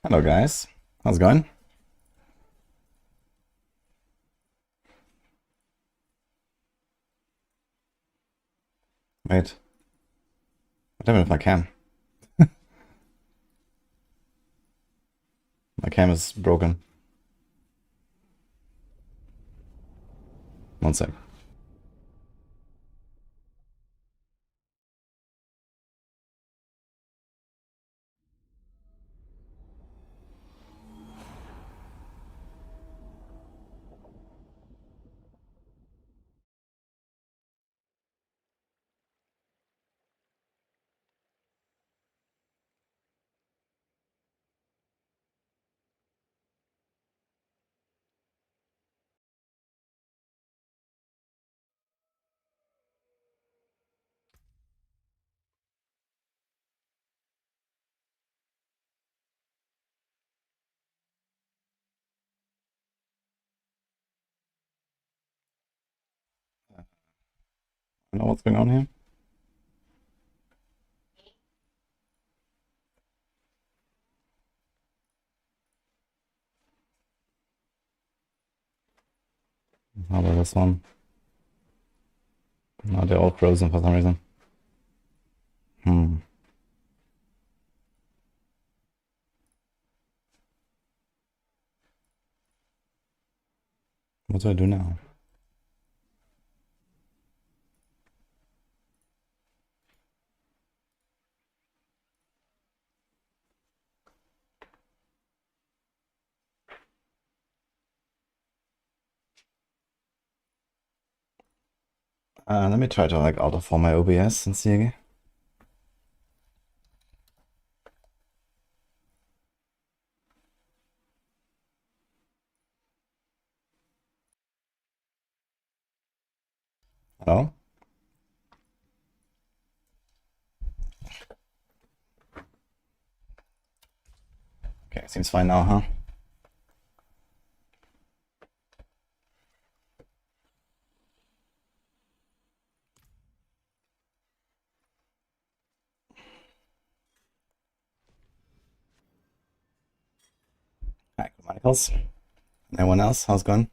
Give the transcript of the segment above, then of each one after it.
Hello guys, how's it going? Wait, what happened with my cam? My cam is broken. One sec. I know what's going on here. How about this one? No, they're all frozen for some reason. What do I do now? Let me try to like autoform my OBS and see again. Hello? Okay, seems fine now, huh? Hi, Michaels. Anyone else? How's it going?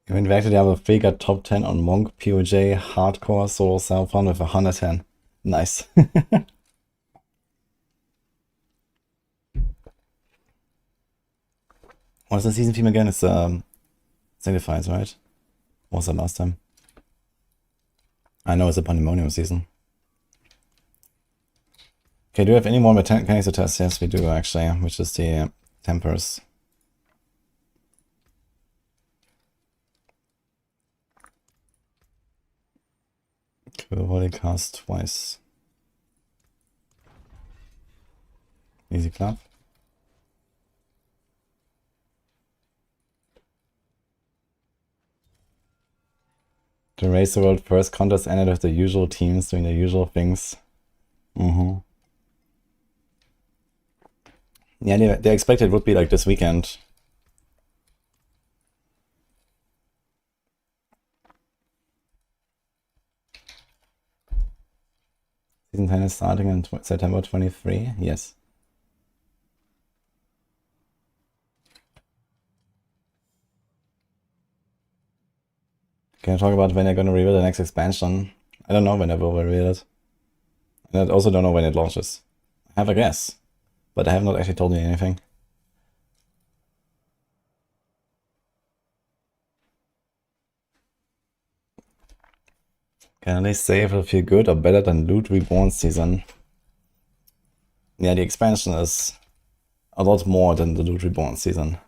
You went back to Diablo 3, got top 10 on Monk, POJ, Hardcore, Solo Self-Found with 110. Nice. What's the season theme again? It's Sanctifies, right? What was that last time? I know it's a Pandemonium season. Okay, do we have any more mechanics to test? Yes, we do actually, which is the Tempers. Cool, volley cast twice. Easy clap. To raise the world first contest ended with the usual teams doing the usual things. Yeah, they expected it would be like this weekend. Season 10 is starting in September 23. Yes. Can I talk about when they're going to reveal the next expansion? I don't know when they will reveal it. And I also don't know when it launches. I have a guess, but they have not actually told me anything. Can at least say if it'll feel good or better than Loot Reborn season. Yeah, the expansion is a lot more than the Loot Reborn season.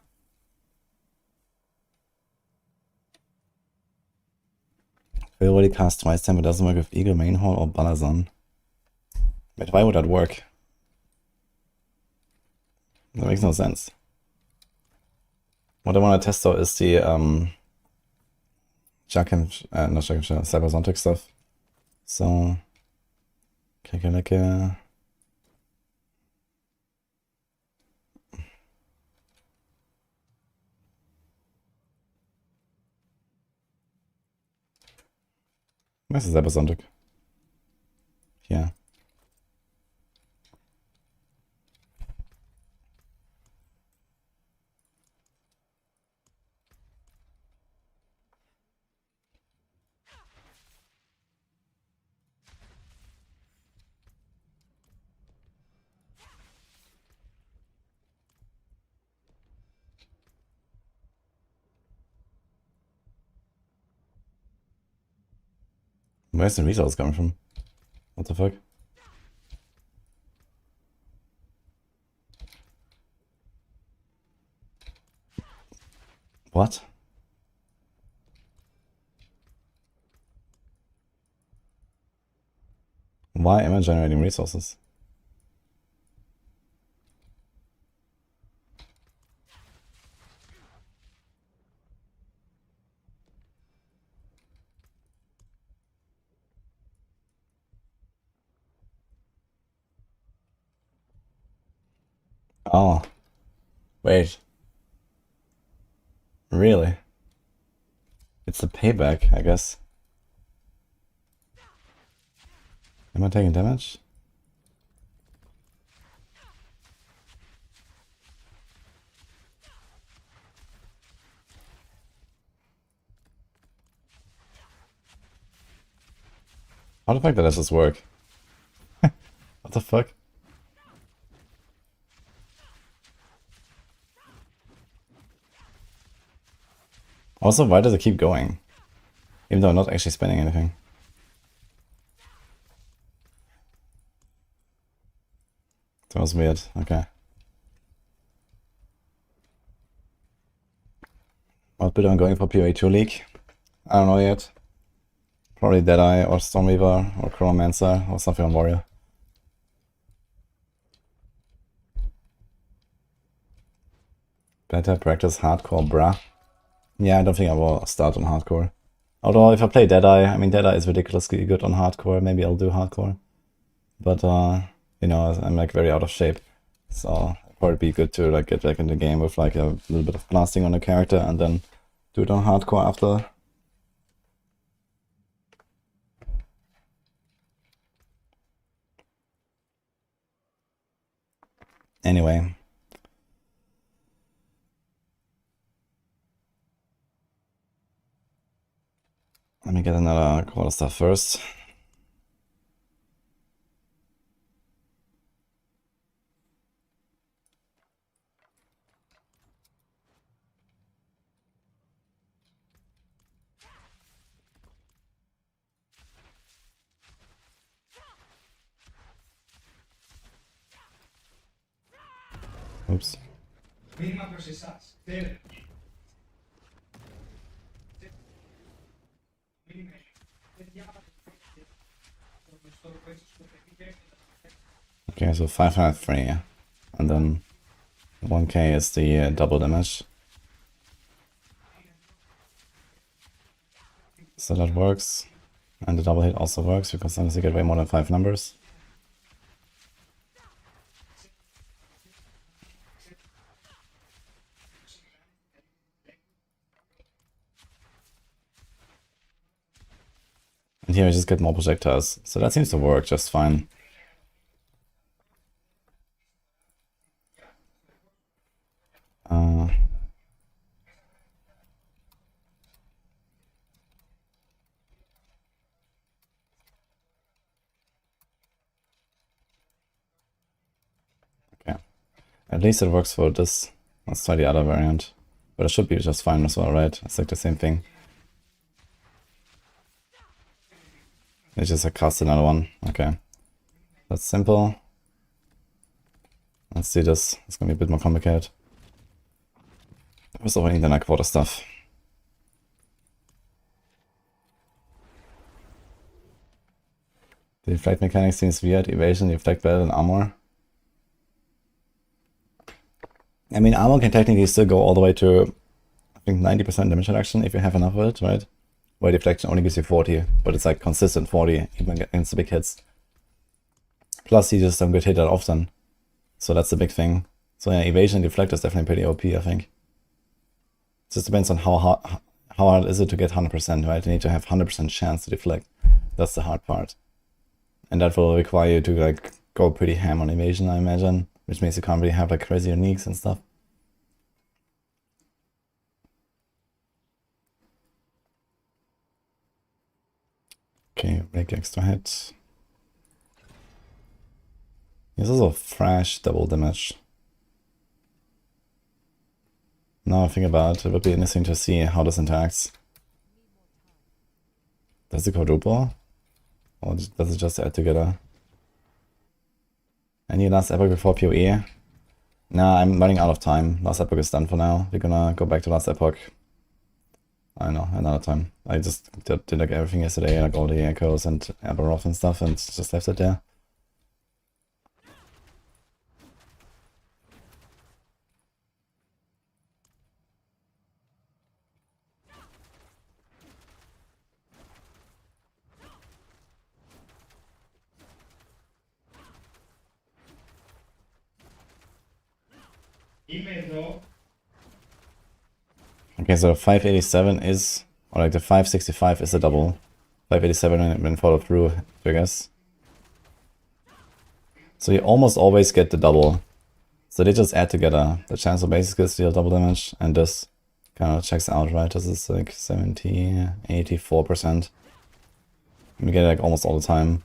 We already cast twice time, it doesn't work with Eagle, Mainhall, or Balazan. But why would that work? That makes no sense. What I want to test though is the Cybersonic stuff. So, Kakaleke. Where's the Cybersonic? Yeah. Where's the resource coming from? What the fuck? What? Why am I generating resources? Oh. Wait. Really? It's the payback, I guess. Am I taking damage? How the fuck does this work? What the fuck? Also, why does it keep going? Even though I'm not actually spending anything. That was weird. Okay. What bit I'm going for PoE 2 League? I don't know yet. Probably Deadeye or Stormweaver or Chronomancer or something on Warrior. Better practice hardcore, bruh. Yeah, I don't think I will start on hardcore. Although if I play Deadeye, I mean Deadeye is ridiculously good on hardcore, maybe I'll do hardcore. But you know, I'm like very out of shape. So it'd probably be good to like get back in the game with like a little bit of blasting on the character and then do it on hardcore after. Anyway. Let me get another quarter stuff first. Oops. Okay, so 503, and then 1k is the double damage. So that works, and the double hit also works because sometimes you get way more than 5 numbers. And here I just get more projectiles, so that seems to work just fine. Okay, at least it works for this. Let's try the other variant, but it should be just fine as well, right? It's like the same thing. It's just cast another one. Okay, that's simple. Let's see this. It's gonna be a bit more complicated. First of all, I need the like water stuff. The deflect mechanic seems weird. Evasion, deflect better than armor. I mean, armor can technically still go all the way to, I think, 90% damage reduction if you have enough of it, right? Where deflection only gives you 40, but it's like consistent 40 even against the big hits. Plus, you just don't get hit that often. So that's the big thing. So yeah, evasion and deflect is definitely pretty OP, I think. It just depends on how hard is it to get 100%, right? You need to have 100% chance to deflect. That's the hard part. And that will require you to like go pretty ham on evasion, I imagine. Which means you can't really have like crazy uniques and stuff. Okay, break extra hit. He's also fresh double damage. Now I think about it, it would be interesting to see how this interacts. Does it quadruple? Or does it just add together? Any last epoch before PoE? Nah, I'm running out of time. Last epoch is done for now. We're gonna go back to last epoch. I don't know, another time. I just did like everything yesterday, like all the echoes and Aberoth and stuff, and just left it there. Okay, so 587 is, or like the 565 is a double. 587 when followed through, I guess. So you almost always get the double. So they just add together. The chance of basic skills deal double damage, and this kind of checks out, right? This is like 70, 84%. You get it like almost all the time.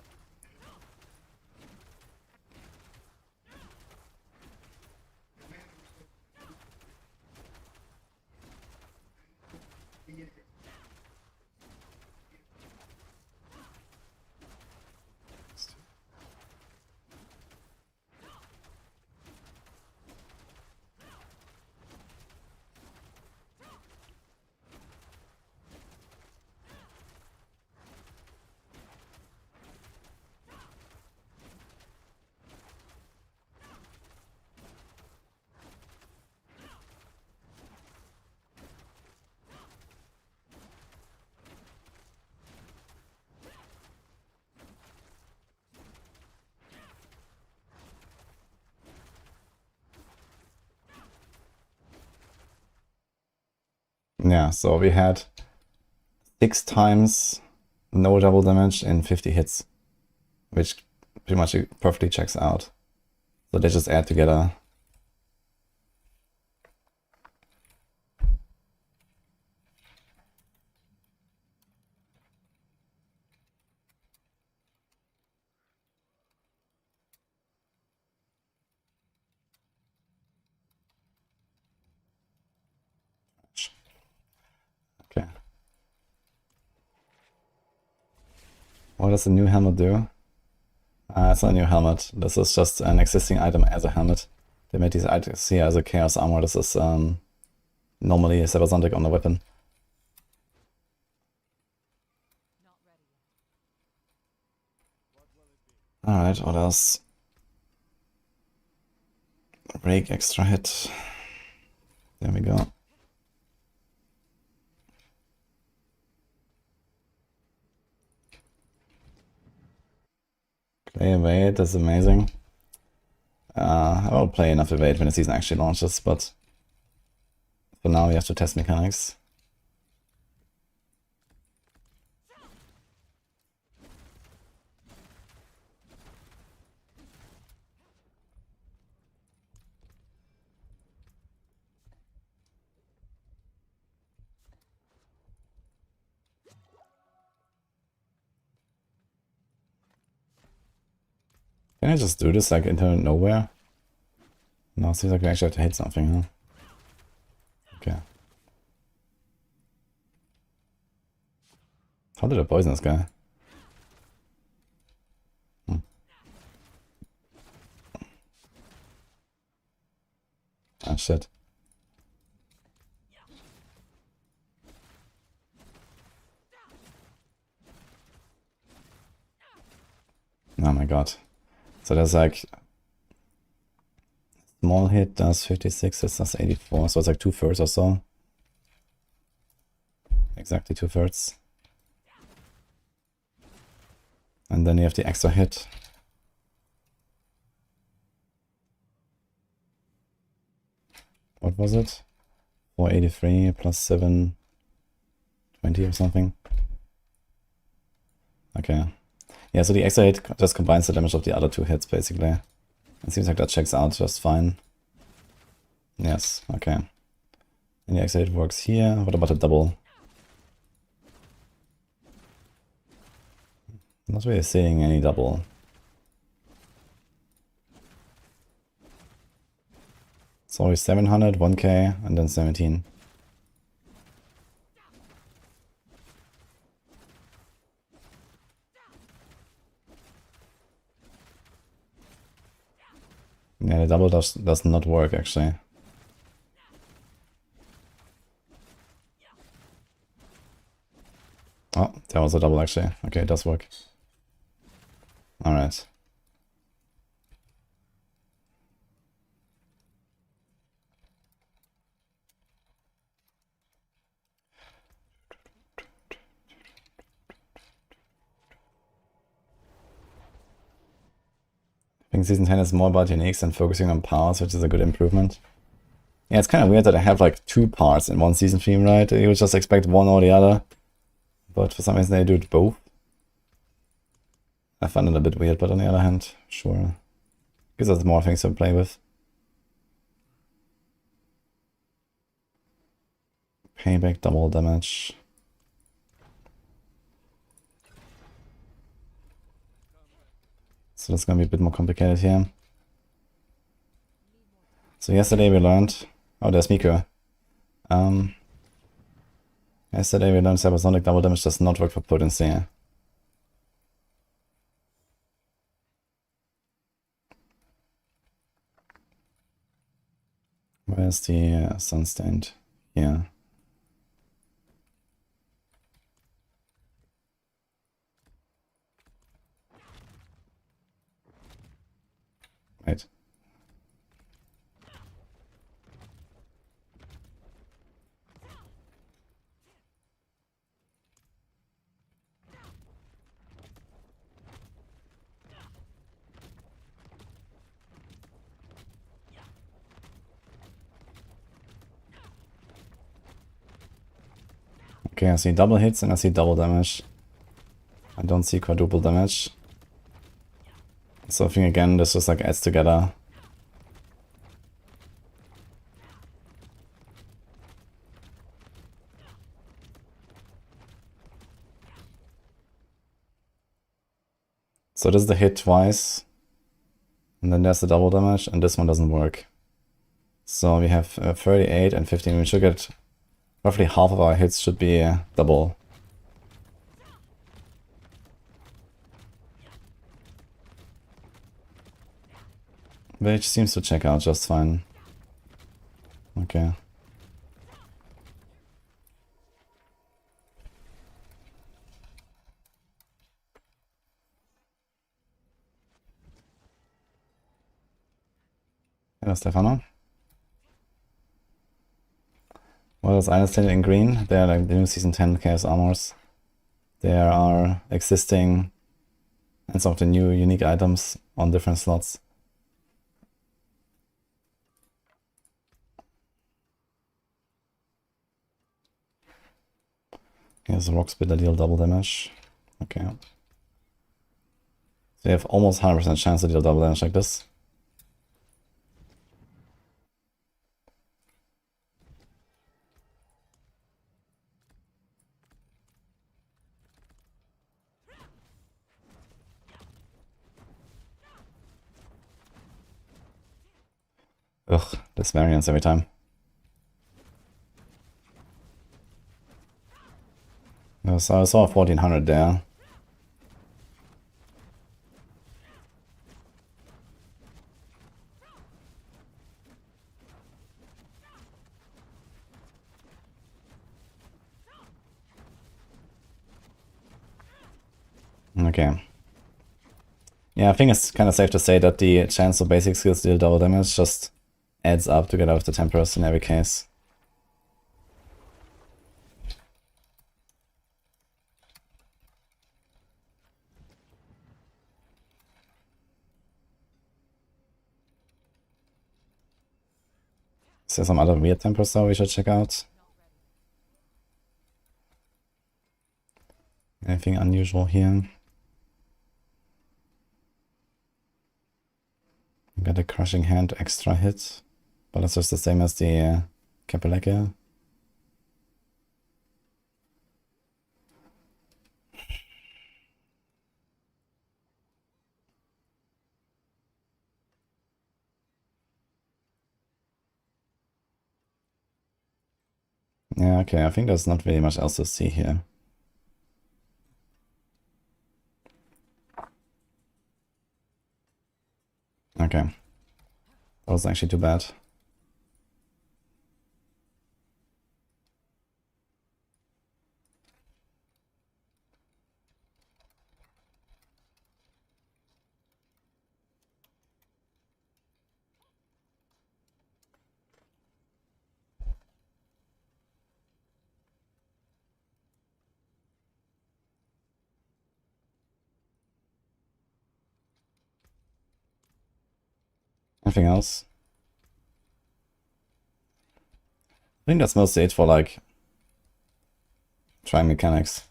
Yeah, so we had 6 times no double damage in 50 hits, which pretty much perfectly checks out. So they just add together. Okay. What does the new helmet do? It's not a new helmet. This is just an existing item as a helmet. They made these items here as a chaos armor. This is normally a Cybersonic on the weapon. Alright, what else? Break extra hit. There we go. Play evade, that's amazing. I won't play enough evade when the season actually launches, but for now we have to test mechanics. Can I just do this like into nowhere? No, it seems like we actually have to hit something, huh? Okay. How did I poison this guy? Ah, shit. Oh my god. So there's like small hit does 56, this does 84, so it's like 2/3 or so. Exactly 2/3. And then you have the extra hit. What was it? 483 plus 720 or something. Okay. Yeah, so the extra hit just combines the damage of the other 2 hits, basically. It seems like that checks out just fine. Yes, okay. And the extra hit works here. What about a double? Not really seeing any double. It's always 700, 1k, and then 17. Yeah, the double does not work actually. Oh, that was a double actually. Okay, it does work. Alright. I think Season 10 is more about uniques and focusing on powers, which is a good improvement. Yeah, it's kind of weird that I have like 2 parts in one season theme, right? You would just expect one or the other. But for some reason they do it both. I find it a bit weird, but on the other hand, sure. Gives us more things to play with. Payback, double damage. So that's gonna be a bit more complicated here. So yesterday we learned... Oh, there's Miko. Yesterday we learned Supersonic double damage does not work for potency. Where's the Sunstained? Yeah. Right. Okay, I see double hits and I see double damage. I don't see quadruple damage. So I think again this just like adds together. So this is the hit twice. And then there's the double damage and this one doesn't work. So we have 38 and 15. We should get roughly half of our hits should be double. Which seems to check out just fine. Okay. Hello, Stefano. What is understated in green? They are like the new Season 10 Chaos Armors. There are existing and some of the new unique items on different slots. Here's a Rock Spitter, deal double damage. Okay. So you have almost 100% chance to deal double damage like this. Ugh, this variance every time. So I saw 1400 there. Okay. Yeah, I think it's kind of safe to say that the chance of basic skills deal double damage just adds up together with the tempers in every case. Is there some other weird tempers though we should check out? Anything unusual here? Got a Crushing Hand extra hit, but it's just the same as the Kapeleke. Yeah, okay, I think there's not really much else to see here. Okay. wasn't actually too bad. Anything else? I think that's mostly it for like trying mechanics.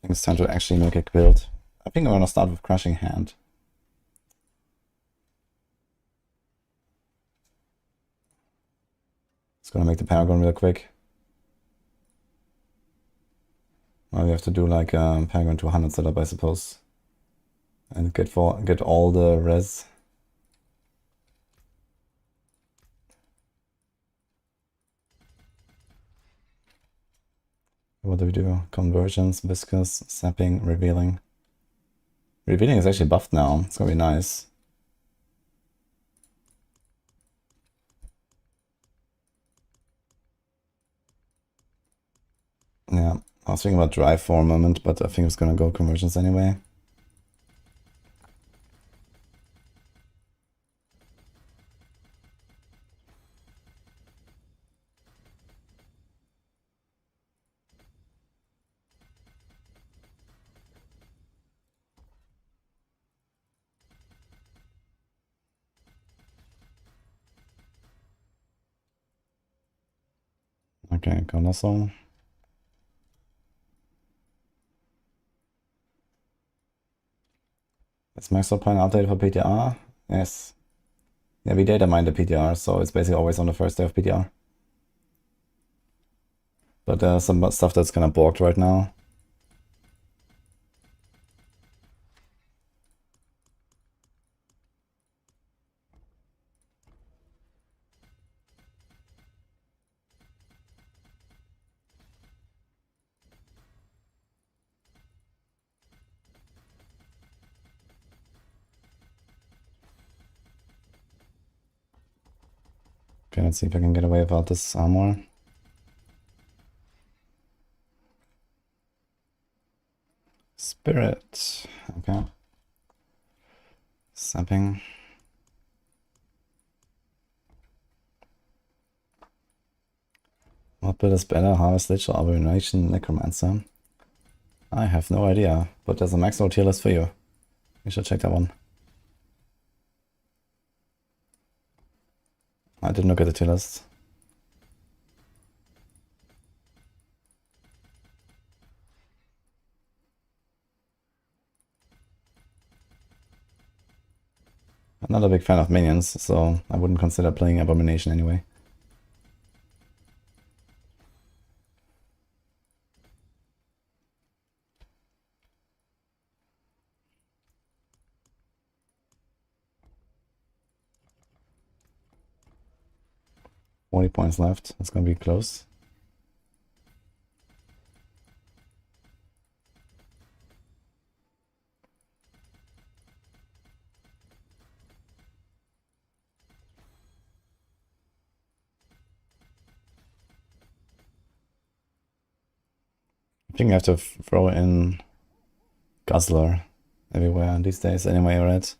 I think it's time to actually make a build. I think I'm gonna start with Crushing Hand. It's gonna make the Paragon real quick. Well, we have to do like Paragon 200 setup, I suppose, and get all the res. What do we do? Conversions, Viscous, Sapping, Revealing. Revealing is actually buffed now. It's gonna be nice. Yeah, I was thinking about Drive for a moment, but I think it's gonna go Conversions anyway. Okay, Colossal. Is Maxroll plan updated for PTR? Yes. Yeah, we data mine the PTR, so it's basically always on the first day of PTR. But there's some stuff that's kind of borked right now. Okay, let's see if I can get away without this armor. Spirit. Okay. Sapping. What build is better? Harvest Lich or Abomination Necromancer? I have no idea, but there's a Maxroll tier list for you. You should check that one. I didn't look at the tier list. I'm not a big fan of minions, so I wouldn't consider playing Abomination anyway. $40 left. It's gonna be close. I think I have to throw in Guzzler everywhere these days anyway, right?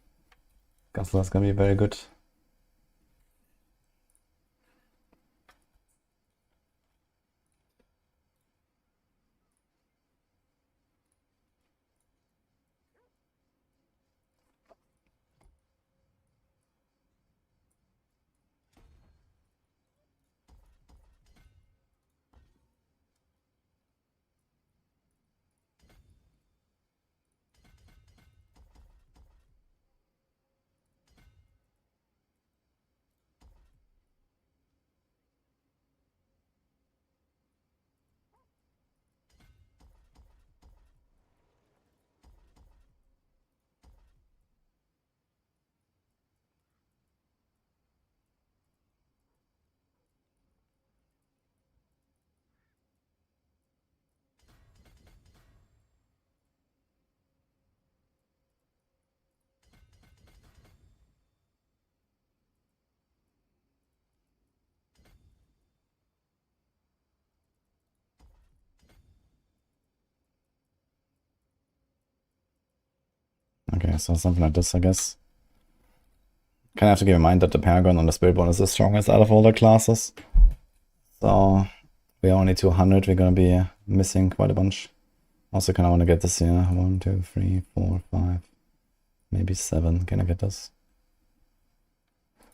Guzzler's gonna be very good. Okay, so something like this, I guess. Kind of have to keep in mind that the Paragon on the Spiritborn is the strongest out of all the classes. So we're only 200, we're gonna be missing quite a bunch. Also kind of want to get this here. 1, 2, 3, 4, 5, maybe 7. Can I get this?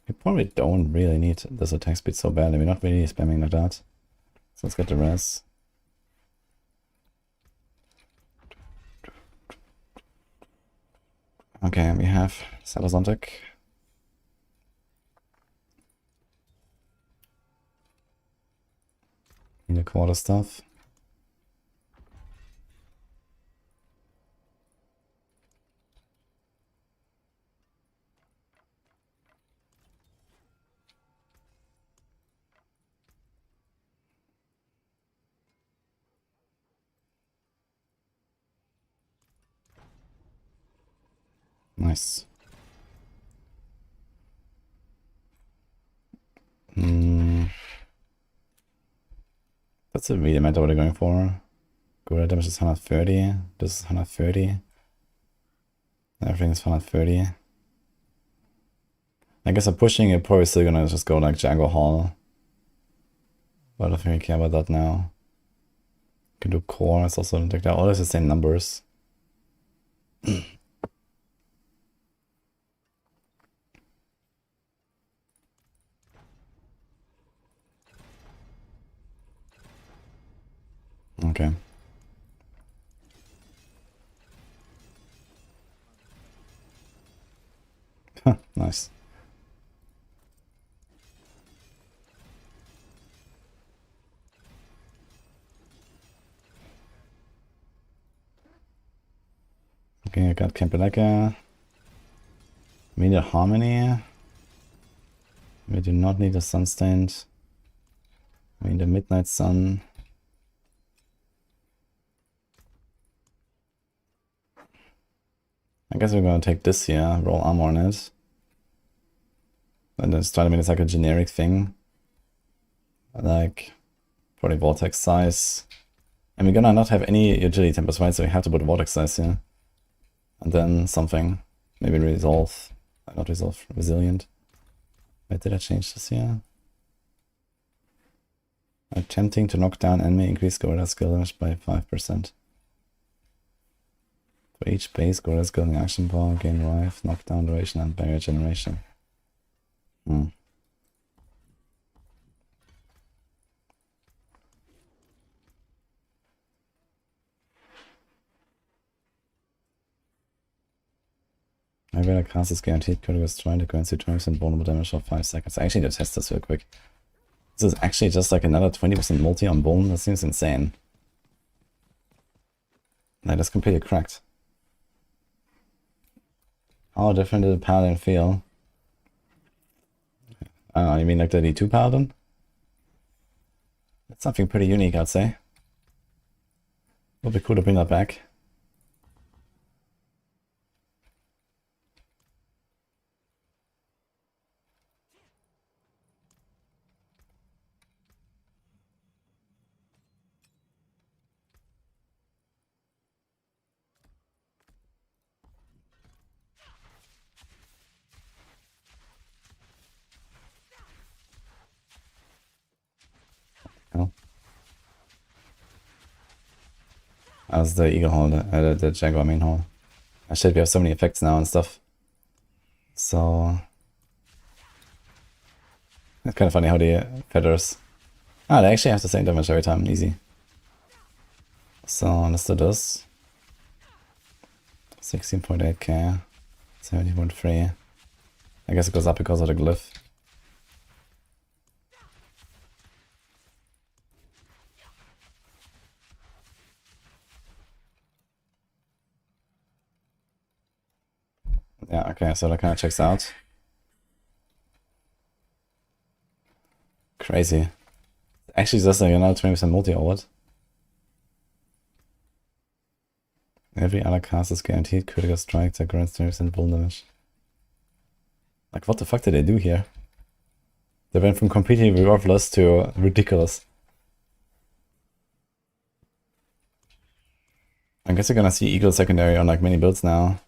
We probably don't really need this attack speed so badly. We're not really spamming like that. So let's get the res. Okay, we have Salazontic. Need a quarter stuff. Nice. That's a really matter what they're going for. Good damage is 130. This is 130. Everything is 130. I guess I'm pushing it, probably still gonna just go like Django Hall. But I don't really care about that now. Can do core, it's also like that. All the same numbers. Okay. Nice. Okay, I got Campeleka. We need a Harmony. We do not need a Sunstained. We need a Midnight Sun. I guess we're gonna take this here, roll armor on it. And then try to make it like a generic thing. Like, probably Vortex size. And we're gonna not have any agility tempers, right? So we have to put Vortex size here. And then something. Maybe Resolve. Not Resolve, Resilient. Wait, did I change this here? Attempting to knock down enemy, increase gorilla skill damage by 5%. For each base, gorilla skill and action power, gain life, knockdown duration, and barrier generation. Every other cast is guaranteed critical strike, the currency terms and vulnerable damage for 5 seconds. I actually need to test this real quick. This is actually just like another 20% multi on bone. That seems insane. That is completely cracked. How different did the Paladin feel? I don't know, you mean like the D2 Paladin? That's something pretty unique, I'd say. Would be cool to bring that back. As the Eagle Hall, the Jaguar main hall. I shit, we have so many effects now and stuff. So... It's kind of funny how the feathers... Ah, they actually have the same damage every time, easy. So, let's do this. 16.8k. 70.3. I guess it goes up because of the glyph. Yeah, okay, so that kind of checks out. Crazy. Actually, just like another 20% multi or what? Every other cast is guaranteed critical strike that grants 20% bull damage. Like, what the fuck did they do here? They went from completely worthless to ridiculous. I guess you're gonna see Eagle secondary on like many builds now.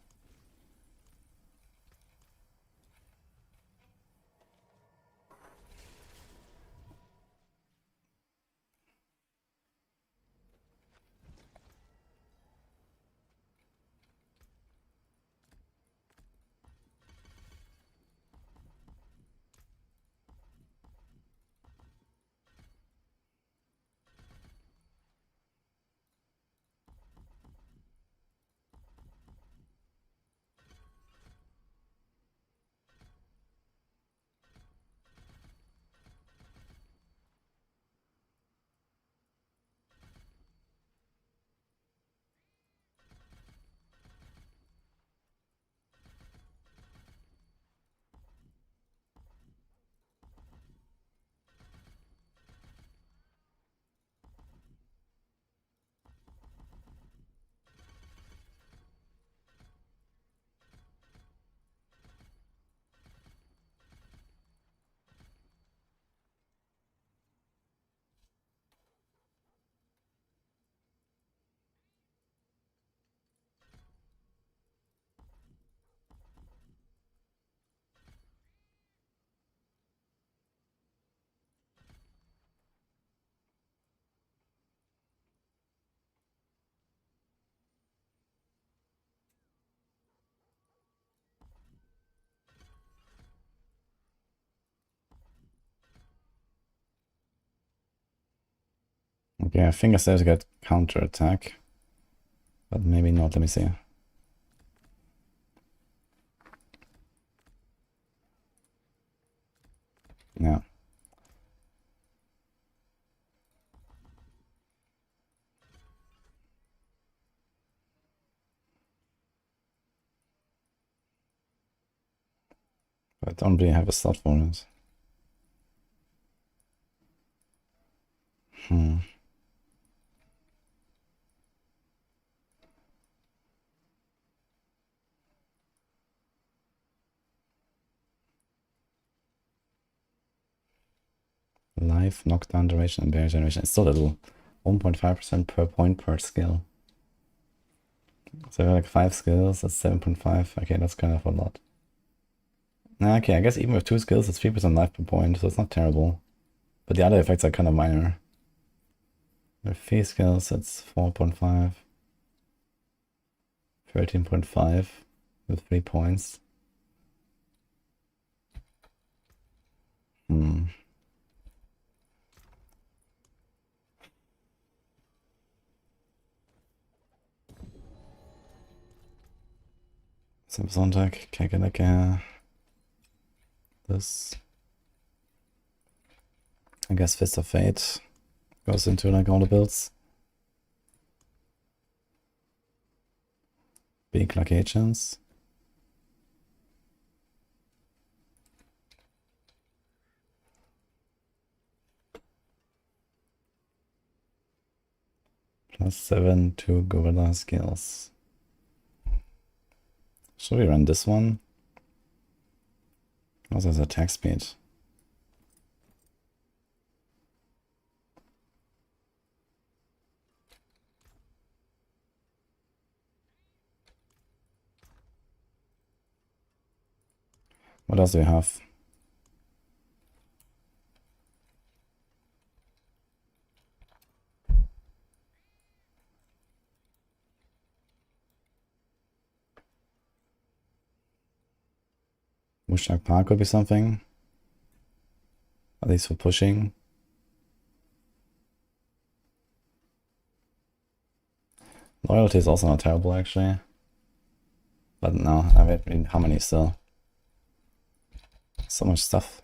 Okay, I think I still get counter attack. But maybe not, let me see. Yeah. But I don't really have a slot for it. Life, knockdown duration, and barrier generation. It's still little. 1.5% per point per skill. So like 5 skills, that's 7.5. Okay, that's kind of a lot. Okay, I guess even with 2 skills, it's 3% life per point, so it's not terrible. But the other effects are kind of minor. With 3 skills, it's 4.5. 13.5 with 3 points. Sonntag, Kecke. This. I guess Fist of Fate goes into like all the builds. Big lucky agents. +7 to gorilla skills. Should we run this one? Also has attack speed. What else do we have? Mushak Park could be something. At least for pushing. Loyalty is also not terrible actually. But no, I have how many still? So much stuff.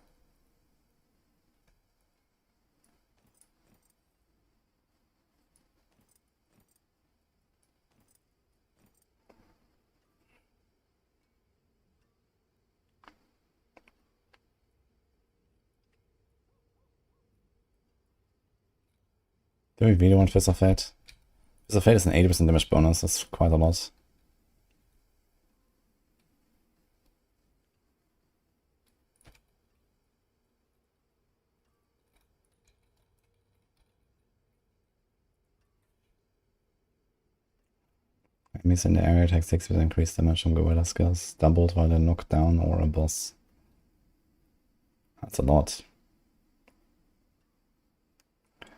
Do we really want Fist of Fate? Fist of Fate is an 80% damage bonus, that's quite a lot. Enemies in the area take 6% increased damage from gorilla skills, doubled while they're knocked down or a boss. That's a lot.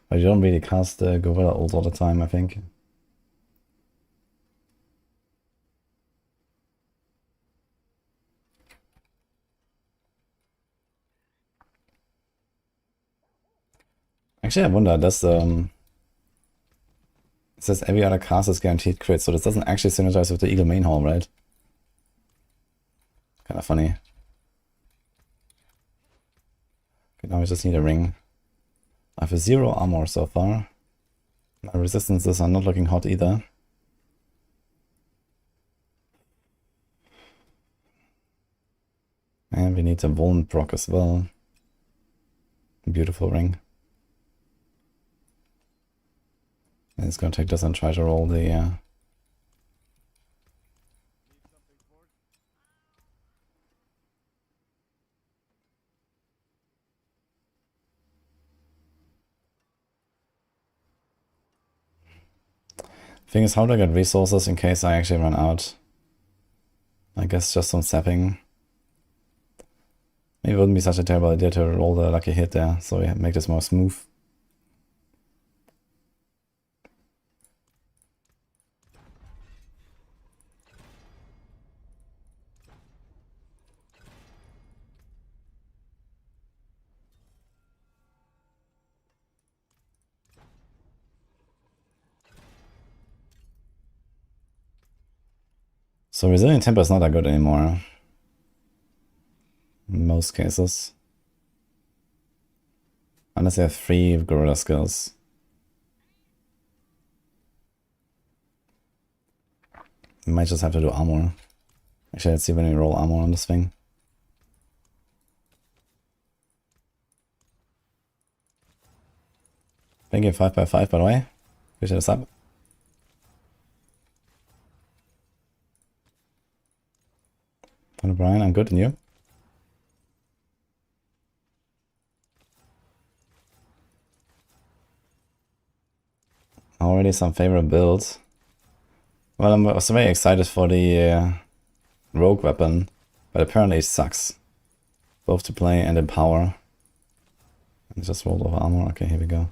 But you don't really cast the gorilla ult all the time, I think. Actually, I wonder, does it says every other cast is guaranteed crit, so this doesn't actually synergize with the Eagle main hall, right? Kind of funny. Okay, now we just need a ring. I have a 0 armor so far. My resistances are not looking hot either. And we need a Vuln proc as well. Beautiful ring. And it's gonna take this and try to roll the Thing is, how do I get resources in case I actually run out? I guess just some sapping. Maybe it wouldn't be such a terrible idea to roll the lucky hit there, so we make this more smooth. So Resilient Temper is not that good anymore. In most cases. Unless you have 3 Gorilla skills. You might just have to do armor. Actually, let's see when we roll armor on this thing. Thank you, 5x5 by the way. Appreciate the sub. Hello Brian, I'm good, and you? Already some favorite builds. Well, I'm also very excited for the rogue weapon, but apparently it sucks. Both to play and in power. I just rolled over armor. Okay, here we go.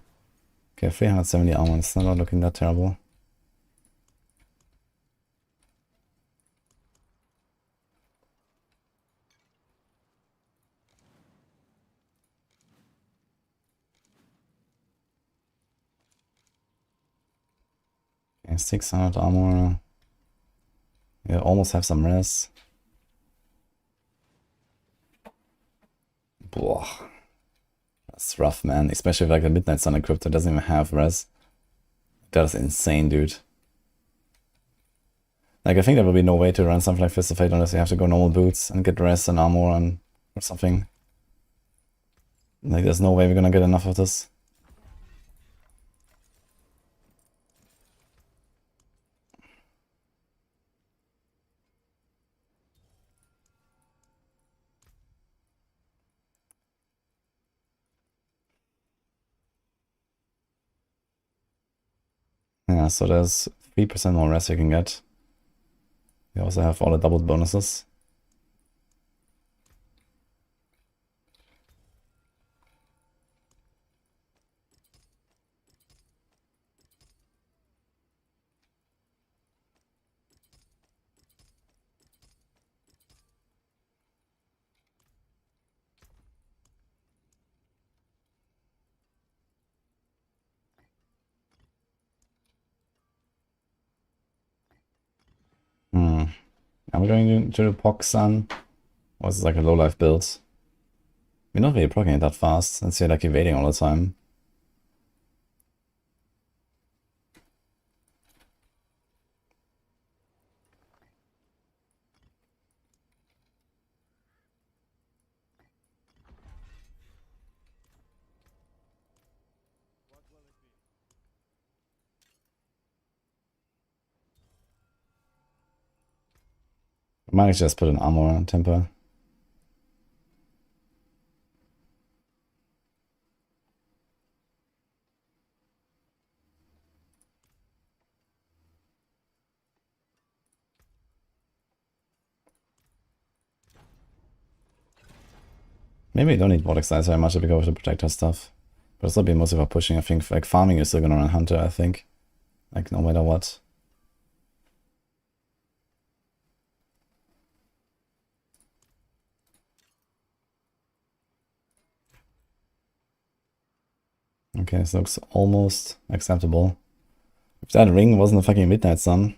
Okay, 370 armor. It's not looking that terrible. Okay, 600 armor. Yeah, almost have some res. Blah. That's rough, man. Especially if like the Midnight Sun equipped that doesn't even have res. That is insane, dude. Like, I think there will be no way to run something like Fist of Fate unless you have to go normal boots and get res and armor and or something. Like, there's no way we're gonna get enough of this. Yeah, so there's 3% more res you can get. You also have all the doubled bonuses. Are we going to do Epoch Sun? Or is it like a low life build? We're not really proccing it that fast, since you're like evading all the time. I might just put an armor on temper. Maybe you don't need Vortex Size very much to go with the Protector stuff. But it'll be most of our pushing. I think like farming is still gonna run Hunter, I think. Like no matter what. Okay, this looks almost acceptable. If that ring wasn't a fucking Midnight Sun,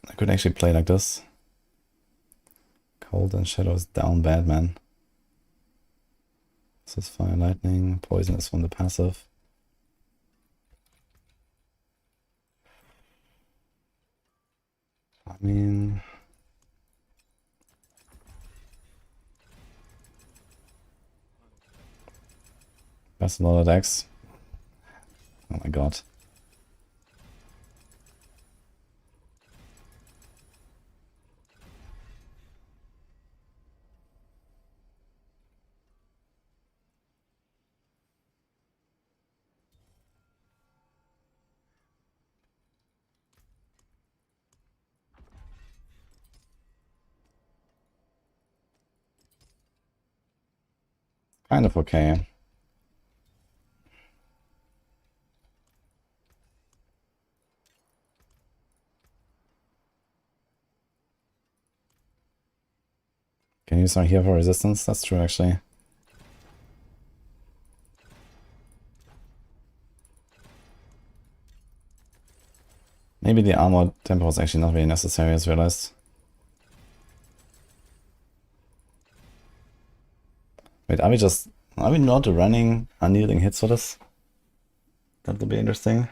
I could actually play like this. Cold and Shadows down bad, man. This is Fire Lightning. Poison is from the passive. I mean... That's a lot of decks. Oh my god. Kind of okay. Can you use one here for resistance? That's true, actually. Maybe maybe the armor tempo was actually not really necessary as realized. Wait, are we not running unyielding hits for this? That would be interesting.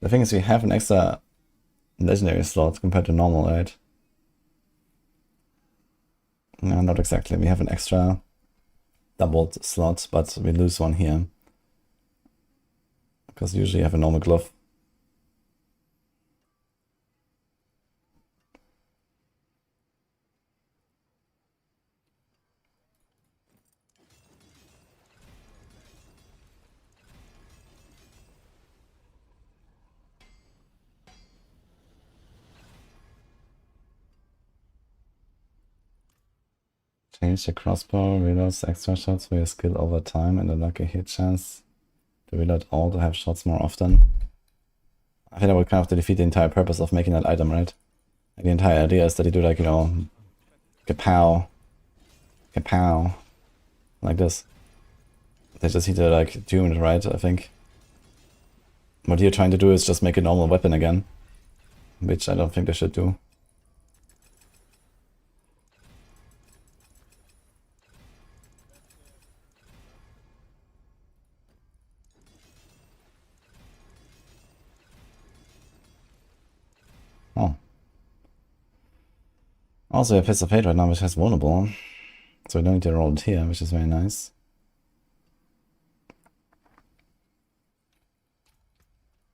The thing is, we have an extra legendary slot compared to normal, right? No, not exactly. We have an extra doubled slot, but we lose one here. Because usually you have a normal glove. Change the crossbow, reloads extra shots for your skill over time and a lucky hit chance to reload all to have shots more often. I think that would kind of defeat the entire purpose of making that item, right? Like the entire idea is that you do like, you know, kapow, kapow, like this. They just need to like tune it right, I think. What you're trying to do is just make a normal weapon again, which I don't think they should do. Oh. Also, a Fist of Fate right now, which has vulnerable, so we don't need to roll it here, which is very nice.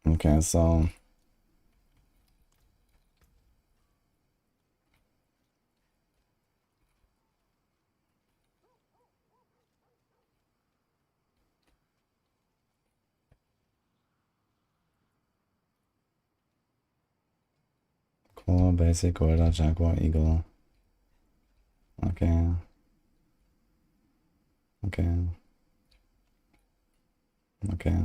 Okay, so core, basic, gorilla, jaguar, eagle. Okay. Okay. Okay.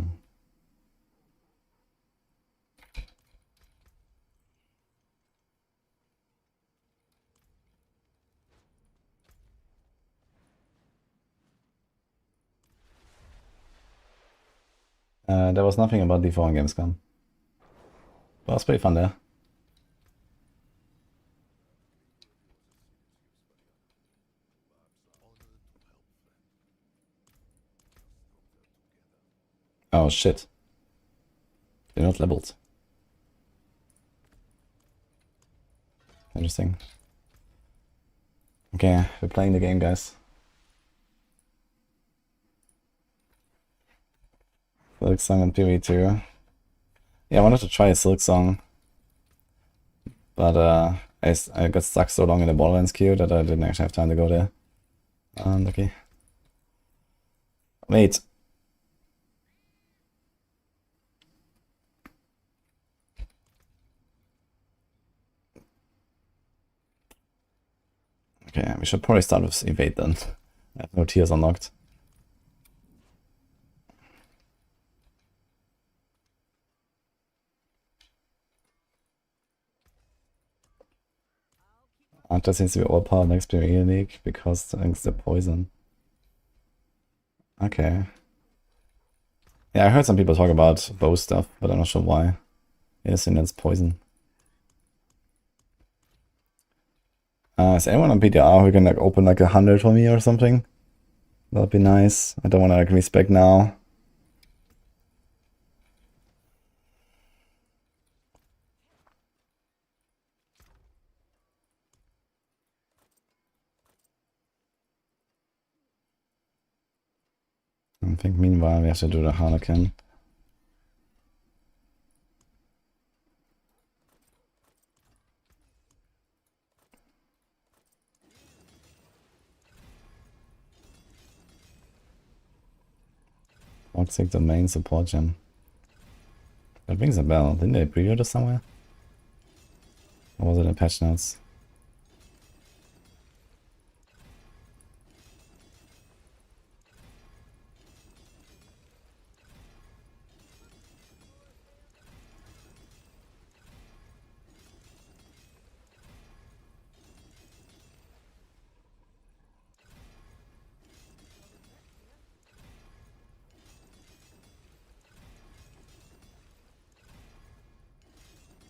There was nothing about D4 in Gamescom. But it was pretty fun there. Oh shit. They're not leveled. Interesting. Okay, we're playing the game, guys. Silk Song on PoE 2. Yeah, I wanted to try a Silk Song. But I got stuck so long in the Borderlands queue that I didn't actually have time to go there. Unlucky. Wait. Okay, we should probably start with Evade then. I have no tears unlocked. Archer seems to be overpowered next PoE League because thanks to poison. Okay. Yeah, I heard some people talk about bow stuff, but I'm not sure why. Yes, and it's poison. Is anyone on PTR who can like open like 100 for me or something? That'd be nice. I don't want to like respec now. I think meanwhile we have to do the Harlequin. Toxic Domain Support Gem. That rings a bell. Didn't they preview this somewhere? Or was it in patch notes?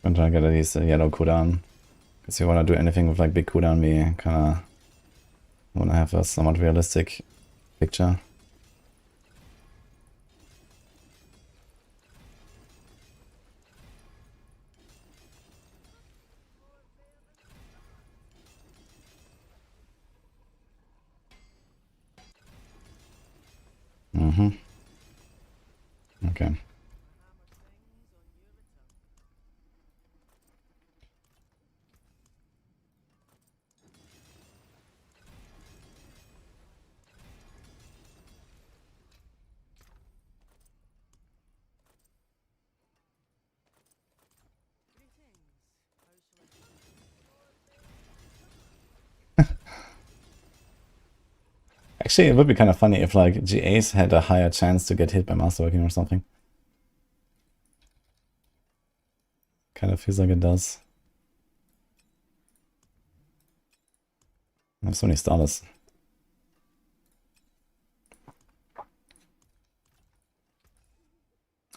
I'm trying to get at least a yellow cooldown. Because if you want to do anything with like big cooldown, we kind of want to have a somewhat realistic picture. Okay. Actually, it would be kind of funny if like GAs had a higher chance to get hit by masterworking or something. Kind of feels like it does. I have so many starters.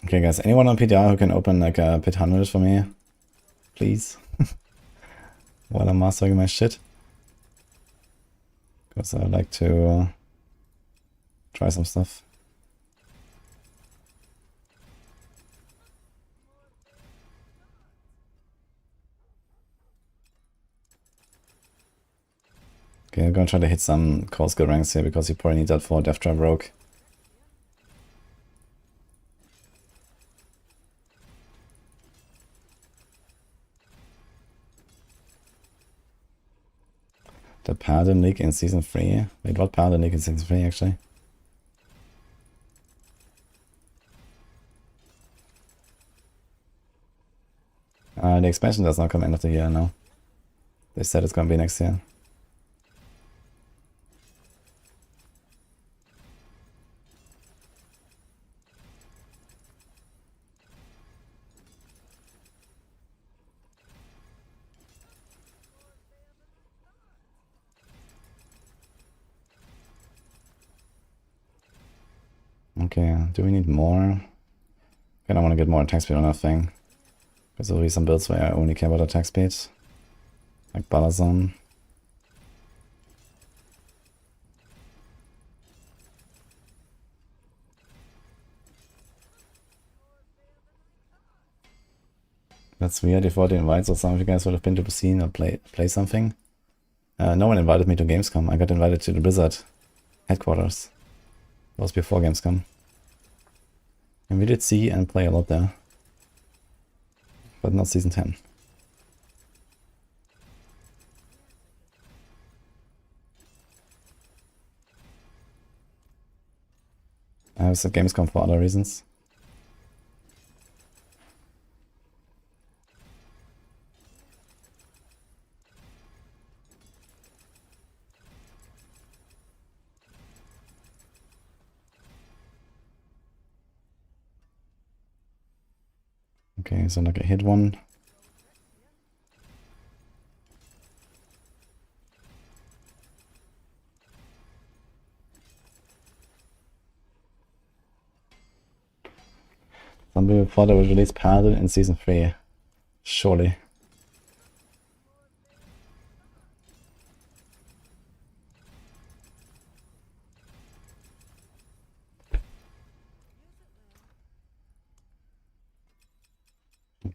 Okay, guys, anyone on PTR who can open like a pit 100 for me? Please? While I'm mastering my shit. Because I would like to try some stuff. Okay, I'm gonna try to hit some core skill ranks here because you probably need that for Death Trap Rogue. The Paragon leak in Season 3? Wait, what Paragon leak in Season 3 actually? The expansion does not come end of the year, no. They said it's gonna be next year. Okay, do we need more? I don't want to get more attack speed on that thing. Because there'll be some builds where I only care about attack speed. Like Balazon. That's weird. If I invite, so some of you guys would have been to the scene or play something. No one invited me to Gamescom. I got invited to the Blizzard headquarters. That was before Gamescom. And we did see and play a lot there. But not Season 10. I was at Gamescom for other reasons. Okay, so like I hit one. Some people thought I would release Paragon in Season 3. Surely.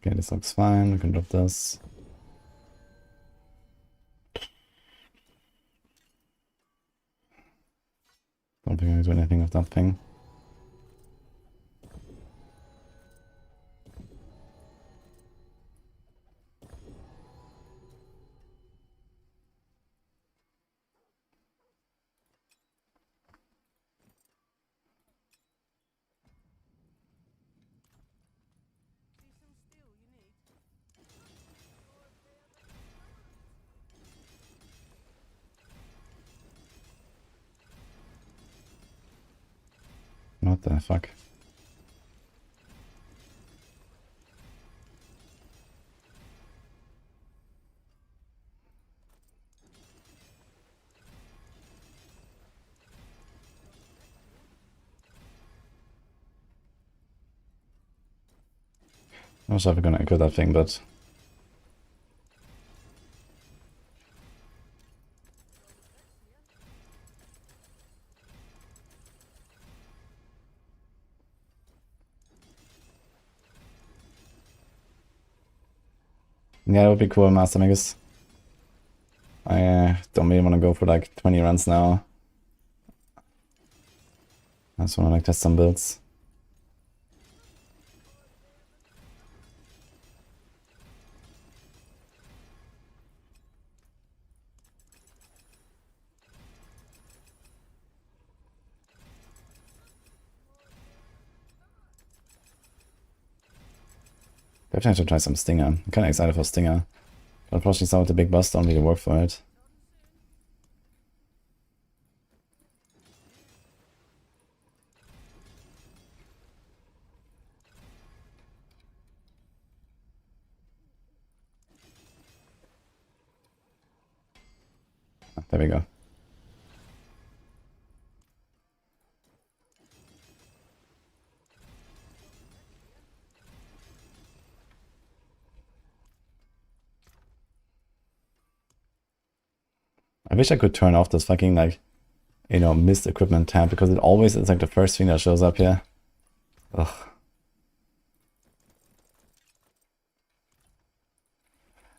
Okay, this looks fine. We can drop this. Don't think I can do anything with that thing. What the fuck? I'm not sure if we're gonna echo that thing, but Yeah, that would be cool, Master Magus. I don't really want to go for like 20 runs now. I just want to like test some builds. Definitely have to try some Stinger. I'm kind of excited for Stinger. But unfortunately, some of the big boss don't really work for it. There we go. I wish I could turn off this fucking, like, you know, missed equipment tab, because it always is like the first thing that shows up here. Ugh.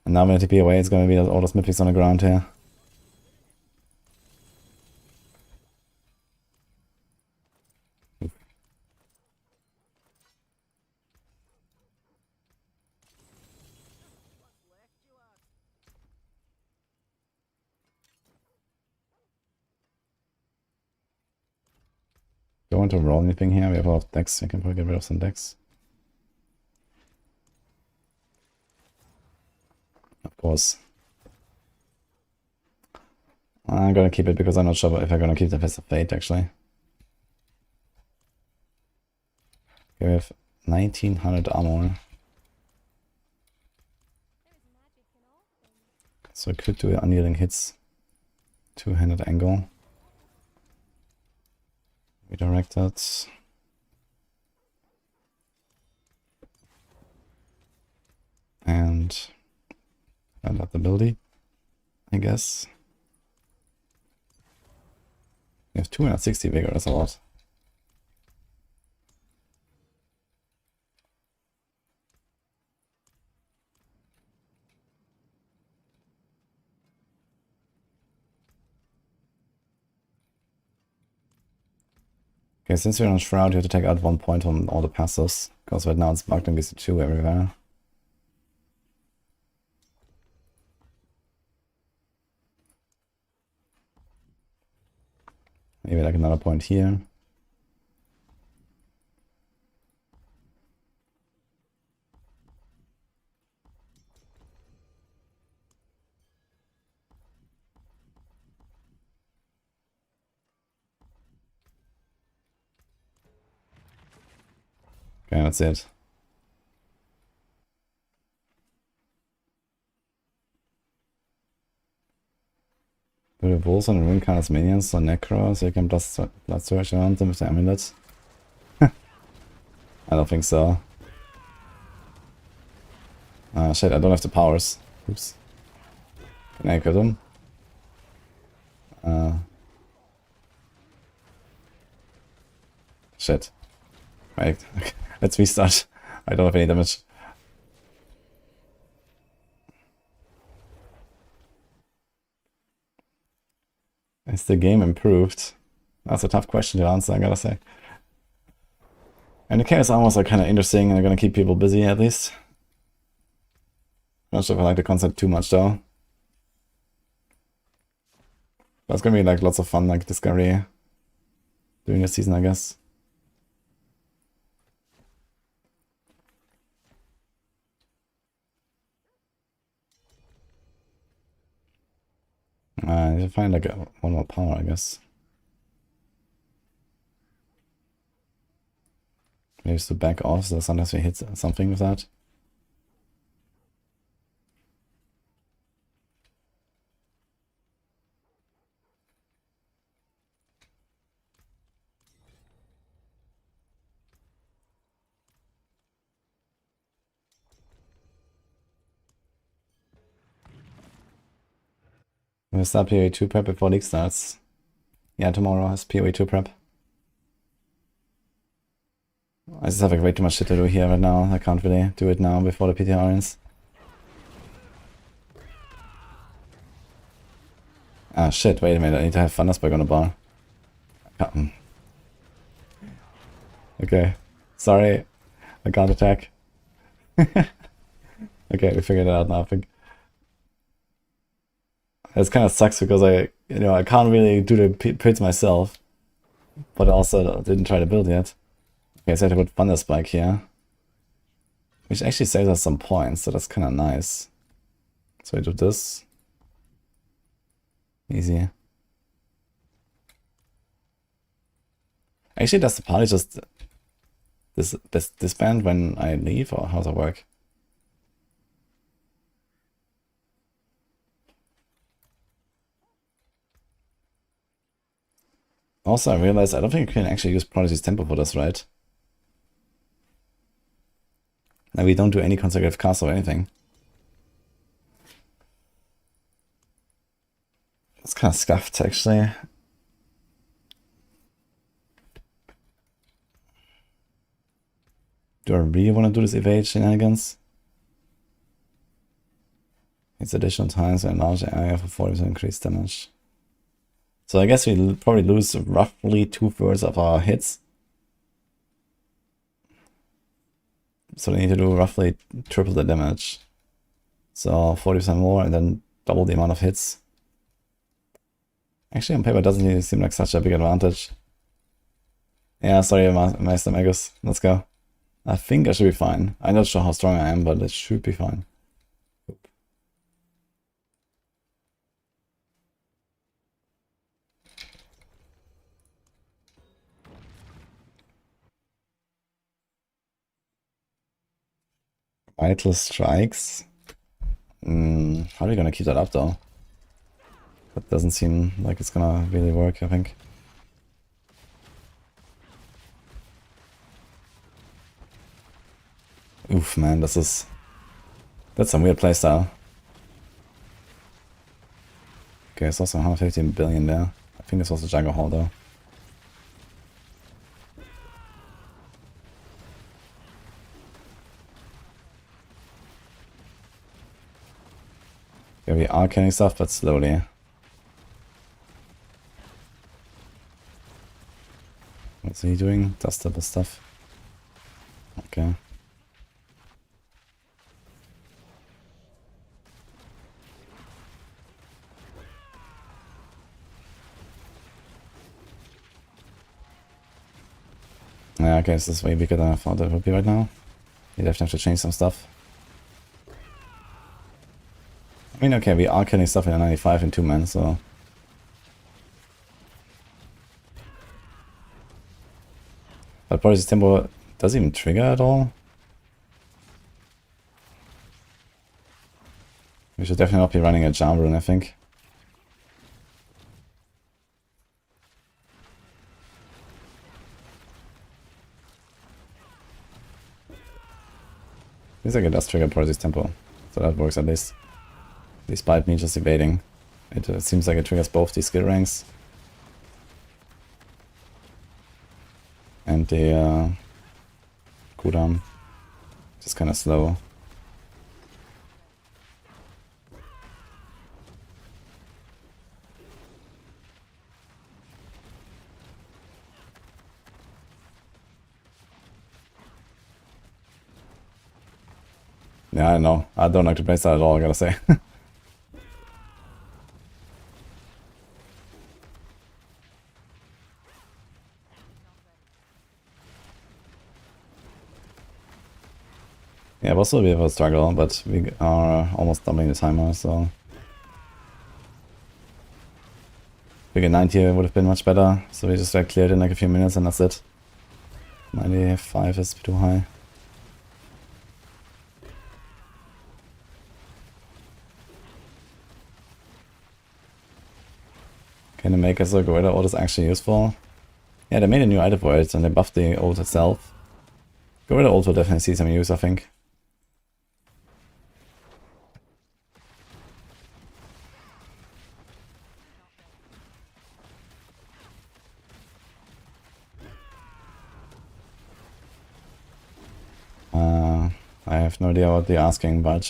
And now when I TP away, it's gonna be all those mythics on the ground here. Don't want to roll anything here. We have a lot of decks. We can probably get rid of some decks. Of course. I'm gonna keep it because I'm not sure if I'm gonna keep the Fist of Fate actually. Okay, we have 1900 armor. So I could do unyielding hits. Two-handed angle. Redirect that. And that ability, I guess. We have 260 vigor, that's a lot. Okay, since we're on Shroud, you have to take out 1 point on all the passives, because right now it's marked and gives you 2 everywhere. Maybe like another point here. Okay, that's it. Put the Wolves on the Rune-Cards minions on Necro, so you can blood search around them with the amulet. I don't think so. Shit, I don't have the powers. Oops. Can I equip them? Shit. Right, okay. Let's restart. I don't have any damage. Is the game improved? That's a tough question to answer, I gotta say. And the chaos armors are kind of interesting and they're gonna keep people busy at least. Not sure if I like the concept too much though. That's gonna be like lots of fun, like discovery during the season, I guess. I need to find like one more power, I guess. Maybe just to back off, so sometimes we hit something with that. We'll start PoE 2 prep before League starts. Yeah, tomorrow has PoE 2 prep. I just have like way too much shit to do here right now. I can't really do it now before the PTR ends. Ah shit, wait a minute, I need to have Thunderspike on the bar. Okay. Sorry. I can't attack. Okay, we figured it out now, I think. It kind of sucks because I can't really do the pits myself. But I also didn't try to build yet. Okay, so I have to put Thunderspike here. Which actually saves us some points, so that's kind of nice. So I do this. Easy. Actually, does the party just disband when I leave, or how does that work? Also, I realized I don't think you can actually use Prodigy's Tempo for this, right? Now we don't do any consecutive casts or anything. It's kind of scuffed, actually. Do I really want to do this evade shenanigans? It's additional times and large area for 40% increased damage. So I guess we'll probably lose roughly 2/3 of our hits. So we need to do roughly triple the damage. So 40% more and then double the amount of hits. Actually, on paper, it doesn't really seem like such a big advantage. Yeah, sorry, Master Magus. Let's go. I think I should be fine. I'm not sure how strong I am, but it should be fine. Vital strikes. How are we gonna keep that up though? That doesn't seem like it's gonna really work, I think. Oof, man, that's some weird playstyle. Okay, it's also 115 billion there. I think this was a jungle hole though. Yeah, we are killing stuff, but slowly. What's he doing? Dustable stuff. Okay. Yeah, okay, this is way bigger than I thought it would be right now. You definitely have to change some stuff. I mean, okay, we are killing stuff in a 95 in 2 men, so... But Boris' Tempo does even trigger at all? We should definitely not be running a Charm Rune, I think. Seems like it does trigger Boris' Tempo, so that works at least. Despite me just evading. It seems like it triggers both the skill ranks. And the cooldown. Just kind of slow. Yeah, I know. I don't like to play that at all, I gotta say. Yeah, it was a bit of a struggle, but we are almost doubling the timer, so... Figure 90 would have been much better, so we just cleared in like a few minutes and that's it. 95 is too high. Can they make us a Gorilla Ult is actually useful? Yeah, they made a new item for it and they buffed the ult itself. Gorilla Ult will definitely see some use, I think. I have no idea what they're asking, Barb.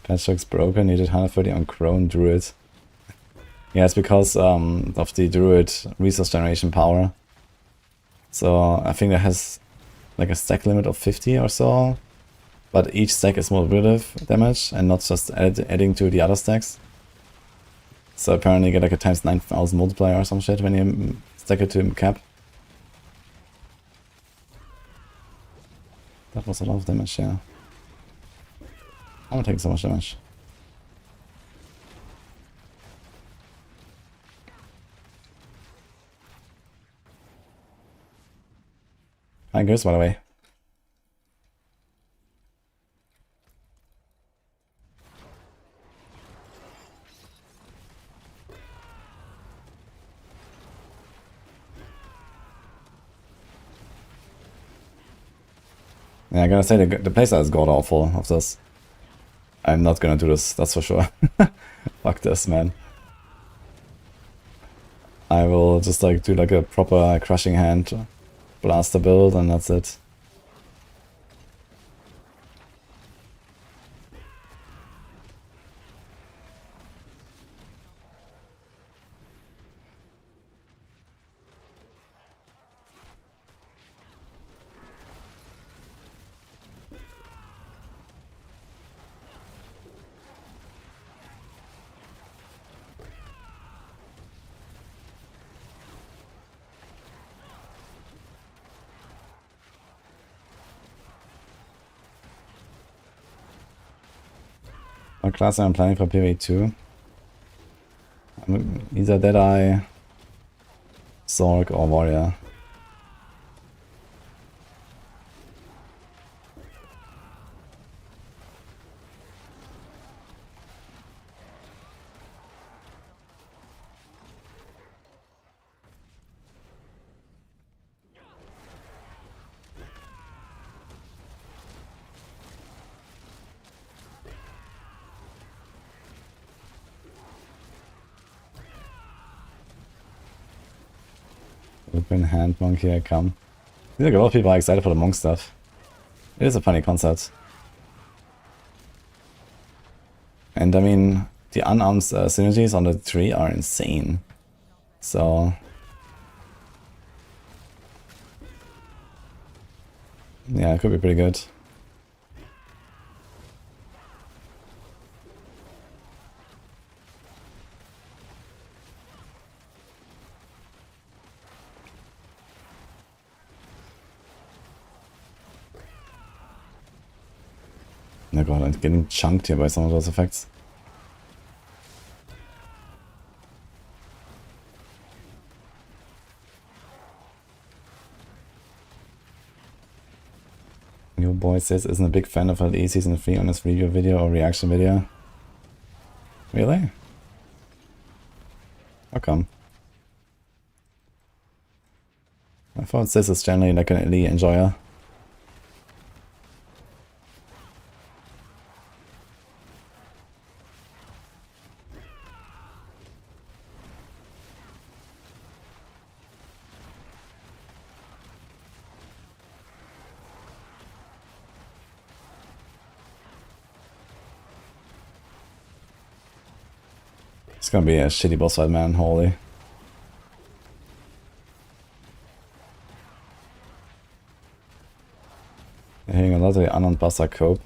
Patchwork's broken, needed 130 on Crone Druid. Yeah, it's because of the Druid resource generation power. So I think that has like a stack limit of 50 or so. But each stack is more repetitive damage and not just adding to the other stacks. So apparently you get like a times 9,000 multiplier or some shit when you stack it to cap. That was a lot of damage, yeah. I'm taking so much damage. Hi, Goose, by the way. Yeah, I gotta say, the playstyle is god awful of this. I'm not gonna do this, that's for sure. Fuck this, man. I will just like do like a proper crushing hand blaster build and that's it. What class am I planning for PvE 2? Either Deadeye, Sorc or Warrior. Open hand monkey, I come. I think a lot of people are excited for the monk stuff. It is a funny concept. And I mean, the unarmed synergies on the tree are insane. So... yeah, it could be pretty good. Oh god, I'm getting chunked here by some of those effects. New boy says isn't a big fan of LE Season 3 on his review video or reaction video. Really? How come? I thought Sis is generally like an LE enjoyer. It's gonna be a shitty boss fight, man, holy. You're hitting a lot of the unarmed buster cope.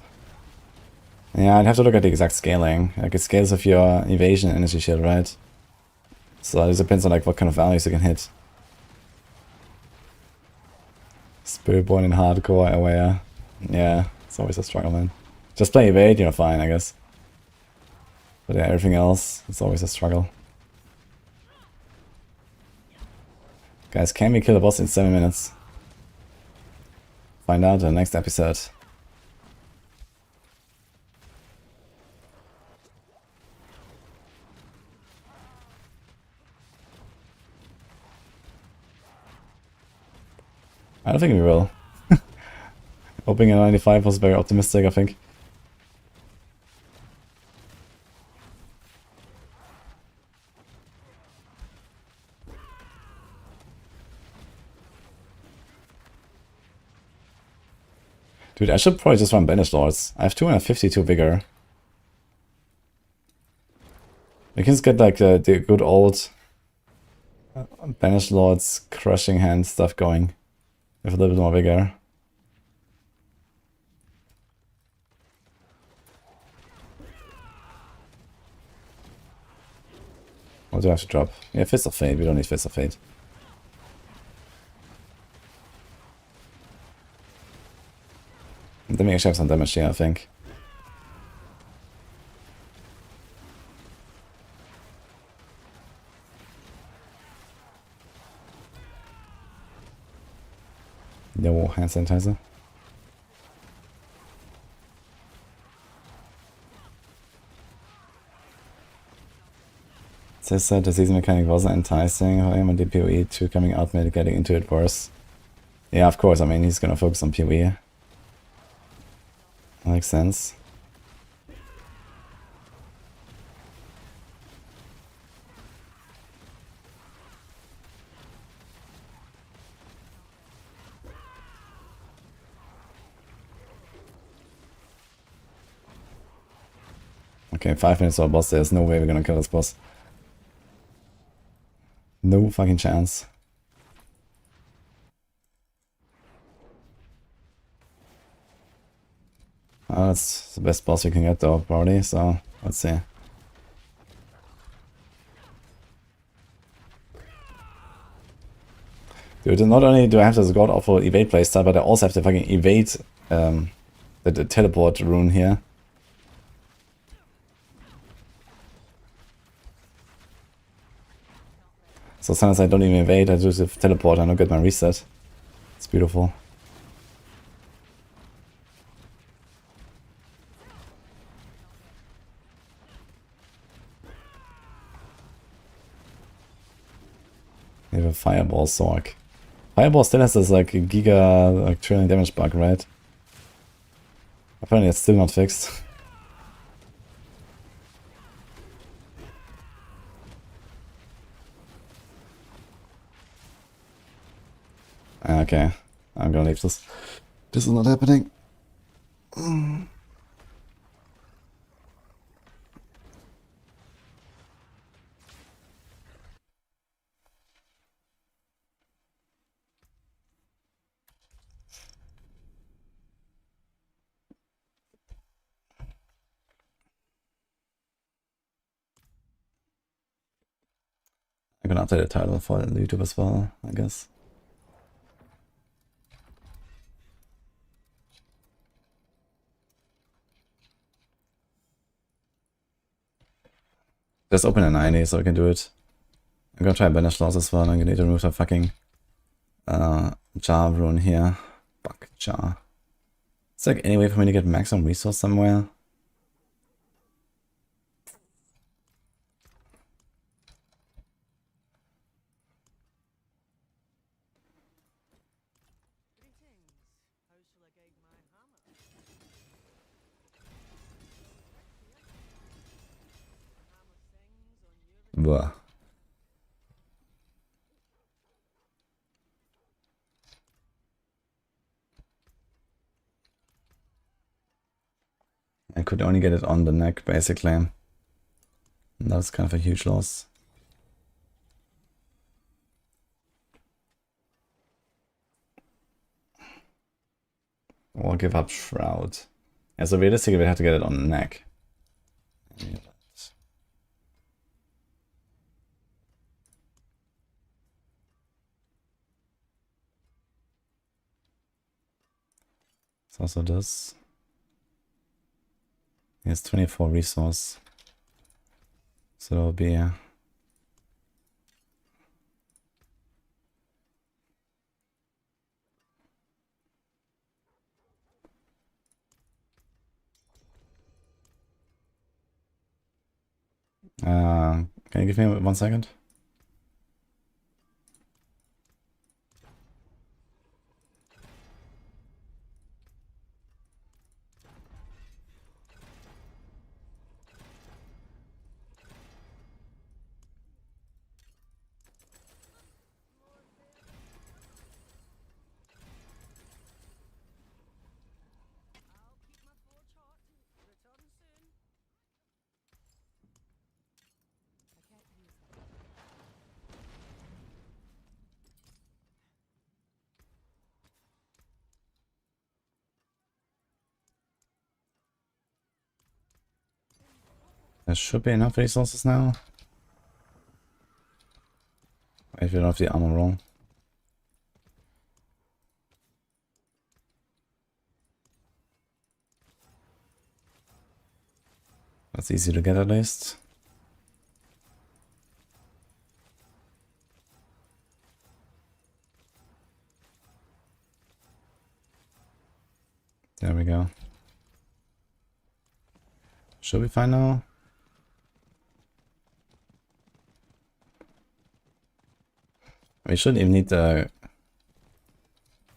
Yeah, I'd have to look at the exact scaling. Like, it scales with your evasion energy shield, right? So it depends on like what kind of values you can hit. Spiritborn in hardcore, aware. Yeah, it's always a struggle, man. Just play evade, you're fine, I guess. But yeah, everything else, it's always a struggle. Guys, can we kill a boss in 7 minutes? Find out in the next episode. I don't think we will. Opening a 95 was very optimistic, I think. Dude, I should probably just run Banished Lords. I have 252 vigor. We can just get like the good old Banished Lord's crushing hand stuff going with a little bit more vigor. What do I have to drop? Yeah, Fist of Fate. We don't need Fist of Fate. Then we actually have some damage here, I think. No hand sanitizer. Says that the season mechanic wasn't enticing. However, the PoE 2 coming out made getting into it worse. Yeah, of course. I mean, he's gonna focus on PoE. Makes sense. Okay, 5 minutes to our boss. There's no way we're gonna kill this boss. No fucking chance. That's the best boss we can get though, probably, so let's see. Dude, not only do I have this god awful evade playstyle, but I also have to fucking evade the teleport rune here. So sometimes I don't even evade, I just teleport and I don't get my reset. It's beautiful. We have a Fireball Sorc. Fireball still has this like giga like trillion damage bug, right? Apparently it's still not fixed. Okay, I'm gonna leave this. This is not happening. I'm gonna update the title for YouTube as well, I guess. Just open a 90 so I can do it. I'm gonna try Banish Laws as well. I'm gonna need to remove the fucking jar rune here. Fuck jar. Is there like any way for me to get maximum resource somewhere? Blah. I could only get it on the neck, basically. And that's kind of a huge loss. Or give up Shroud. Yeah, so realistically we have to get it on the neck. It's also this. He has 24 resource. So it'll be can you give me 1 second? There should be enough resources now. If you don't have the armor roll. That's easy to get at least. There we go. Should be fine now? We shouldn't even need the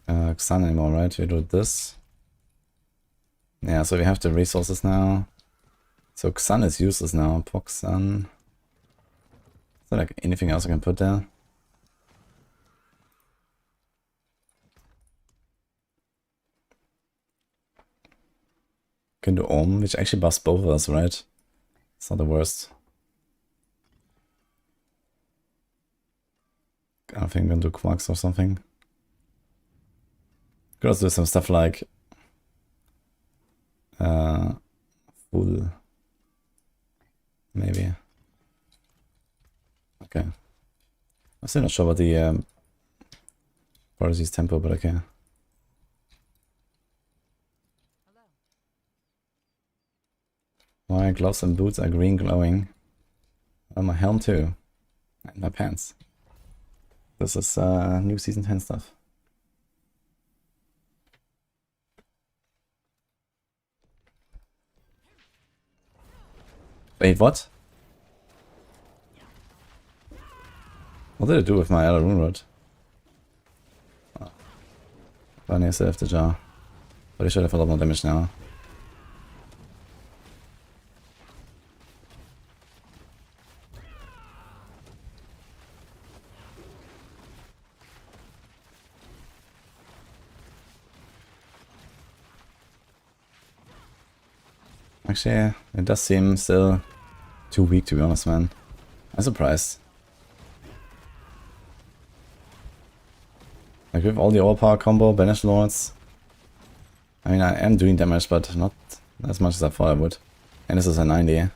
Xan anymore, right? We do this. Yeah, so we have the resources now. So Xan is useless now. Epoch Xan. Is there like anything else I can put there? Can do Om, which actually buffs both of us, right? It's not the worst. I think I'm gonna do Quarks or something. Could also do some stuff like full, maybe. Okay. I'm still not sure about the Prodigy's tempo, but okay. My gloves and boots are green glowing. And my helm too. And my pants. This is new season 10 stuff. Wait, what? What did it do with my other rune rod? Oh. Finally, I still have the jar. But I should have a lot more damage now. Actually, it does seem still too weak, to be honest, man. I'm surprised. Like with all the overpower combo, Banish Lords. I mean, I am doing damage, but not as much as I thought I would. And this is a 90.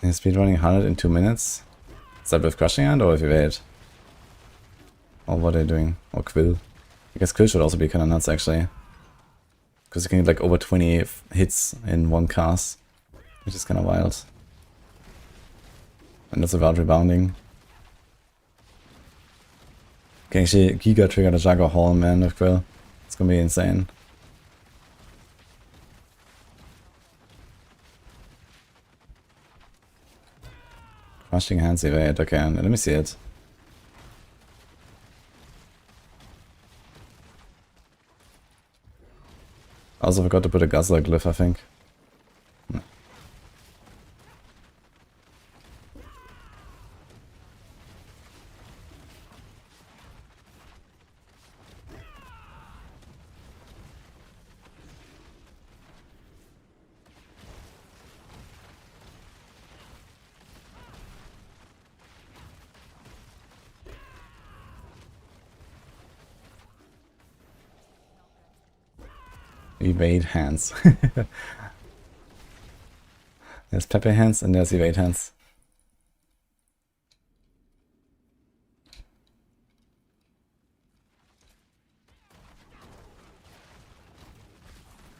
Is speedrunning 100 in 2 minutes? Is that with Crushing Hand or with Evade? Or what are they doing? Or Quill? I guess Quill should also be kind of nuts actually. Because you can get like over 20 hits in one cast. Which is kind of wild. And that's without rebounding. Can actually Giga trigger the Jaguar Hall, man, with Quill. It's gonna be insane. Crushing Hands evade, okay, let me see it. I also forgot to put a Guzzler glyph, I think. No. Evade Hands. There's Pepe Hands and there's Evade Hands.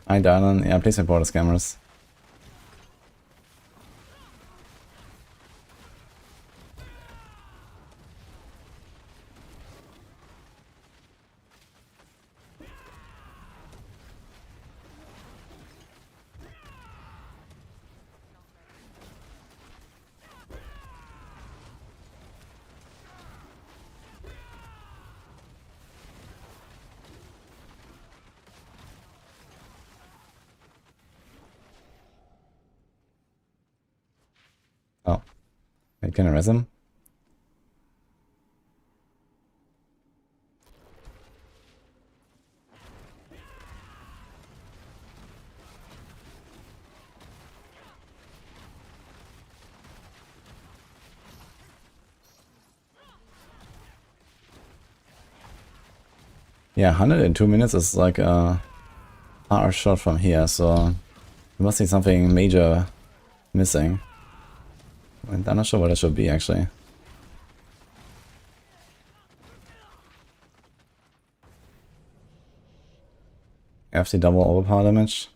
Hi Darlan, yeah, please support the scammers. Oh. Wait, can I res him? Yeah, 100 in 2 minutes is like a far shot from here, so there must be something major missing. And I'm not sure what it should be, actually. FT double overpower damage.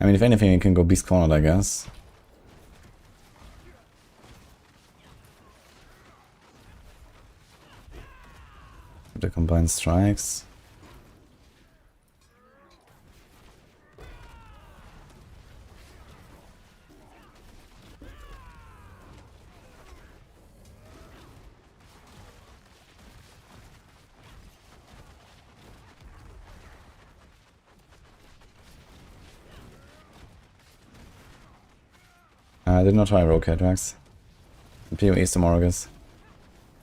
I mean, if anything, you can go beast cornered, I guess. The combined strikes. I did not try rocket Max. PoE is tomorrow, guys.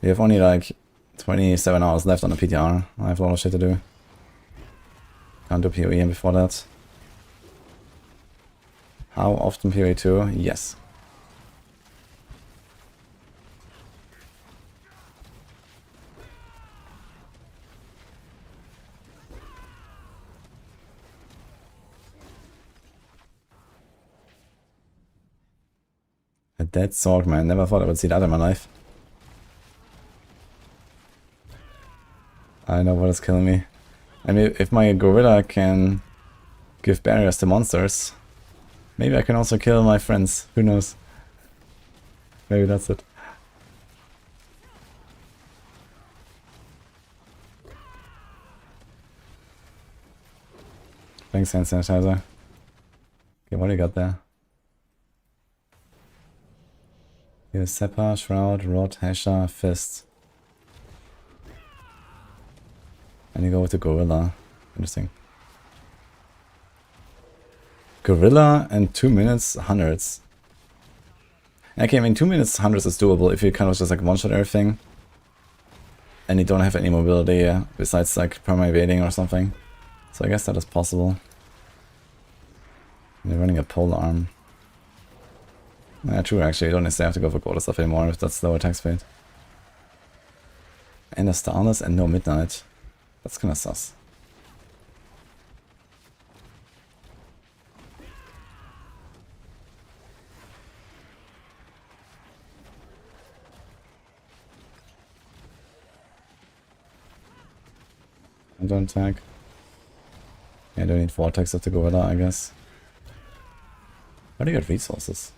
We have only like 27 hours left on the PTR. I have a lot of shit to do. Can't do PoE before that. How often PoE 2? Yes. A dead Sorc, man. Never thought I would see that in my life. I know what is killing me. I mean, if my gorilla can give barriers to monsters, maybe I can also kill my friends. Who knows? Maybe that's it. Thanks, hand sanitizer. Okay, what do you got there? Here's Seppa, Shroud, Rod, Hesha, Fist. And you go with the Gorilla. Interesting. Gorilla and 2 minutes, hundreds. Okay, I mean 2 minutes, hundreds is doable if you kind of just like one-shot everything. And you don't have any mobility besides like perma-evading or something. So I guess that is possible. And you're running a pole arm. Yeah, true actually, you don't necessarily have to go for quarter stuff anymore if that's low attack speed. And a Starless and no Midnight. That's kinda sus. I don't attack. Yeah, I don't need Vortex of the Gorilla, I guess. How do you get resources?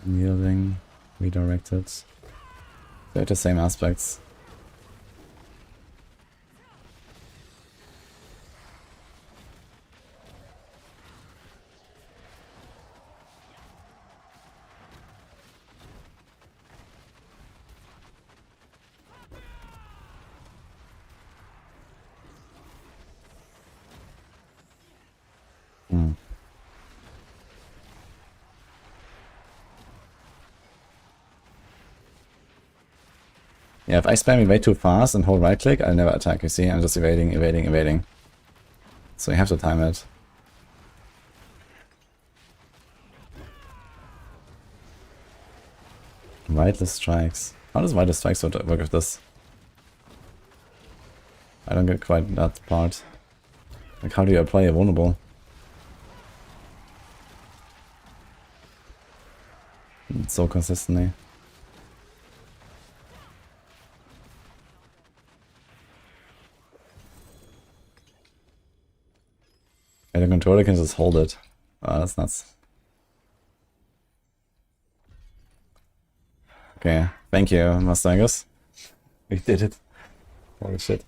Unyielding, redirected. They're the same aspects. Yeah, if I spam it way too fast and hold right click, I'll never attack, you see? I'm just evading, evading, evading. So you have to time it. Whitelist strikes. How does whitelist strikes work with this? I don't get quite that part. Like, how do you apply a vulnerable? So consistently. And the controller can just hold it. Oh, that's nuts. Okay, thank you, Mustangus. We did it. Holy shit.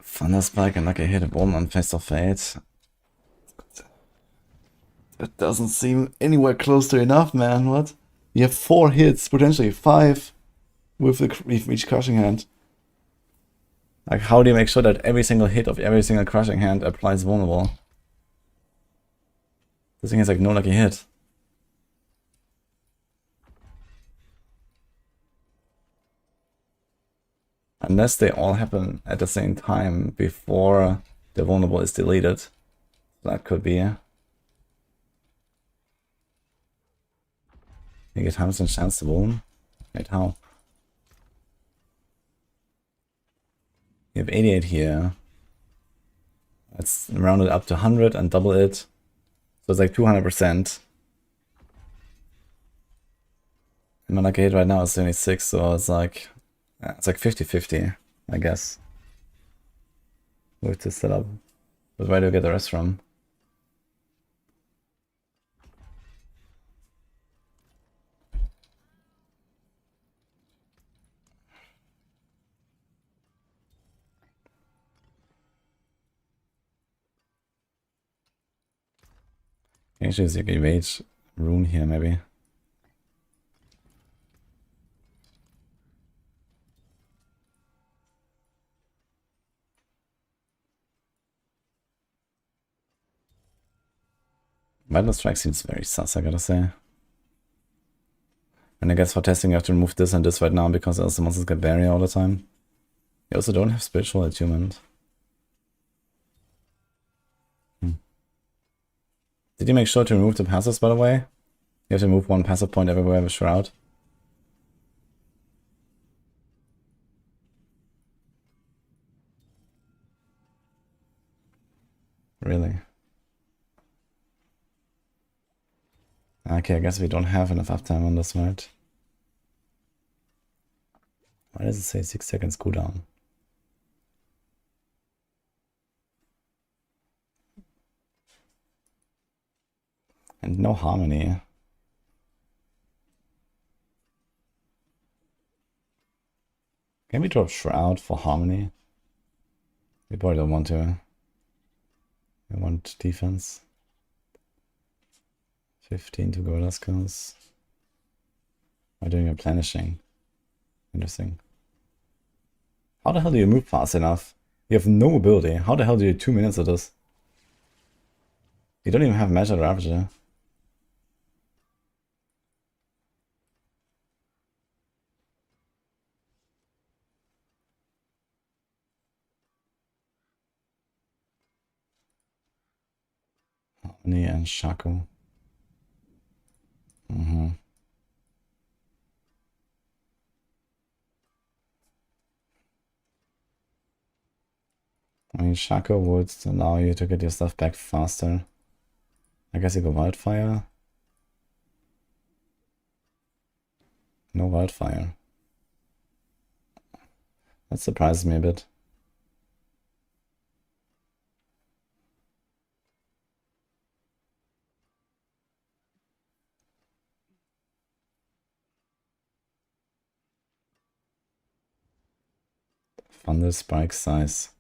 Thunder Spike and Lucky Hit, Bomb on Face of Fate. That doesn't seem anywhere close to enough, man. What? You have 4 hits, potentially 5 with each crushing hand. Like, how do you make sure that every single hit of every single crushing hand applies vulnerable? This thing is like no lucky hit. Unless they all happen at the same time before the vulnerable is deleted. That could be. You get 100% chance to wound. Wait, how? You have 88 here. Let's round it up to 100 and double it. So it's like 200%. And my lucky hit right now is 76, so it's like 50-50, I guess. With this setup. But where do I get the rest from? Actually, use the evade rune here, maybe. Vital Strike seems very sus, I gotta say. And I guess for testing you have to remove this and this right now because else the monsters get barrier all the time. You also don't have Spiritual Attunement. Did you make sure to remove the passives, by the way? You have to move one passive point everywhere with Shroud. Really? Okay, I guess we don't have enough uptime on this, right? Why does it say 6 seconds cooldown? And no harmony. Can we drop Shroud for harmony? We probably don't want to. We want defense. 15 to Gorilla Skulls. Why doing replenishing? Interesting. How the hell do you move fast enough? You have no ability. How the hell do you do 2 minutes of this? You don't even have Measured Ravager. Harmony and Shaco. I mean, Shaco would allow you to get your stuff back faster. I guess you go Wildfire. No Wildfire. That surprises me a bit. Thunder Spike size.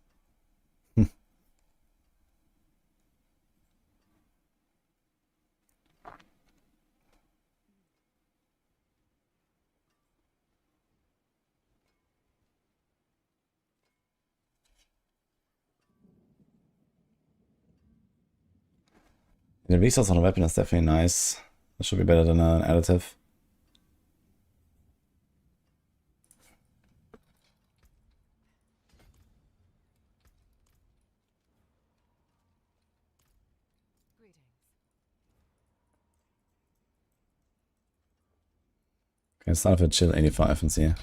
The resource on a weapon is definitely nice. That should be better than an additive. Okay, start with chill 85 and see.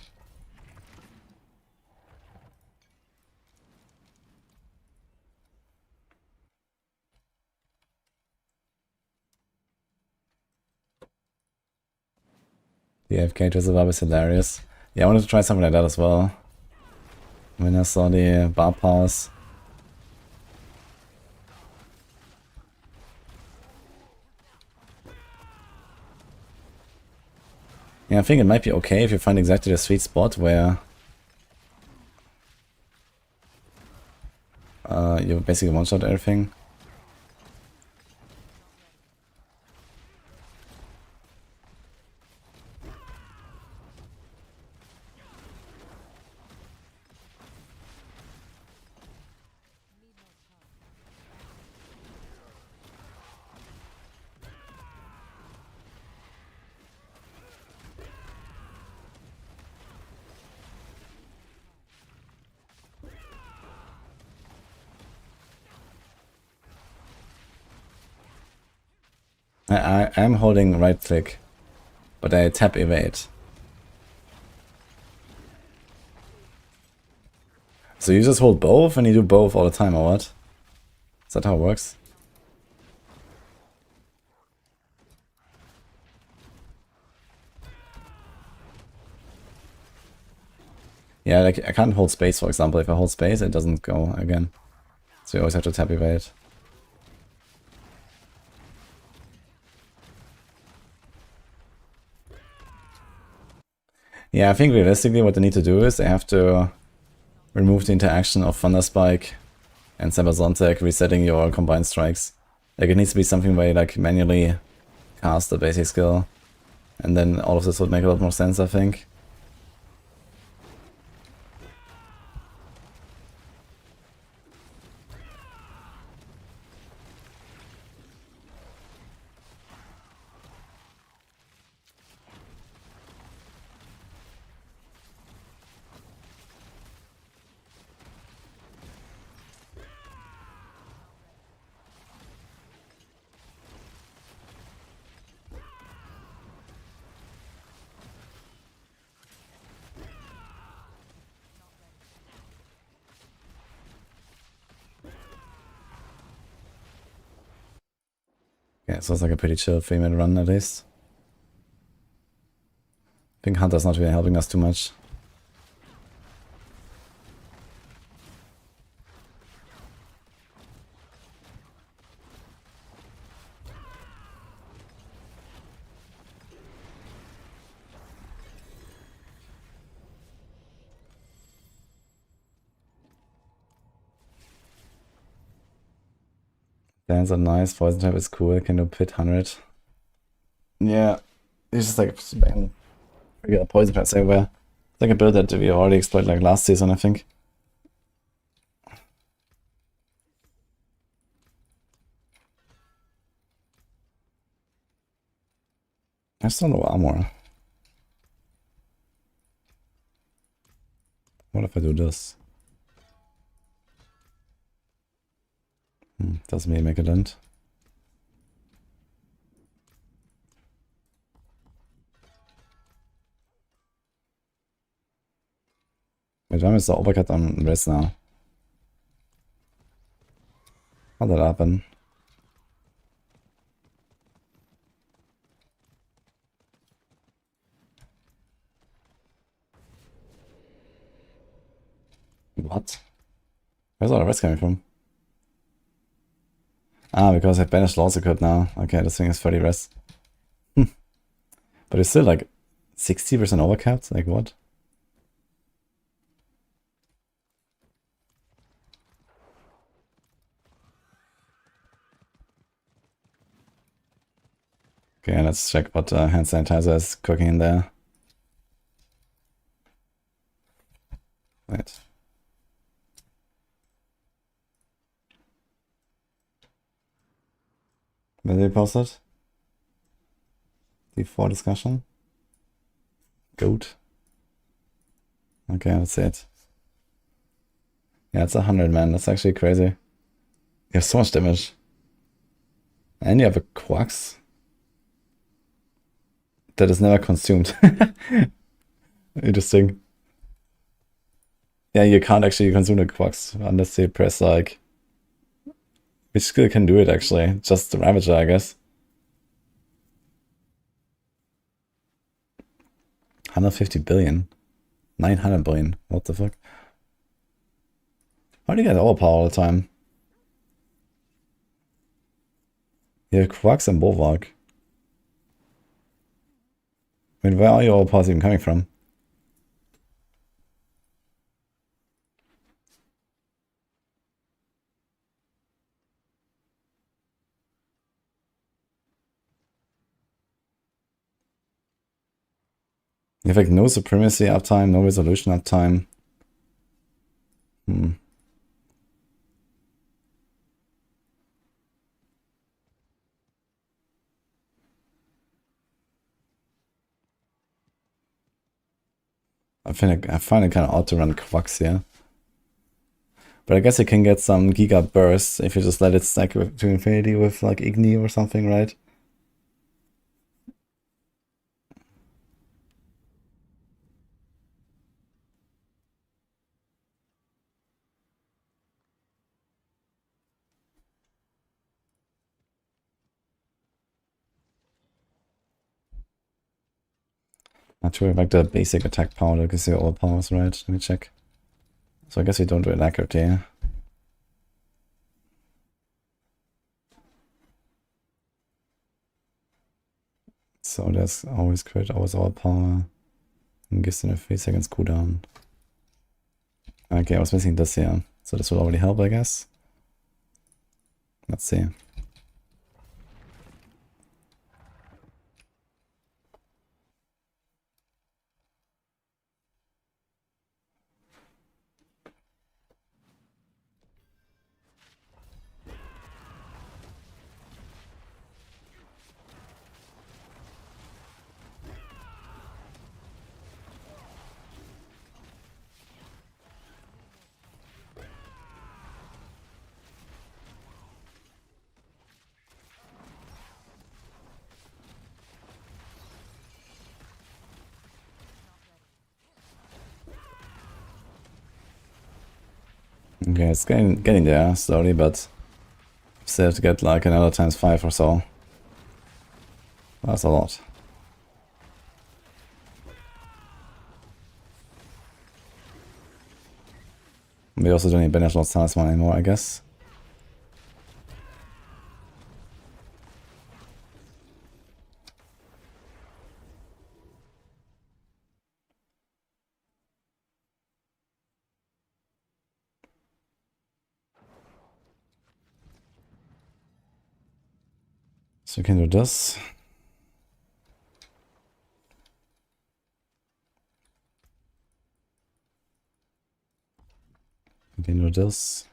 The AFK to survive is hilarious. Yeah, I wanted to try something like that as well. When I saw the Barb powers. Yeah, I think it might be okay if you find exactly the sweet spot where you basically one-shot everything. I am holding right click, but I tap evade. So you just hold both and you do both all the time, or what? Is that how it works? Yeah, like I can't hold space, for example. If I hold space, it doesn't go again. So you always have to tap evade. Yeah, I think realistically what they need to do is they have to remove the interaction of Thunderspike and Cybersonic resetting your combined strikes. Like it needs to be something where you like manually cast the basic skill. And then all of this would make a lot more sense, I think. Yeah, so it's like a pretty chill 3-minute run at least. I think Hunter's not really helping us too much. Lands are nice, poison type is cool, can do pit 100. Yeah, it's just like spam regular poison types everywhere. It's like a build that we already explored like last season, I think. I still no armor. What if I do this? Doesn't really make a dent. Wait, why is the overcut on rest now? How'd that happen? What? Where's all the rest coming from? Ah, because I banished Lord's Equip now. Okay, this thing is 30 rest. But it's still like 60% overcapped? Like what? Okay, let's check what hand sanitizer is cooking in there. Wait. Where did they post it? D4 discussion? Goat. Okay, that's it. Yeah, it's 100, man. That's actually crazy. You have so much damage. And you have a Quax that is never consumed. Interesting. Yeah, you can't actually consume the Quax unless you press like... Which skill can do it actually? Just the Ravager, I guess. 150 billion. 900 billion. What the fuck? How do you get overpower all the time? You have Quax and Bulwark. I mean, where are your overpowers even coming from? You have like no supremacy uptime, no resolution uptime. I find it kind of odd to run Quax here. But I guess you can get some Giga bursts if you just let it stack to infinity with like Igni or something, right? Not sure if like the basic attack power that gives you all powers, right? Let me check. So I guess we don't do it accurately. So there's always crit, always all power. And gives them a 3 seconds cooldown. Okay, I was missing this here. So this will already help, I guess. Let's see. Okay, it's getting there slowly, but still have to get like another ×5 or so. That's a lot. We also don't need Beneficial Talisman anymore, I guess. So we can do this. We can do this.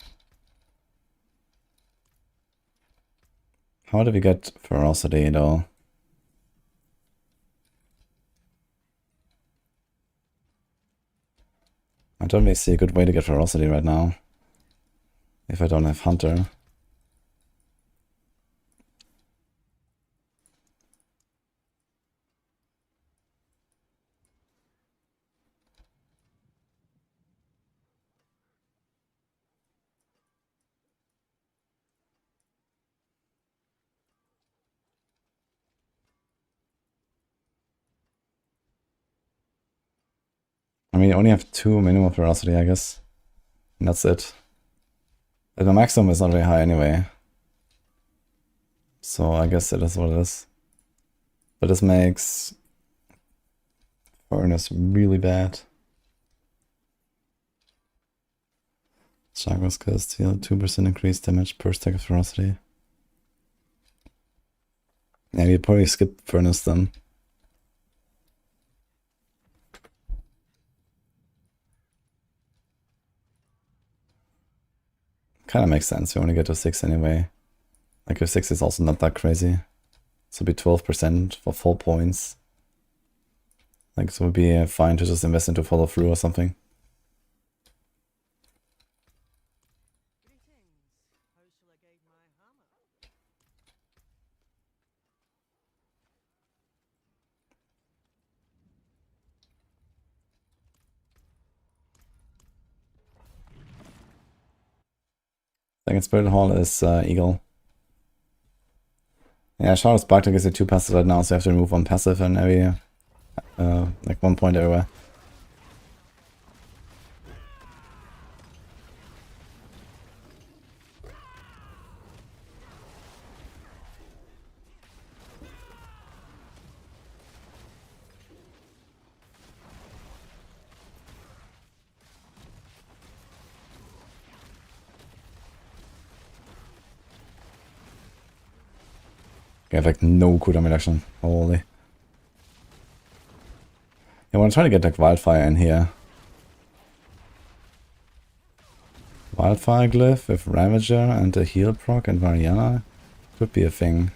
How do we get Ferocity though? I don't really see a good way to get Ferocity right now. If I don't have Hunter. I mean, you only have 2 minimum Ferocity, I guess. And that's it. But the maximum is not very high anyway. So I guess it is what it is. But this makes Furnace really bad. Chakras cast deal 2% increased damage per stack of Ferocity. Yeah, we probably skip Furnace then. Kinda makes sense, we only get to 6 anyway. Like, if 6 is also not that crazy. So it'd be 12% for 4 points. Like, so it would be fine to just invest into follow through or something. Second Spirit Hall is Eagle. Yeah, Shadow's Sparkle gives you 2 passes right now, so you have to remove 1 passive and every like 1 point everywhere. I have like no cooldown reduction. Holy. I want to try to get like Wildfire in here. Wildfire Glyph with Ravager and a heal proc and Mariana could be a thing.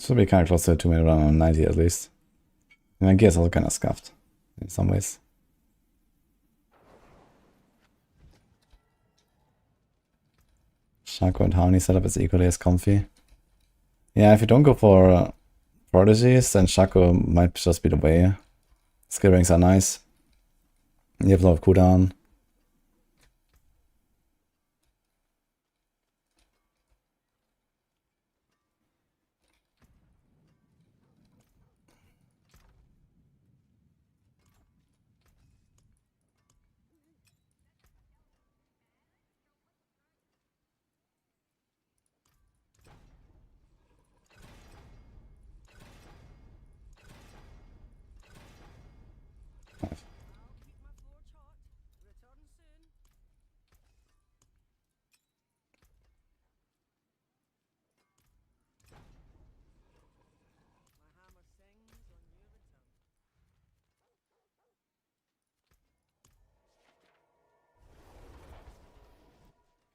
Should be kind of close to a 2 minute run on 90 at least. And my gear is also kind of scuffed in some ways. Shaco and Harmony setup is equally as comfy. Yeah, if you don't go for Prodigies, then Shaco might just be the way. Skill rings are nice. You have a lot of cooldown.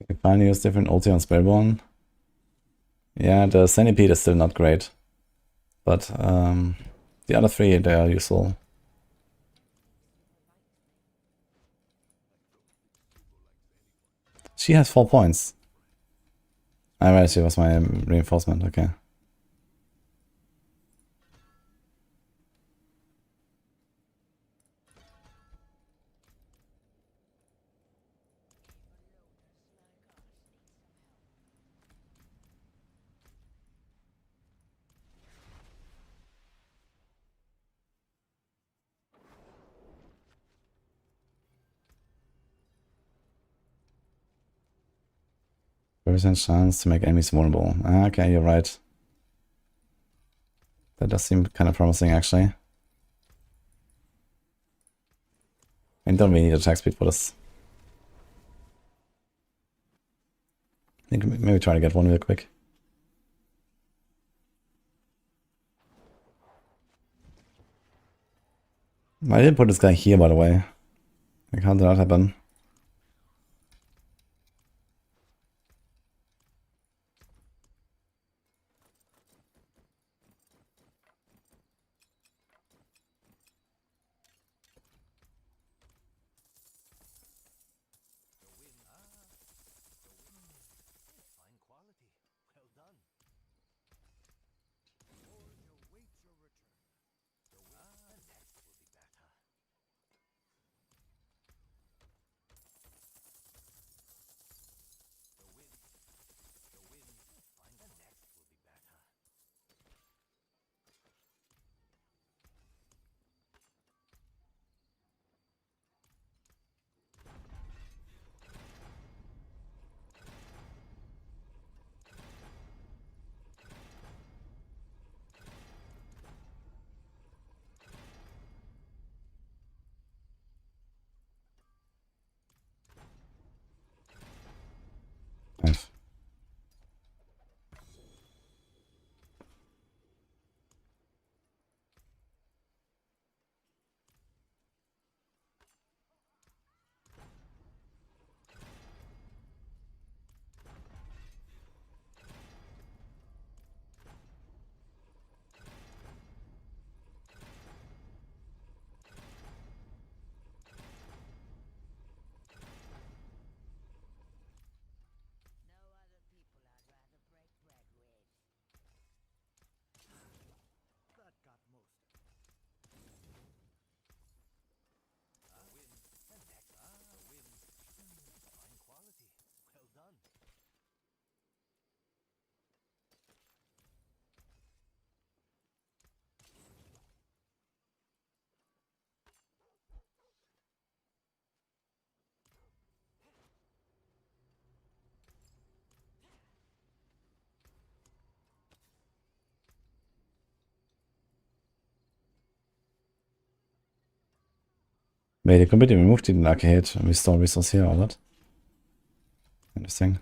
We finally use different ulti on Spiritborn. Yeah, the Centipede is still not great. But the other three, they are useful. She has 4 points. I realized she was my reinforcement, okay. % chance to make enemies vulnerable. Ah, okay, you're right. That does seem kind of promising, actually. I don't really need attack speed for this. I think maybe try to get one real quick. I didn't put this guy here, by the way. Like, how did that happen? Nice. Wait, they completely removed the arcade and restore resource here, or what? Interesting.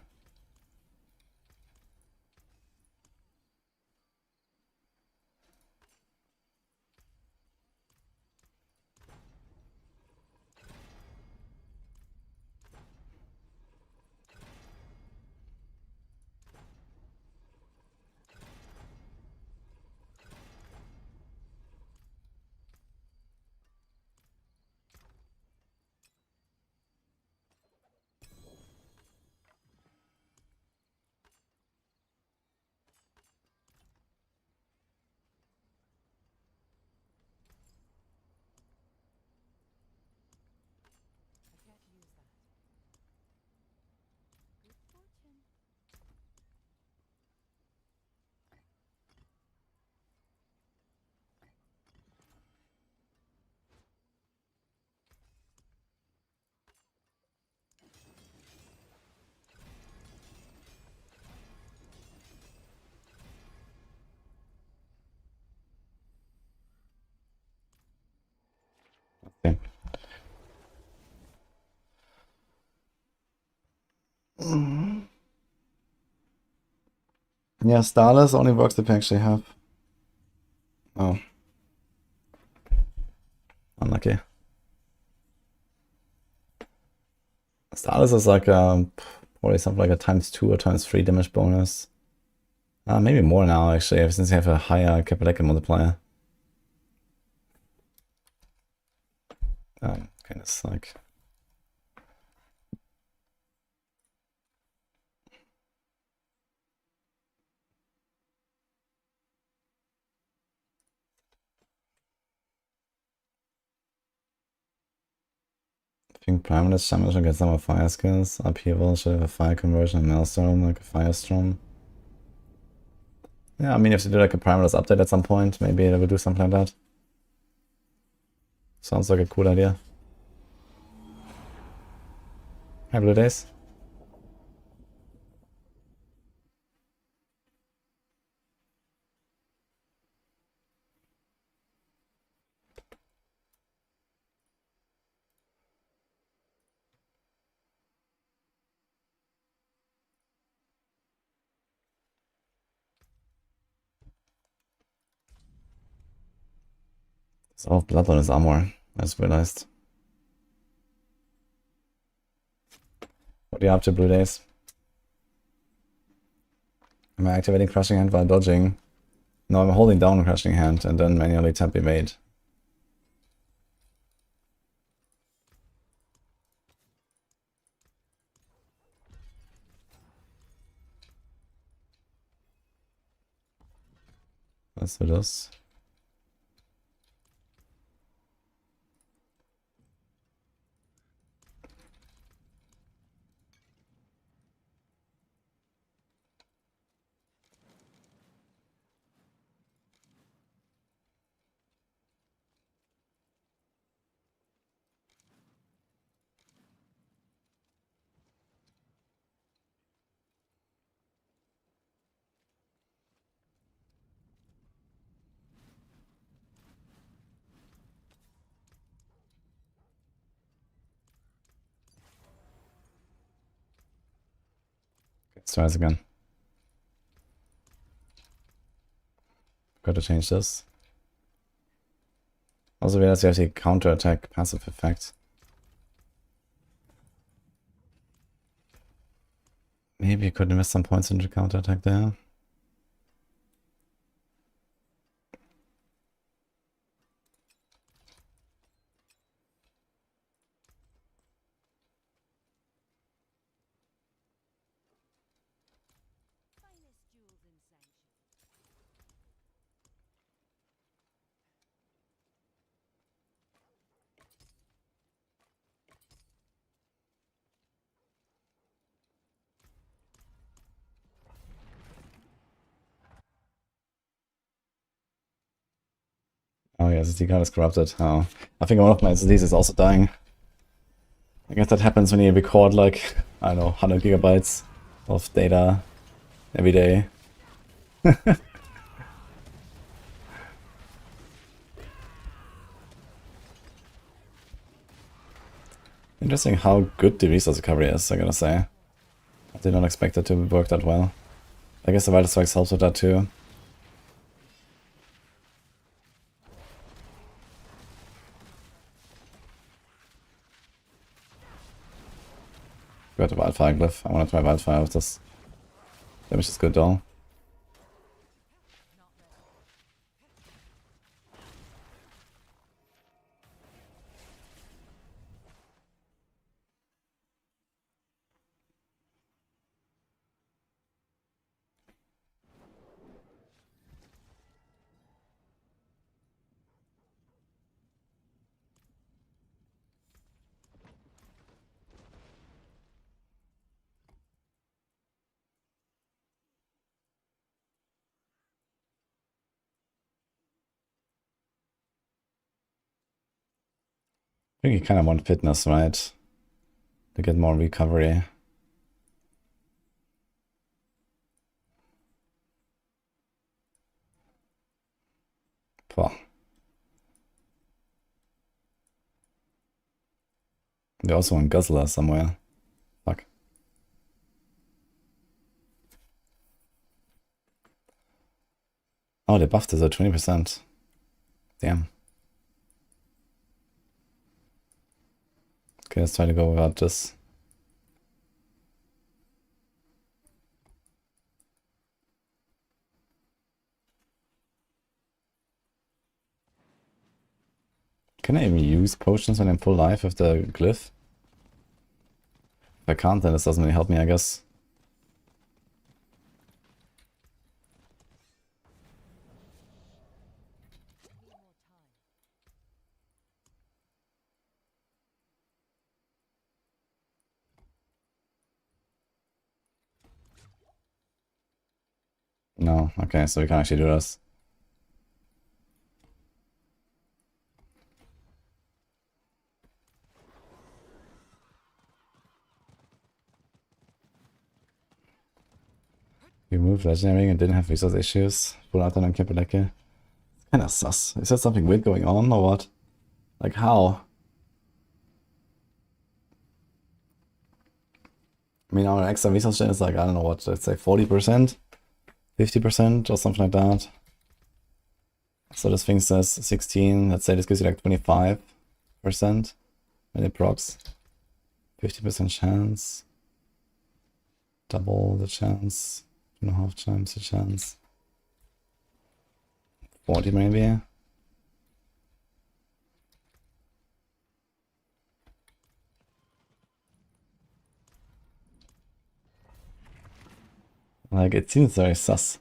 Yeah, Starless only works if you actually have... Oh. Unlucky. Starless is like probably something like a ×2 or ×3 damage bonus. Maybe more now actually, since you have a higher Kapaleka multiplier. Kind of like... I think Primalist Shaman should get some of fire skills. Upheaval should have a fire conversion, and Maelstrom, like a Firestorm. Yeah, I mean, if they do like a Primalist update at some point, maybe they will do something like that. Sounds like a cool idea. Hi, Blue Days. It's all blood on his armor, I just realized. What are you up to, Blue Days? Am I activating Crushing Hand while dodging? No, I'm holding down Crushing Hand and then manually tap evade. Let's do this. Let's try this again. Got to change this. Also realize you have the counter attack passive effect. Maybe you could invest some points into counter attack there. Oh yeah, SD card is corrupted. Oh, I think one of my SSDs is also dying. I guess that happens when you record like, I don't know, 100 gigabytes of data every day. Interesting how good the resource recovery is, I gotta say. I did not expect it to work that well. I guess the Vital Strikes helps with that too. Got the Wildfire Glyph. I want to try Wildfire with this. Damage is good though. I think you kind of want fitness, right? To get more recovery. Well. They also want Guzzler somewhere. Fuck. Oh, they buffed us at 20%. Damn. Okay, let's try to go without this. Can I even use potions when I'm full life with the glyph? If I can't, then this doesn't really help me, I guess. No, okay, so we can't actually do this. We moved legendary and didn't have resource issues. Pull out and keep it like a... Kinda sus. Is there something weird going on or what? Like how? I mean, our extra resource gen is like, I don't know what, let's say 40%? 50% or something like that. So this thing says 16, let's say this gives you like 25% when it procs. 50% chance. Double the chance. 2.5 times the chance. 40 maybe. Like, it seems very sus.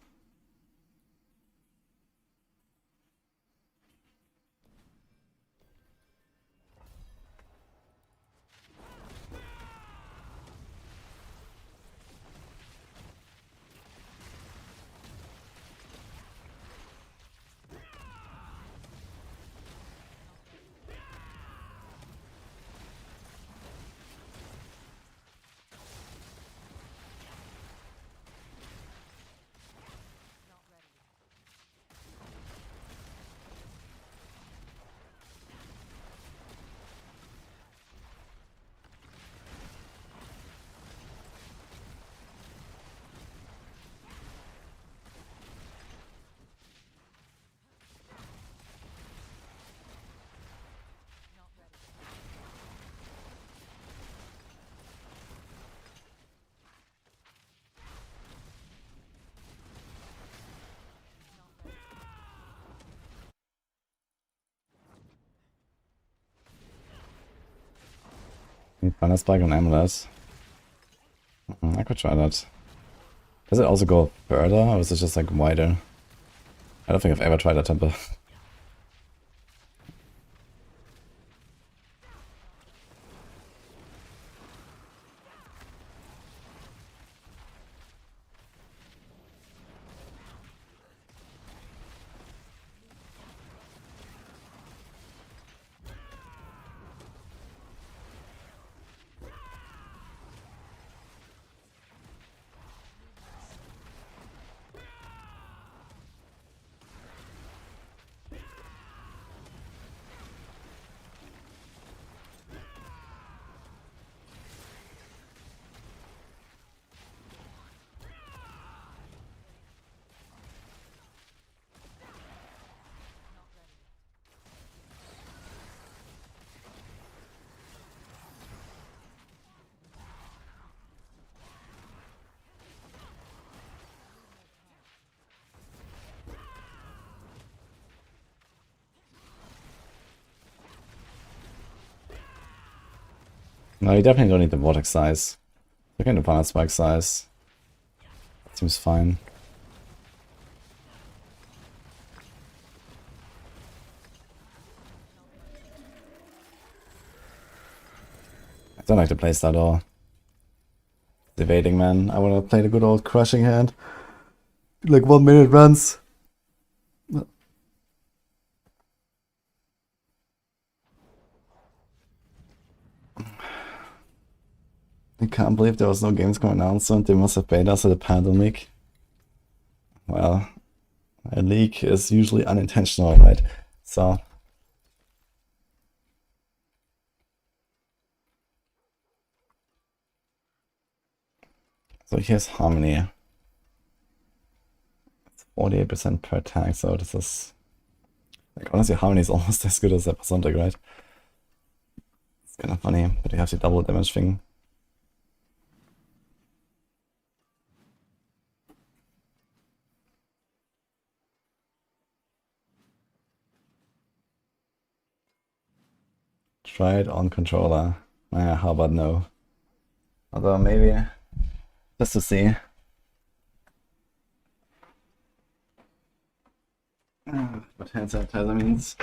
Final spike on amulet. I could try that. Does it also go further or is it just like wider? I don't think I've ever tried that temple. No, you definitely don't need the vortex size. You can do final spike size. That seems fine. I don't like the playstyle at all. It's evading, man. I wanna play the good old crushing hand. Like 1 minute runs. I can't believe there was no Gamescom announcement. They must have paid us at a pandemic. Well, a leak is usually unintentional, right? So here's Harmony. 48% per attack, so this is... Like, honestly, Harmony is almost as good as that percentage, right? It's kind of funny, but you have the double damage thing. Try it on controller. How about no? Although maybe, just to see. What hand sanitizer means.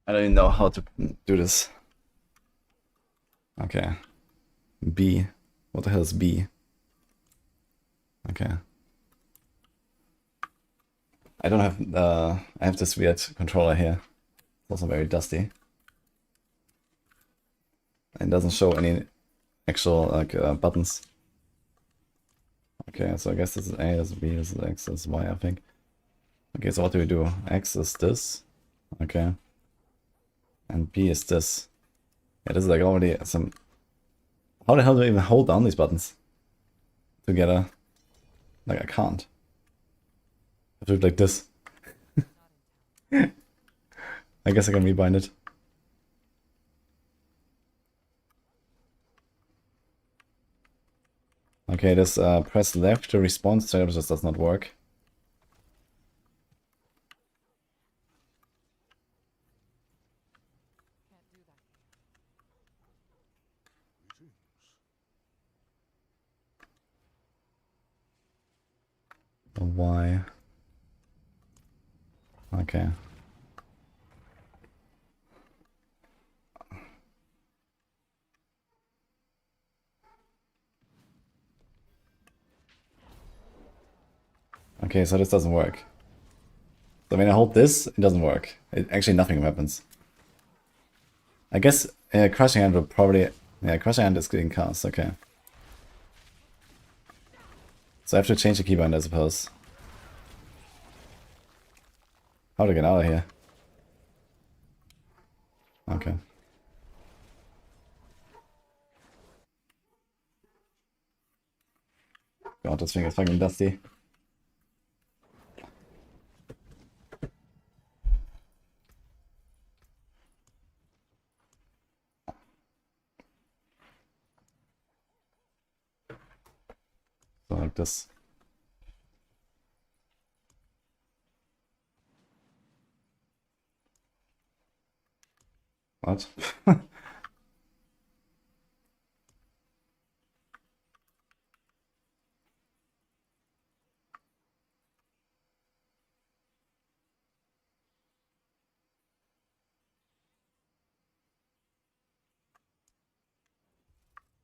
I don't even know how to do this. Okay. B. What the hell is B? Okay. I don't have I have this weird controller here. It's also very dusty. It doesn't show any actual like buttons. Okay, so I guess this is A, this is B, this is X, this is Y, I think. Okay, so what do we do? X is this. Okay. And B is this. Yeah, this is like already some... How the hell do I even hold down these buttons together? Like, I can't. I do it like this. I guess I can rebind it. Okay, this press left to respawn setup just does not work. Why? Okay. Okay, so this doesn't work. So when I hold this, it doesn't work. Actually, nothing happens. I guess Crushing Hand will probably... Yeah, Crushing Hand is getting cast, okay. So I have to change the keybind, I suppose. How to get out of here? Okay. God, this thing is fucking dusty. So like this. What?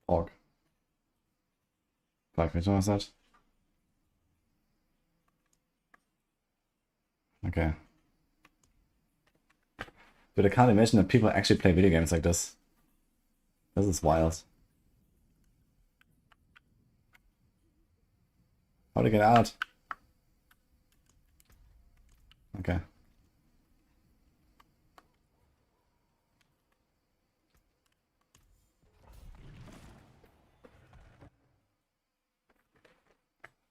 Org. Fuck, which one was that? Okay. But I can't imagine that people actually play video games like this. This is wild. How to get out? Okay.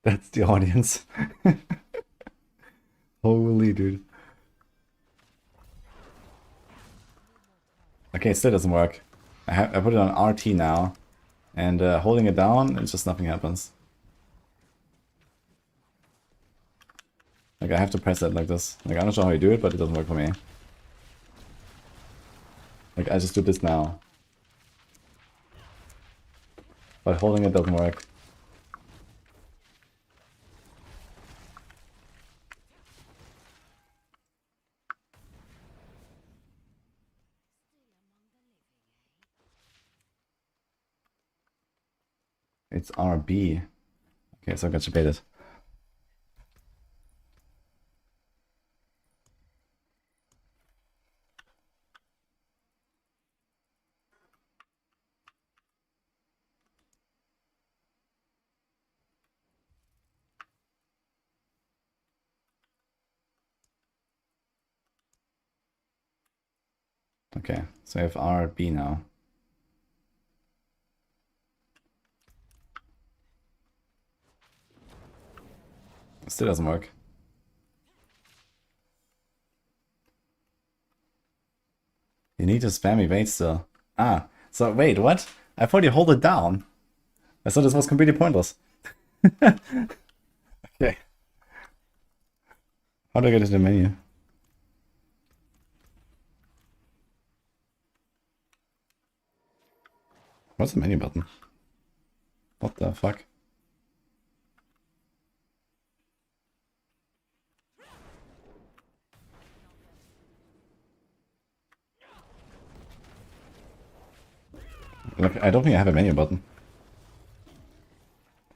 That's the audience. Holy dude. Okay, it still doesn't work. I put it on RT now, and holding it down, it's just nothing happens. Like I have to press it like this. Like I'm not sure how you do it, but it doesn't work for me. Like I just do this now. But holding it doesn't work. It's RB. Okay, so I got debated. Okay, so I have RB now. It still doesn't work. You need to spam evade still. Ah, so wait, what? I thought you hold it down. I thought this was completely pointless. Okay. How do I get to the menu? What's the menu button? What the fuck? Look, I don't think I have a menu button.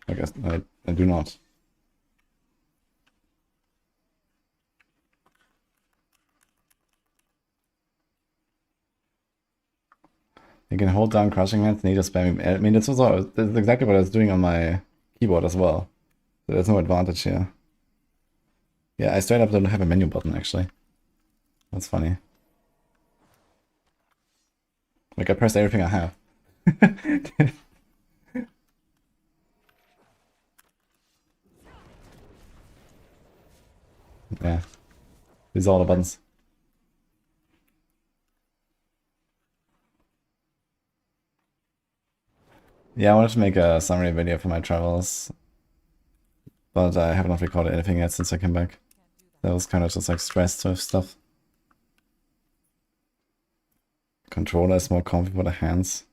I guess I do not. You can hold down crushing hands, need a spamming. I mean, that's exactly what I was doing on my keyboard as well. So there's no advantage here. Yeah, I straight up don't have a menu button actually. That's funny. Like I pressed everything I have. Yeah. These are all the buttons. Yeah, I wanted to make a summary video for my travels, but I have not recorded anything yet since I came back. That was kind of just like stressed with stuff. Controller is more comfy for the hands.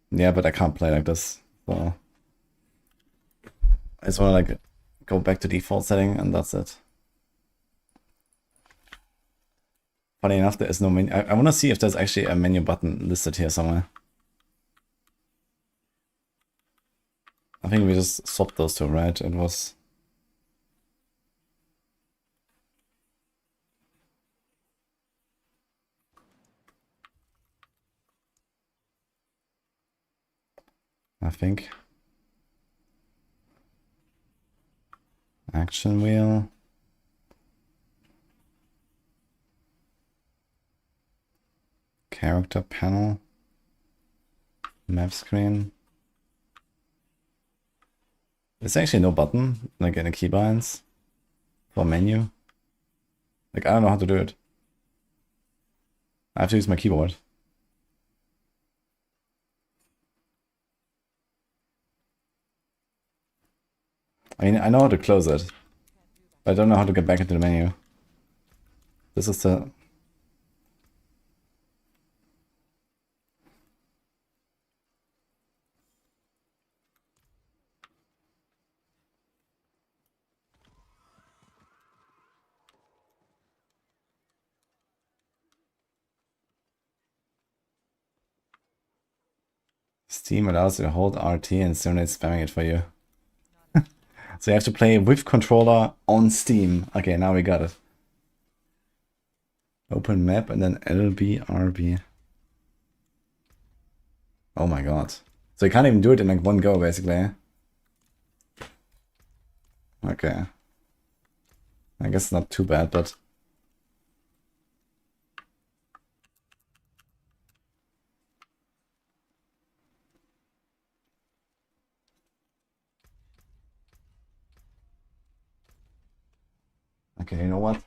Yeah, but I can't play like this, so I just want to like go back to default setting and that's it. Funny enough, there is no menu. I want to see if there's actually a menu button listed here somewhere. I think we just swapped those two, right? It was... I think. Action wheel. Character panel. Map screen. There's actually no button, like in the keybinds, for menu. Like, I don't know how to do it. I have to use my keyboard. I mean, I know how to close it, but I don't know how to get back into the menu. This is the... Steam allows you to hold RT and simulate spamming it for you. So you have to play with controller on Steam. Okay, now we got it. Open map and then LB, RB. Oh my god. So you can't even do it in like one go, basically. Okay. I guess it's not too bad, but... Okay, you know what?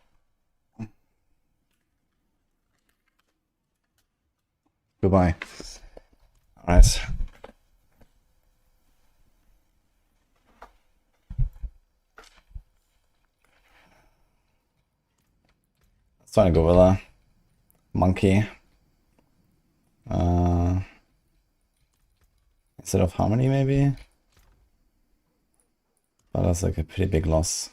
Goodbye. Alright. Sonic Gorilla. Monkey. Instead of Harmony, maybe? But that's like a pretty big loss.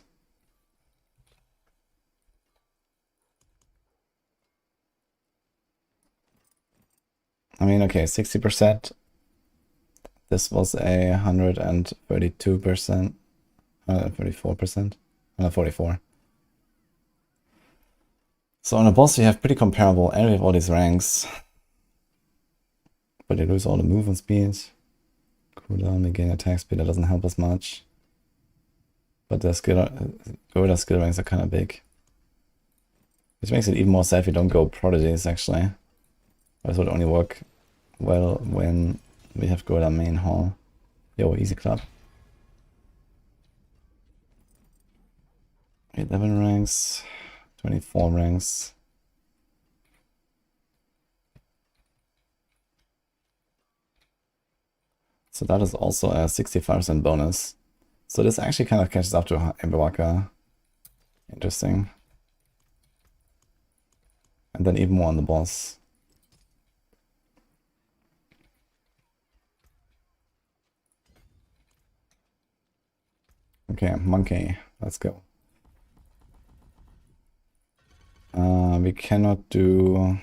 I mean, okay, 60%. This was a 132%, 134%, 144. So on a boss you have pretty comparable, and we have all these ranks. But you lose all the movement speed. Cooldown, we gain attack speed, that doesn't help us much. But the gorilla skill ranks are kind of big. Which makes it even more sad if you don't go prodigies, actually. This would only work well when we have got our main hall. Yo, easy club. 11 ranks, 24 ranks. So that is also a 65% bonus. So this actually kind of catches up to Ibawaka. Interesting. And then even more on the boss. Okay, monkey, let's go. We cannot do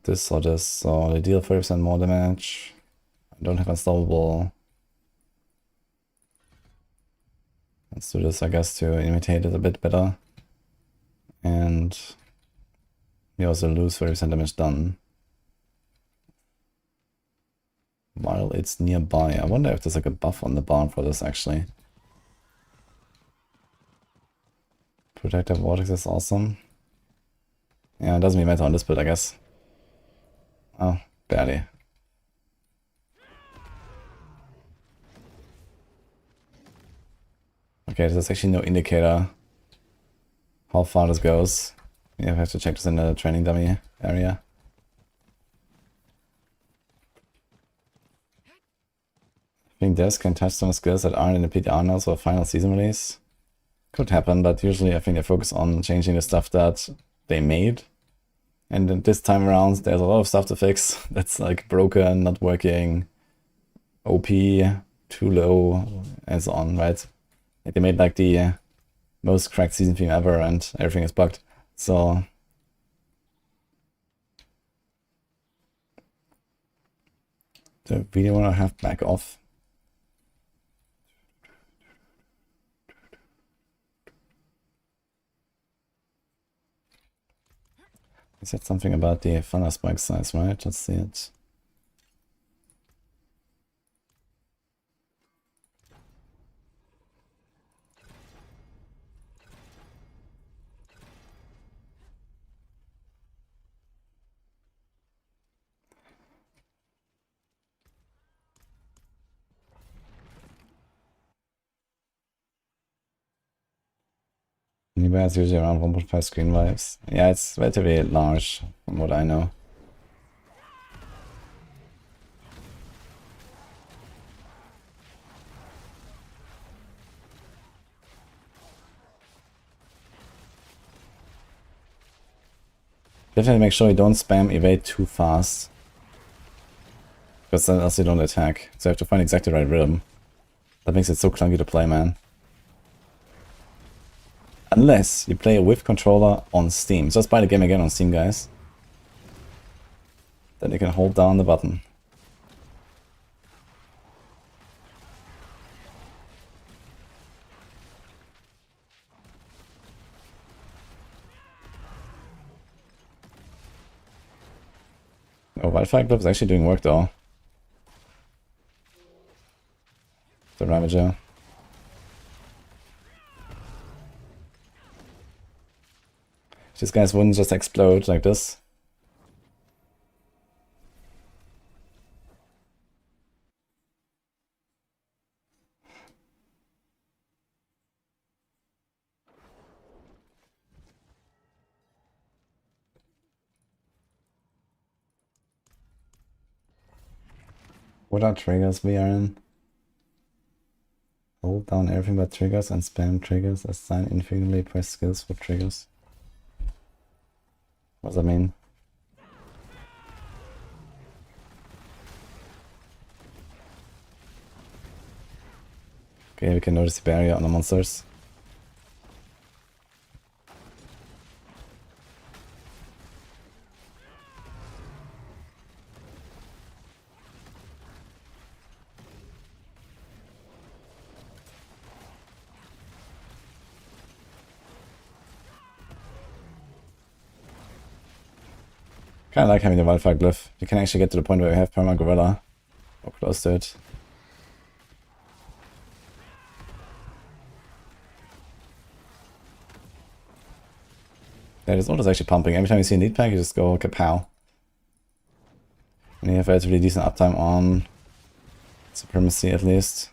this or this, so they deal 30% more damage. I don't have unstoppable. Let's do this, I guess, to imitate it a bit better. And we also lose 30% damage done while it's nearby. I wonder if there's like a buff on the barn for this actually. Protective Vortex is awesome. Yeah, it doesn't really matter on this build, I guess. Oh, barely. Okay, there's actually no indicator how far this goes. Yeah, I have to check this in the training dummy area. I think Devs can touch some skills that aren't in the PTR now, so a final season release. Could happen, but usually I think they focus on changing the stuff that they made. And then this time around, there's a lot of stuff to fix that's like broken, not working, OP, too low, and so on, right? Like they made like the most cracked season theme ever and everything is bugged. So do we really want to have back off? He said something about the thunder spike size, right? Let's see it. Anywhere has usually around 1.5 screen lives. Yeah, it's relatively large from what I know. Definitely make sure you don't spam evade too fast. Because then else you don't attack. So you have to find exactly the right rhythm. That makes it so clunky to play, man. Unless you play with controller on Steam. Just buy the game again on Steam, guys. Then you can hold down the button. Oh, Wildfire Glove is actually doing work though. The Ravager. These guys wouldn't just explode like this. What are triggers we are in? Hold down everything but triggers and spam triggers. Assign infinitely press skills for triggers. What does that mean? Okay, we can notice the barrier on the monsters. Kinda like having the Wildfire Glyph. You can actually get to the point where you have Perma Gorilla. Or close to it. Yeah, this ult is actually pumping. Every time you see a need pack, you just go kapow. And you have relatively decent uptime on Supremacy at least.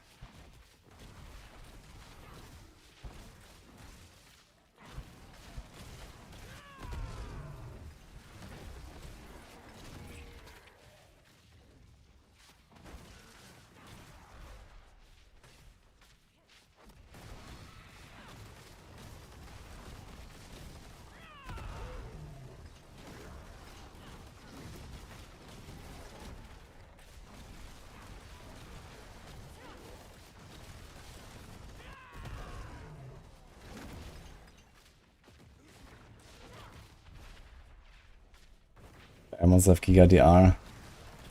I must have Giga DR.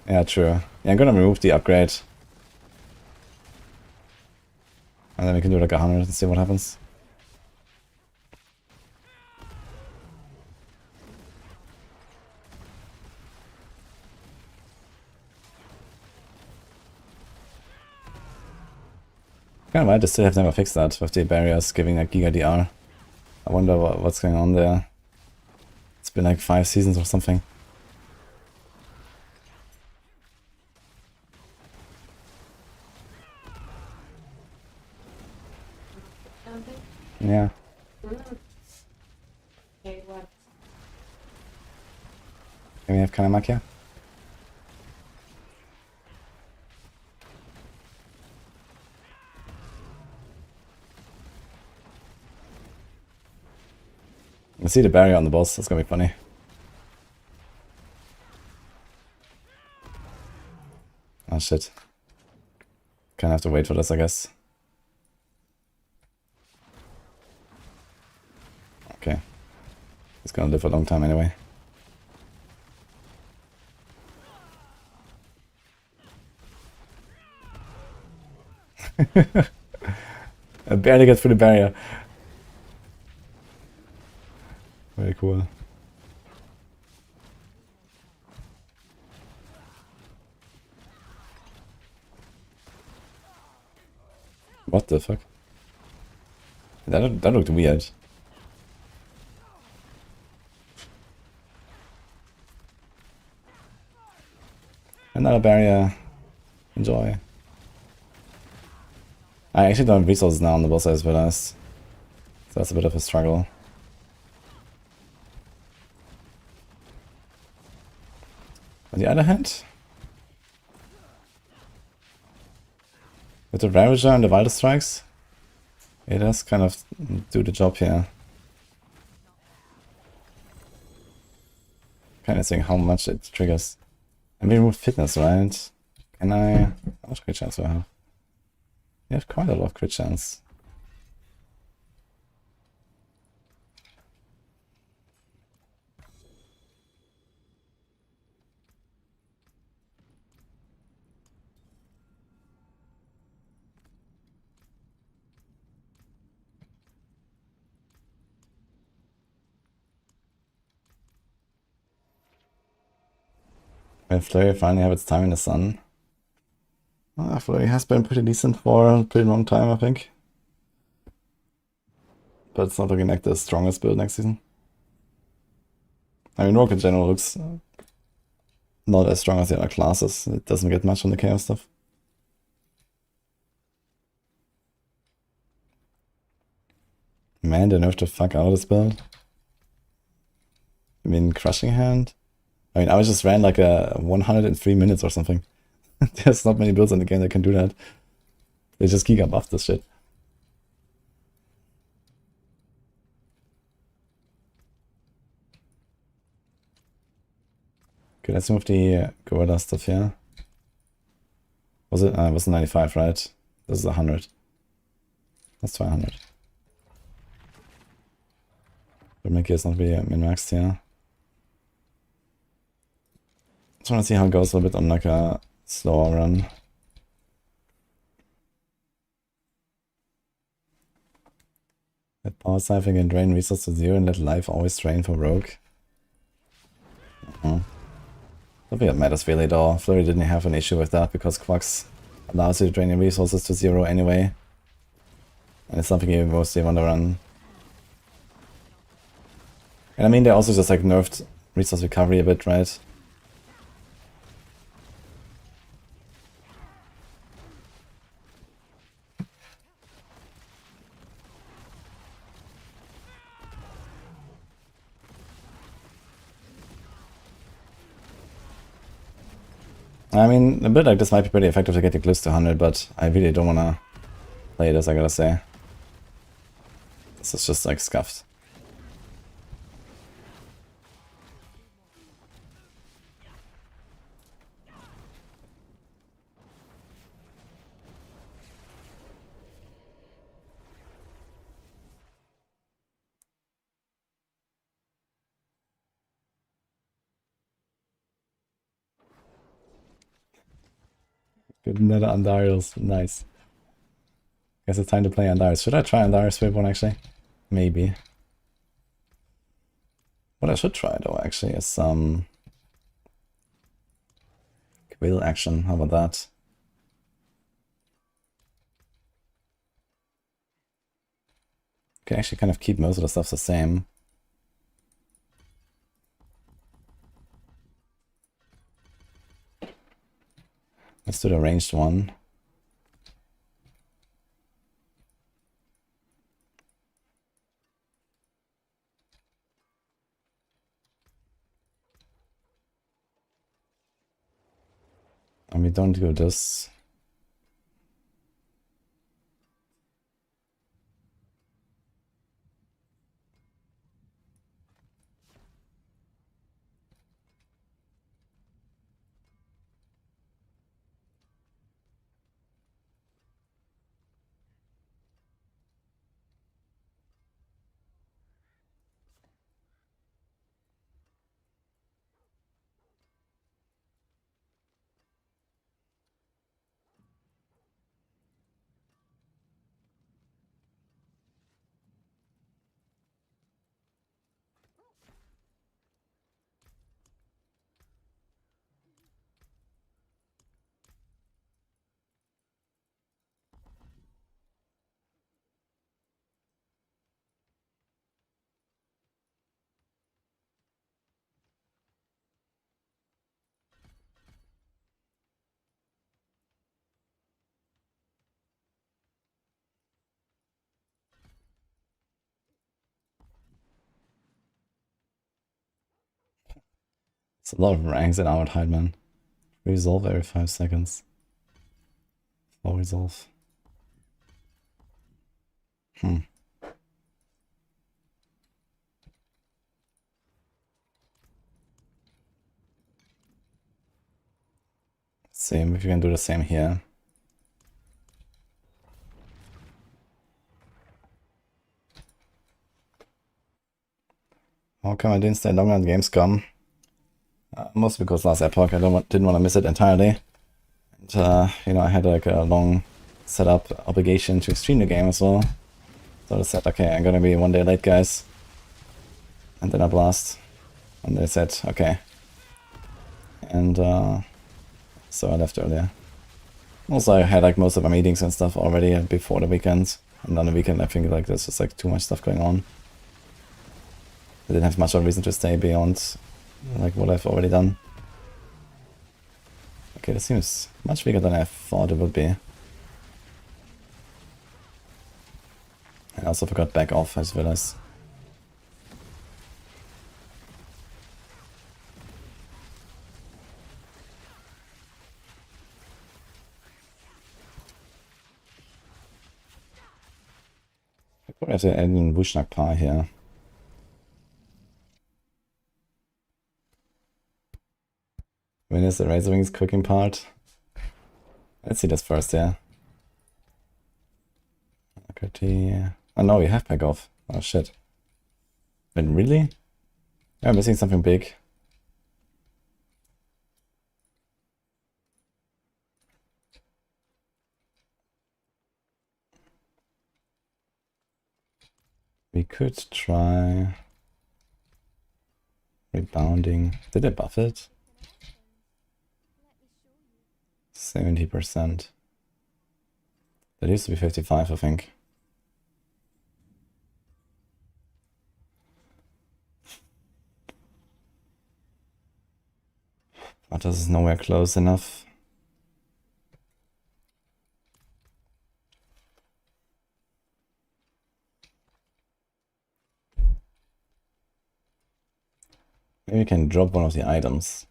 Yeah, true. Yeah, I'm gonna remove the upgrade. And then we can do like 100 and see what happens. Kind of why I still have never fixed that with the barriers giving like Giga DR. I wonder what's going on there. It's been like 5 seasons or something. Yeah. Okay, what? Can we have Kanamakia? I see the barrier on the boss, that's gonna be funny. Oh shit. Kinda have to wait for this, I guess. Okay. He's gonna live a long time anyway. I barely get through the barrier. Very cool. What the fuck? That looked weird. Another barrier. Enjoy. I actually don't have resources now on the boss, I just realized. So that's a bit of a struggle. On the other hand, with the Ravager and the Vital Strikes, it does kind of do the job here. Kind of seeing how much it triggers. And we remove fitness, right? Can I... How much crit chance do I have? You have quite a lot of crit chance. When Flurry finally have its time in the sun. Flurry has been pretty decent for a pretty long time, I think. But it's not looking like the strongest build next season. I mean, Rogue in general looks not as strong as the other classes. It doesn't get much on the chaos stuff. Man, they nerfed the fuck out of this build. I mean, Crushing Hand? I mean, I just ran like a 103 minutes or something. There's not many builds in the game that can do that. They just giga buff this shit. Okay, let's move the Gorilla stuff here. Was it? It was 95, right? This is 100. Let's try 100. But make it not be min-maxed here. Just want to see how it goes a little bit on like a slower run. Let power siphoning and drain resource to 0 and let life always drain for Rogue. Don't think it matters really though. Flurry didn't have an issue with that because Quax allows you to drain your resources to 0 anyway. And it's something you mostly want to run. And I mean, they also just like nerfed resource recovery a bit, right? I mean, a bit like this might be pretty effective to get the glyphs to 100, but I really don't wanna play this, I gotta say. This is just like scuffed. Good meta Andarius, nice. Guess it's time to play Andarius. Should I try Andarius Spiritborn actually? Maybe. What I should try though actually is Quill action, how about that? Can actually kind of keep most of the stuff the same. Let's do the ranged one. And we don't do this. It's a lot of ranks in Armored Hide, man. Resolve every 5 seconds. Slow resolve. Same, if you can do the same here. How come I didn't stay longer on Gamescom? Mostly because last Epoch, I didn't want to miss it entirely. And, you know, I had like a long setup obligation to stream the game as well. So I said, okay, I'm gonna be one day late, guys. And then I blast. And they said, okay. And so I left earlier. Also, I had like most of my meetings and stuff already before the weekend. And on the weekend, I think like there's just like too much stuff going on. I didn't have much of a reason to stay beyond like what I've already done. Okay, this seems much bigger than I thought it would be. I also forgot back off, I just realized. I probably have to add in Wushnak Pa here. When is the Razor Wings cooking part? Let's see this first, yeah. Oh no, we have back off. Oh shit. Wait, really? I'm missing something big. We could try rebounding. Did I buff it? 70%. That used to be 55, I think. But this is nowhere close enough. Maybe we can drop one of the items.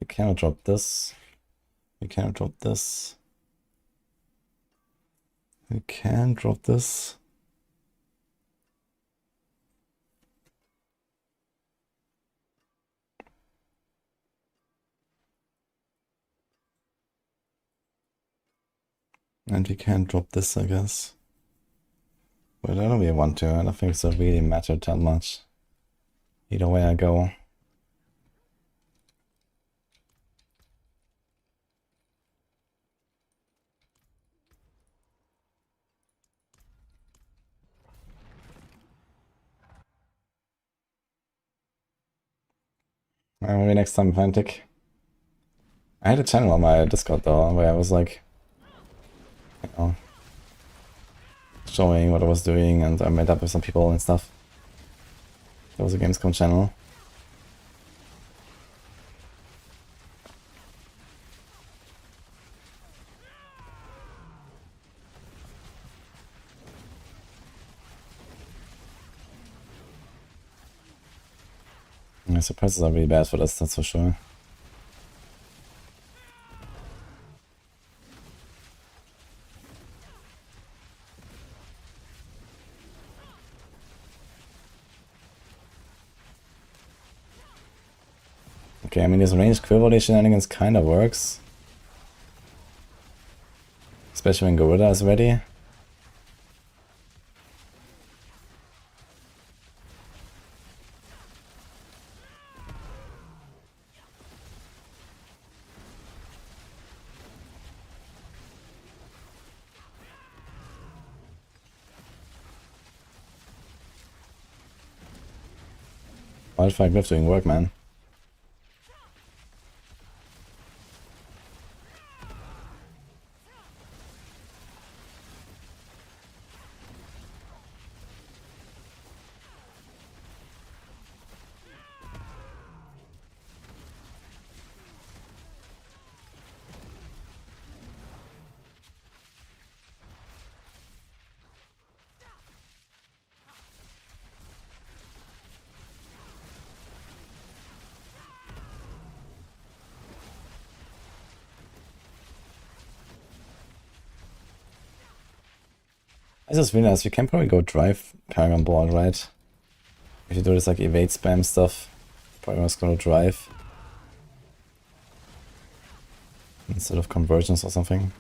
We cannot drop this. We cannot drop this. We can drop this. And we can drop this, I guess. But I don't really want to. I don't think it's really mattered that much. Either way I go. Maybe next time Fantic. I had a channel on my Discord though, where I was like, you know, showing what I was doing, and I met up with some people and stuff. That was a Gamescom channel. My suppressors are really bad for this, that's for sure. Okay, I mean, this ranged quill volley shenanigans kinda works. Especially when Gorilla is ready. Wildfire Glyph doing work, man. I just realized we can probably go drive Paragon board, right? If you do this like evade spam stuff, probably just gonna drive. Instead of convergence or something.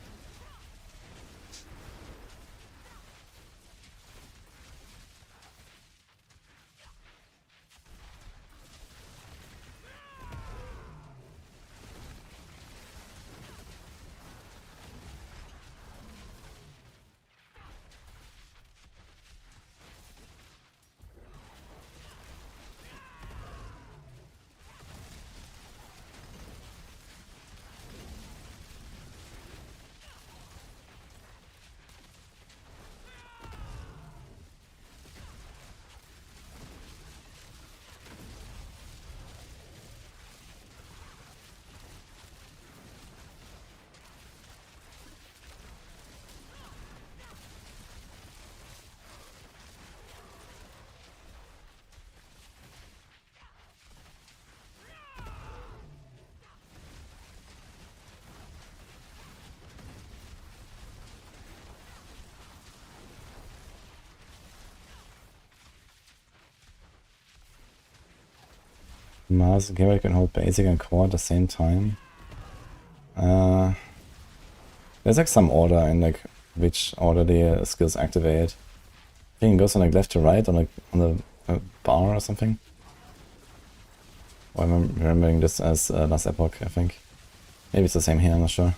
Mars and Gabriel can hold basic and core at the same time. There's like some order in like which order the skills activate. I think it goes from like left to right on like on the bar or something. Or I'm remembering this as last Epoch, I think. Maybe it's the same here, I'm not sure.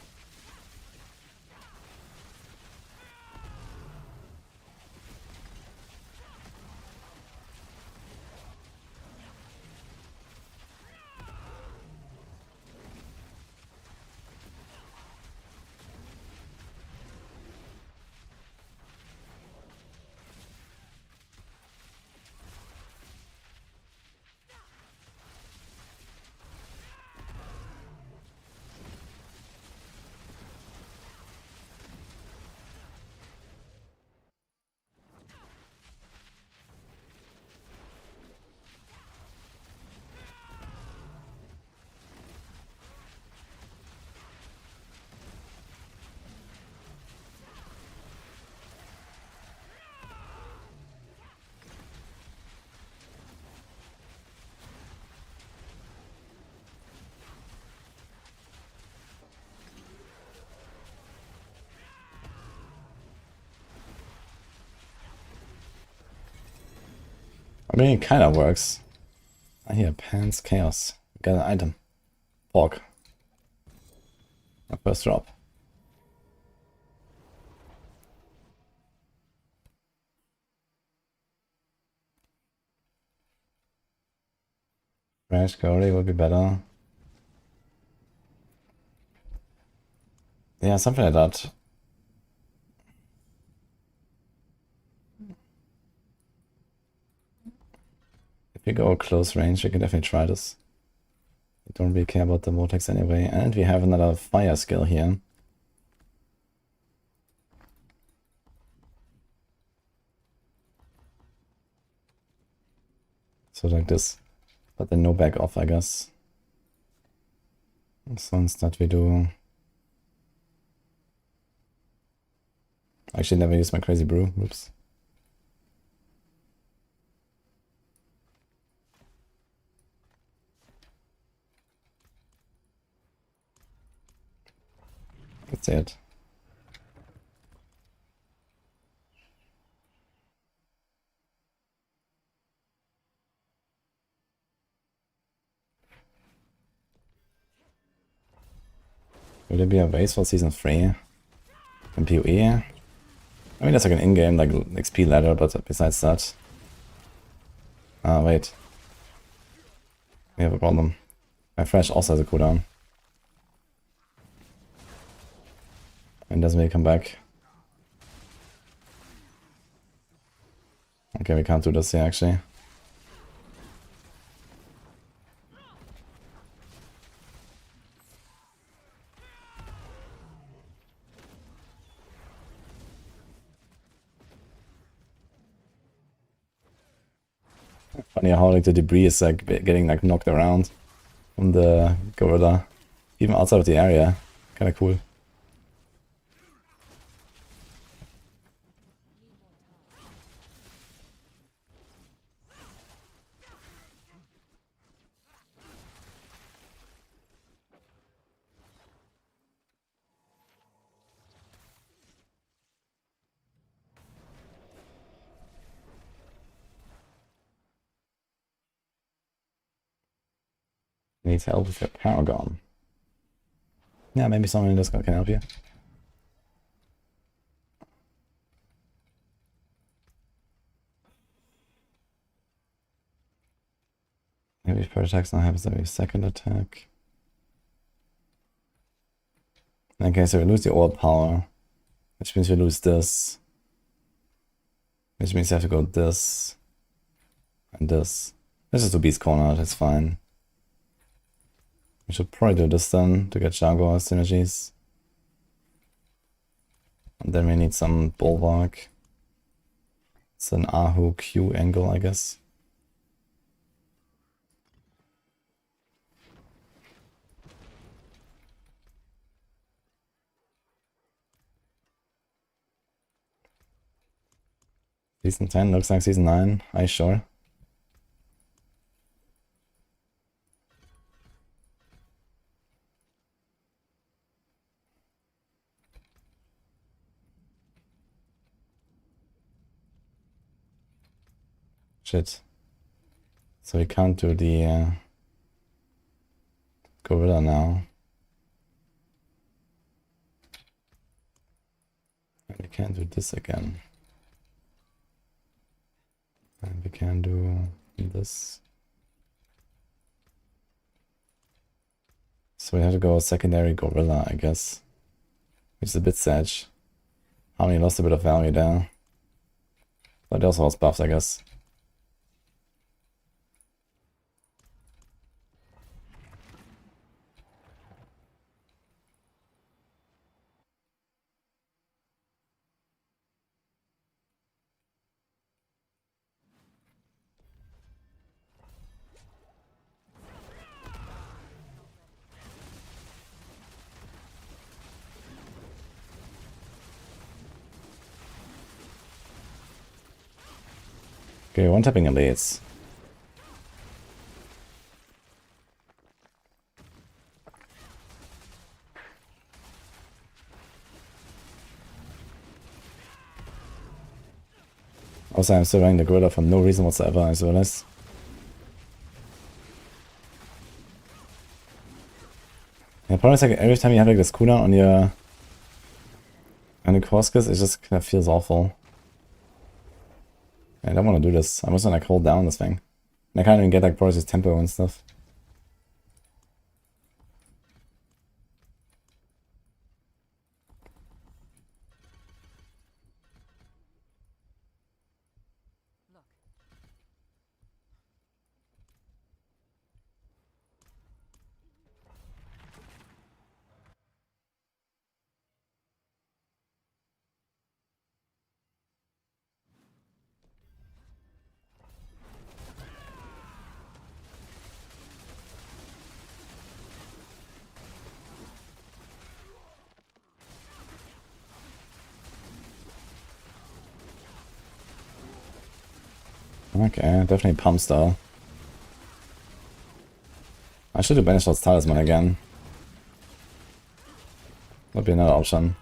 I mean, it kind of works. I hear Pants Chaos. Got an item. Pork. My first drop. Crash Curry would be better. Yeah, something like that. If we go close range, we can definitely try this. I don't really care about the vortex anyway. And we have another fire skill here. So like this. But then no back off, I guess. So instead we do... Actually never used my crazy brew. Oops. That's it. Will there be a race for season 3? In PoE? I mean, that's like an in-game, like XP ladder, but besides that... Ah, wait. We have a problem. My Fresh also has a cooldown. And doesn't really come back. Okay, we can't do this here, actually. Funny how like the debris is like getting like knocked around from the gorilla, even outside of the area. Kind of cool. Needs help with your Paragon. Yeah, maybe someone in Discord can help you. Maybe first attacks now happens every second attack. Okay, so we lose the orb power, which means we lose this. Which means you have to go this and this. This is to Beast Corner, that's fine. We should probably do this then to get Jaguar synergies. And then we need some Bulwark. It's an Ahu Q angle, I guess. Season 10 looks like Season 9. Are you sure? Shit. So we can't do the gorilla now. And we can't do this again. And we can do this. So we have to go secondary gorilla, I guess. Which is a bit sad. Harmony lost a bit of value there. But it also has buffs, I guess. Okay, one-tapping elites. Also, I'm still running the gorilla for no reason whatsoever, I just realized. Yeah, the problem is like every time you have like this cooldown on your core skills, it just kind of feels awful. I don't want to do this. I must like hold down this thing. And I can't even get like Boris's tempo and stuff. Okay, definitely pump style. I should do Banished's Talisman again. Would be another option.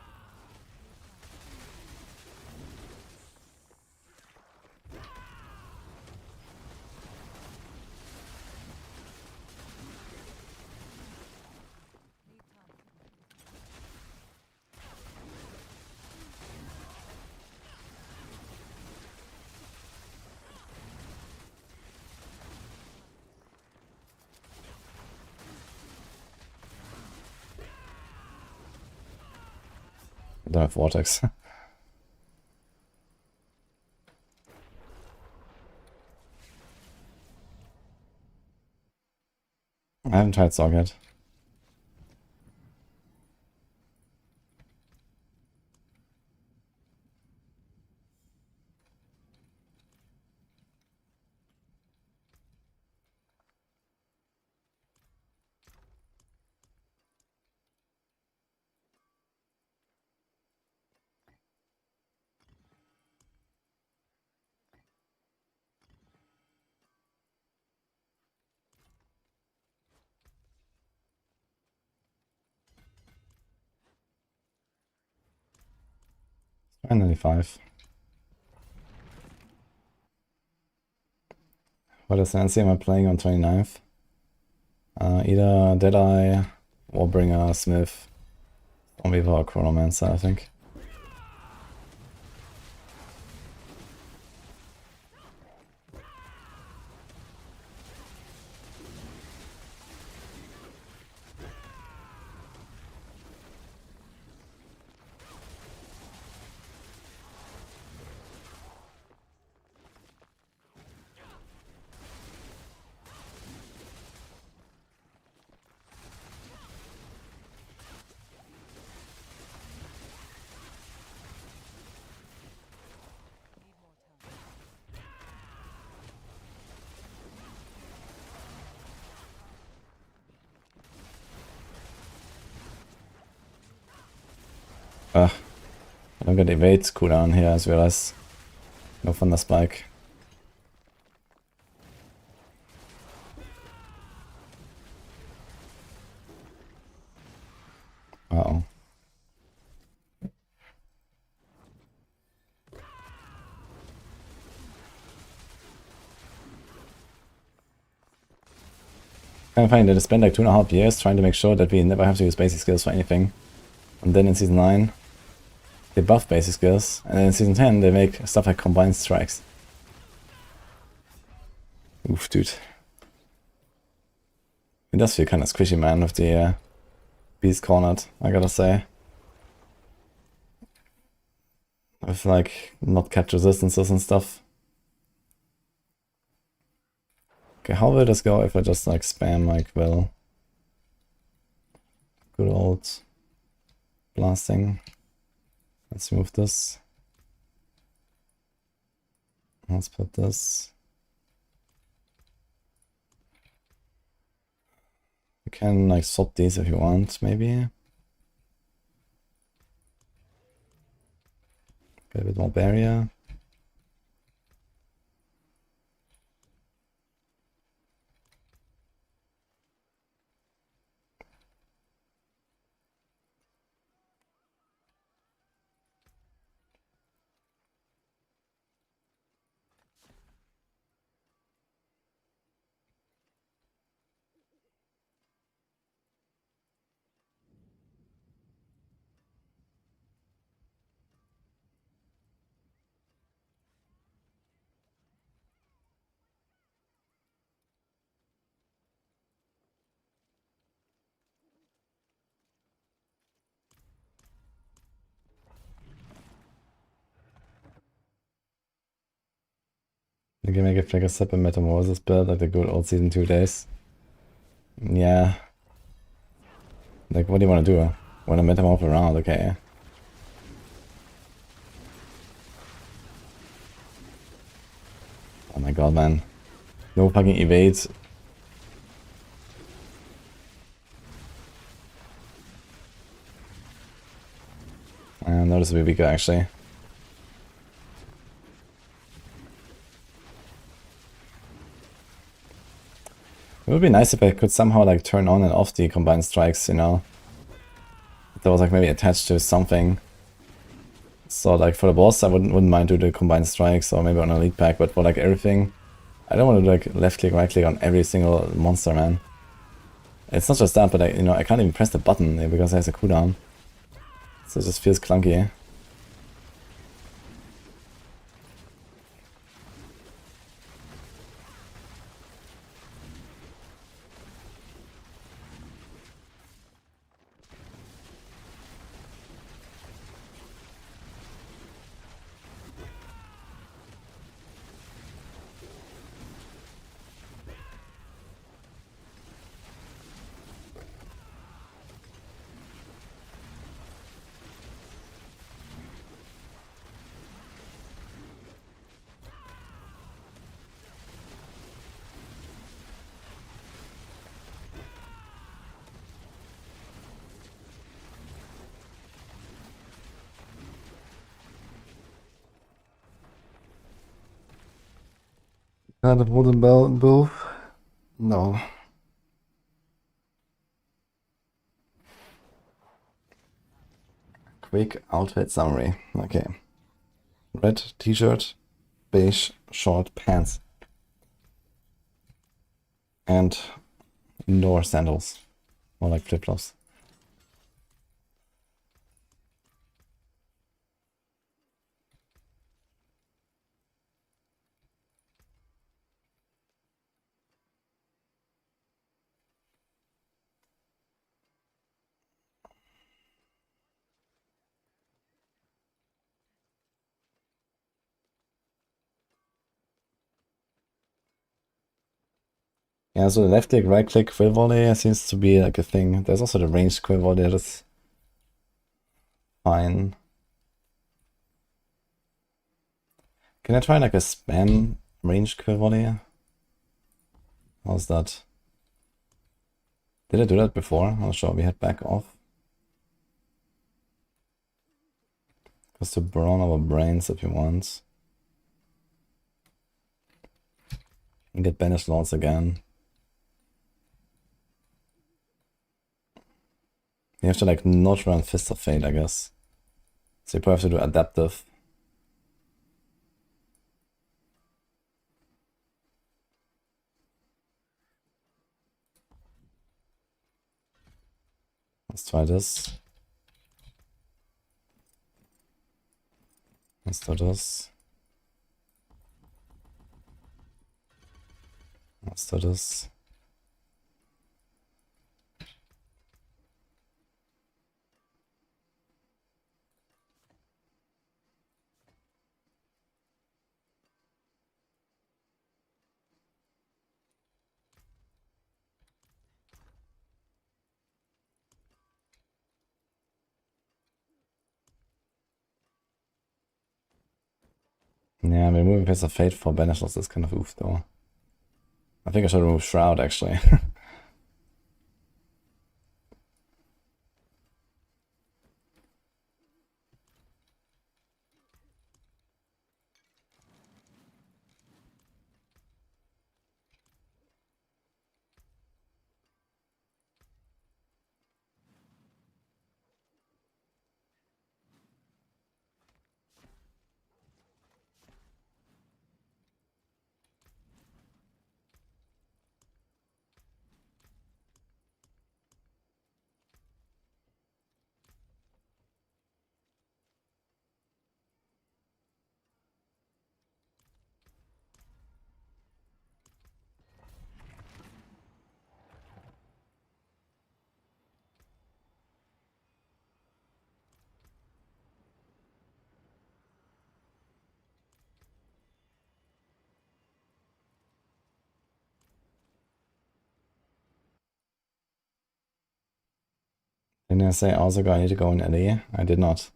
I don't have Vortex. I haven't tried Sorc yet. Finally 5. What Ascensi am I playing on 29th? Either Deadeye, Warbringer, Smith, Zombie or Chronomancer, I think. Ugh. I don't get evade cooldown here as well as no Thunder Spike. Uh-oh. Kind of funny that I spent like 2.5 years trying to make sure that we never have to use basic skills for anything. And then in Season 9, they buff basic skills, and then in Season 10 they make stuff like combined strikes. Oof, dude. It does feel kind of squishy, man, with the beast cornered, I gotta say. With like not catch resistances and stuff. Okay, how will this go if I just like spam my Quill? Good old blasting. Let's move this. Let's put this. You can like swap these if you want, maybe. Get a bit more barrier. You can make a figure step and metamorphosis build like the good old season 2 days. Yeah. Like, what do you want to do? Want to metamorph around, okay. Oh my god, man. No fucking evade. Noticeably weaker, actually. It would be nice if I could somehow like turn on and off the combined strikes, you know? If that was like maybe attached to something. So like for the boss I wouldn't mind doing the combined strikes or maybe on a lead pack, but for like everything, I don't want to do like left click, right click on every single monster, man. It's not just that, but I can't even press the button because it has a cooldown. So it just feels clunky. Kind of wooden both? No. Quick outfit summary. Okay. Red t-shirt, beige short pants. And indoor sandals. More like flip-flops. Yeah, so the left click, right click, quill volley seems to be like a thing. There's also the ranged quill volley that's fine. Can I try like a spam ranged quill volley? How's that? Did I do that before? I'm sure we had back off. Just to burn our brains if you want. And get banished lords again. You have to like not run Fist of Fate, I guess. So you probably have to do adaptive. Let's try this. Let's do this. Let's do this. Yeah, removing Fist of Fate for banish loss is kind of oof though. I think I should remove Shroud actually. Didn't I say also I need to go in LE? I did not.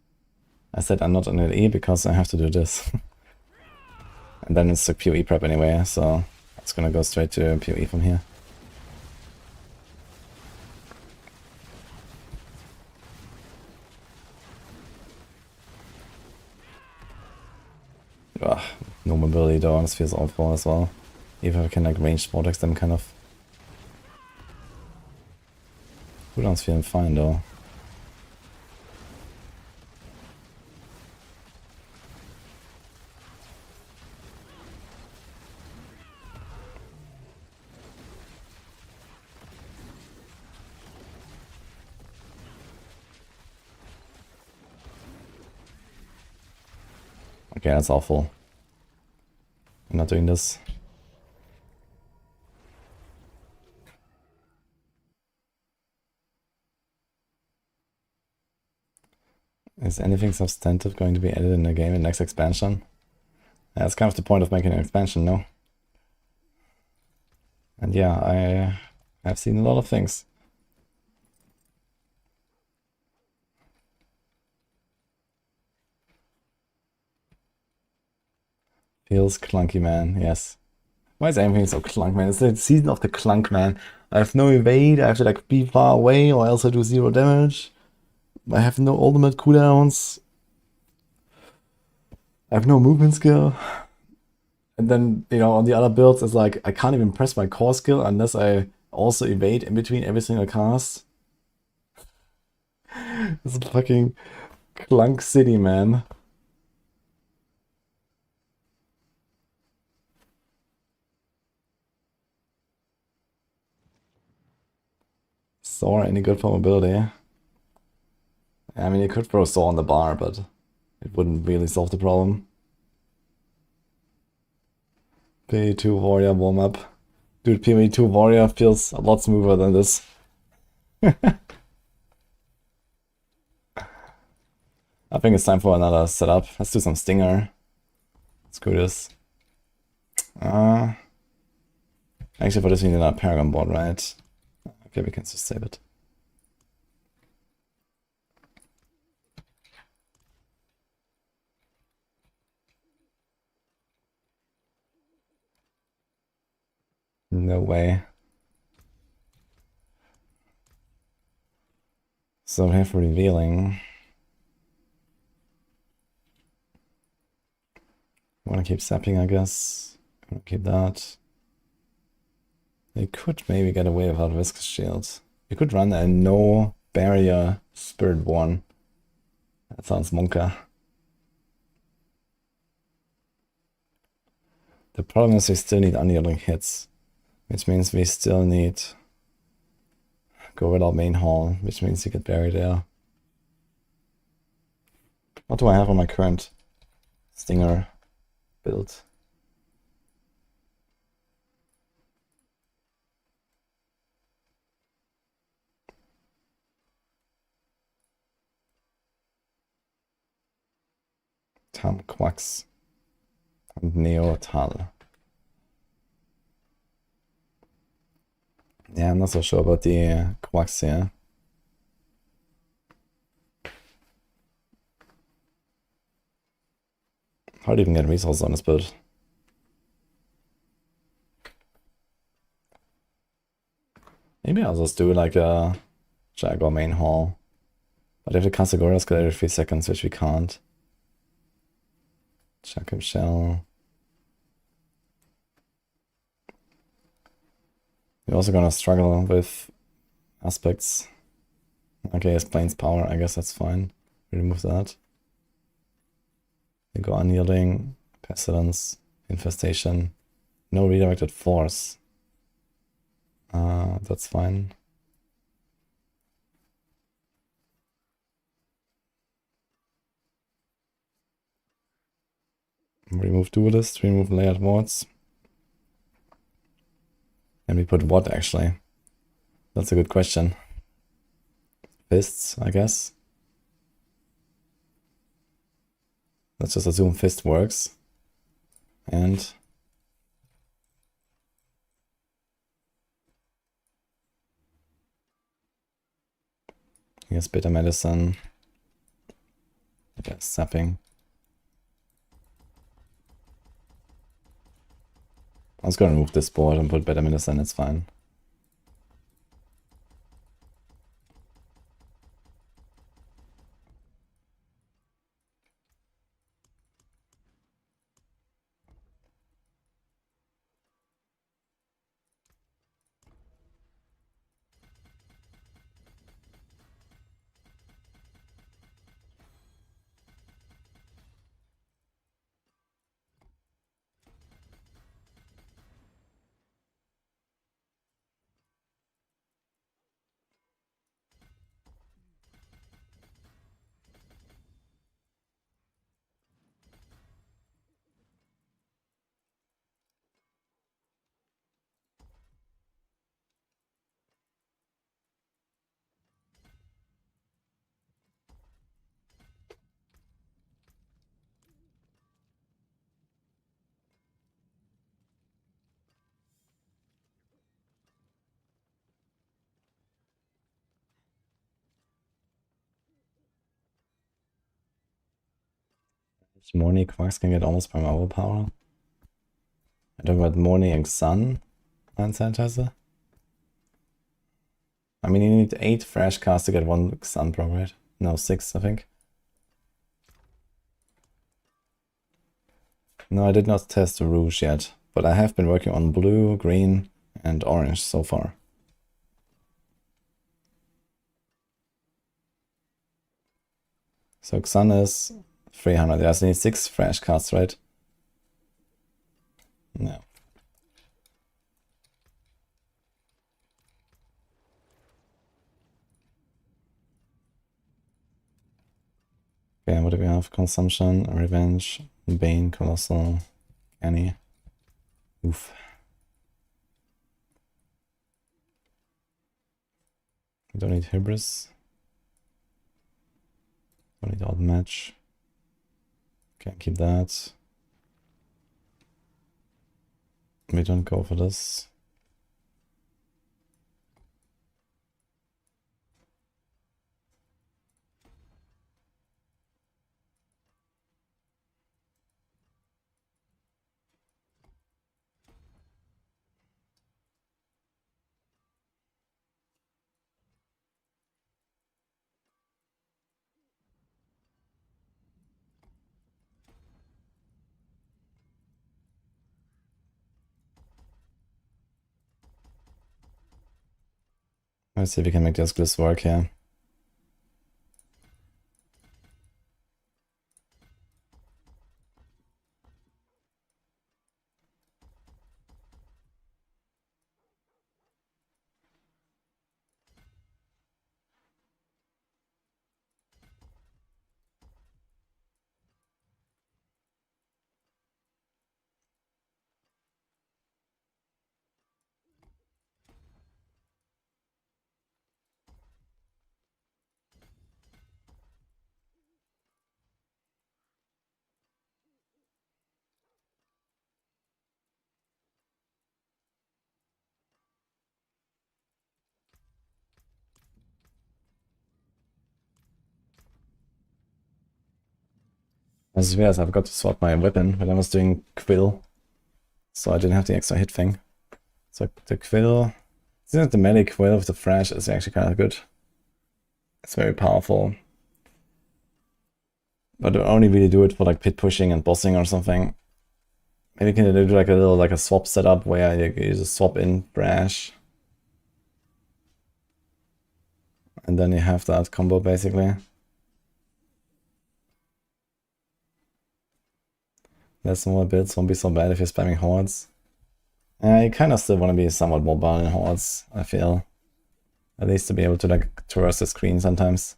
I said I'm not in LE because I have to do this. And then it's a PoE prep anyway, so it's gonna go straight to PoE from here. Ugh, no mobility though, this feels awful as well. Even if I can like range vortex them kind of. Cooldown's feeling fine though. Okay, that's awful. I'm not doing this. Is anything substantive going to be added in the game in the next expansion? Yeah, that's kind of the point of making an expansion, no? And yeah, I have seen a lot of things. Feels clunky, man, yes. Why is everything so clunk, man? It's the season of the clunk, man. I have no evade, I have to like be far away or else I do 0 damage. I have no ultimate cooldowns. I have no movement skill. And then, you know, on the other builds, it's like, I can't even press my core skill unless I also evade in between every single cast. It's a fucking clunk city, man. Soar, any good for mobility? I mean, you could throw Soar on the bar, but it wouldn't really solve the problem. PoE2 Warrior warm-up. Dude, PoE2 Warrior feels a lot smoother than this. I think it's time for another setup. Let's do some Stinger. Let's do this. Actually, for this we need a Paragon board, right? Okay, we can just save it. No way. So we have revealing. I want to keep sapping, I guess. I want to keep that. They could maybe get away without Viscous Shield. You could run a no barrier Spiritborn. That sounds monka. The problem is we still need unyielding hits, which means we still need go without main hall, which means you get buried there. What do I have on my current Stinger build? Tam Quax and Neotal. Yeah, I'm not so sure about the Quax here. How do you even get resources on this build? Maybe I'll just do like a Jaguar main hall. But if the cast a Gorilla skill every 3 seconds, which we can't. Jacob Shell. We're also gonna struggle with aspects. Okay, it's Plains Power, I guess that's fine. Remove that. We go Unyielding, Pestilence, Infestation. No redirected force. That's fine. Remove Duelist, remove Layered Wards. And we put what actually? That's a good question. Fists, I guess. Let's just assume Fist works. And Here's bitter medicine. Okay, sapping. I was gonna move this board and put bitter medicine, it's fine. Morning Quarks can get almost prime overpower. I talk about Morning and Sun Hand Sanitizer. I mean, you need 8 fresh casts to get 1 Sun Pro, right? No, 6, I think. No, I did not test Rouge yet, but I have been working on blue, green, and orange so far. So Xan is 300. Yeah, so I need 6 fresh casts, right? No. Okay, what do we have? Consumption, Revenge, Bane, Colossal, Annie. Oof. We don't need Hybris. Don't need Odd Match. Okay, keep that. We don't go for this. Let's see if we can make this glyphs work here. As well as I forgot to swap my weapon when I was doing Quill, so I didn't have the extra hit thing. So the Quill, the melee Quill with the Thrash is actually kind of good. It's very powerful. But I only really do it for like pit pushing and bossing or something. Maybe you can do like a little like a swap setup where you just swap in Thrash. And then you have that combo basically. There's more builds, won't be so bad if you're spamming hordes. You kind of still want to be somewhat mobile in hordes, I feel. At least to be able to like traverse the screen sometimes.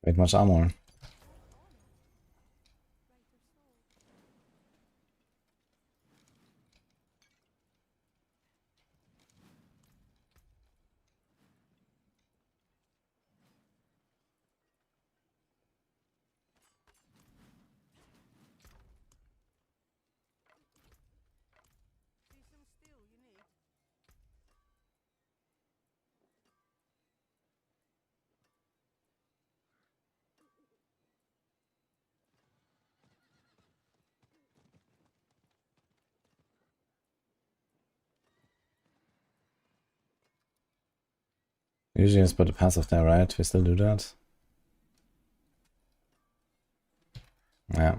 Quite much armor. Usually just put a passive there, right? We still do that? Yeah.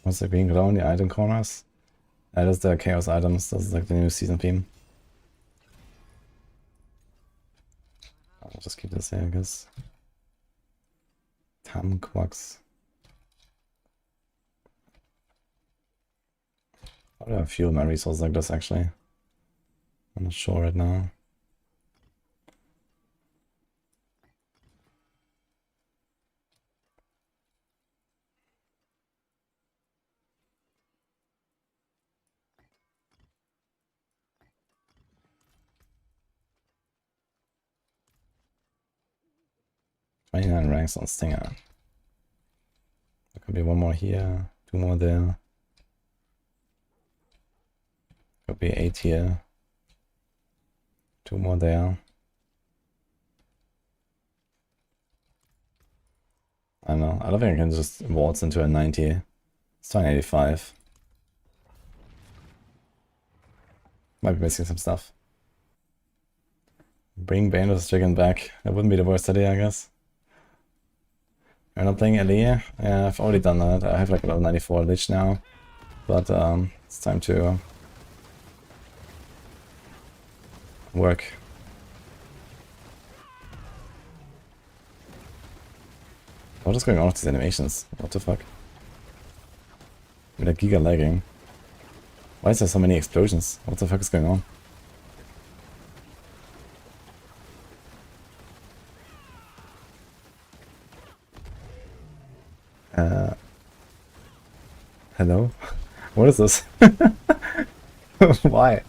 What's the green glow in the item corners? That is the chaos items. This is like the new season theme. I'll just keep this here, I guess. Tamquax. How do I fuel my resources like this actually? I'm not sure right now. $29 ranks on Stinger. There could be one more here, 2 more there. Could be 8 here. 2 more there. I don't know. I don't think I can just waltz into a 90. It's 285. Might be missing some stuff. Bring Bandos Chicken back. That wouldn't be the worst idea, I guess. We're not playing LE? Yeah, I've already done that. I have like a level 94 Lich now. But it's time to work. What is going on with these animations? What the fuck? With a giga lagging. Why is there so many explosions? What the fuck is going on? Hello? What is this? Why?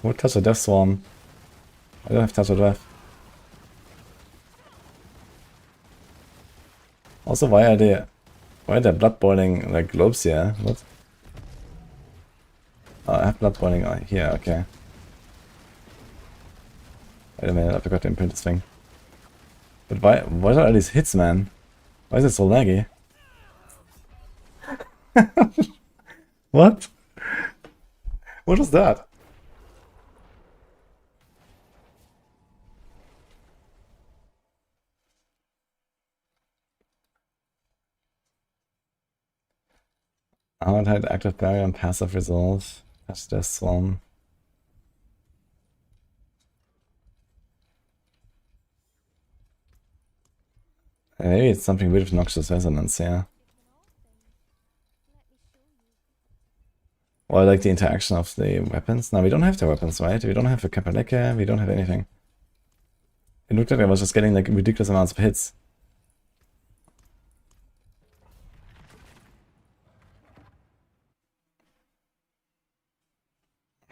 What touch a death swarm? I don't have touch of death. Also, why are there blood boiling like globes here? What? Oh, I have blood boiling here, okay. Wait a minute, I forgot to imprint this thing. But what are all these hits, man? Why is it so laggy? What? What was that? I would hide active barrier and passive resolve. That's this one. Maybe it's something weird with Noxious Resonance, yeah. Or like the interaction of the weapons. Now we don't have the weapons, right? We don't have a Kapaleka, we don't have anything. It looked like I was just getting like ridiculous amounts of hits.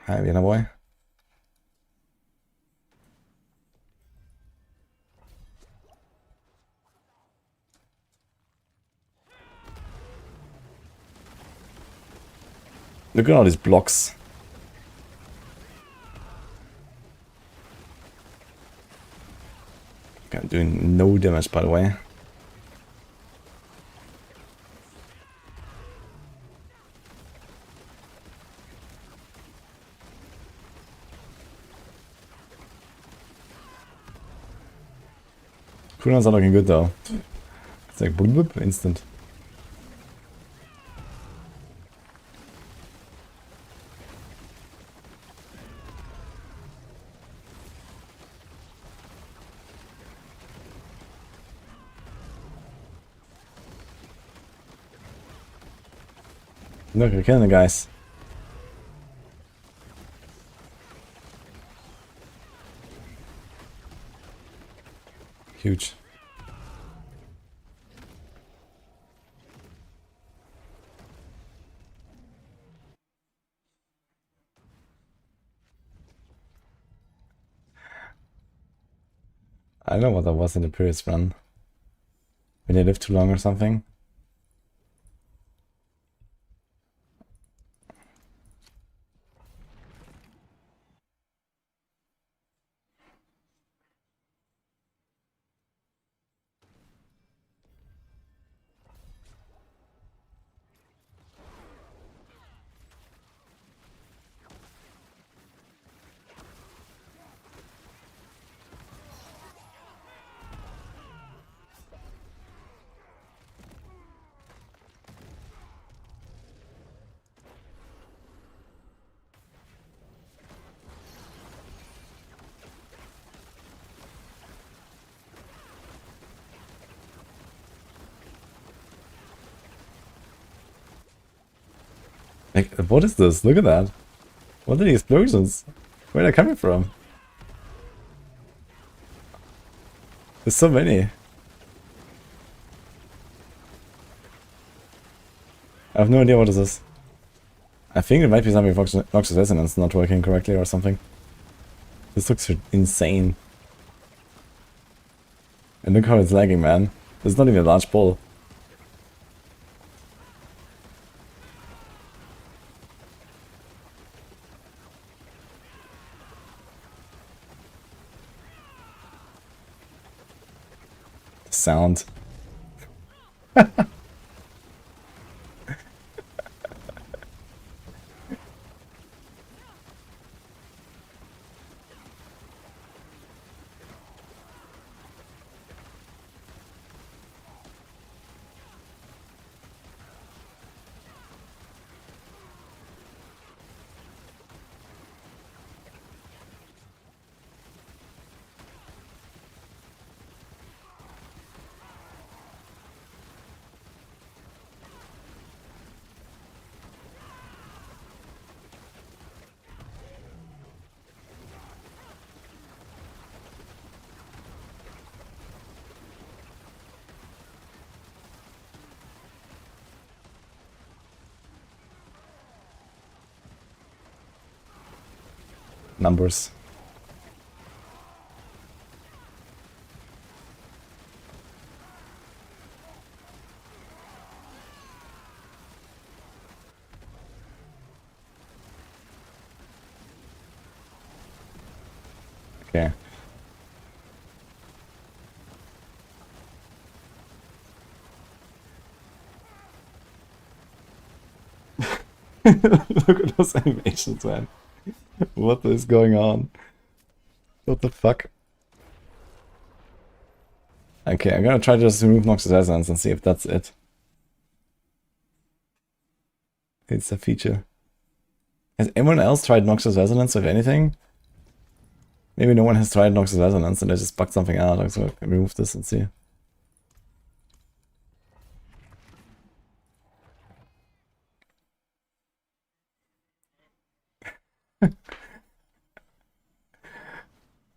Hi, Vienna boy. Look at all these blocks. Okay, I'm doing no damage, by the way. Cooldowns are looking good though. It's like boop boop, instant. Look, we're killing the guys. Huge. I don't know what that was in the previous run. When they lived too long or something. Like, what is this? Look at that. What are the explosions? Where are they coming from? There's so many. I have no idea what this is. I think it might be something with Noxious Resonance not working correctly or something. This looks insane. And look how it's lagging, man. There's not even a large pull. The sound. Numbers. Okay. Look at those animations, man. What is going on? What the fuck? Okay, I'm gonna try to just remove Noxious Resonance and see if that's it. It's a feature. Has anyone else tried Noxious Resonance with anything? Maybe no one has tried Noxious Resonance and they just bugged something out. I'm gonna remove this and see.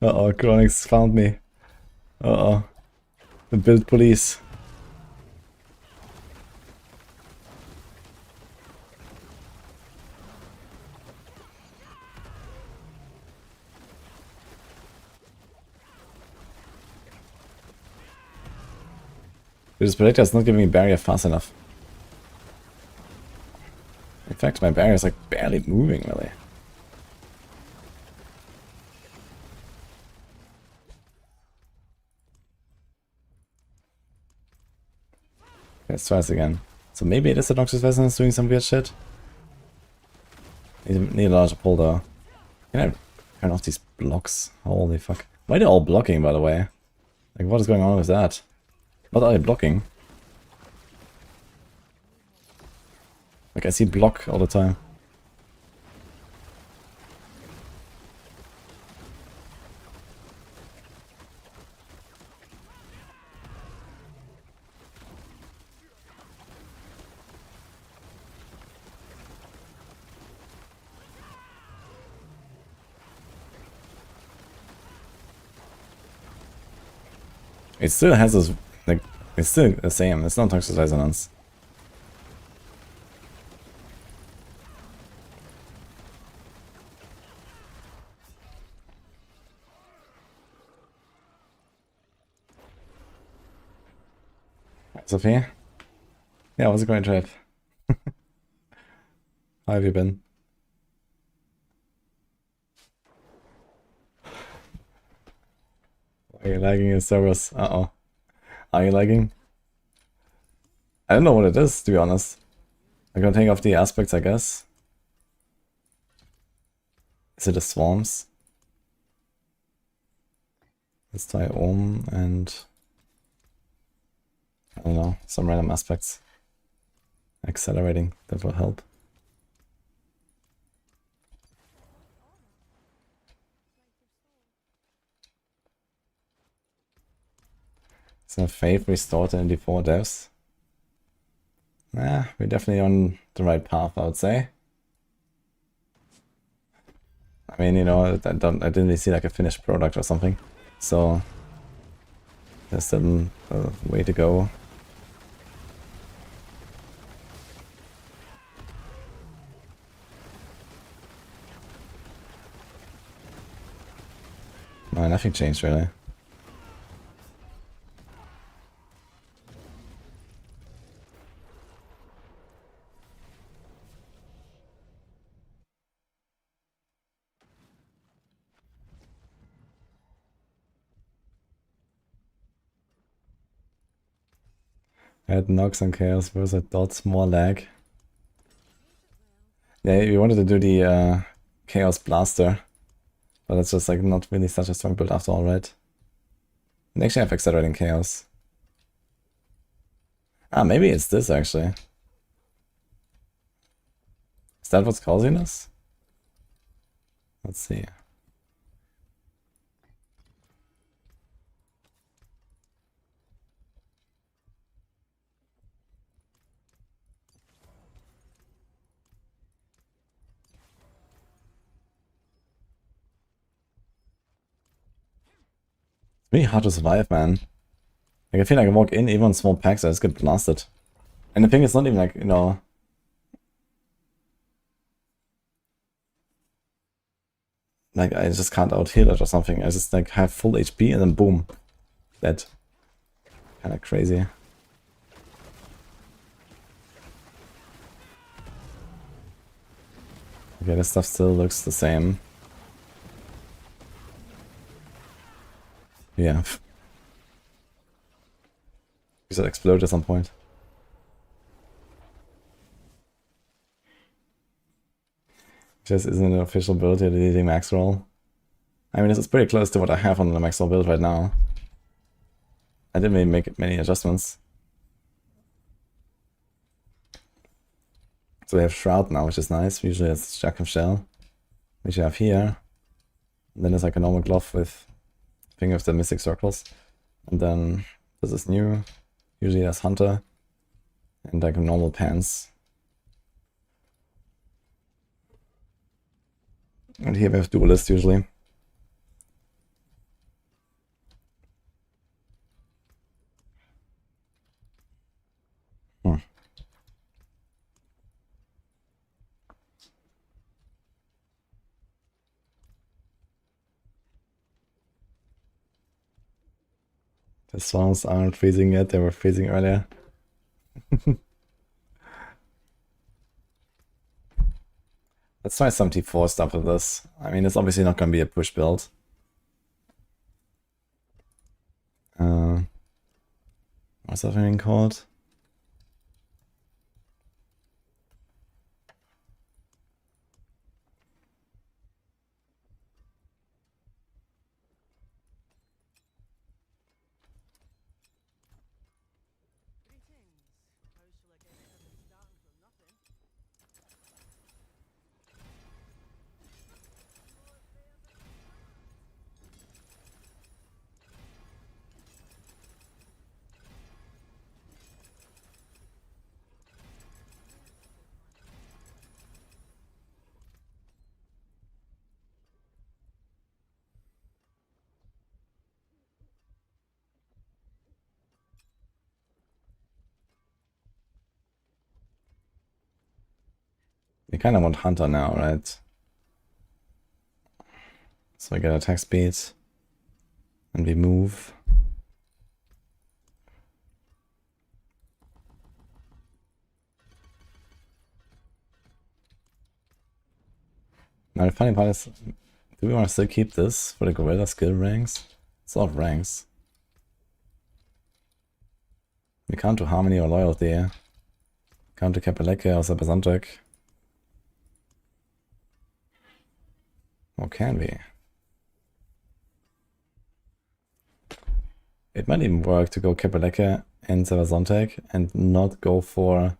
Uh-oh, Chronix found me. Uh-oh. The build police. This predictor is not giving me barrier fast enough. In fact, my barrier is like barely moving, really. Let's try this again. So maybe it is the Noxious Resonance doing some weird shit. Need a larger pull though. Can I turn off these blocks? Holy fuck. Why are they all blocking, by the way? Like, what is going on with that? What are they blocking? Like, I see block all the time. It still has this, like, it's still the same. It's not Toxic Resonance. Sophie? Yeah, it was a great trip. How have you been? Are you lagging your servers? Uh-oh. Are you lagging? I don't know what it is, to be honest. I'm gonna take off the aspects, I guess. Is it the swarms? Let's try and... I don't know, some random aspects. Accelerating, that will help. So faith restored in D4 devs. Nah, we're definitely on the right path, I would say. I mean, you know, I didn't really see like a finished product or something. So there's still a way to go. No, nothing changed really. I had Nox and Chaos versus Dots, more lag. Yeah, we wanted to do the Chaos Blaster, but it's just like not really such a strong build after all, right? And actually I have Accelerating Chaos. Ah, maybe it's this actually. Is that what's causing this? Let's see. It's really hard to survive, man. Like, I feel like I walk in even on small packs, I just get blasted. And the thing is not even like, you know... Like, I just can't out-heal it or something. I just like have full HP and then boom. Dead. Kinda crazy. Okay, this stuff still looks the same. Yeah. These will explode at some point. Just isn't an official build here, deleting Maxroll. I mean, this is pretty close to what I have on the Maxroll build right now. I didn't really make many adjustments. So we have Shroud now, which is nice. Usually it's Jack of Shell, which you have here. And then there's like a normal glove with thing with the Mystic Circles. And then this is new. Usually there's Hunter and like normal pants. And here we have Duelist usually. The songs aren't freezing yet, they were freezing earlier. Let's try some T4 stuff with this. I mean, it's obviously not going to be a push build. What's that thing called? We kind of want Hunter now, right? So we get attack speed. And we move. Now the funny part is, do we want to still keep this for the gorilla skill ranks? It's a lot of ranks. We can't do Harmony or Loyalty. Can't do Kapeleke or Sabazantek. Or can we? It might even work to go Kapeleke and Sabazantek and not go for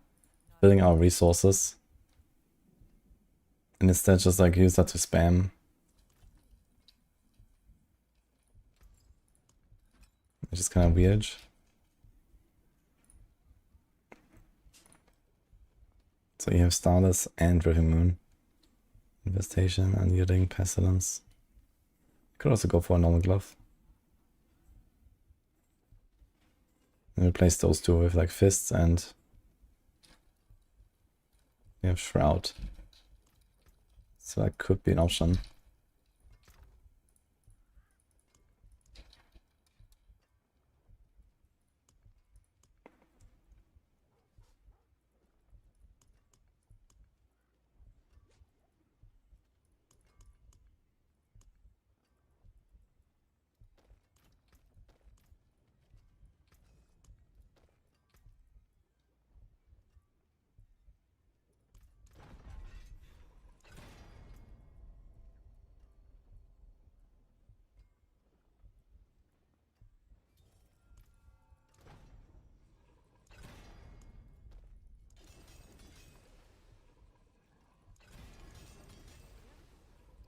building our resources. And instead just like use that to spam. Which is kind of weird. So you have Starless and River Moon. Infestation, Unyielding, Pestilence. Could also go for a normal glove. And replace those two with like Fists, and we have Shroud. So that could be an option.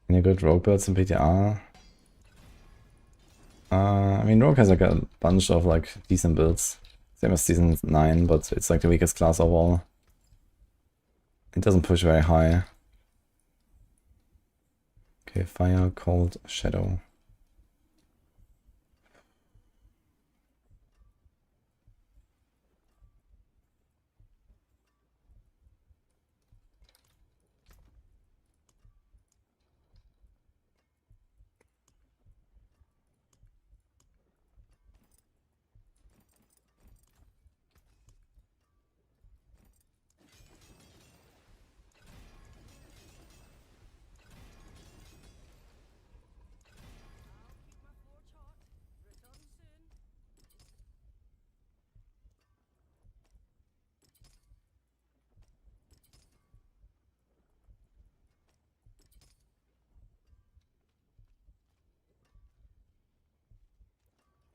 Any good rogue builds in PTR? I mean, rogue has like a bunch of like decent builds. Same as season 9, but it's like the weakest class overall. It doesn't push very high. Okay, Fire, Cold, Shadow.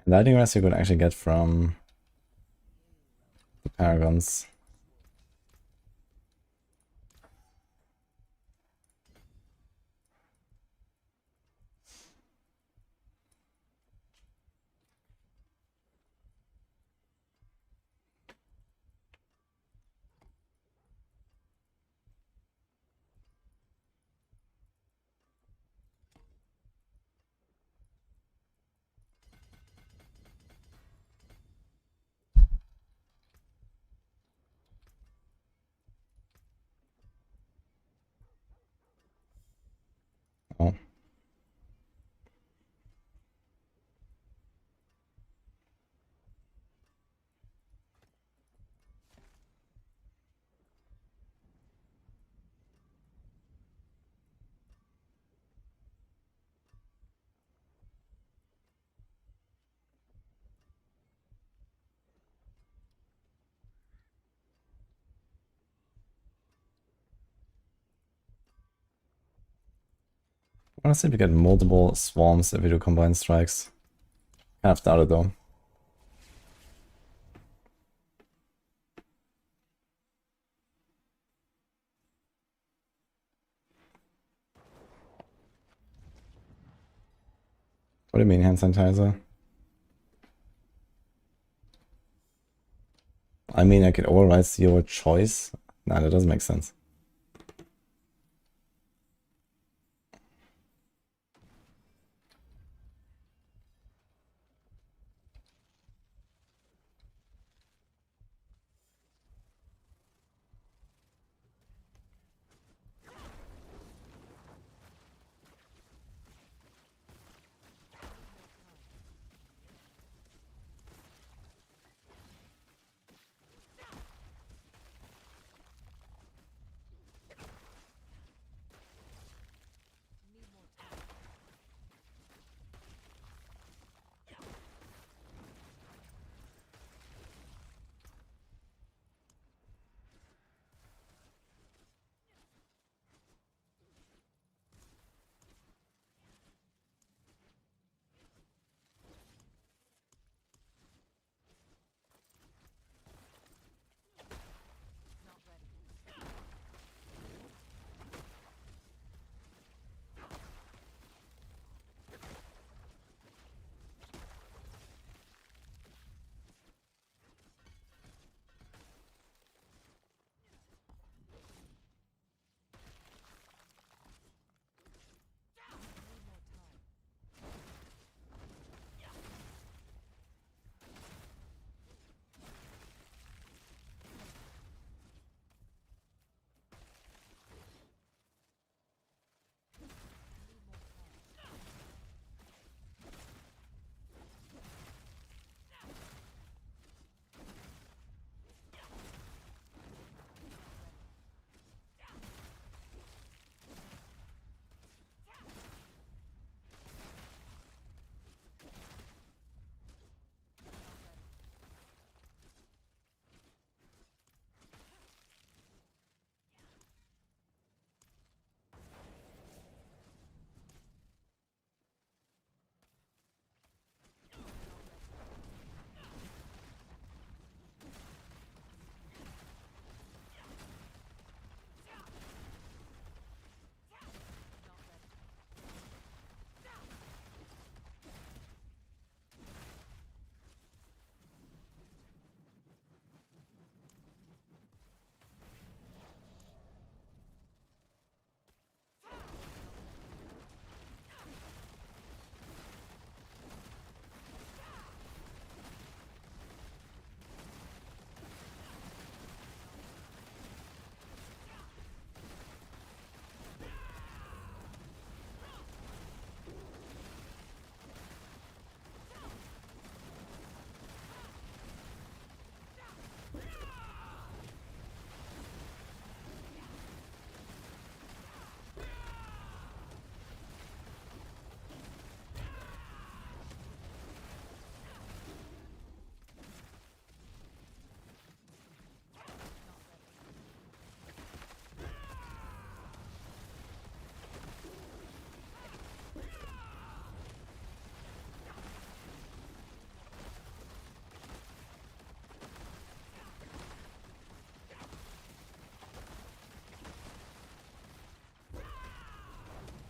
Lighting rest you could actually get from the Paragons. I wanna see if we get multiple swarms if we do combined strikes. Kind of doubt it though. What do you mean hand sanitizer? I mean I could override your choice? Nah, that doesn't make sense.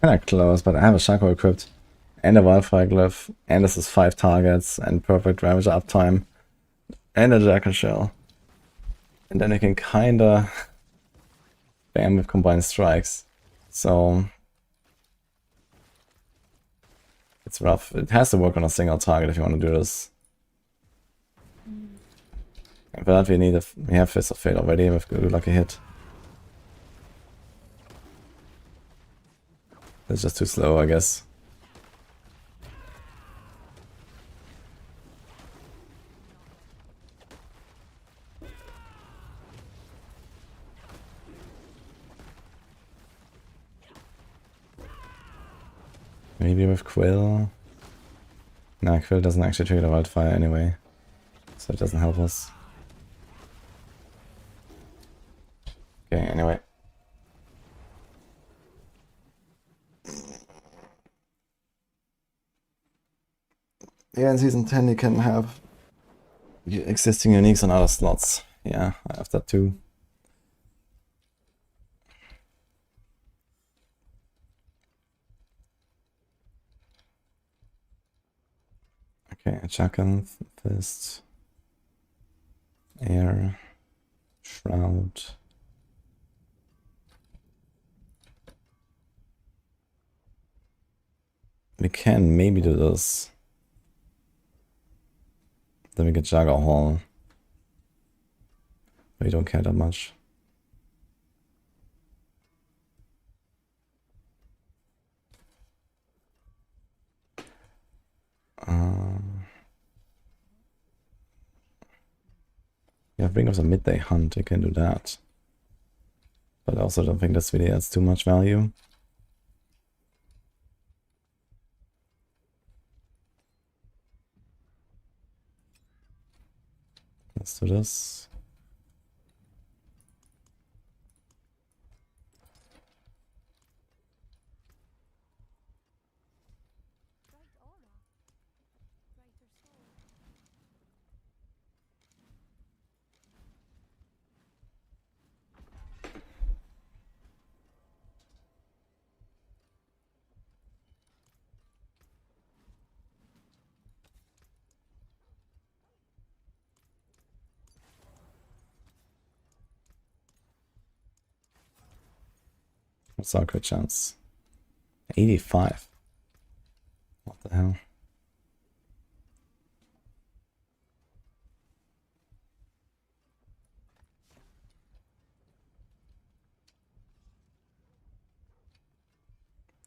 Kinda close, but I have a Shaco equipped, and a Wildfire Glyph, and this is 5 targets, and perfect Ravager uptime, and a Jackal Shell. And then I can kinda bam with combined strikes. So it's rough. It has to work on a single target if you want to do this. And for that we have Fist of Fate already with Good Lucky Hit. It's just too slow, I guess. Maybe with Quill. Nah, Quill doesn't actually trigger the wildfire anyway, so it doesn't help us. Okay, anyway. Yeah, in Season 10 you can have existing uniques on other slots. Yeah, I have that too. Okay, Chakan, Fist, Air, Shroud. We can maybe do this. Then we get Jagger Hall. We don't care that much. Yeah, bring us a midday hunt, you can do that. But I also don't think this really adds too much value. Let's do this. What's our good chance? 85. What the hell?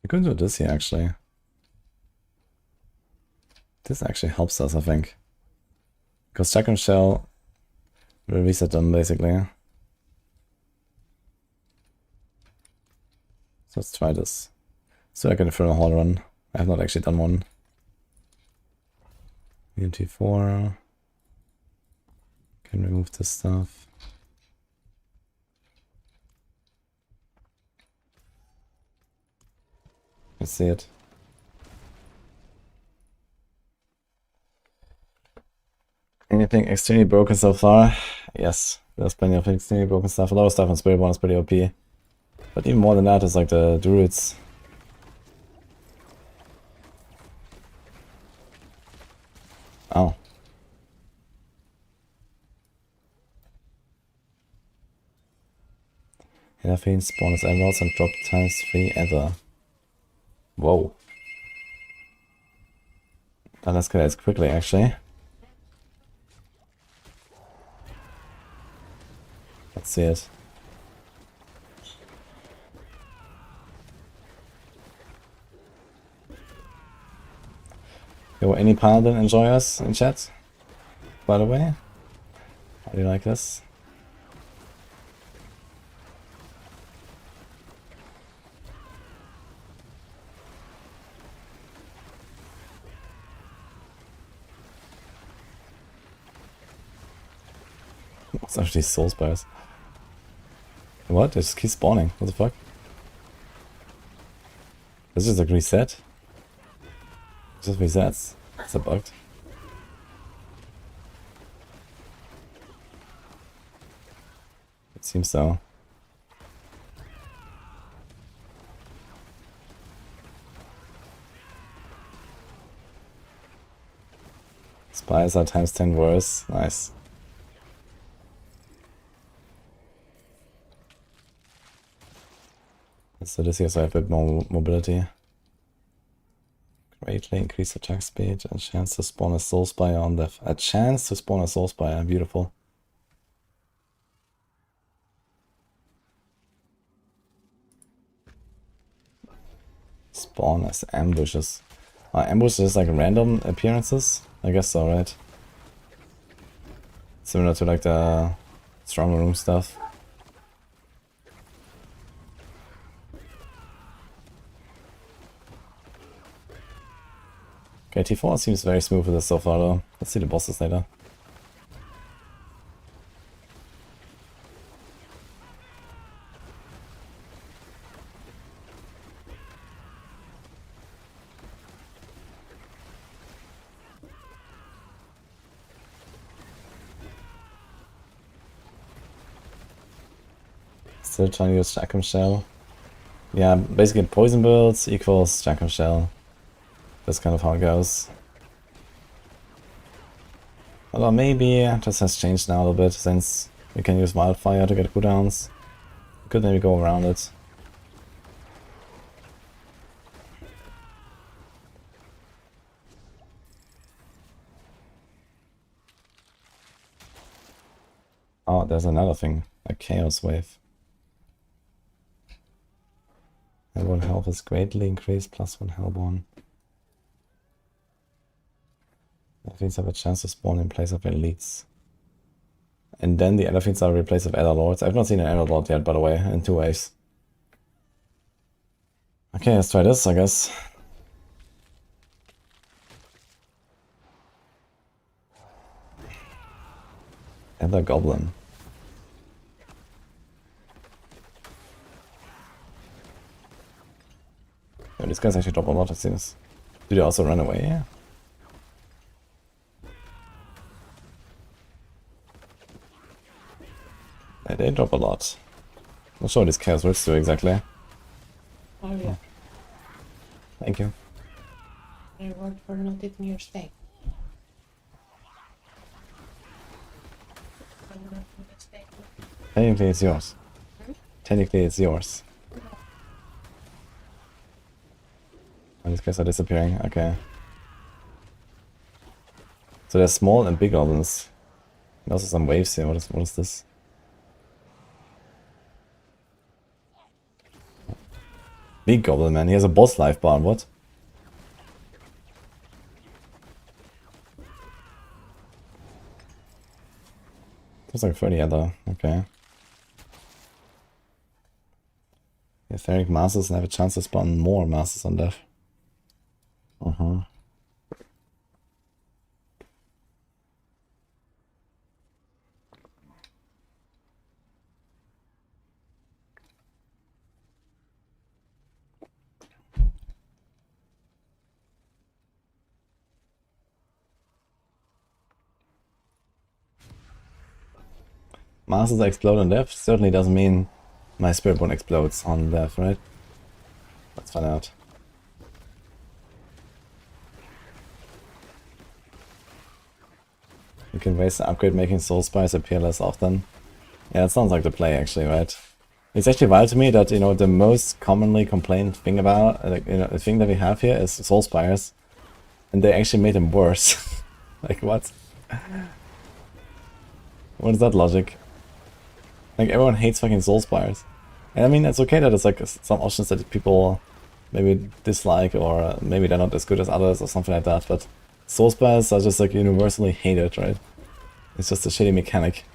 We could do this here actually. This actually helps us, I think. Because second shell will reset them basically. So let's try this. So I can fill a hall run. I have not actually done one. VMT4. Can remove this stuff. Let's see it. Anything extremely broken so far? Yes, there's plenty of extremely broken stuff. A lot of stuff on Spiritborn is pretty OP. But even more than that is like the Druids. Oh. Heatherfiend spawn as emeralds and drop ×3 ether. Whoa. That escalates quickly actually. Let's see it. Yo, any Paladin enjoyers in chat? By the way? How do you like this? What's actually soul spires? What? It just keeps spawning. What the fuck? This is like reset? It just resets. Is that bugged? It seems so. Spires are ×10 worse. Nice. So this here, so I have a bit more mobility. Greatly increase attack speed and chance to spawn a soul spire on the... A chance to spawn a soul spire. Beautiful. Spawn as ambushes. Ambushes is like random appearances? I guess so, right? Similar to like the strong room stuff. Okay, T4 seems very smooth with this so far though. Let's see the bosses later. Still trying to use Jackum Shell. Yeah, basically poison builds equals Jackum Shell. That's kind of how it goes. Although maybe this has changed now a little bit since we can use Wildfire to get cooldowns. We could maybe go around it. Oh, there's another thing. A Chaos Wave. Hellborn health is greatly increased, +1 Hellborn. Elephants have a chance to spawn in place of elites. And then the Elephants are replaced with Elder Lords. I've not seen an Elder Lord yet, by the way, in 2 waves. Okay, let's try this, I guess. Elder Goblin. Oh, these guys actually drop a lot, it seems. Do they also run away? Yeah. Yeah, they drop a lot. Not sure what these chaos works do exactly. Oh yeah. Thank you. Reward for not eating your steak. Technically it's yours. Technically it's yours. Oh, these guys are disappearing, okay. So there's small and big goblins. And also some waves here, what is this? Big goblin, man, he has a boss life bar, what? Looks like 30 other, okay. Etheric masters and have a chance to spawn more masters on death. Masters explode on death certainly doesn't mean my Spiritborn explodes on death, right? Let's find out. You can waste the upgrade making soul spires appear less often. Yeah, it sounds like the play actually, right? It's actually wild to me that, you know, the most commonly complained thing about, like, you know, the thing that we have here is soul spires. And they actually made them worse. Like, what? What is that logic? Like, everyone hates fucking soul spires. And I mean, it's okay that it's like some options that people maybe dislike, or maybe they're not as good as others or something like that, but soul spires are just like universally hated, right? It's just a shitty mechanic.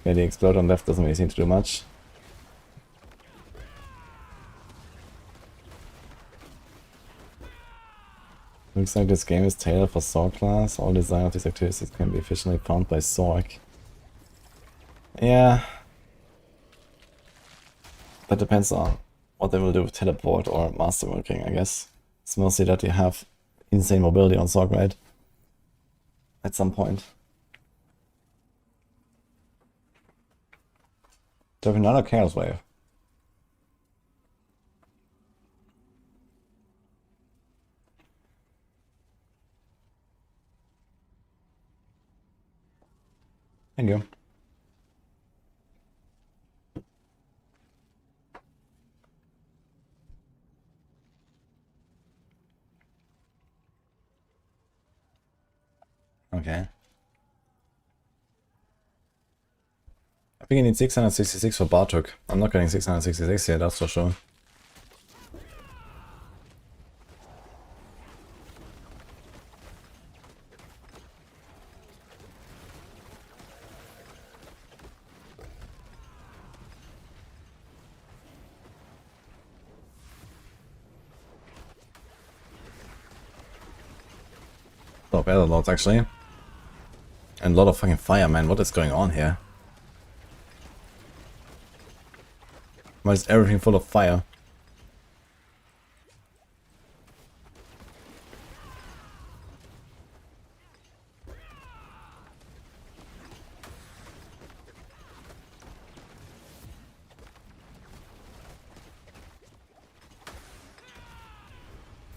Yeah, the explode on left doesn't really seem to do much. Looks like this game is tailored for Sorc class. All design of these activities can be efficiently found by Sorc. Yeah. That depends on what they will do with teleport or masterworking, I guess. It's mostly that you have insane mobility on Sorc, right? At some point. Do we have another Chaos Wave? Thank you. Okay. I think I need 666 for Bartok. I'm not getting 666 here, that's for sure. A lot of Elder Lords actually. And a lot of fucking fire, man. What is going on here? Why is everything full of fire?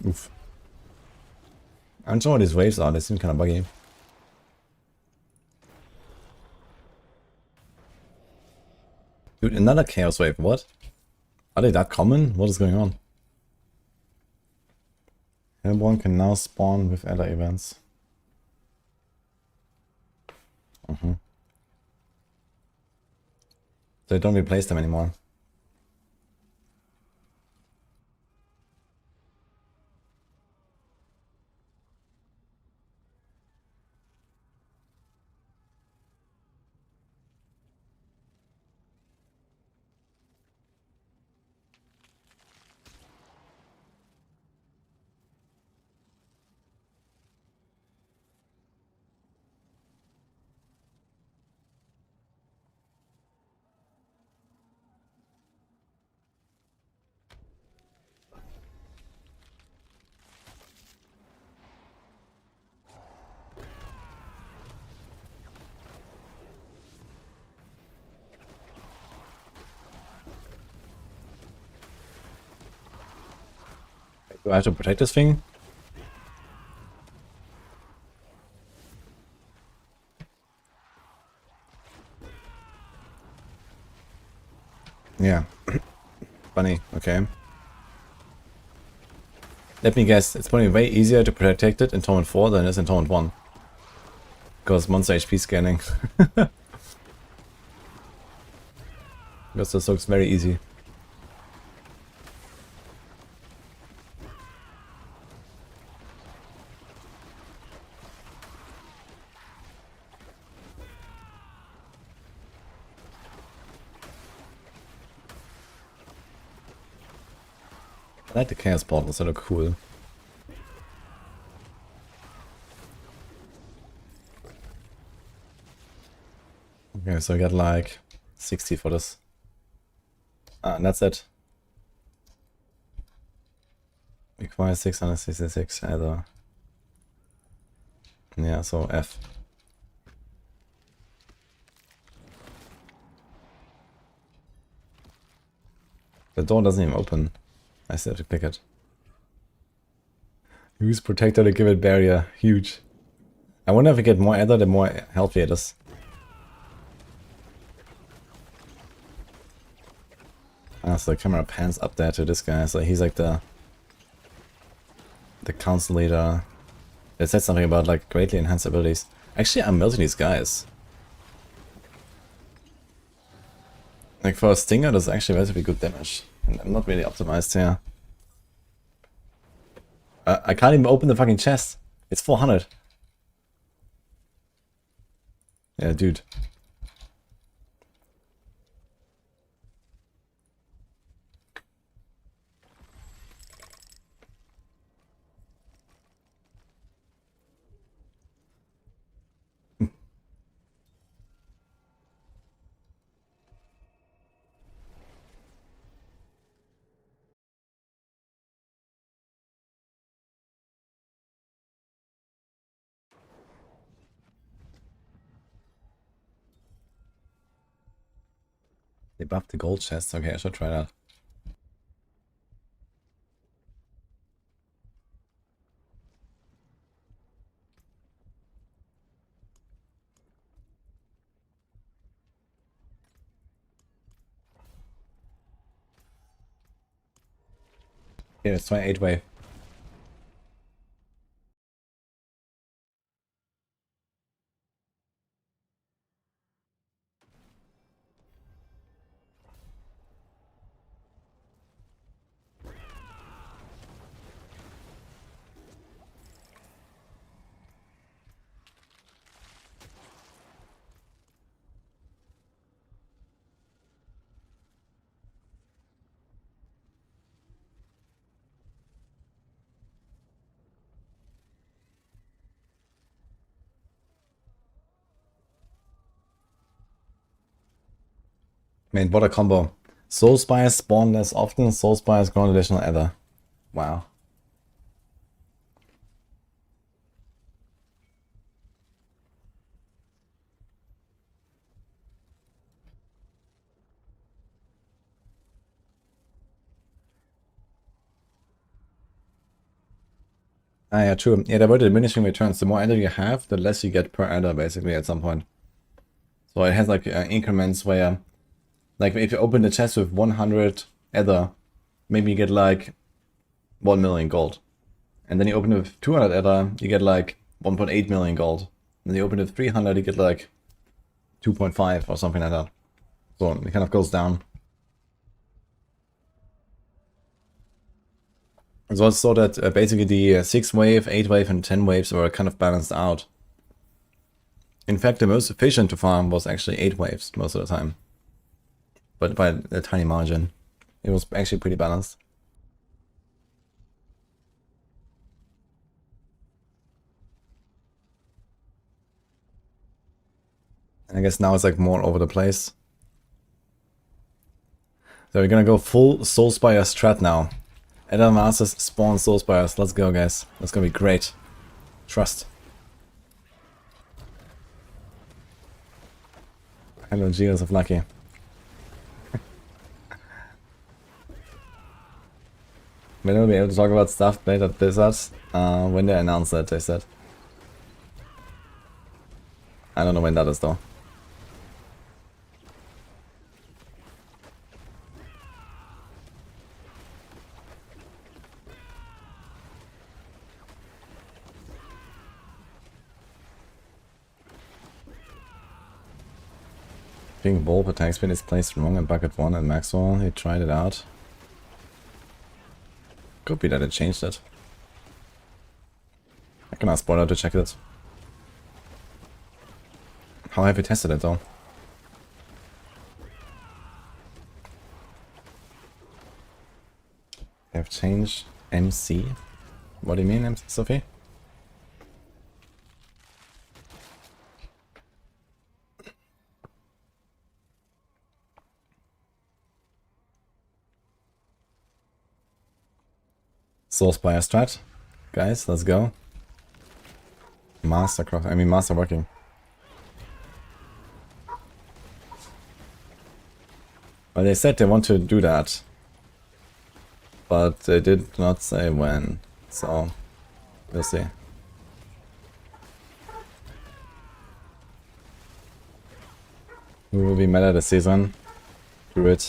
Oof. I don't know what these waves are, they seem kind of buggy. Dude, another chaos wave, what? Are they that common? What is going on? Hellborn can now spawn with other events. So they don't replace them anymore. Do I have to protect this thing? Yeah. Funny, okay. Let me guess, it's probably way easier to protect it in Torment 4 than it is in Torment 1. Because monster HP scanning. Because this looks very easy. I like the chaos portals, they look cool. Okay, so I got like 60 for this. And that's it. Requires 666 either. Yeah, so F. The door doesn't even open. I still have to pick it. Use protector to give it barrier. Huge. I wonder if we get more ether, the more healthy it is. Ah, so the camera pans up there to this guy. So he's like the council leader. It said something about like greatly enhanced abilities. Actually, I'm melting these guys. Like for a stinger, that's actually relatively good damage. And I'm not really optimized here. I can't even open the fucking chest. It's 400. Yeah, dude. They buffed the gold chest. Okay, I should try that. Yeah, let's try 8-way. Main border combo. Soul Spires spawn less often, Soul Spires grant additional ether. Wow. Ah, yeah, true. Yeah, there were diminishing returns. The more adder you have, the less you get per adder, basically, at some point. So it has like increments where, like, if you open the chest with 100 adder, maybe you get like 1 million gold. And then you open it with 200 adder, you get like 1.8 million gold. And then you open it with 300, you get like 2.5 or something like that. So it kind of goes down. It's also so that basically the 6 wave, 8 wave, and 10 waves were kind of balanced out. In fact, the most efficient to farm was actually 8 waves most of the time. But by a tiny margin. It was actually pretty balanced. And I guess now it's like more over the place. So we're gonna go full Soulspire strat now. Adder Masters spawn Soulspires. Let's go, guys. That's gonna be great. Trust. Hello, Gears of Lucky. When we'll be able to talk about stuff played at Blizzard when they announce that, they said. I don't know when that is though. I think Bulb attack speed is placed wrong in bucket 1 and Maxroll. He tried it out. Could be that it changed it. I can ask Spoiler to check it. How have you tested it though? They have changed MC. What do you mean, MC Sophie? Soulspire strat. Guys, let's go. Mastercraft, I mean master working. Well, they said they want to do that. But they did not say when. So, we'll see. Who will be meta this season? Druid.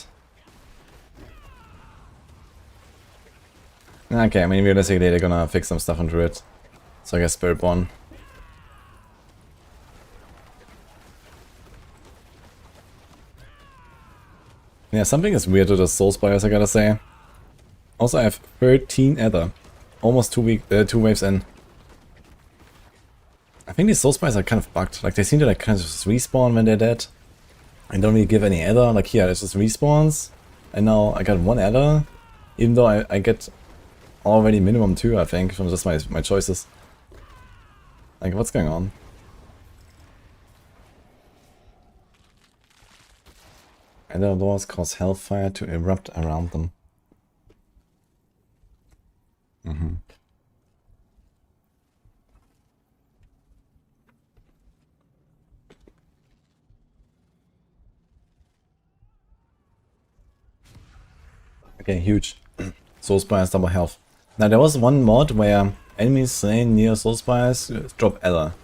Okay, I mean realistically they're gonna fix some stuff on Druid. So I guess Spiritborn. Yeah, something is weird with the Soulspires, I gotta say. Also, I have 13 Ether. Almost 2 waves in. I think these Soulspires are kind of bugged. Like, they seem to like kind of just respawn when they're dead. And don't really give any Ether. Like, here, it just respawns. And now I got 1 Ether. Even though I get already minimum 2, I think, from just my choices. Like, what's going on? Ether laws cause hellfire to erupt around them. Okay, huge. Soulspires double health. Now there was one mod where enemies slain near Soulspires drop Ether.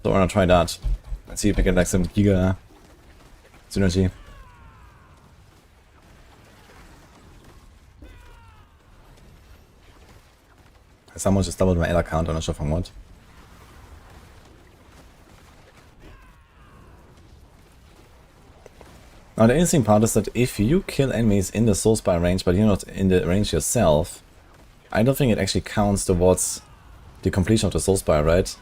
So I wanna try that. Let's see if we get like some Giga synergy. Someone just doubled my Ether count, I'm not sure from what. Now the interesting part is that if you kill enemies in the Soulspire range, but you're not in the range yourself, I don't think it actually counts towards the completion of the Soulspire, right?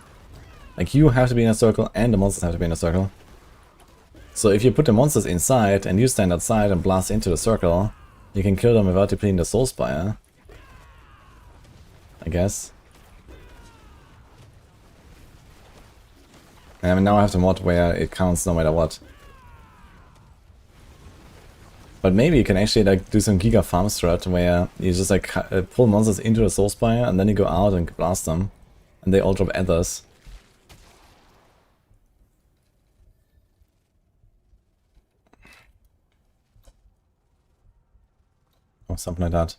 Like, you have to be in a circle and the monsters have to be in a circle. So if you put the monsters inside and you stand outside and blast into the circle, you can kill them without depleting the Soulspire, I guess. And now I have the mod where it counts no matter what. But maybe you can actually like do some Giga farm strat where you just like pull monsters into the Soulspire and then you go out and blast them. And they all drop Ethers. Or something like that.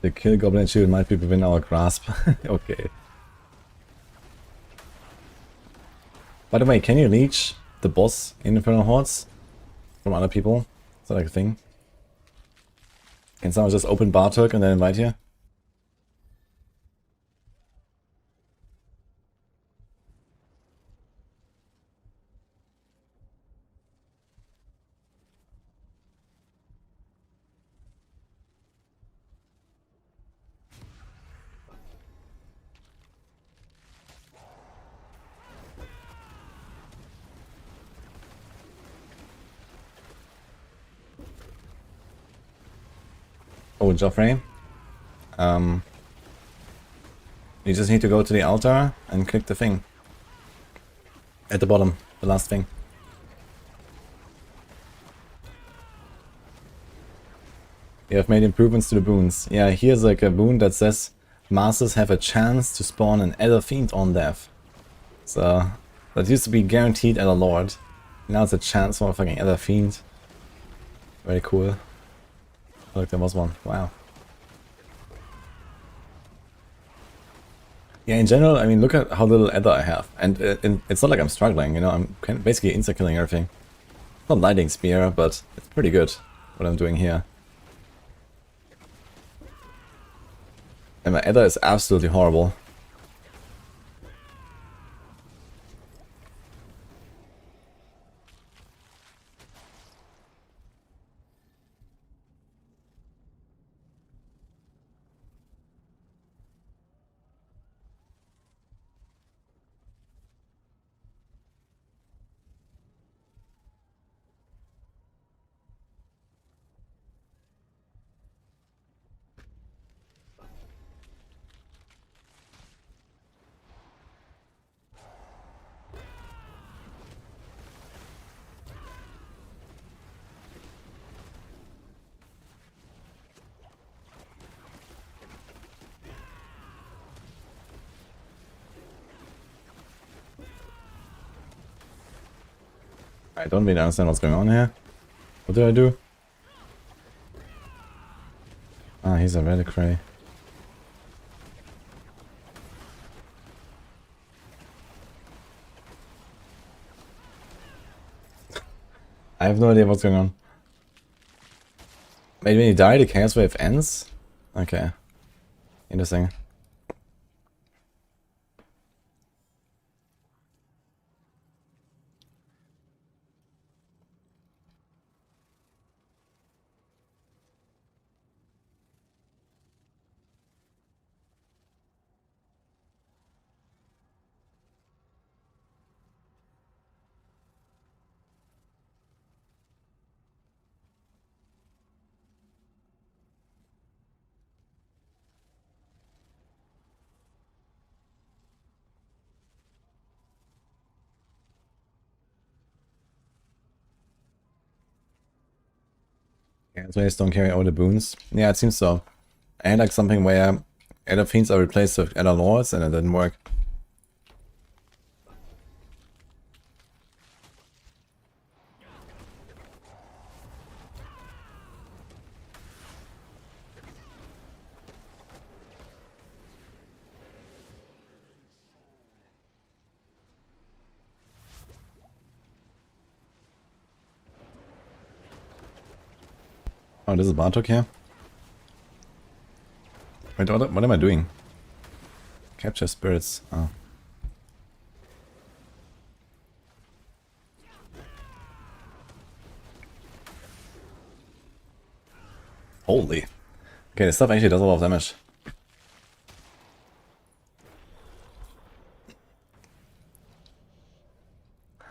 The kill goblin shield might be within our grasp. Okay. By the way, can you leech the boss in Infernal Hordes from other people? Is that like a thing? Can someone just open Bartok and then invite you? Oh, Joffrey. You just need to go to the altar and click the thing. At the bottom, the last thing. You have made improvements to the boons. Yeah, here's like a boon that says Masters have a chance to spawn an Elder Fiend on death. So, that used to be guaranteed Elder Lord. Now it's a chance for a fucking Elder Fiend. Very cool. Oh, look, there was one. Wow. Yeah, in general, I mean, look at how little Ether I have. And it's not like I'm struggling, you know, I'm basically insta-killing everything. Not Lightning Spear, but it's pretty good what I'm doing here. And my Ether is absolutely horrible. I don't really understand what's going on here. What do I do? Ah, he's a Relicray. I have no idea what's going on. Wait, when you die, the Chaos Wave ends? Okay. Interesting. Yeah, so I just don't carry all the boons. Yeah, it seems so. I had like something where Elder Fiends are replaced with Elder Lords and it didn't work. Oh, this is Bartok here? Wait, what am I doing? Capture spirits. Oh. Holy. Okay, this stuff actually does a lot of damage.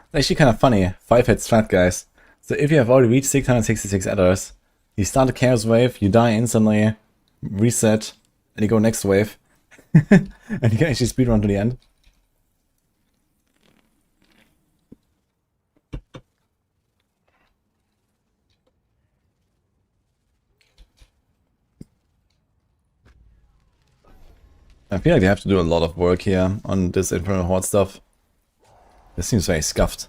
It's actually kind of funny. 5-hit strat, guys. So if you have already reached 666 adders, you start a Chaos Wave, you die instantly, reset, and you go next wave. And you can actually speedrun to the end. I feel like they have to do a lot of work here on this Infernal Horde stuff. This seems very scuffed,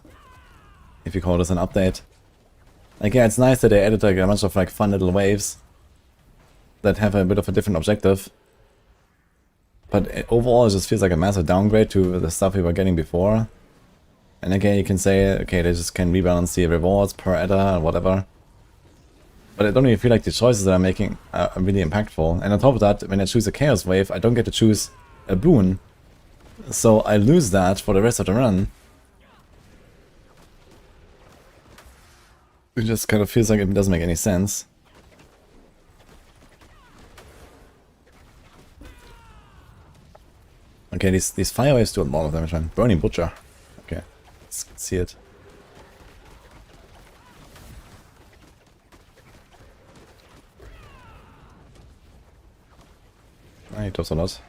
if you call this an update. Like, yeah, it's nice that they added like a bunch of like fun little waves. that have a bit of a different objective. But overall, it just feels like a massive downgrade to the stuff we were getting before. And again, you can say, okay, they just can rebalance the rewards per EDA or whatever. But I don't even feel like the choices that I'm making are really impactful. And on top of that, when I choose a Chaos Wave, I don't get to choose a boon. So I lose that for the rest of the run. It just kind of feels like it doesn't make any sense. Okay, these fire waves do a lot of damage, man. Burning Butcher. Okay, let's see it. He does a lot.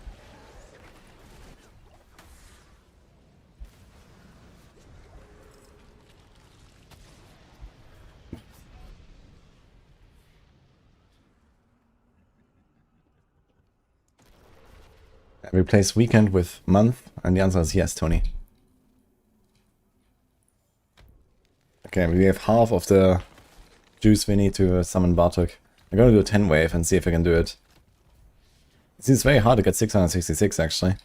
Replace weekend with month, and the answer is yes, Tony. Okay, we have half of the juice we need to summon Bartok. I'm gonna do a 10 wave and see if I can do it. It seems very hard to get 666 actually.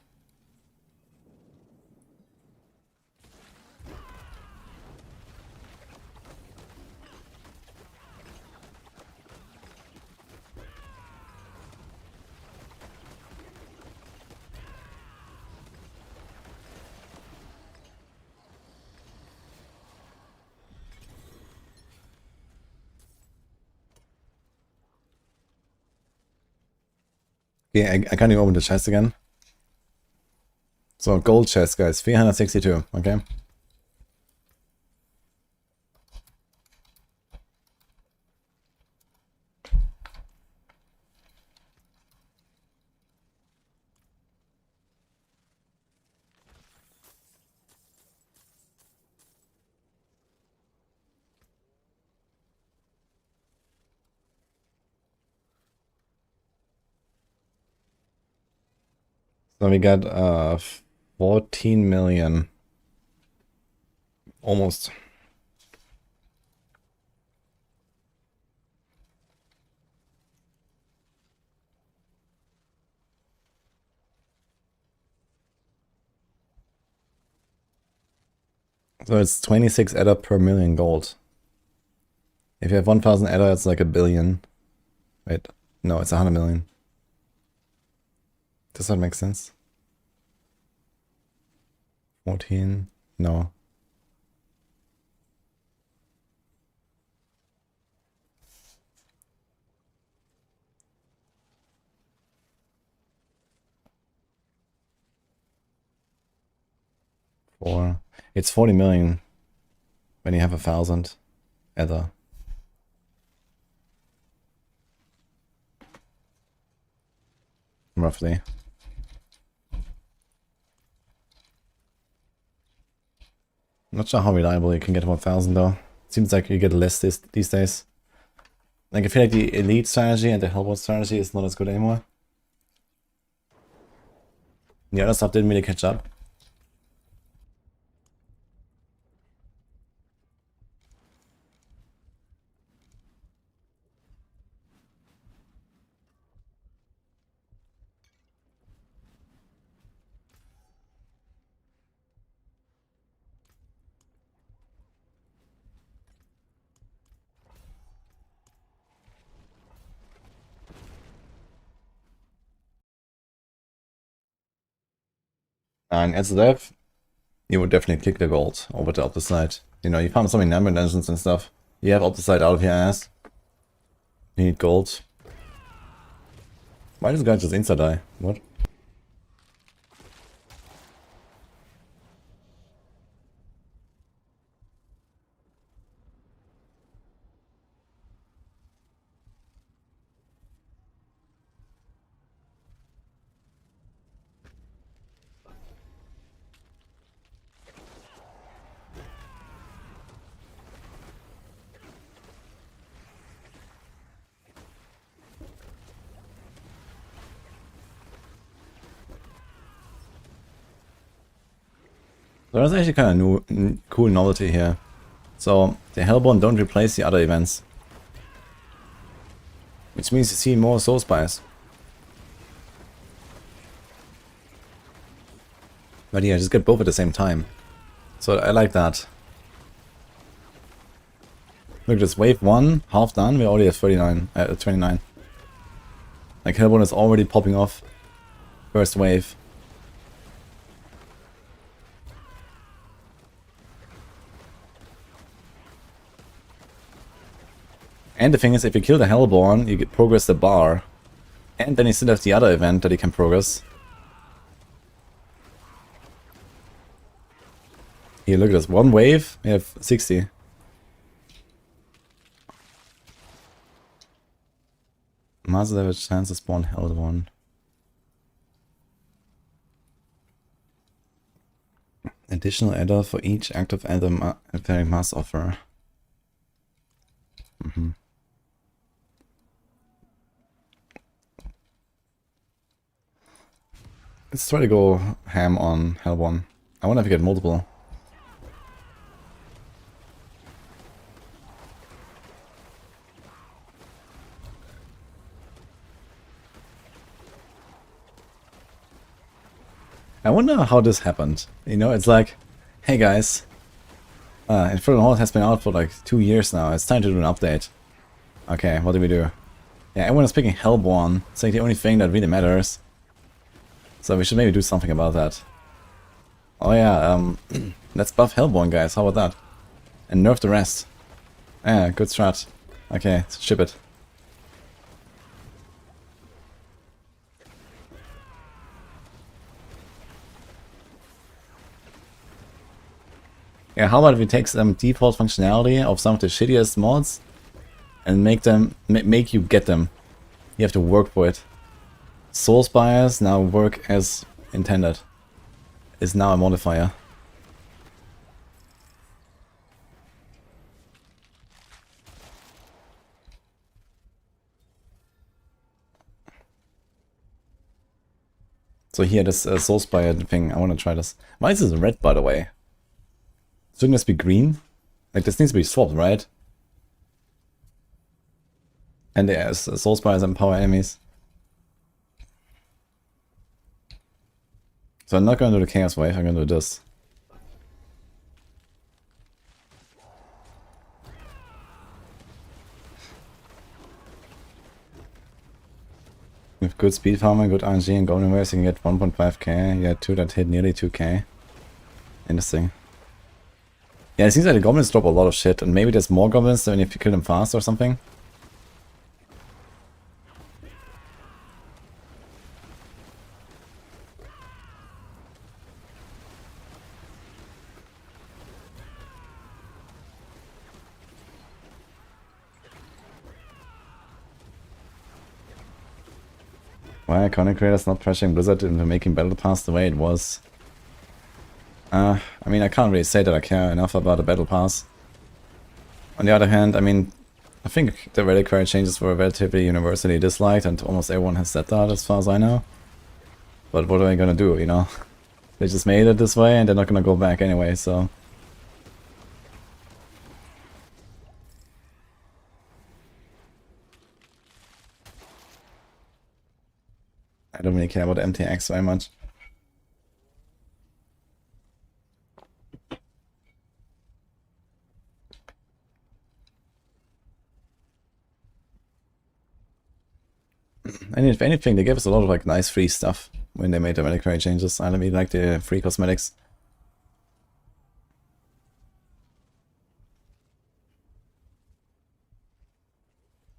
Yeah, I can't even open the chest again. So gold chest, guys, 362, okay? So we got 14 million. Almost. So it's 26 EDA per million gold. If you have 1000 EDA, it's like a billion. Wait, no, it's 100 million. Does that make sense? 14? No. It's 40 million when you have 1000 EDA. Roughly. Not sure how reliable you can get 1000 though. Seems like you get less these days. Like I feel like the elite strategy and the Hellbound strategy is not as good anymore. The other stuff didn't really catch up. And as a dev, you would definitely kick the gold over the opposite side. You know, you found so many number dungeons and stuff. You have opposite side out of your ass. You need gold. Why does the guy just insta die? What? There's actually kind of cool novelty here. So the Hellborn don't replace the other events. Which means you see more soul spies. But yeah, just get both at the same time. So I like that. Look at this, wave 1, half done, we're already at 29. Like Hellborn is already popping off. First wave. And the thing is, if you kill the Hellborn, you get progress the bar. And then you still have the other event that you can progress. Here, look at this. One wave, we have 60. Master level chance to spawn Hellborn. Additional adder for each active adder a must offer. Let's try to go ham on Hellborn. I wonder if we get multiple. I wonder how this happened. You know, it's like, hey guys, Infernal Horde has been out for like 2 years now. It's time to do an update. Okay, what do we do? Yeah, everyone is picking Hellborn. It's like the only thing that really matters. So we should maybe do something about that. Oh yeah, let's buff Hellborn, guys. How about that? And nerf the rest. Yeah, good strat. Okay, ship it. Yeah, how about if we take some default functionality of some of the shittiest mods and make you get them. You have to work for it. Soul Spires now work as intended. Is now a modifier. So here, this Soul Spire thing, I want to try this. Why is this red, by the way? Shouldn't this be green? Like, this needs to be swapped, right? And there's Soul Spires empower enemies. So I'm not going to do the Chaos Wave, I'm going to do this. With good speed farming, good RNG and golden waves, you can get 1.5k. You had 2 that hit nearly 2k. Interesting. Yeah, it seems like the goblins drop a lot of shit, and maybe there's more goblins than if you kill them fast or something. Why are content creators not pressuring Blizzard into making Battle Pass the way it was? I mean, I can't really say that I care enough about the Battle Pass. On the other hand, I mean, I think the reliquary changes were relatively universally disliked, and almost everyone has said that as far as I know. But what are I gonna do, you know? They just made it this way and they're not gonna go back anyway, so... I don't really care about MTX very much. And if anything, they gave us a lot of like nice free stuff when they made the reliquary changes. I really like the free cosmetics.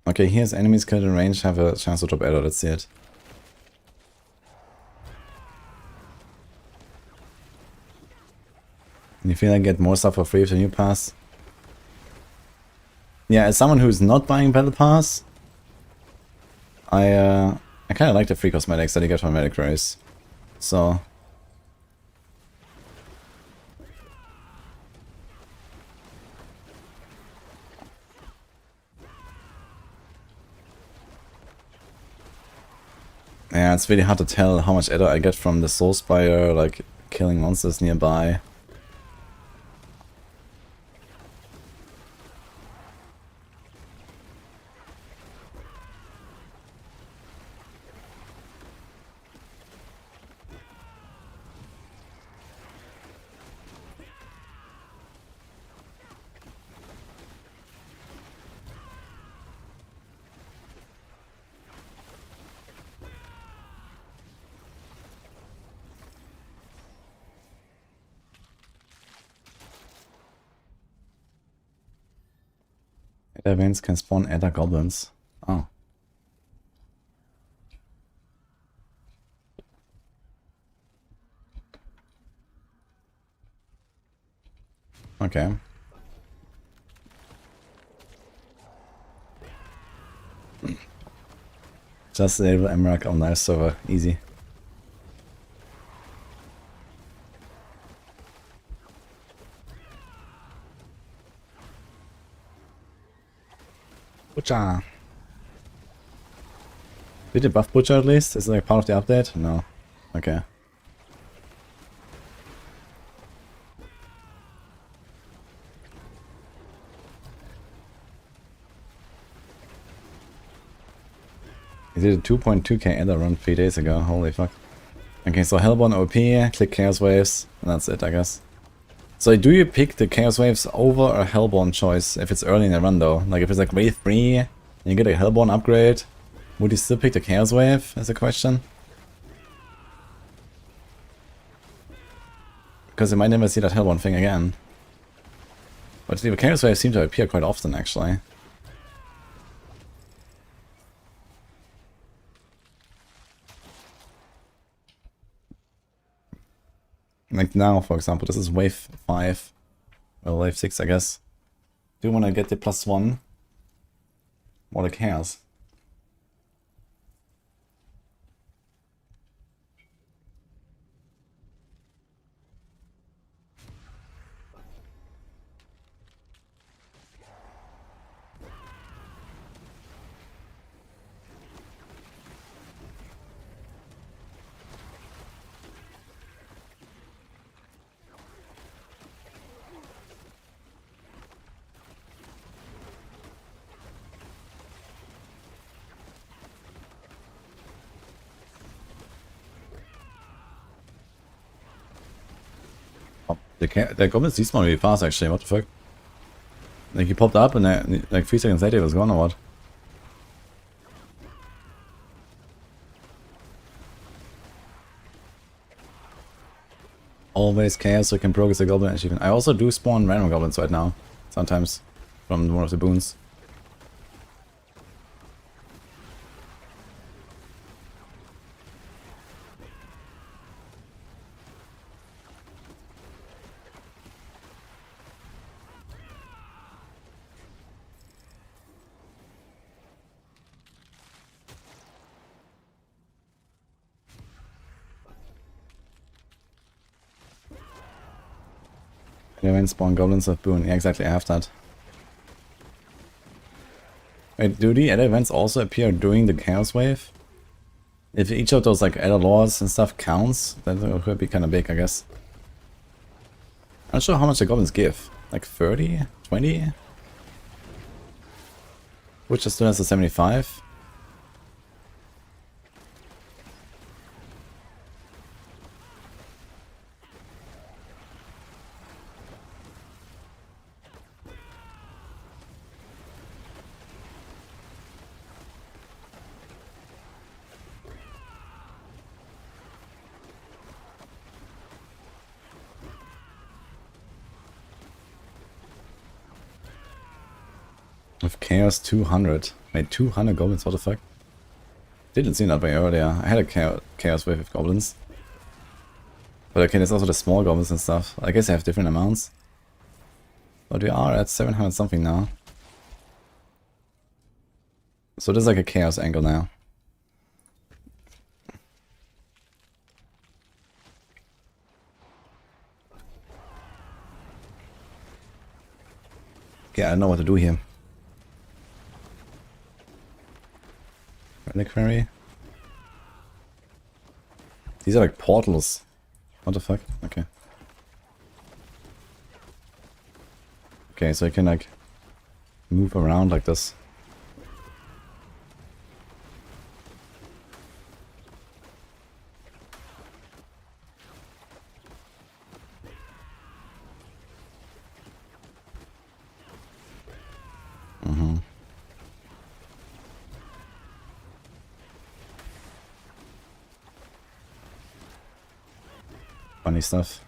Okay, here's enemies killed in range have a chance to drop arrow, let's see it. And you feel like get more stuff for free if the new pass? Yeah, as someone who's not buying Battle Pass, I kind of like the free cosmetics that you get from reliquaries. So... yeah, it's really hard to tell how much adder I get from the Soul Spire, like killing monsters nearby. Adder veins can spawn adder goblins. Oh. Okay. Just enable Emerald on live server. Easy. Butcher. Did they buff Butcher at least? Is it like part of the update? No. Okay. He did a 2.2k adder run 3 days ago. Holy fuck. Okay, so Hellborn OP, click Chaos Waves, and that's it, I guess. So do you pick the Chaos Waves over a Hellborn choice if it's early in the run though? Like if it's like wave 3 and you get a Hellborn upgrade, would you still pick the Chaos Wave? Is the question. Because you might never see that Hellborn thing again. But the Chaos Waves seem to appear quite often actually. Like now, for example, this is wave 5, or wave 6, I guess. Do you want to get the +1? What a chaos. The goblins despawn really fast actually, what the fuck? Like he popped up and like 3 seconds later he was gone or what? Always chaos so you can progress a goblin achievement. I also do spawn random goblins right now, sometimes, from one of the boons. When spawn goblins of boon. Yeah, exactly, I have that. Wait, do the adder events also appear during the chaos wave? If each of those like adder lords and stuff counts, then it could be kind of big, I guess. I'm not sure how much the goblins give. Like 30? 20? Which is still has a 75? With chaos 200. Wait, 200 goblins, what the fuck? Didn't see that way earlier. I had a chaos wave with goblins. But okay, there's also the small goblins and stuff. I guess they have different amounts. But we are at 700 something now. So there's like a chaos angle now. Okay, I don't know what to do here. Enquiries. These are like portals. What the fuck? Okay. Okay, so you can like move around like this. Funny stuff.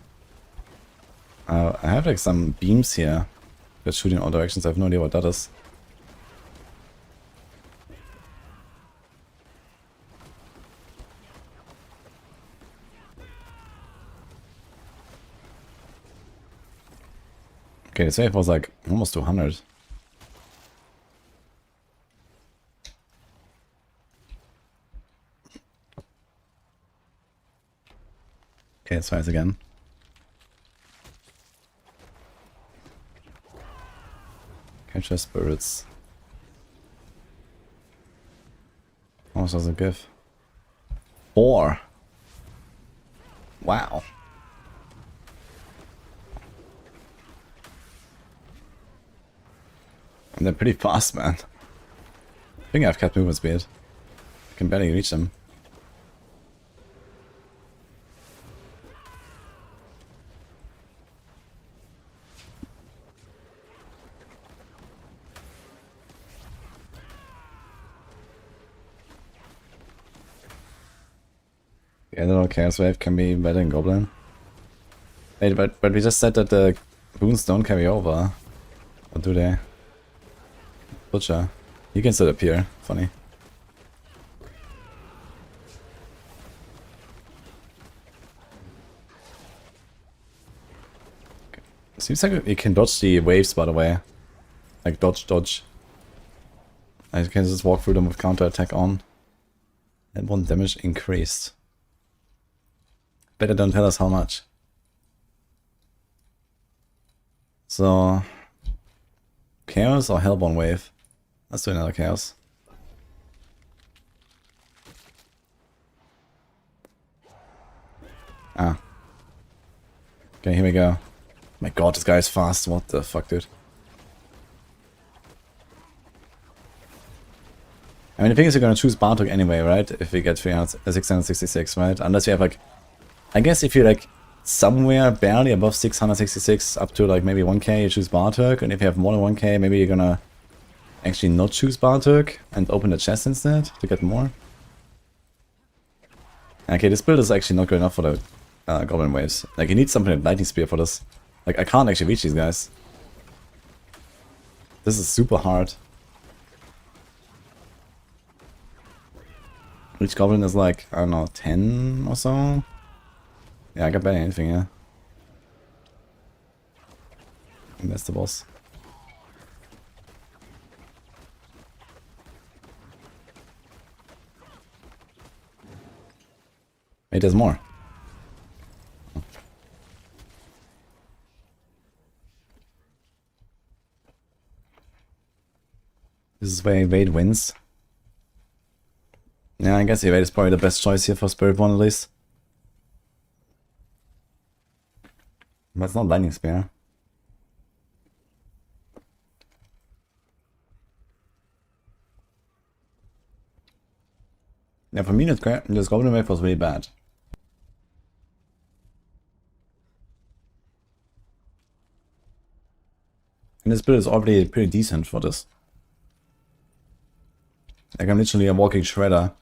I have like some beams here that shoot in all directions. I have no idea what that is. Okay, this wave was like almost 200. Okay, let's try this again. Capture spirits. How much does it give? 4. Wow. And they're pretty fast, man. I think I've kept movement speed. I can barely reach them. The other Chaos Wave can be better than Goblin. Wait, but we just said that the boons don't carry over. Or do they? Butcher. You can still appear. Funny. Seems like you can dodge the waves, by the way. Like dodge, dodge. I can just walk through them with counter attack on. And 1 damage increased. Better don't tell us how much. So... Chaos or Hellborn Wave? Let's do another Chaos. Ah. Okay, here we go. My god, this guy is fast. What the fuck, dude? I mean, the thing is, you're gonna choose Bartok anyway, right? If we get 666, right? Unless you have like... I guess if you're like somewhere barely above 666 up to like maybe 1k, you choose Bartok. And if you have more than 1k, maybe you're gonna actually not choose Bartok and open the chest instead to get more. Okay, this build is actually not good enough for the Goblin Waves. Like, you need something like Lightning Spear for this. Like, I can't actually reach these guys. This is super hard. Each Goblin is like, I don't know, 10 or so? Yeah, I got barely anything, yeah. And that's the boss. Wait, there's more. This is where Evade wins. Yeah, I guess Evade is probably the best choice here for Spiritborn at least. But it's not Lightning Spear. Yeah, for me, this Goblin Wave was really bad. And this build is already pretty decent for this. Like, I'm literally a walking shredder.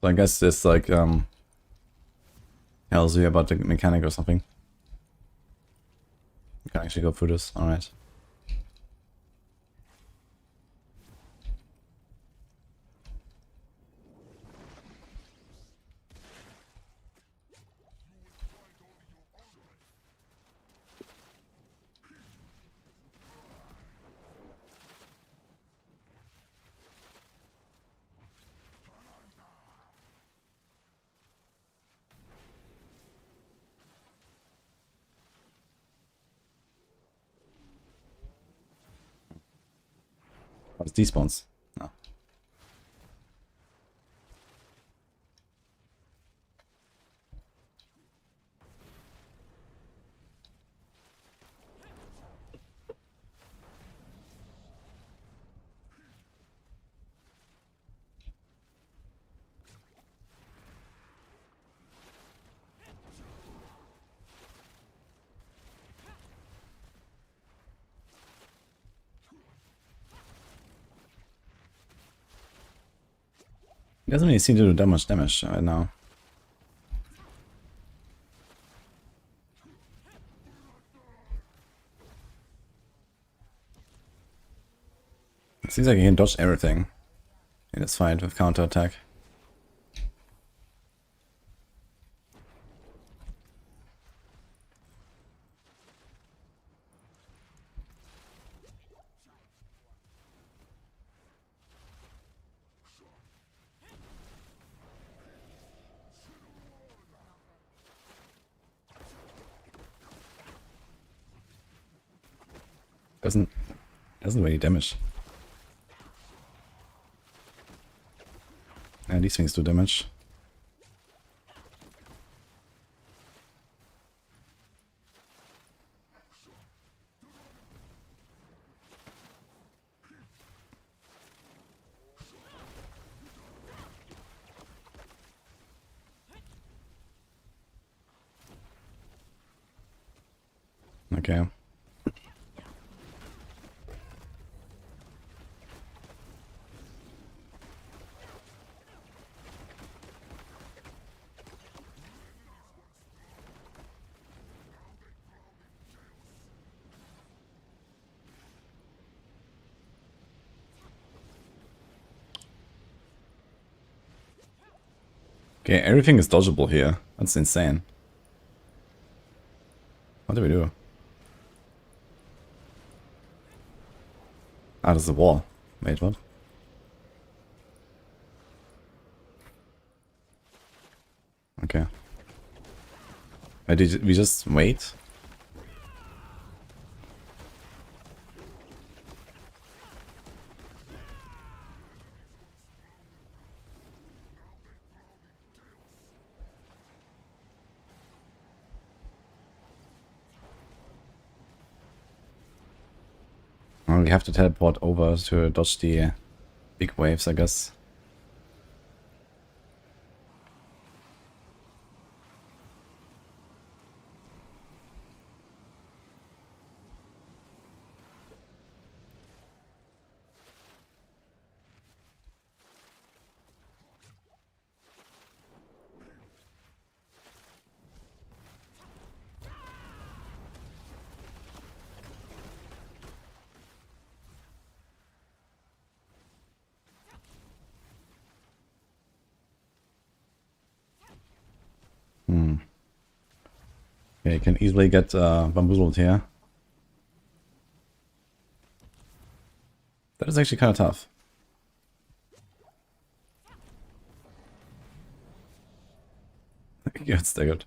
So I guess this like tells you about the mechanic or something. You can actually go through this, alright. What's despawns? No. He doesn't really seem to do that much damage right now. It seems like he can dodge everything in this fight with counterattack. Doesn't really damage. Yeah, these things do damage. Okay. Okay, everything is dodgeable here. That's insane. What do we do? Ah, there's a wall. Wait, what? Okay. Wait, did we just wait? Well, we have to teleport over to dodge the big waves, I guess. Okay, you can easily get bamboozled here. That is actually kind of tough. Get staggered.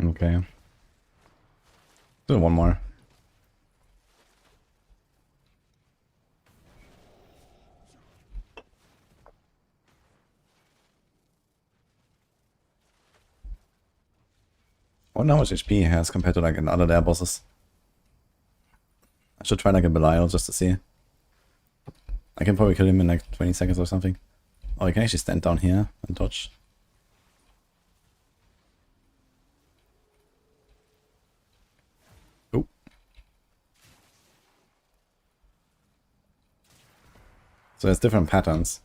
Okay. Do one more. I wonder how much HP he has compared to like other lair bosses. I should try like a Belial just to see. I can probably kill him in like 20 seconds or something. Oh, you can actually stand down here and dodge. So there's different patterns.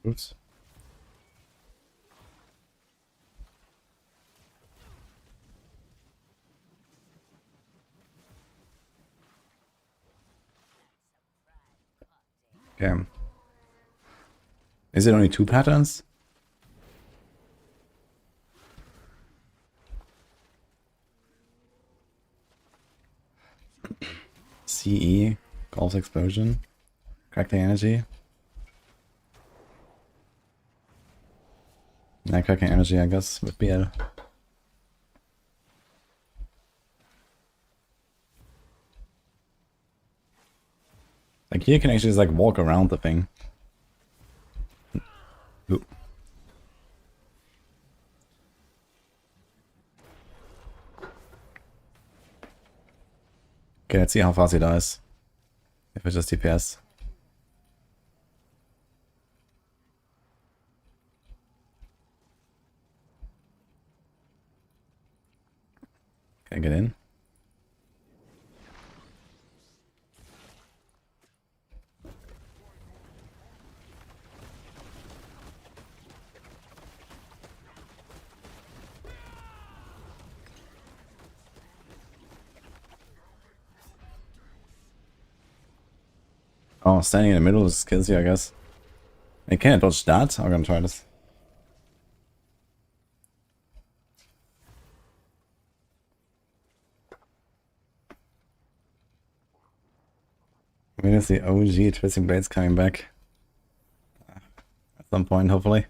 Oops. Okay. Is it only 2 patterns? CE, Golf's Explosion, Crack the Energy. Yeah, Cracking Energy, I guess, would be a... Like here you can actually just like walk around the thing. Oop. Okay, let's see how fast he dies. If it's just DPS. Can I get in? Oh, standing in the middle just kills you, I guess. I can't dodge that. I'm gonna try this. When is the OG Twisting Blades coming back? At some point, hopefully.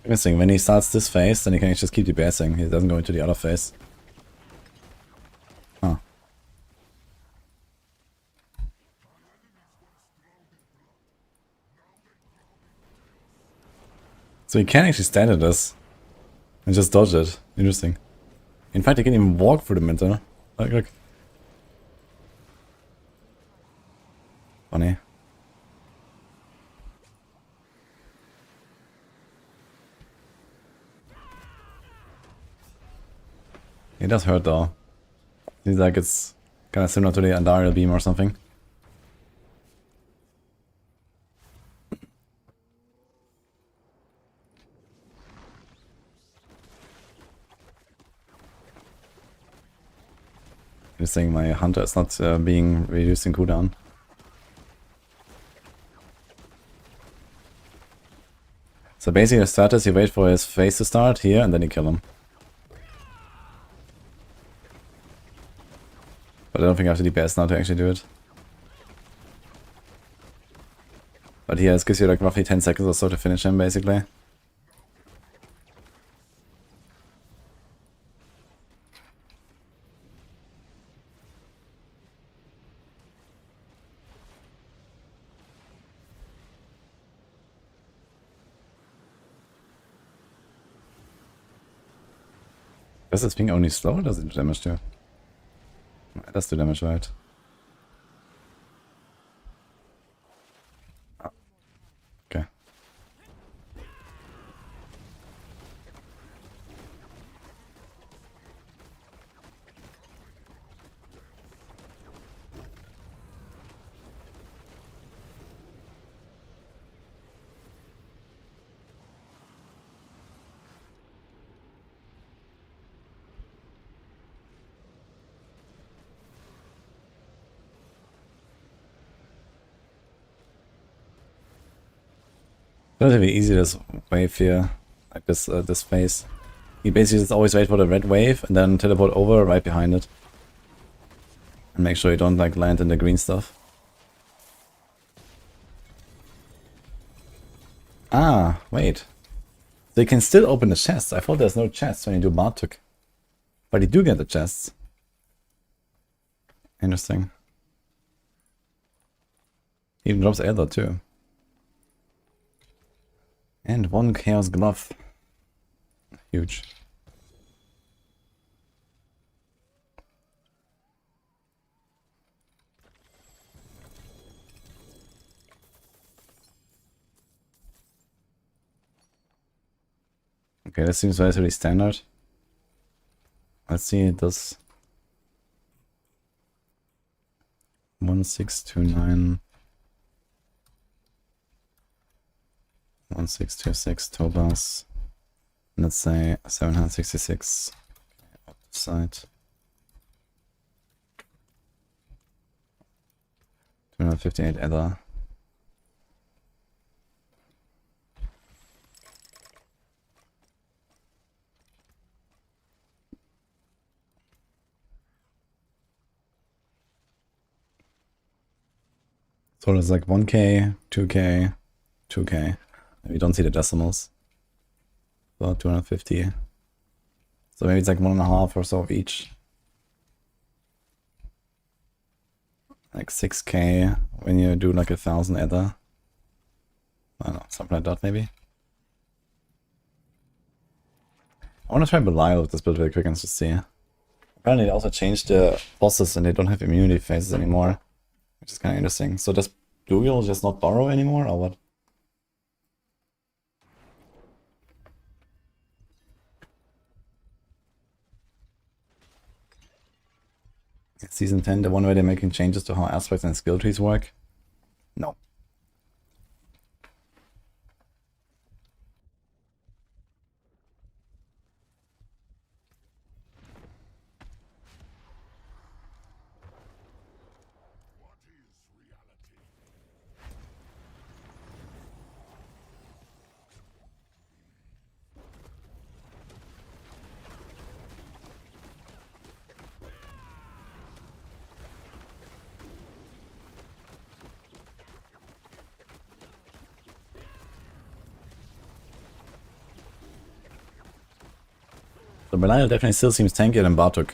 Interesting, when he starts this phase, then he can just keep DPSing. He doesn't go into the other phase. Huh. So he can actually stand at this and just dodge it. Interesting. In fact, he can even walk through the middle. Look, look. Funny. It does hurt though. Seems like it's kind of similar to the Andariel beam or something. Just saying my hunter is not being reduced in cooldown. So basically the strat is you wait for his phase to start here and then you kill him. But I don't think I have to DPS now to actually do it. But yeah, it gives you like roughly 10 seconds or so to finish him basically. Does this thing only slow or does it do damage too? It does do damage, right? Oh. Okay. Relatively easy this wave here, like this phase. You basically just always wait for the red wave and then teleport over right behind it. And make sure you don't like land in the green stuff. Ah, wait. They can still open the chests. I thought there's no chests when you do Bartok. But you do get the chests. Interesting. Even drops Elder too. And 1 Chaos Glove. Huge. Okay, that seems relatively standard. Let's see, it does 1629 1626 Tobas. Let's say 766 side. 258 Ether. So there's like 1k, 2k, 2k. We don't see the decimals. So 250. So maybe it's like 1.5 or so of each. Like 6k when you do like 1,000 Ether. I don't know, something like that maybe. I want to try Belial with this build really quick and just see. Apparently they also changed the bosses and they don't have immunity phases anymore. Which is kind of interesting. So does Dual just not borrow anymore or what? Season 10, the one where they're making changes to how aspects and skill trees work? No. So Belial definitely still seems tankier than Bartok.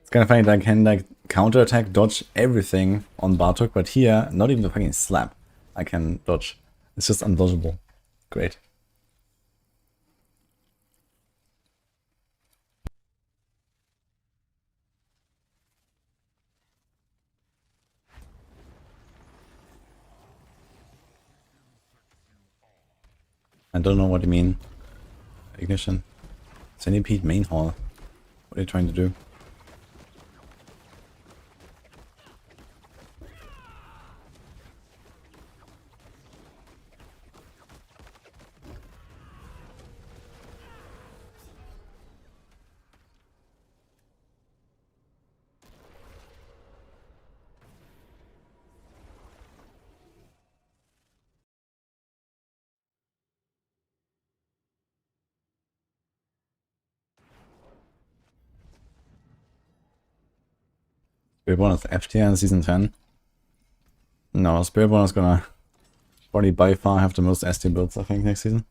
It's kind of funny that I can like counterattack, dodge everything on Bartok, but here, not even the fucking slap I can dodge. It's just undodgeable. Great. I don't know what you mean. Ignition. Centipede main hall. What are you trying to do? Spiritborn is F tier in season 10. No, Spiritborn is gonna probably by far have the most S tier builds, I think, next season.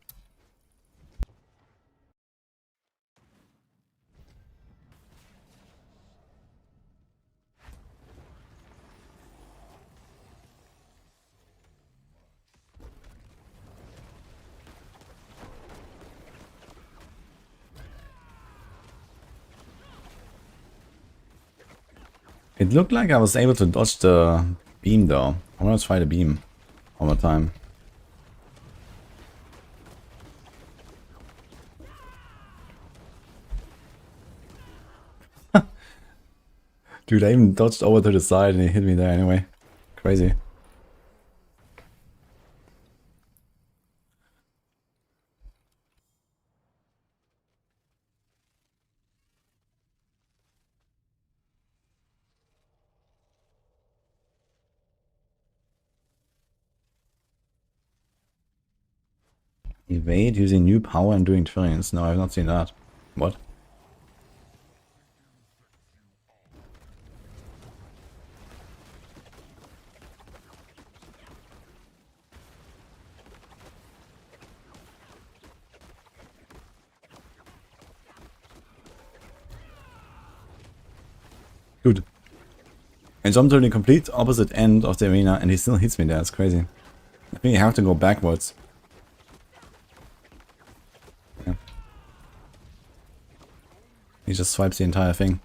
It looked like I was able to dodge the beam though. I want to try the beam one more time. Dude, I even dodged over to the side and he hit me there anyway. Crazy. Evade using new power and doing trillions. No, I've not seen that. What? Dude. I jumped to the complete opposite end of the arena and he still hits me there, it's crazy. I think you have to go backwards. Yeah. He just swipes the entire thing.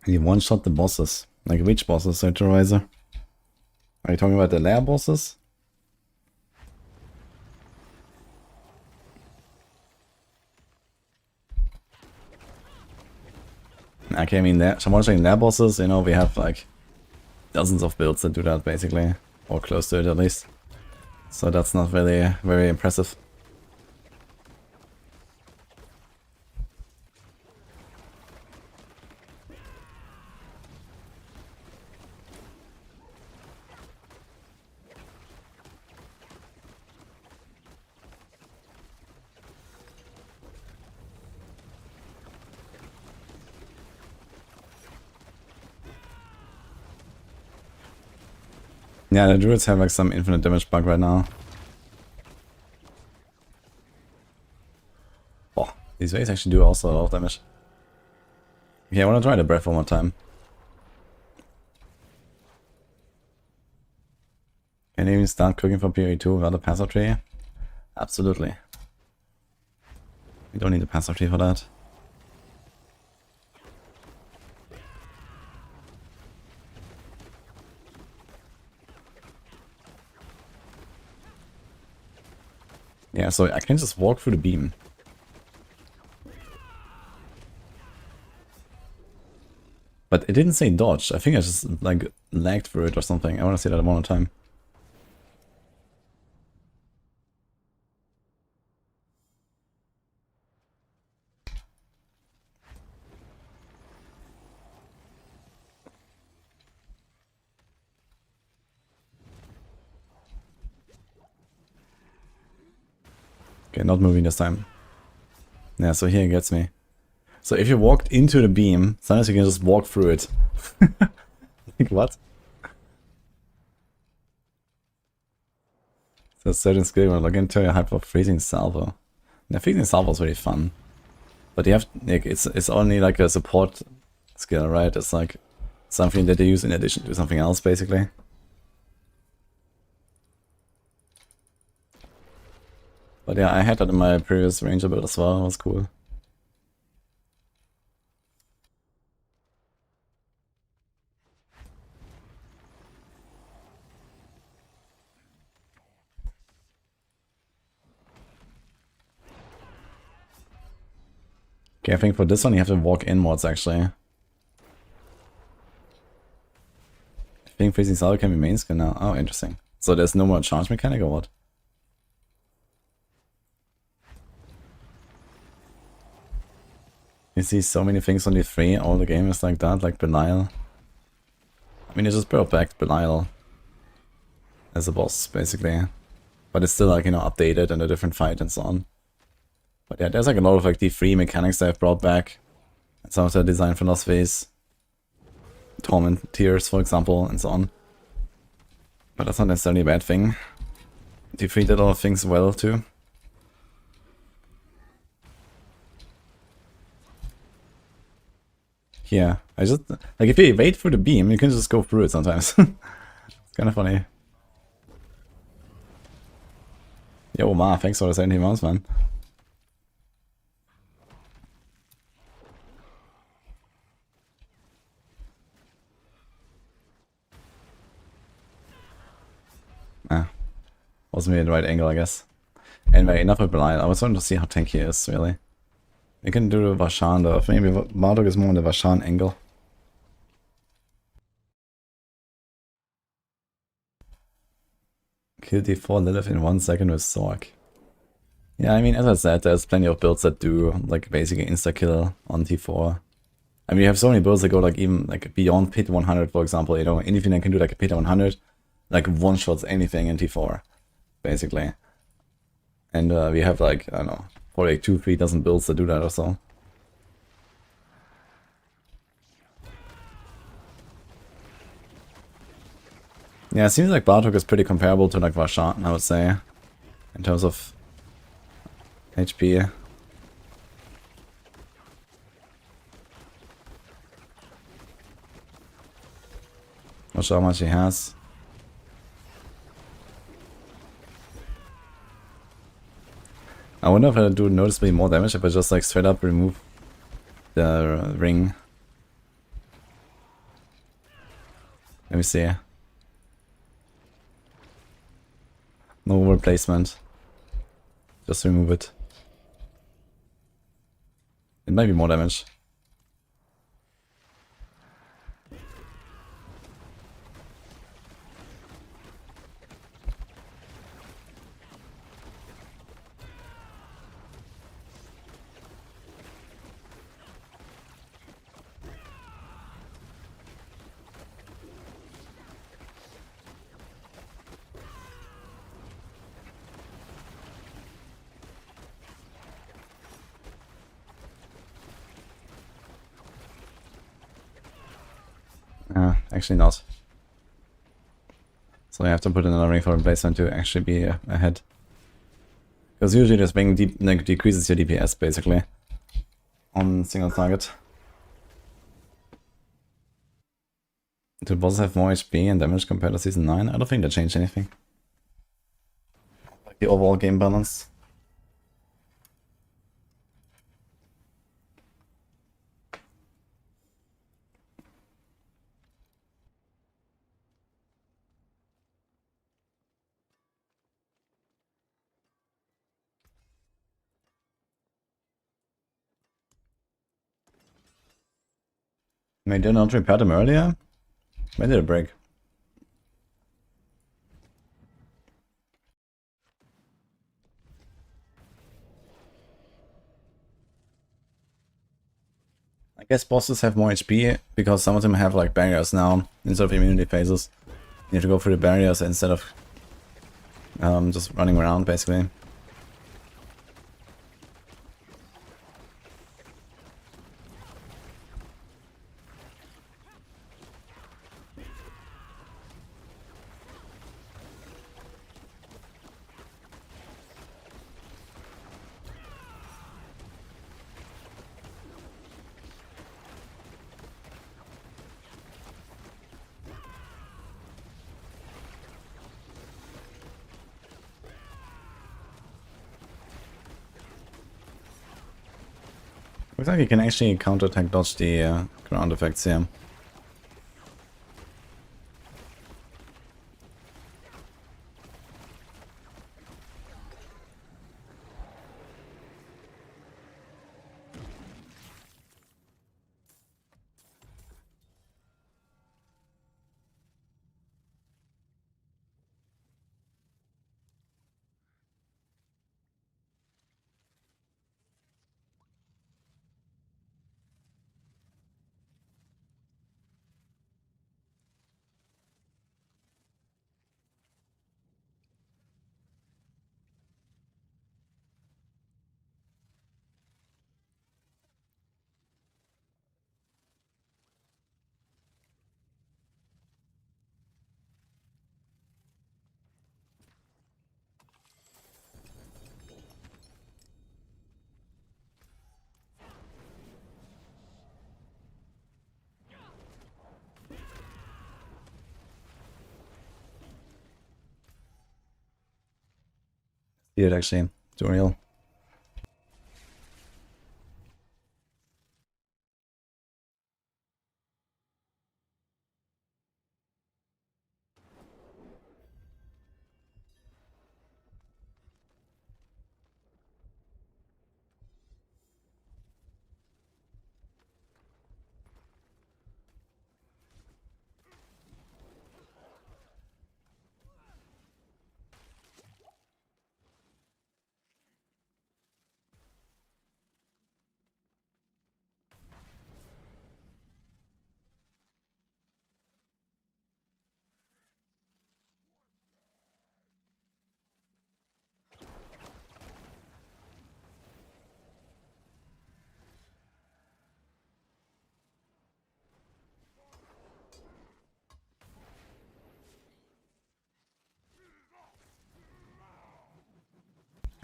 He one-shot the bosses. Like which bosses, Terrorizer? Are you talking about the lair bosses? Okay, I mean, one-shotting lair bosses, you know, we have like dozens of builds that do that basically. Or close to it at least. So that's not really very impressive. Yeah, the druids have like some infinite damage bug right now. Oh, these waves actually do also a lot of damage. Okay, I want to try the breath one more time. Can you even start cooking for PoE 2 without a passive tree? Absolutely. We don't need a passive tree for that. Yeah, so I can just walk through the beam. But it didn't say dodge. I think I just like lagged through it or something. I want to see that one more time. Okay, not moving this time. Yeah, so here it gets me. So if you walked into the beam, sometimes you can just walk through it. Like what? So certain skill will log into a hyper freezing salvo. The freezing salvo is really fun. But you have like it's only like a support skill, right? It's like something that they use in addition to something else basically. But yeah, I had that in my previous ranger build as well, it was cool. Okay, I think for this one you have to walk inwards actually. I think freezing salvo can be main skill now. Oh, interesting. So there's no more charge mechanic or what? You see so many things on the 3, all the game is like that, like Belial. I mean, you just brought back Belial as a boss, basically. But it's still like, you know, updated and a different fight and so on. But yeah, there's like a lot of like D3 mechanics that I've brought back. And some of the design philosophies. Torment tiers, for example, and so on. But that's not necessarily a bad thing. D3 did a lot of things well, too. Yeah, I just, like if you wait for the beam, you can just go through it sometimes. It's kind of funny. Yo, Ma, thanks for the 70 months, man. Ah, wasn't really the right angle, I guess. Anyway, enough with Belial. I was wanting to see how tanky he is, really. We can do the Vashan though. Maybe Marduk is more on the Vashan angle. Kill D4 Lilith in 1 second with Sorc. Yeah, I mean, as I said, there's plenty of builds that do like basically insta-kill on D4. I mean, you have so many builds that go like even like beyond pit 100, for example. You know, anything that can do like a pit 100, like one shots anything in T4, basically. And we have like, I don't know, probably like 2-3 dozen builds that do that or so. Yeah, it seems like Bartok is pretty comparable to like Varshan, I would say, in terms of HP. Not sure how much he has. I wonder if I do noticeably more damage if I just like straight up remove the ring. Let me see. No replacement. Just remove it. It might be more damage. Actually not. So I have to put another ring for replacement to actually be ahead. Because usually this ring like decreases your DPS basically on single target. Do bosses have more HP and damage compared to Season 9? I don't think that changed anything. Like the overall game balance. Maybe did not repair them earlier? When did it break? I guess bosses have more HP because some of them have like barriers now instead of immunity phases. You have to go through the barriers instead of just running around basically. Looks like you can actually counterattack dodge the ground effects here. See it actually, too real.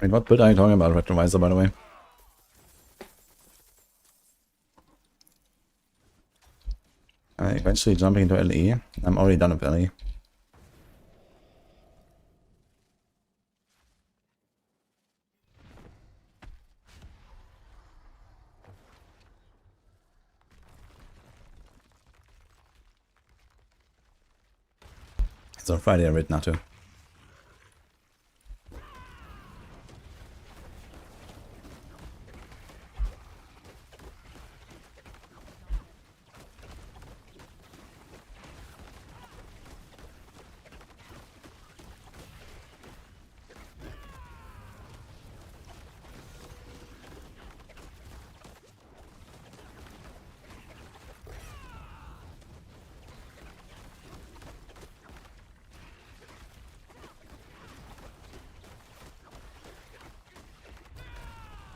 Wait, what build are you talking about, Retrovisor, by the way? Eventually jumping into LE. I'm already done with LE. It's on Friday, I read not to.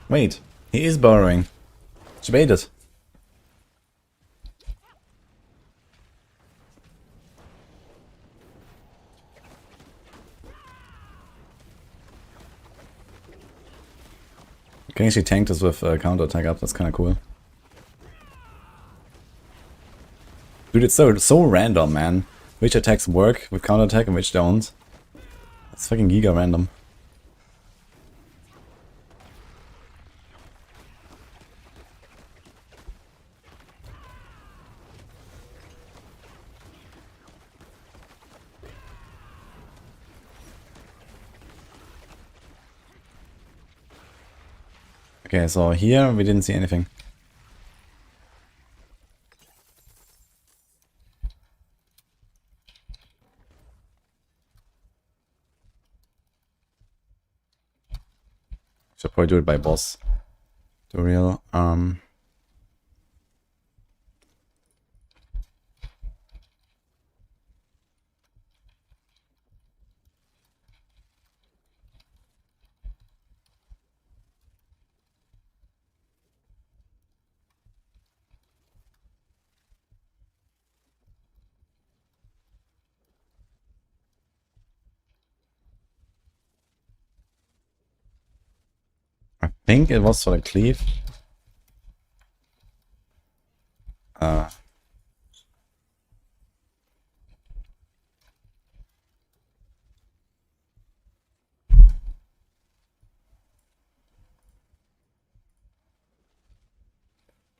Wait, he is borrowing. She waited. You can actually tank this with counter attack up, that's kind of cool. Dude, it's so random, man. Which attacks work with counter attack and which don't. It's fucking giga random. Okay, so here we didn't see anything. Should probably do it by boss. Tutorial. I think it was for the cleave.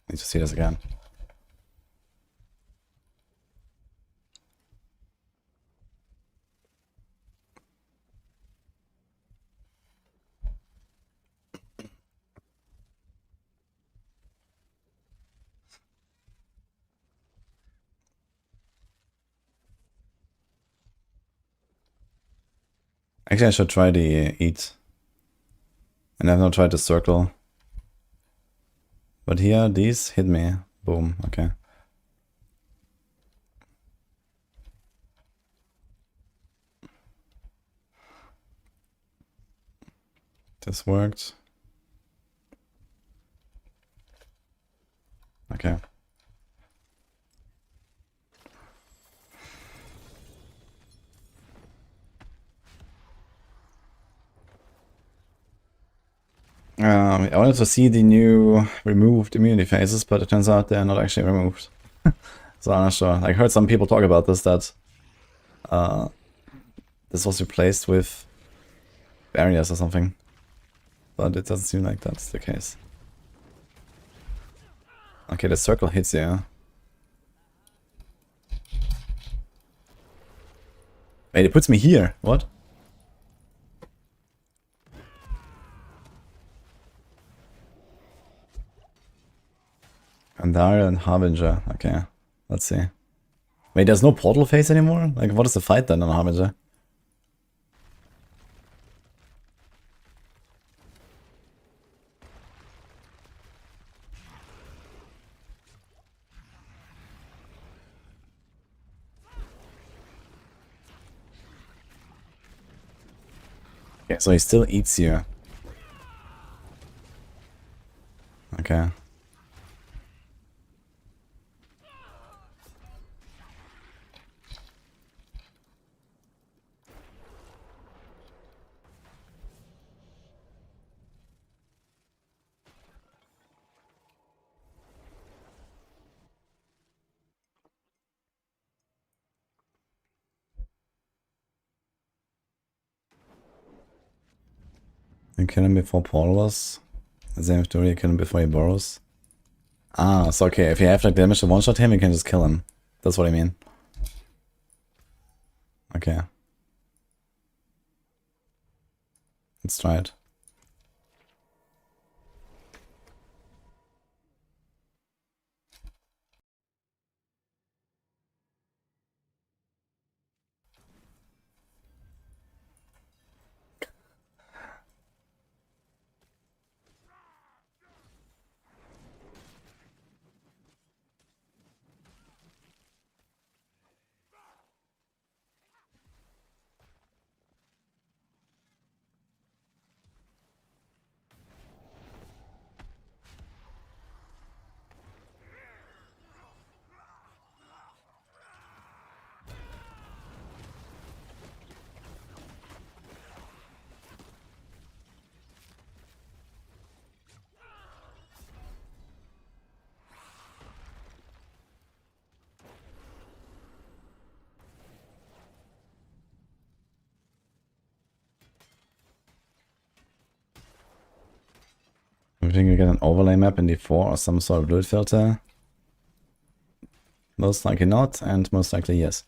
Need to see this again. Actually, I should try the eat. And I've not tried the circle. But here, these hit me. Boom, okay. This worked. Okay. I wanted to see the new removed immunity phases, but it turns out they're not actually removed. So I'm not sure. I heard some people talk about this, that this was replaced with barriers or something. But it doesn't seem like that's the case. Okay, the circle hits you. Wait, it puts me here. What? Andara and Harbinger. Okay, let's see. Wait, there's no portal phase anymore? Like, what is the fight then on Harbinger? Okay, so he still eats you. Okay. You kill him before portals. Same with Druid, you kill him before he burrows. Ah, so okay, if you have like damage to one-shot him, you can just kill him. That's what I mean. Okay. Let's try it. I think you get an overlay map in D4 or some sort of Druid filter. Most likely not, and most likely yes.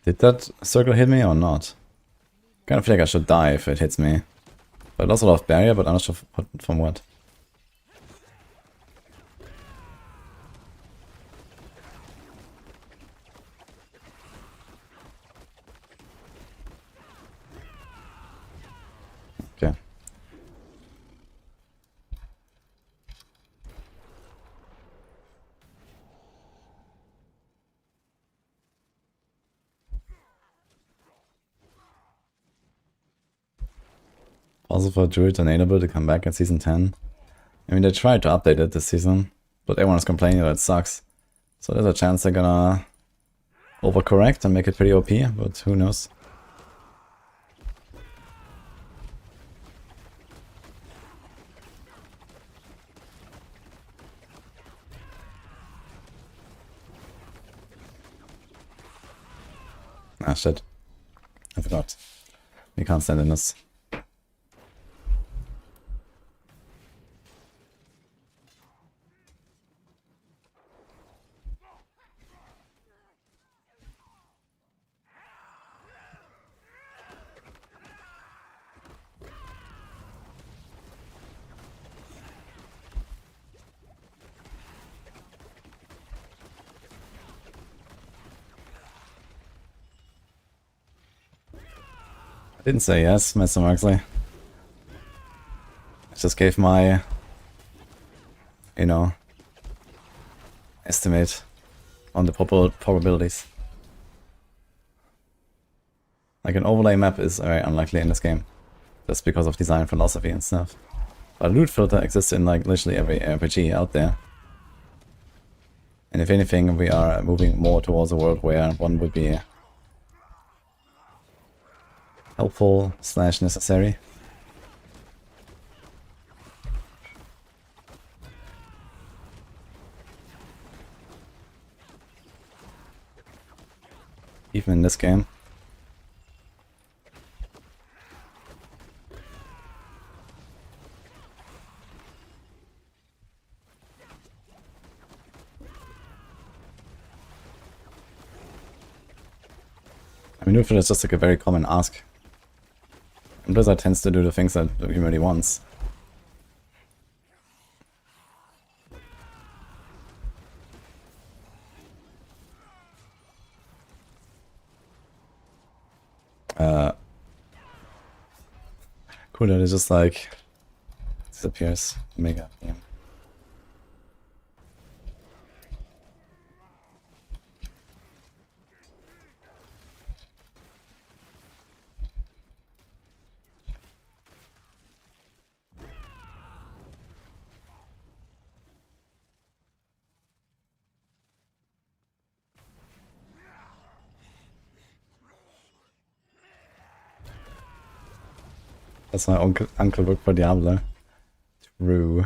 Did that circle hit me or not? Kind of feel like I should die if it hits me. But I lost a lot of barrier, but I'm not sure from what. Okay. Also for Druid enable to come back at season 10. I mean, they tried to update it this season, but everyone's complaining that it sucks. So there's a chance they're gonna overcorrect and make it pretty OP, but who knows. Ah, shit. I forgot. We can't stand in this. I didn't say yes, Mr. Marksley. I just gave my, you know, estimate on the probabilities. Like an overlay map is very unlikely in this game, just because of design philosophy and stuff. But a loot filter exists in like literally every RPG out there. And if anything, we are moving more towards a world where one would be helpful / necessary. Even in this game. I mean, Neutral is just like a very common ask. And Blizzard tends to do the things that the community wants. Cool that it just like disappears. Mega game. That's my uncle worked for Diablo. True.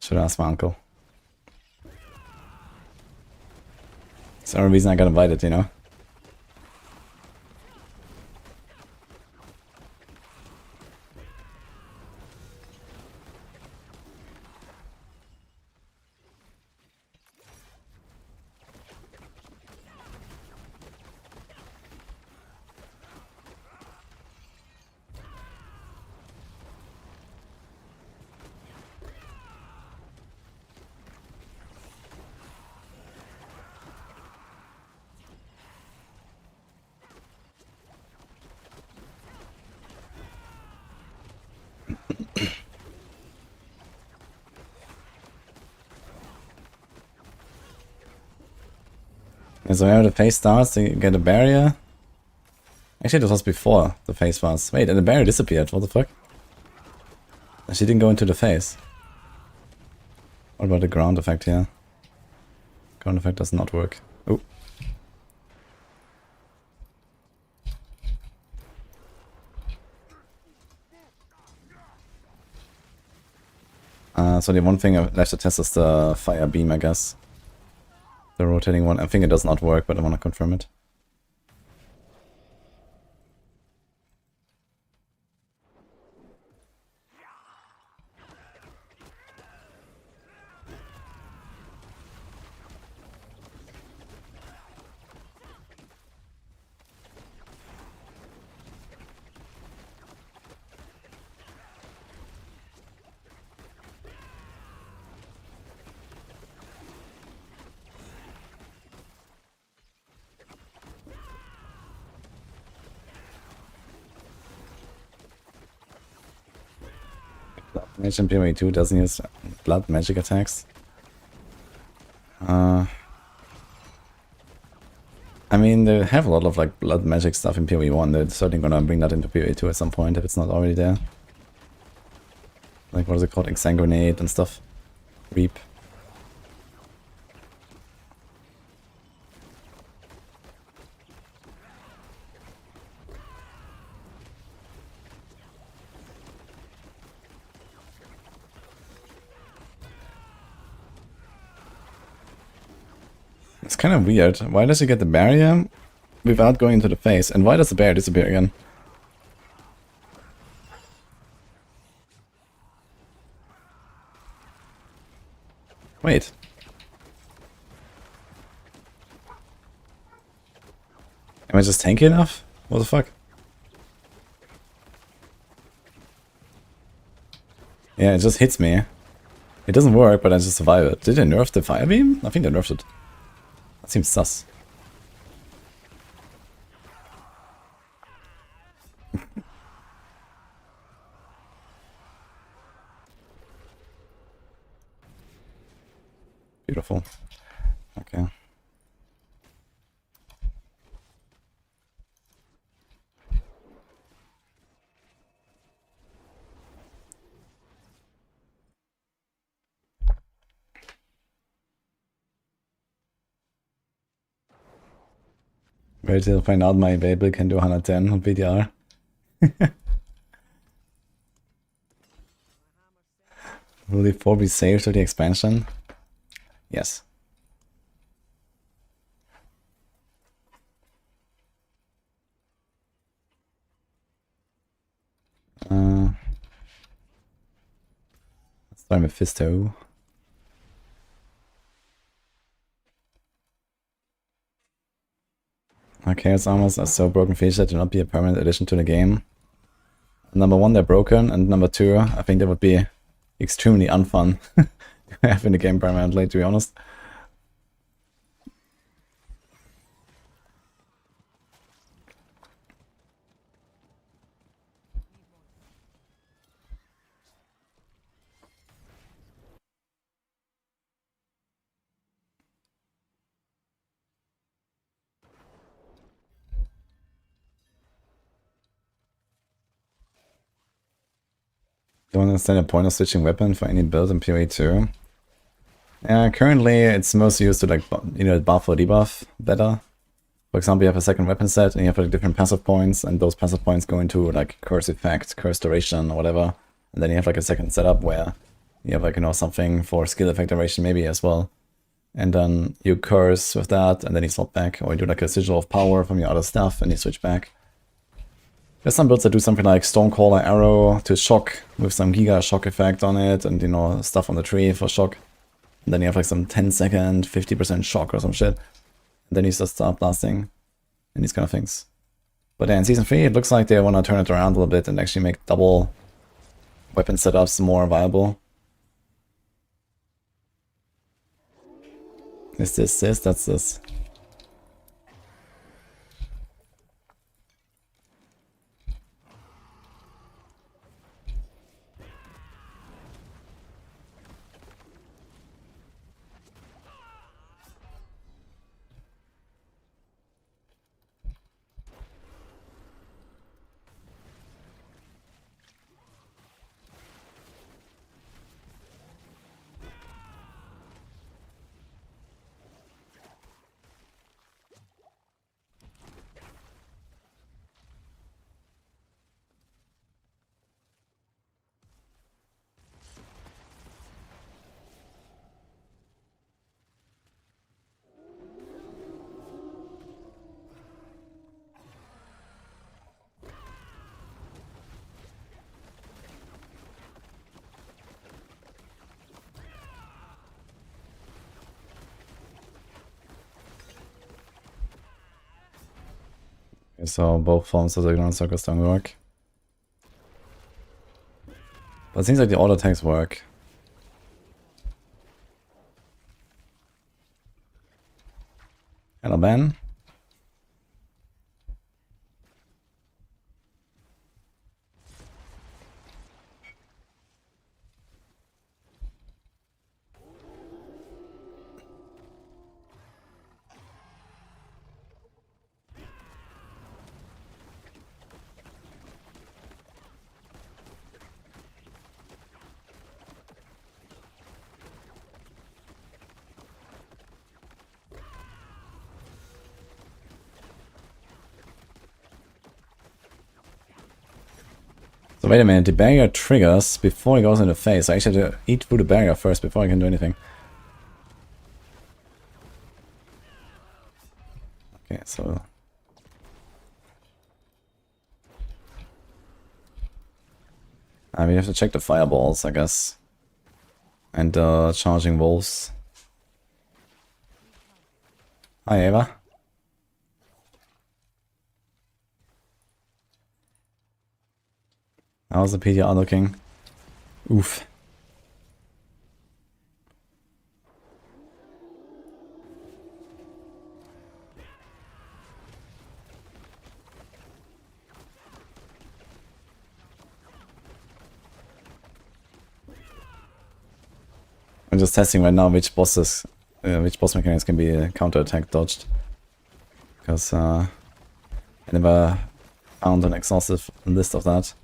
Should ask my uncle. It's the only reason I got invited, you know? So whenever the phase starts, you get a barrier. Actually, this was before the phase was. Wait, and the barrier disappeared. What the fuck? She didn't go into the phase. What about the ground effect here? Ground effect does not work. Oh. So the one thing left to test is the fire beam, I guess. The rotating one. I think it does not work, but I want to confirm it. Mage in PoE 2 doesn't use blood magic attacks. I mean, they have a lot of like blood magic stuff in PoE 1. They're certainly gonna bring that into PoE 2 at some point if it's not already there. Like, what is it called? Exsanguinate and stuff. Reap. It's kind of weird. Why does he get the barrier without going into the face? And why does the barrier disappear again? Wait. Am I just tanky enough? What the fuck? Yeah, it just hits me. It doesn't work, but I just survive it. Did they nerf the fire beam? I think they nerfed it. That seems sus. Beautiful. Okay. Wait till I find out my Babel can do 110 on PTR. Will the 4 be saved to the expansion? Yes. Let's start with Fisto. Okay, it's almost a so broken feature to not be a permanent addition to the game. Number one, they're broken, and number two, I think that would be extremely unfun to have in the game permanently, to be honest. Don't understand the point of switching weapon for any build in PoE 2. Yeah, currently it's mostly used to like, you know, buff or debuff better. For example, you have a second weapon set and you have like different passive points, and those passive points go into like curse effect, curse duration, or whatever. And then you have like a second setup where you have like, you know, something for skill effect duration maybe as well. And then you curse with that, and then you swap back, or you do like a sigil of power from your other stuff and you switch back. There's some builds that do something like Stonecaller Arrow to shock with some Giga shock effect on it, and you know, stuff on the tree for shock. And then you have like some 10-second, 50% shock or some shit. And then you just start blasting and these kind of things. But yeah, in Season 3 it looks like they want to turn it around a little bit and actually make double weapon setups more viable. Is this? That's this. Okay, so both forms of the ground circles don't work. But it seems like the auto attacks work. Hello, Ben. So wait a minute, the barrier triggers before it goes into phase. I actually have to eat through the barrier first before I can do anything. Okay, so... we have to check the fireballs, I guess. And charging wolves. Hi, Eva. How's the PTR looking? Oof. I'm just testing right now which bosses, which boss mechanics can be counter-attack dodged. Because I never found an exhaustive list of that.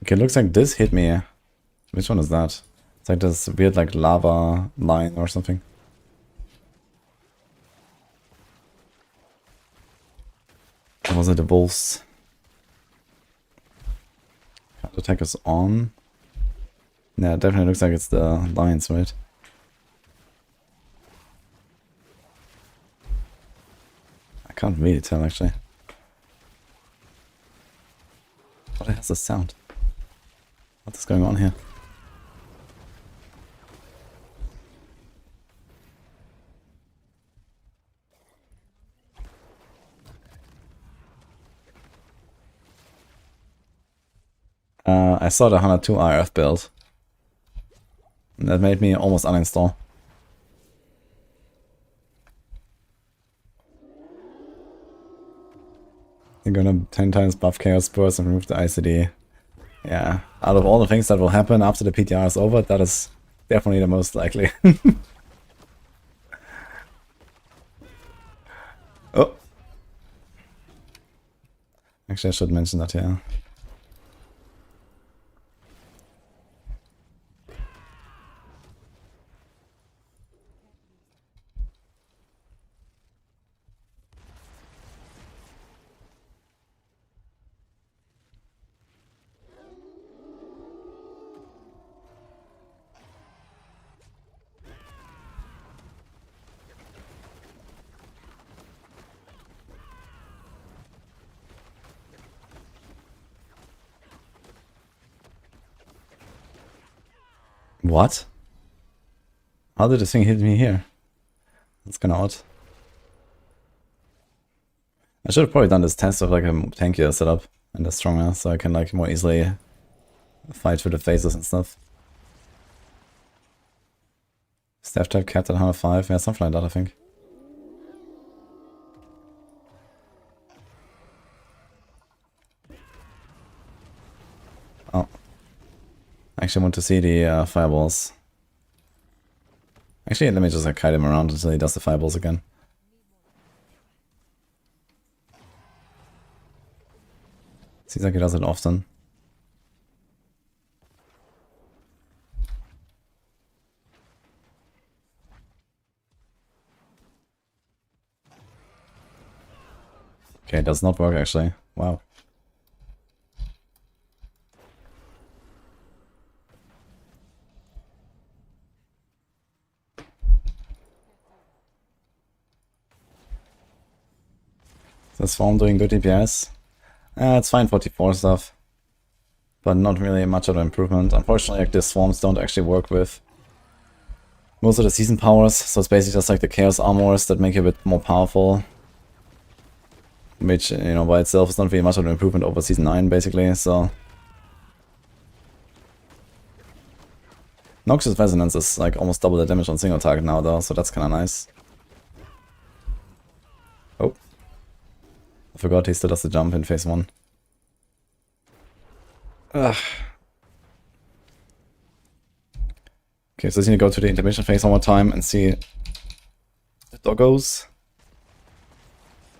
Okay, looks like this hit me. Which one is that? It's like this weird like lava line or something. Or was it the wolves? Counter attack is on. Yeah, it definitely looks like it's the lions, right? I can't really tell actually. What has the sound? What is going on here? I saw the 102 RF build. That made me almost uninstall. You're gonna 10 times buff Chaos Burst and remove the ICD. Yeah, out of all the things that will happen after the PTR is over, that is definitely the most likely. Oh! Actually, I should mention that, yeah. What? How did this thing hit me here? That's kinda odd. I should have probably done this test of like a tankier setup and a stronger, so I can like more easily fight through the phases and stuff. Staff type capped at 105, yeah, something like that, I think. Oh. I actually want to see the fireballs. Actually, let me just like kite him around until he does the fireballs again. Seems like he does it often. Okay, it does not work actually. Wow. This Swarm doing good DPS. It's fine 44 stuff. But not really much of an improvement. Unfortunately, like the Swarms don't actually work with most of the season powers, so it's basically just like the Chaos Armors that make it a bit more powerful. Which, you know, by itself is not really much of an improvement over Season 9, basically, so... Noxious Resonance is like almost double the damage on single target now though, so that's kinda nice. Oh. I forgot he still does the jump in phase 1. Ugh. Okay, so I just need to go to the intermission phase one more time and see the doggos.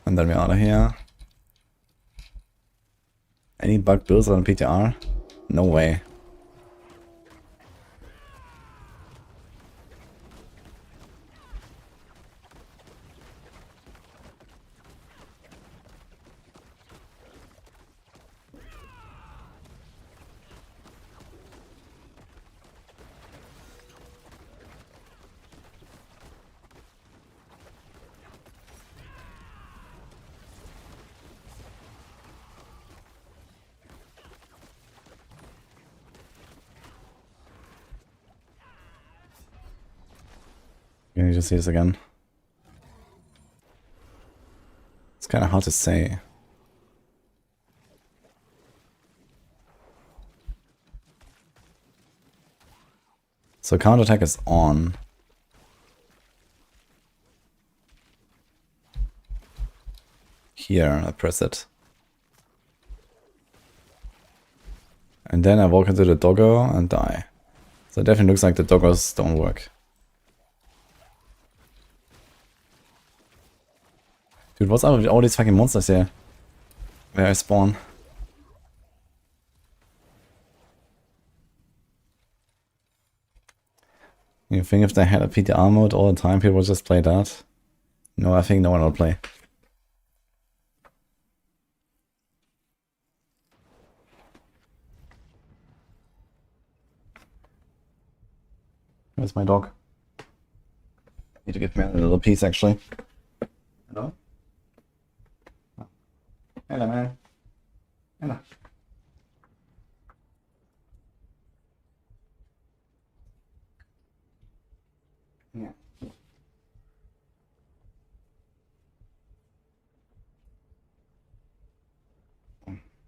And then we're out of here. Any bug builds on PTR? No way. Can you just see this again? It's kind of hard to say. So counterattack is on. Here, I press it. And then I walk into the doggo and die. So it definitely looks like the doggos don't work. Dude, what's up with all these fucking monsters here? Where I spawn? You think if they had a PTR mode all the time, people would just play that? No, I think no one will play. Where's my dog? Need to give me a little piece actually. Hello? Oh. Hello, man. Hello. Yeah.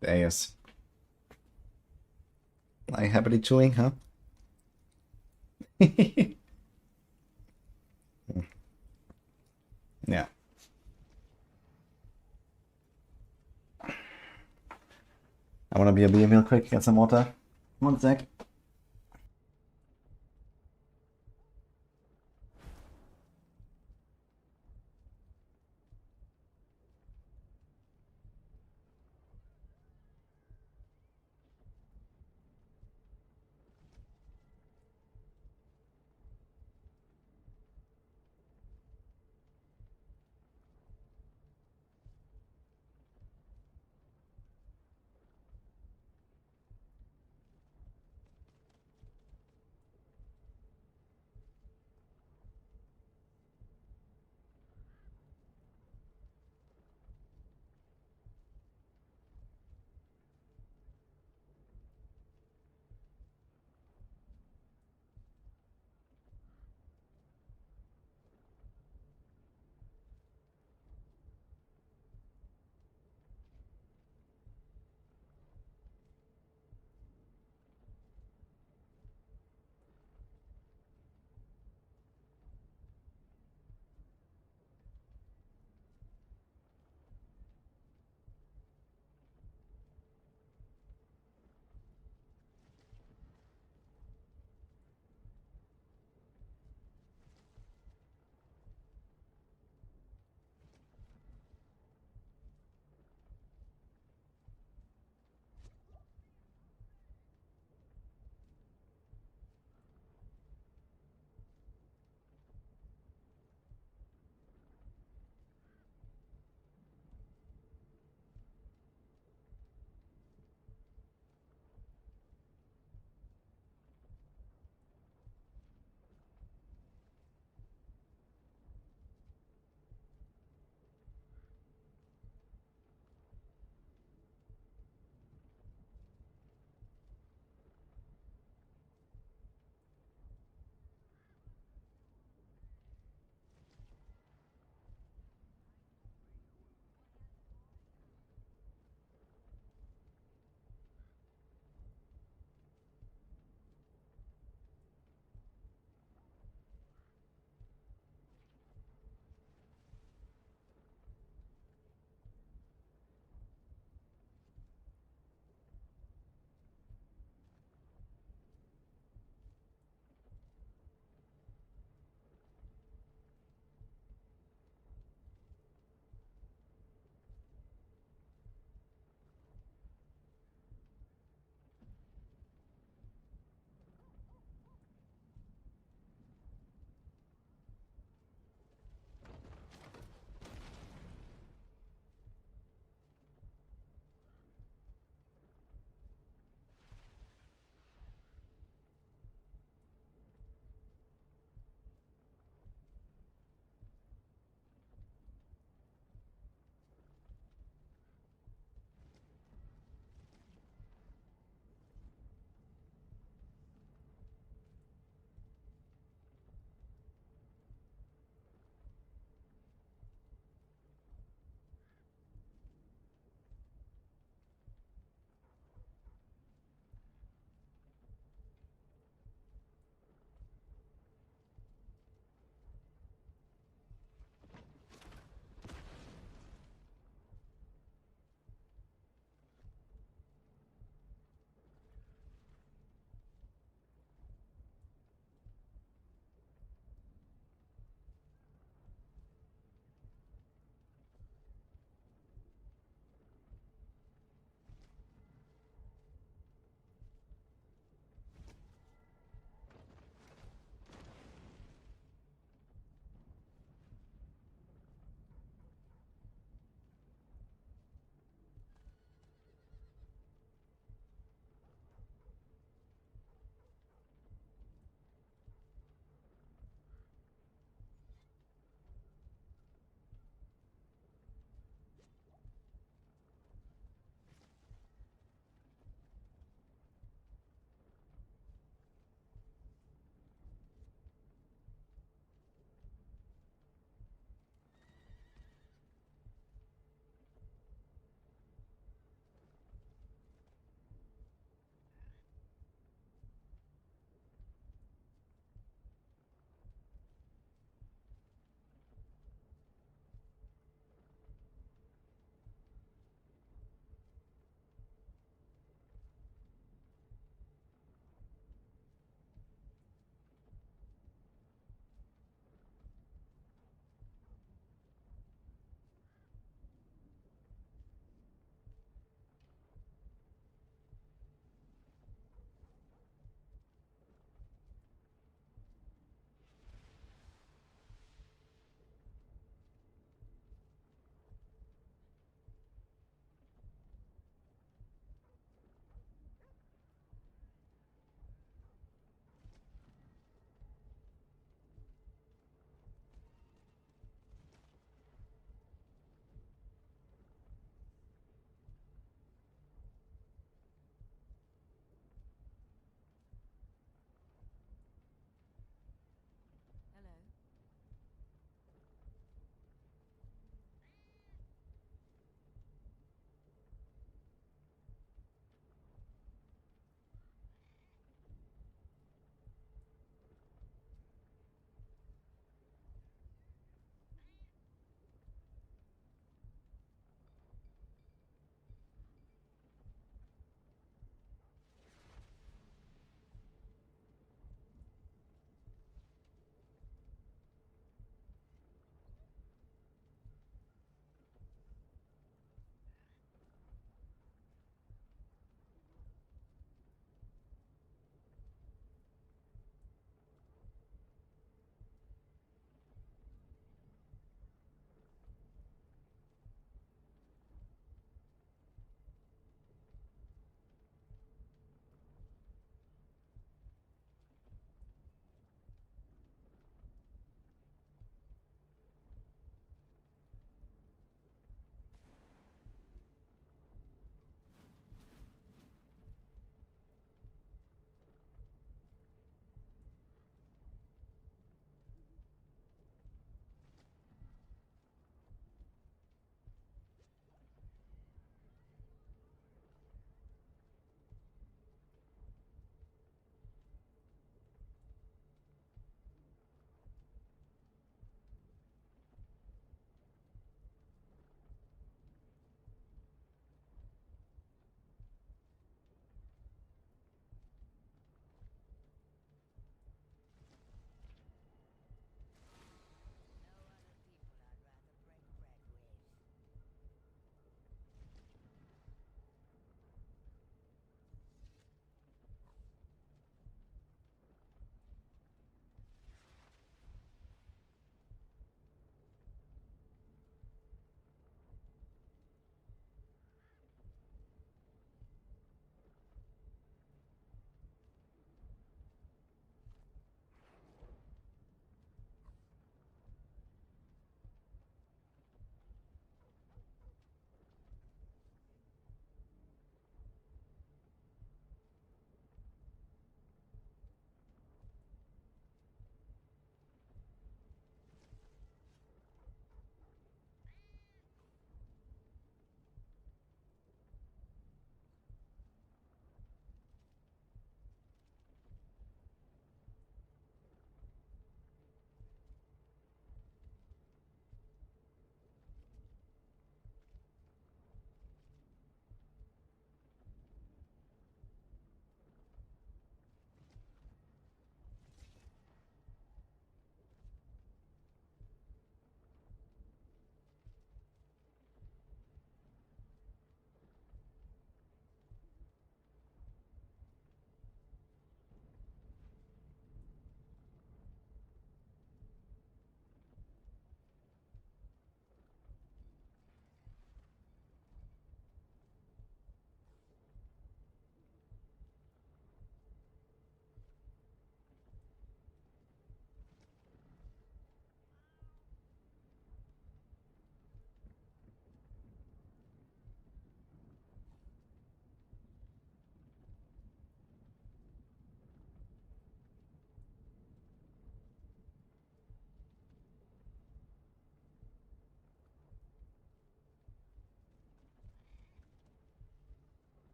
There he is. Are you happily chewing, huh? Yeah. I wanna be a bee real quick, get some water. 1 sec.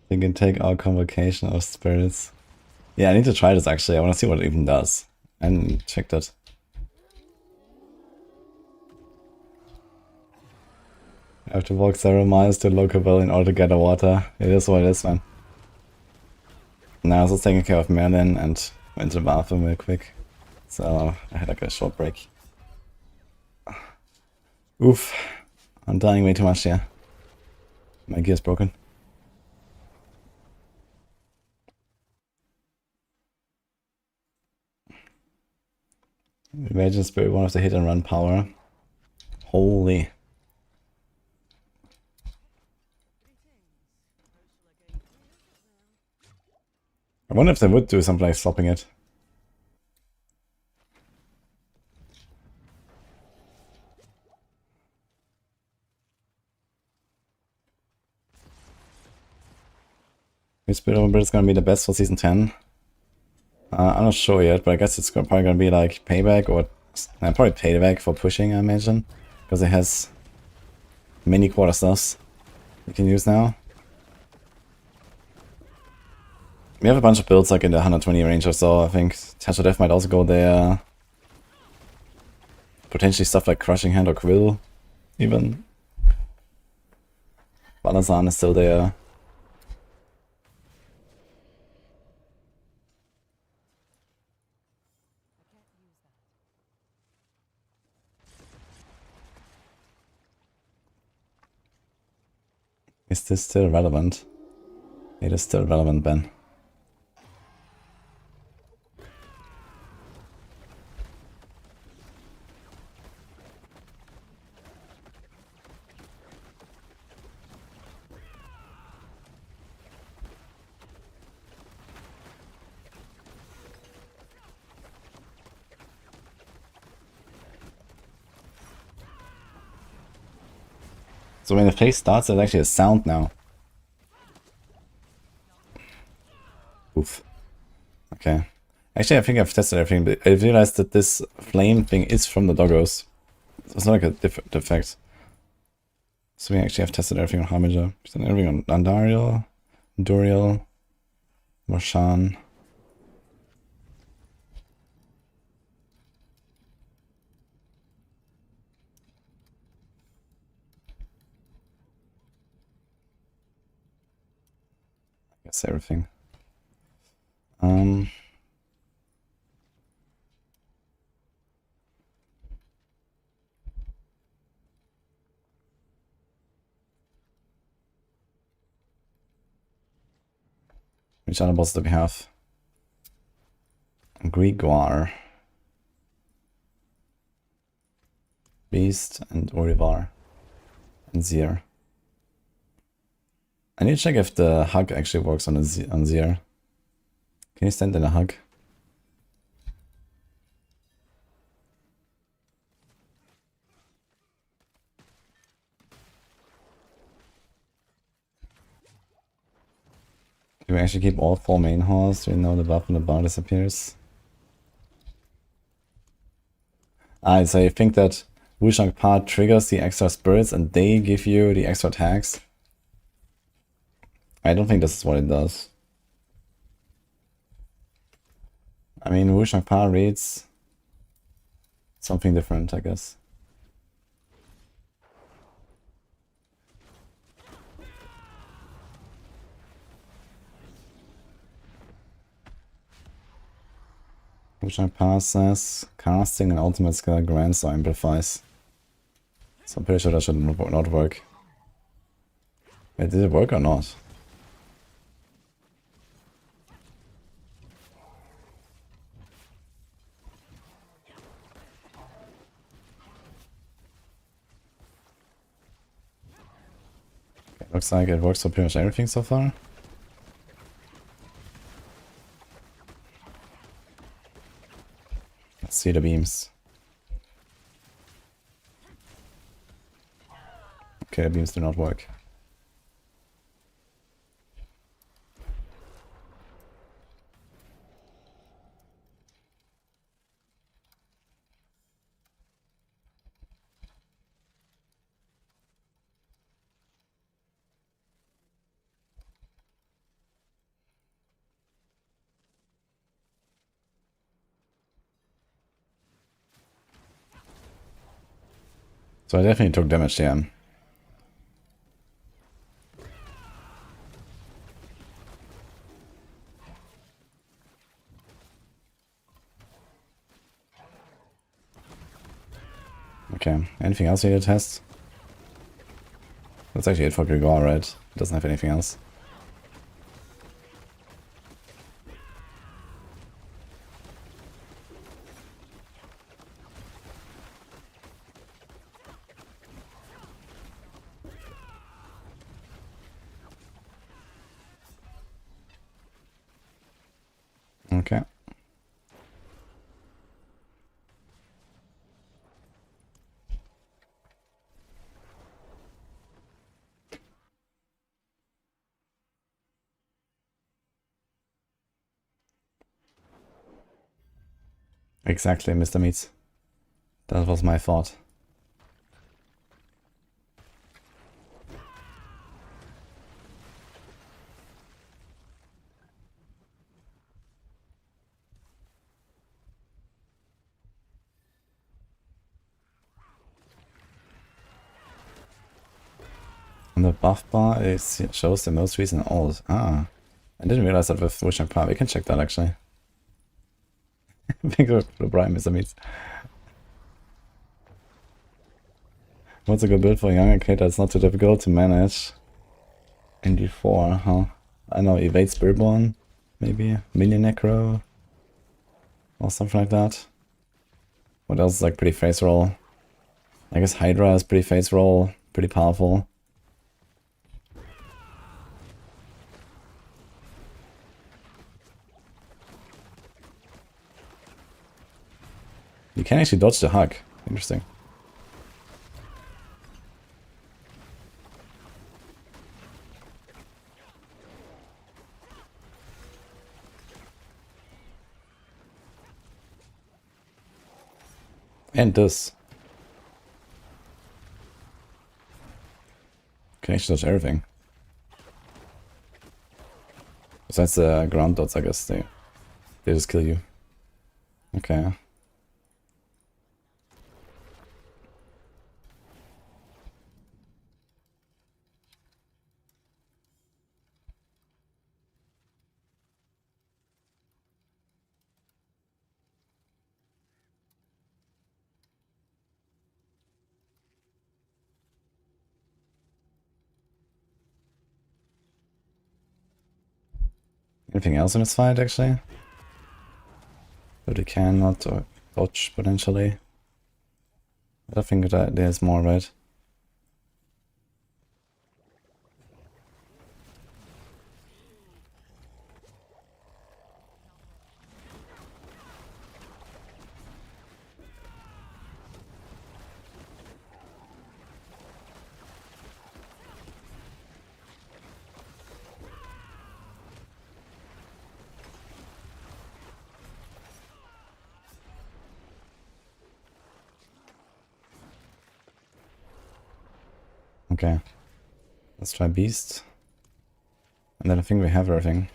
They can take our convocation of spirits. Yeah, I need to try this actually. I want to see what it even does. I hadn't checked it. I have to walk several miles to a local well in order to get water. It is what it is, man. Now I was just taking care of Merlin and went to the bathroom real quick. So I had like a short break. Oof. I'm dying way too much here. My gear's broken. Imagine Spiritborn of the hit and run power. Holy. I wonder if they would do something like swapping it. Which Spiritborn build is gonna be the best for season 10? I'm not sure yet, but I guess it's probably gonna be like payback or probably payback for pushing, I imagine. Because it has many quarter stuffs you can use now. We have a bunch of builds like in the 120 range or so, I think. Tash of Death might also go there. Potentially stuff like Crushing Hand or Quill, even. Balazan is still there. Is this still relevant? It is still relevant, Ben. So when the phase starts, there's actually a sound now. Oof. Okay. Actually, I think I've tested everything, but I realized that this flame thing is from the doggos. It's not like a different effect. So we actually have tested everything on Harbinger. We've done everything on Andariel, Duriel, Marshan. I guess everything. Which other bosses do we have? Grigor, Beast, and Orivar, and Zir. I need to check if the hug actually works on Zir. Can you stand in a hug? Do we actually keep all 4 main halls? Do we know the buff and the bar disappears? So you think that Wushang part triggers the extra spirits and they give you the extra attacks? I don't think this is what it does. I mean, Wushang Pa reads something different, I guess. Wushang Pa says casting and ultimate skill grants or amplifies. So I'm pretty sure that should not work. Wait, did it work or not? Okay, looks like it works for pretty much everything so far. Let's see the beams. Okay, the beams do not work. So I definitely took damage here. Okay, anything else you need to test? That's actually it for Gregor, right? It doesn't have anything else. Okay. Exactly, Mr. Meats. That was my thought. On the buff bar, it shows the most recent ult. Ah, I didn't realize that with Wishing Power. We can check that actually. Thank you for the bribe, Mr. Meats. What's a good build for a younger kid that's not too difficult to manage? In D4, huh? I know, evade Spiritborn, maybe? Minion Necro? Or something like that. What else is like pretty face roll? I guess Hydra is pretty face roll, pretty powerful. You can actually dodge the hug. Interesting. And this. Can actually dodge everything. Besides the ground dots, I guess they just kill you. Okay. Anything else in this fight, actually? But he cannot dodge, potentially. I think that there's more, right? Okay. Let's try Beast. And then I think we have everything.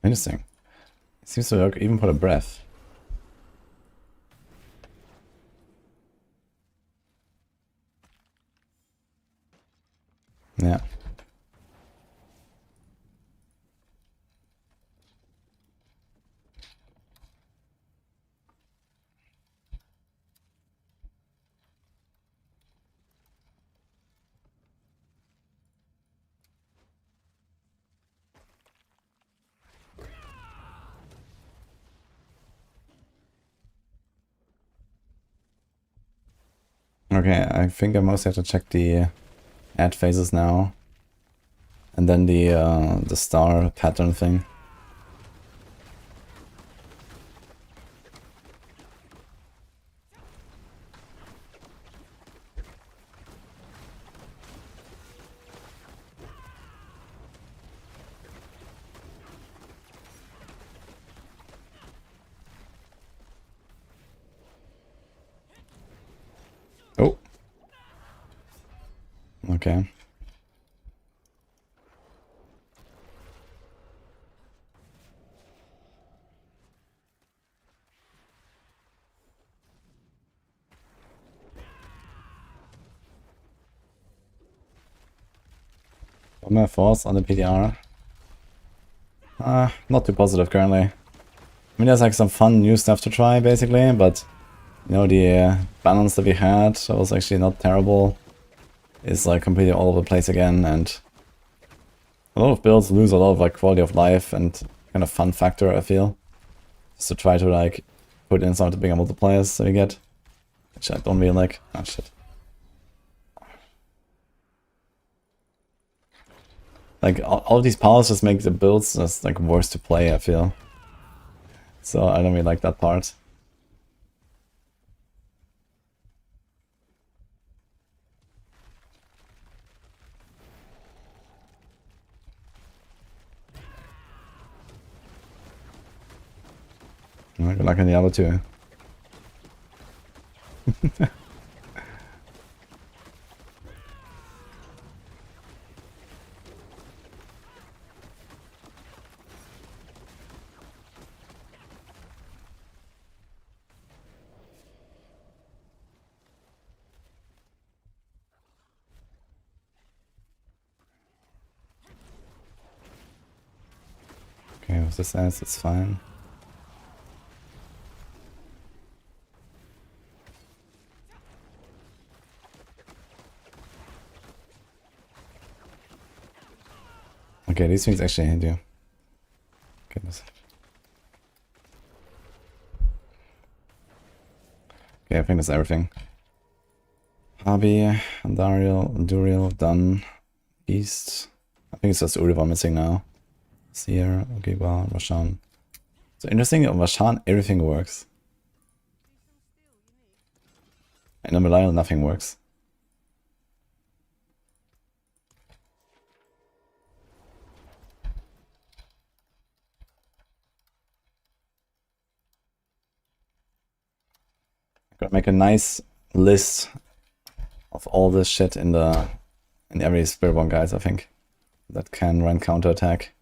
Interesting. It seems to work even for the breath. Yeah. Okay, I think I mostly have to check the ad phases now. And then the star pattern thing. Oh. Okay. One more force on the PTR. Not too positive currently. I mean, there's like some fun new stuff to try basically, but you know, the balance that we had was actually not terrible. It's like completely all over the place again, and a lot of builds lose a lot of like quality of life and kind of fun factor, I feel. Just to try to like put in some of the bigger multipliers that we get. Which I don't really like. Oh shit. Like all of these powers just make the builds just like worse to play, I feel. So I don't really like that part. Good luck in Diablo 2. Okay, with this ass, it's fine. Okay, these things actually hit you. Goodness. Okay, I think that's everything. Hobby, Duriel, done. Beast. I think it's just Uriva missing now. Seer, Ogiba, Vashan. So interesting, on Vashan everything works. And on Belial nothing works. Gotta make a nice list of all this shit in every Spiritborn guys, I think. That can run counterattack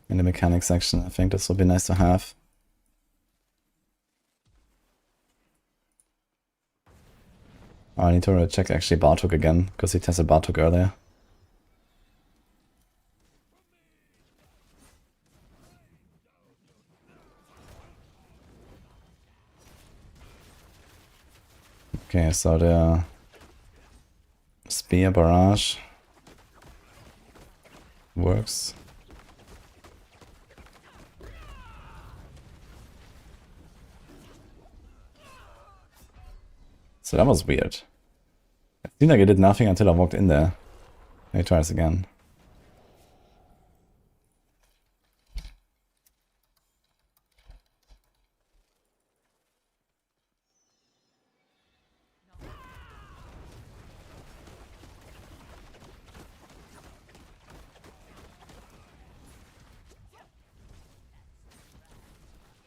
in the mechanics section. I think this would be nice to have. Oh, I need to check actually Bartok again, because he tested Bartok earlier. Okay, so the Spear Barrage works. So that was weird. It seemed like it did nothing until I walked in there. Let me try this again.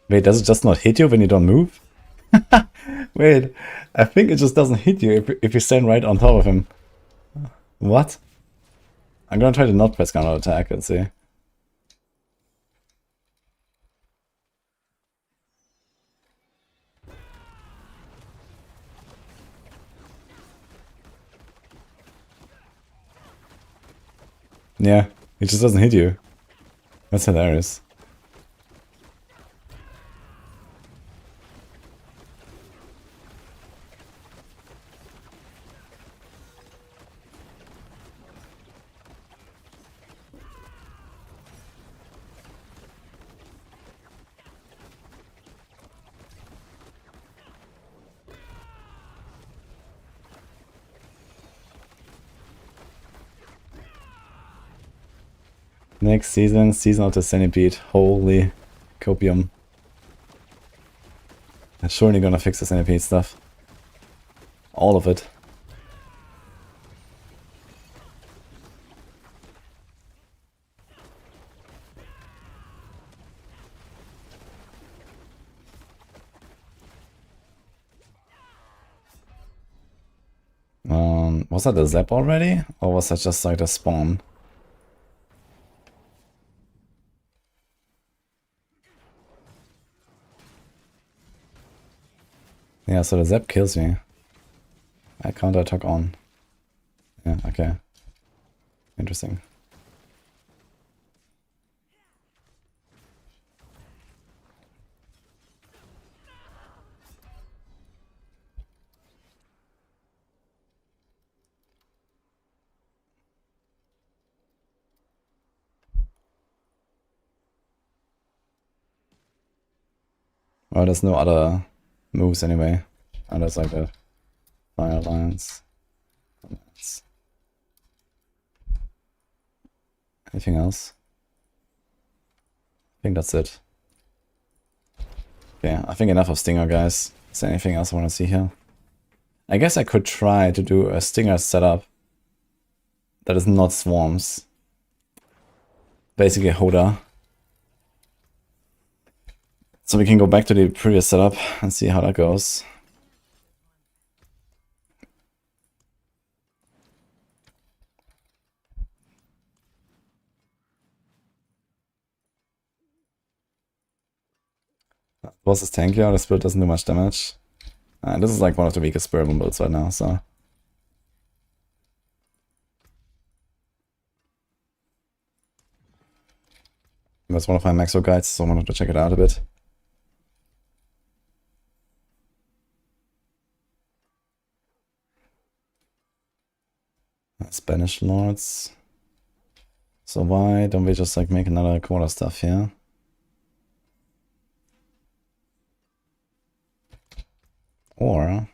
Wait, does it just not hit you when you don't move? Wait, I think it just doesn't hit you if you stand right on top of him. What? I'm gonna try to not press counter attack and see. Yeah, it just doesn't hit you. That's hilarious. Next season, Season of the Centipede. Holy copium. I'm surely gonna fix the Centipede stuff. All of it. Was that a zap already? Or was that just like a spawn? Yeah, so the zap kills me. I counter-attack on. Yeah, okay. Interesting. Well, there's no other moves anyway. And there's like a fire lines. Anything else? I think that's it. Yeah, I think enough of Stinger, guys. Is there anything else I want to see here? I guess I could try to do a Stinger setup that is not swarms. Basically Hoda. So we can go back to the previous setup and see how that goes. Boss is tankier, the spirit doesn't do much damage. This is like one of the weakest Spiritborn builds right now, so... That's one of my Maxroll guides, so I wanted to check it out a bit. Spanish Lords. So why don't we just like make another quarter stuff here? Or...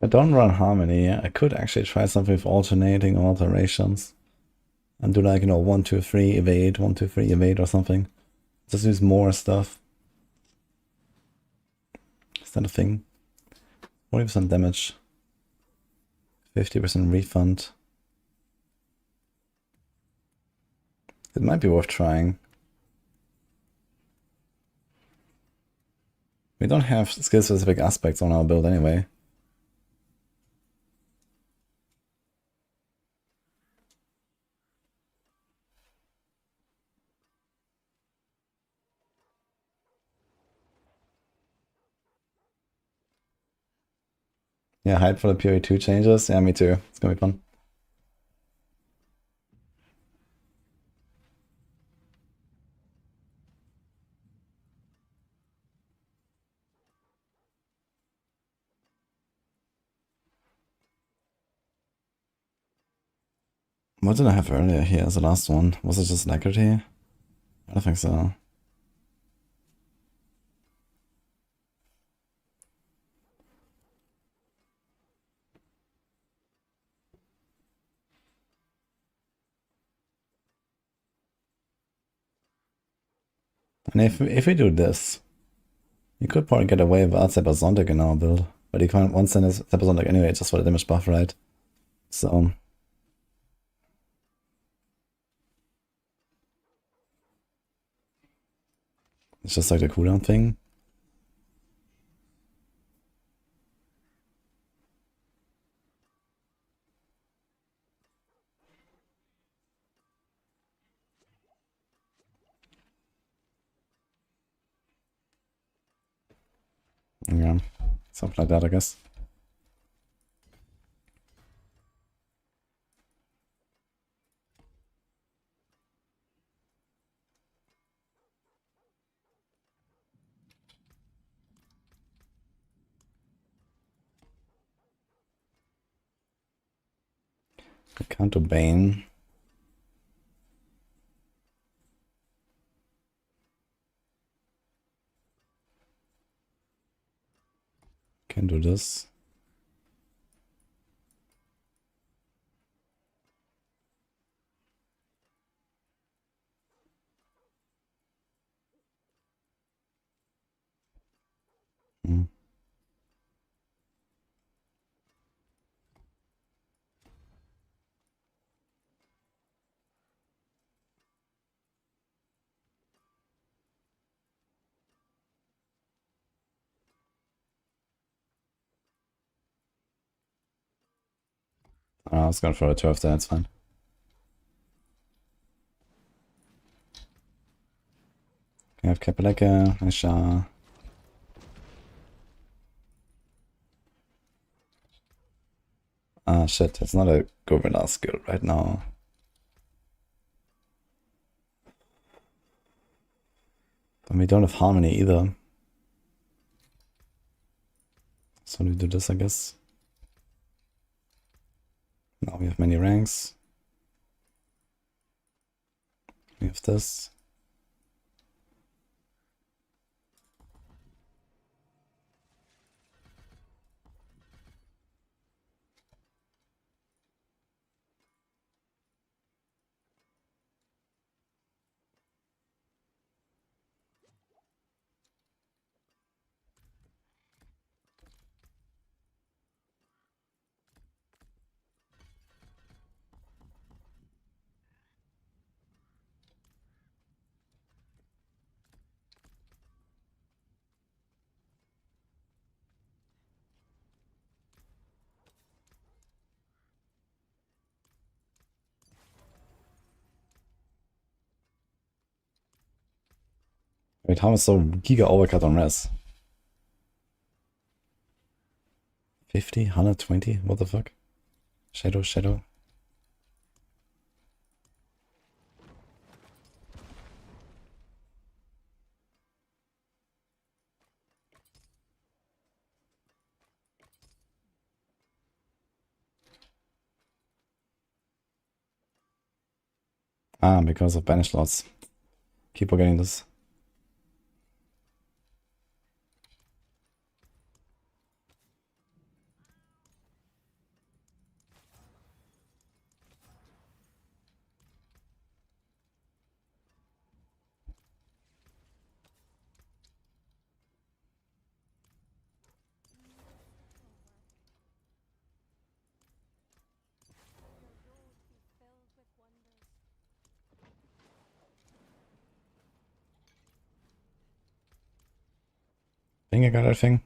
I don't run Harmony. I could actually try something with alternating or alterations. And do like, you know, 1, 2, 3, evade, 1, 2, 3, evade or something. Just use more stuff. Is that a thing? 40% damage. 50% refund. It might be worth trying. We don't have skill-specific aspects on our build anyway. Yeah, hype for the PoE 2 changes. Yeah, me too. It's gonna be fun. What did I have earlier here as the last one? Was it just Alacrity? I don't think so. And if we do this, you could probably get away with Hypersonic in our build. But you can't one send is Hypersonic anyway, just for the damage buff, right? So it's just like the cooldown thing. Yeah, something like that, I guess. I can't do Bane. Can do this. Hmm. I was going for a turf there, it's fine. I have Kapeleka, Asha. Ah shit, it's not a Governor skill right now. And we don't have Harmony either. So we do this, I guess. Now we have many ranks. We have this. Wait, how much so Giga overcut on res? 50? 120? What the fuck? Shadow, shadow. Ah, because of banish lots. Keep forgetting this. think I got everything.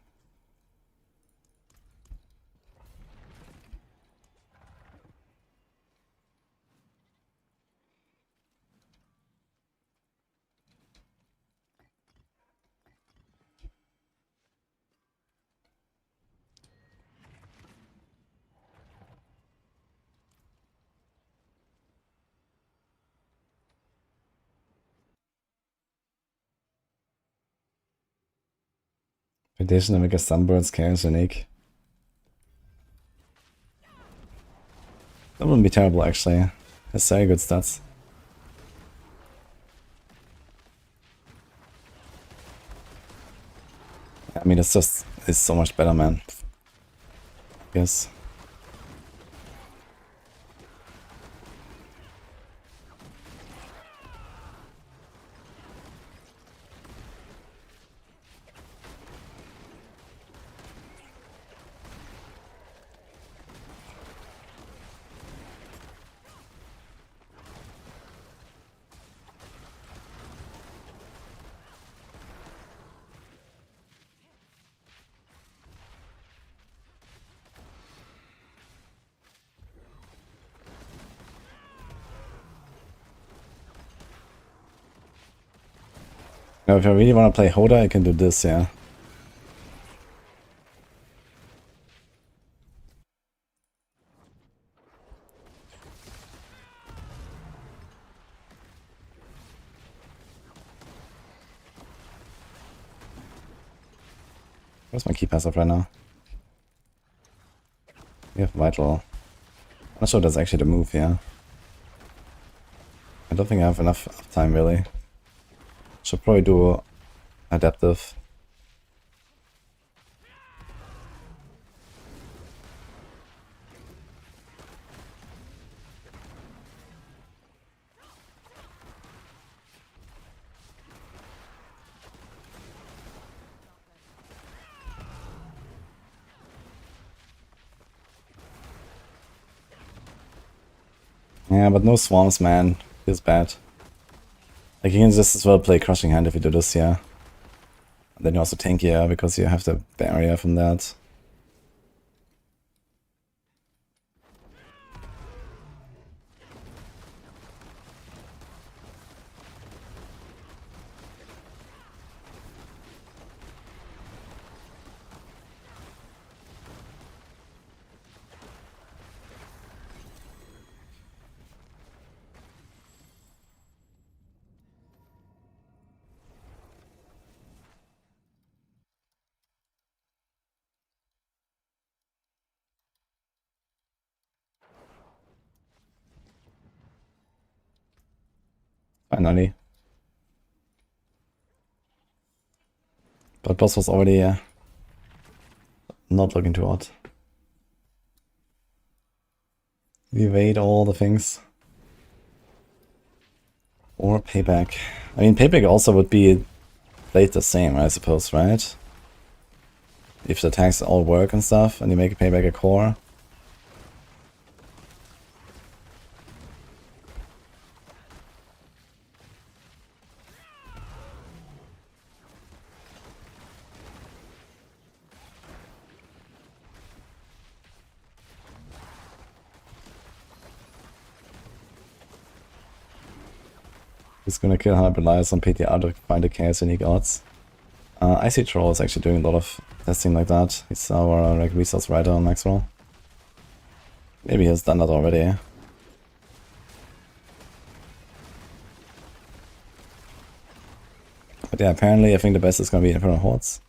Addition to make a Sunbird's Chaos unique. That wouldn't be terrible actually. Has very good stats. I mean, it's so much better, man. Yes. Now, if I really want to play Hoda, I can do this, yeah. Where's my key passive right now? We have Vital. I'm not sure that's actually the move, yeah. I don't think I have enough time, really. Should probably do Adaptive. Yeah, but no swarms, man. Feels bad. Like, you can just as well play Crushing Hand if you do this, yeah. And then you also tank here because you have the barrier from that. Finally. But boss was already not looking too hot. We evade all the things. Or Payback. I mean, Payback also would be played the same, I suppose, right? If the attacks all work and stuff, and you make a Payback a core. He's gonna kill 100 lives on PTR to find the chaos unique odds. I see Troll is actually doing a lot of testing like that. He's our like resource writer on Maxroll. Maybe he has done that already. But yeah, apparently I think the best is gonna be Inferno Hordes.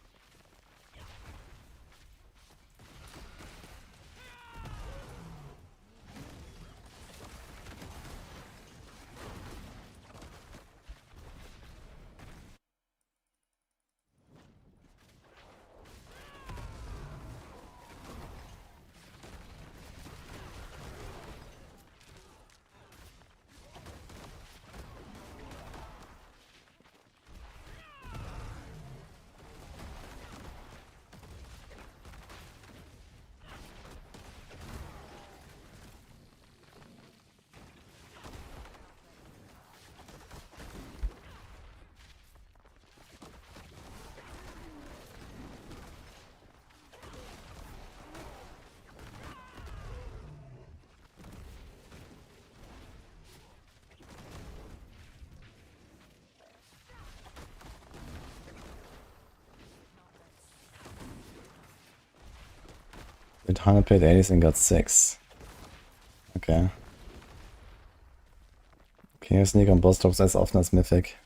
With 100 paid 80s and got 6. Okay. Can you sneak on boss drops as often as Mythic?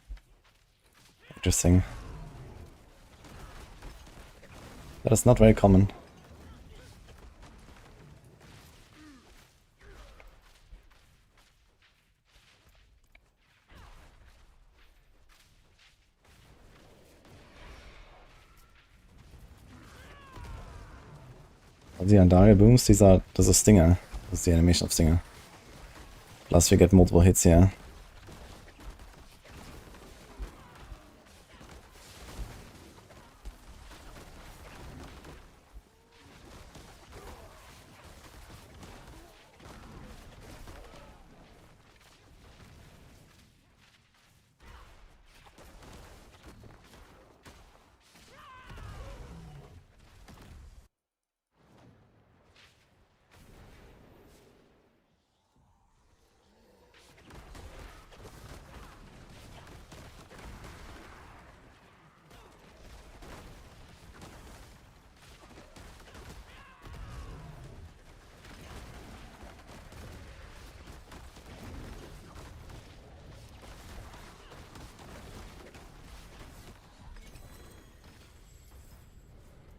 Interesting. That is not very common. The Andaria booms, this is Stinger. This is the animation of Stinger. Plus we get multiple hits here.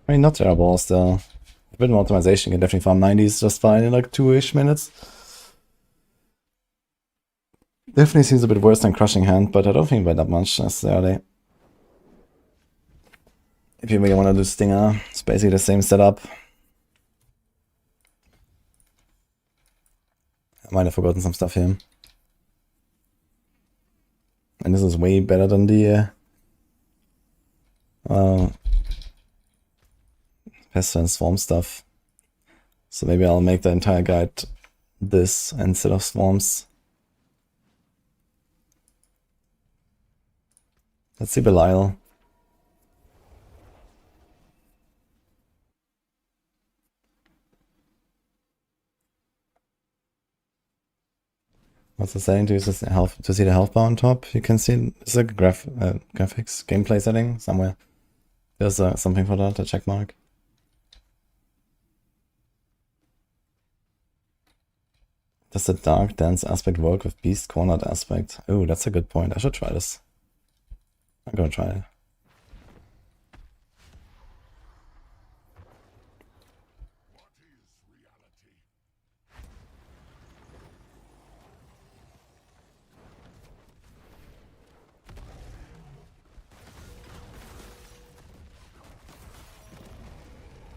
I mean, not terrible still. A bit more optimization, you can definitely farm 90s just fine in like 2-ish minutes. Definitely seems a bit worse than Crushing Hand, but I don't think by that much necessarily. If you really want to do Stinger, it's basically the same setup. I might have forgotten some stuff here. And this is way better than the Pest and Swarm stuff. So maybe I'll make the entire guide this instead of Swarms. Let's see Belial. What's it saying? To use this health to see the health bar on top? You can see it's a graphics gameplay setting somewhere. There's something for that, a check mark. Does the dark dance aspect work with beast cornered aspect? Oh, that's a good point. I should try this. I'm gonna try it.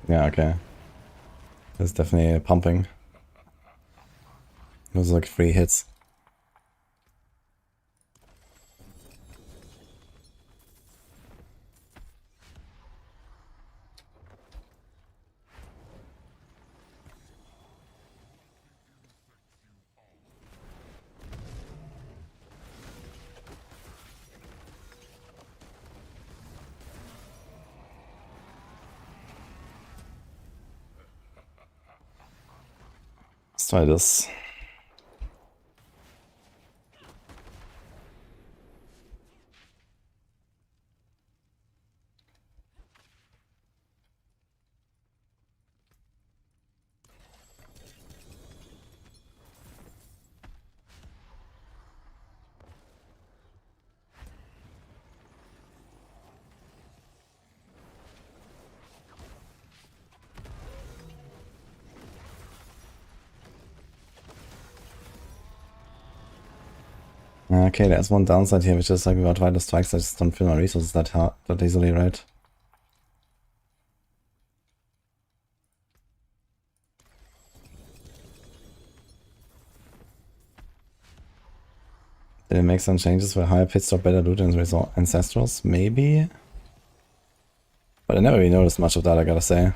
Yeah, okay. It's definitely pumping. It was like 3 hits. Let's try this. Okay, there's one downside here, which is like without vital strikes, I just don't fill my resources that easily, right? Did it make some changes for higher pit stop, better loot, and ancestrals? Maybe? But I never really noticed much of that, I gotta say.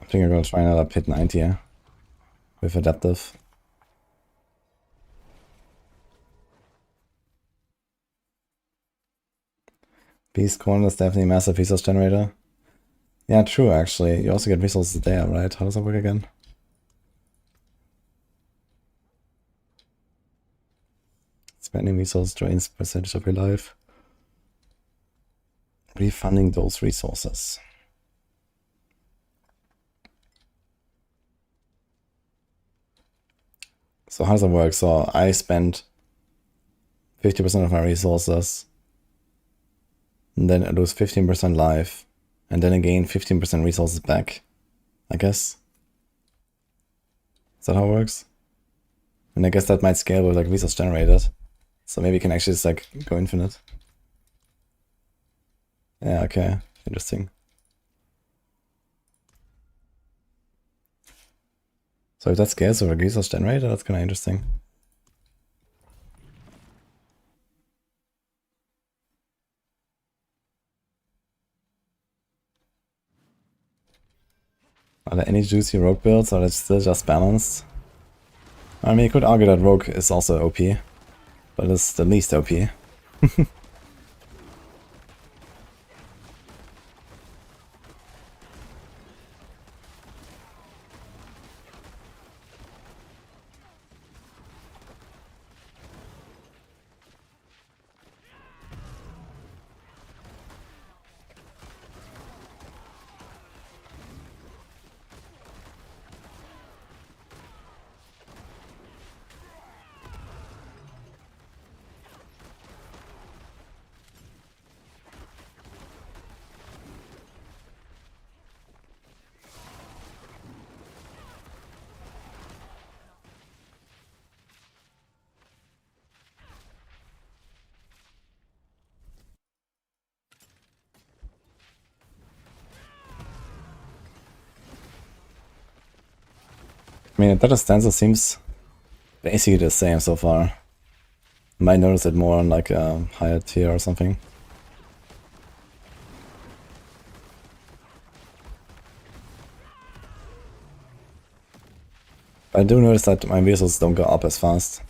I think I'm gonna try another pit 90 here. With adaptive. Beast corner is definitely a massive resource generator. Yeah, true actually. You also get resources there, right? How does that work again? It's Spending resources drains percentage of your life. Refunding those resources. So how does it work? So I spend 50% of my resources, and then I lose 15% life, and then I gain 15% resources back, I guess. Is that how it works? And I guess that might scale with like resource generated. So maybe you can actually just like go infinite. Yeah, okay. Interesting. So if that scales with resource generated, that's kind of interesting. Are there any juicy rogue builds, or is it still just balanced? I mean, you could argue that rogue is also OP, but it's the least OP. I mean, that stanza seems basically the same so far. Might notice it more on like a higher tier or something. I do notice that my vehicles don't go up as fast.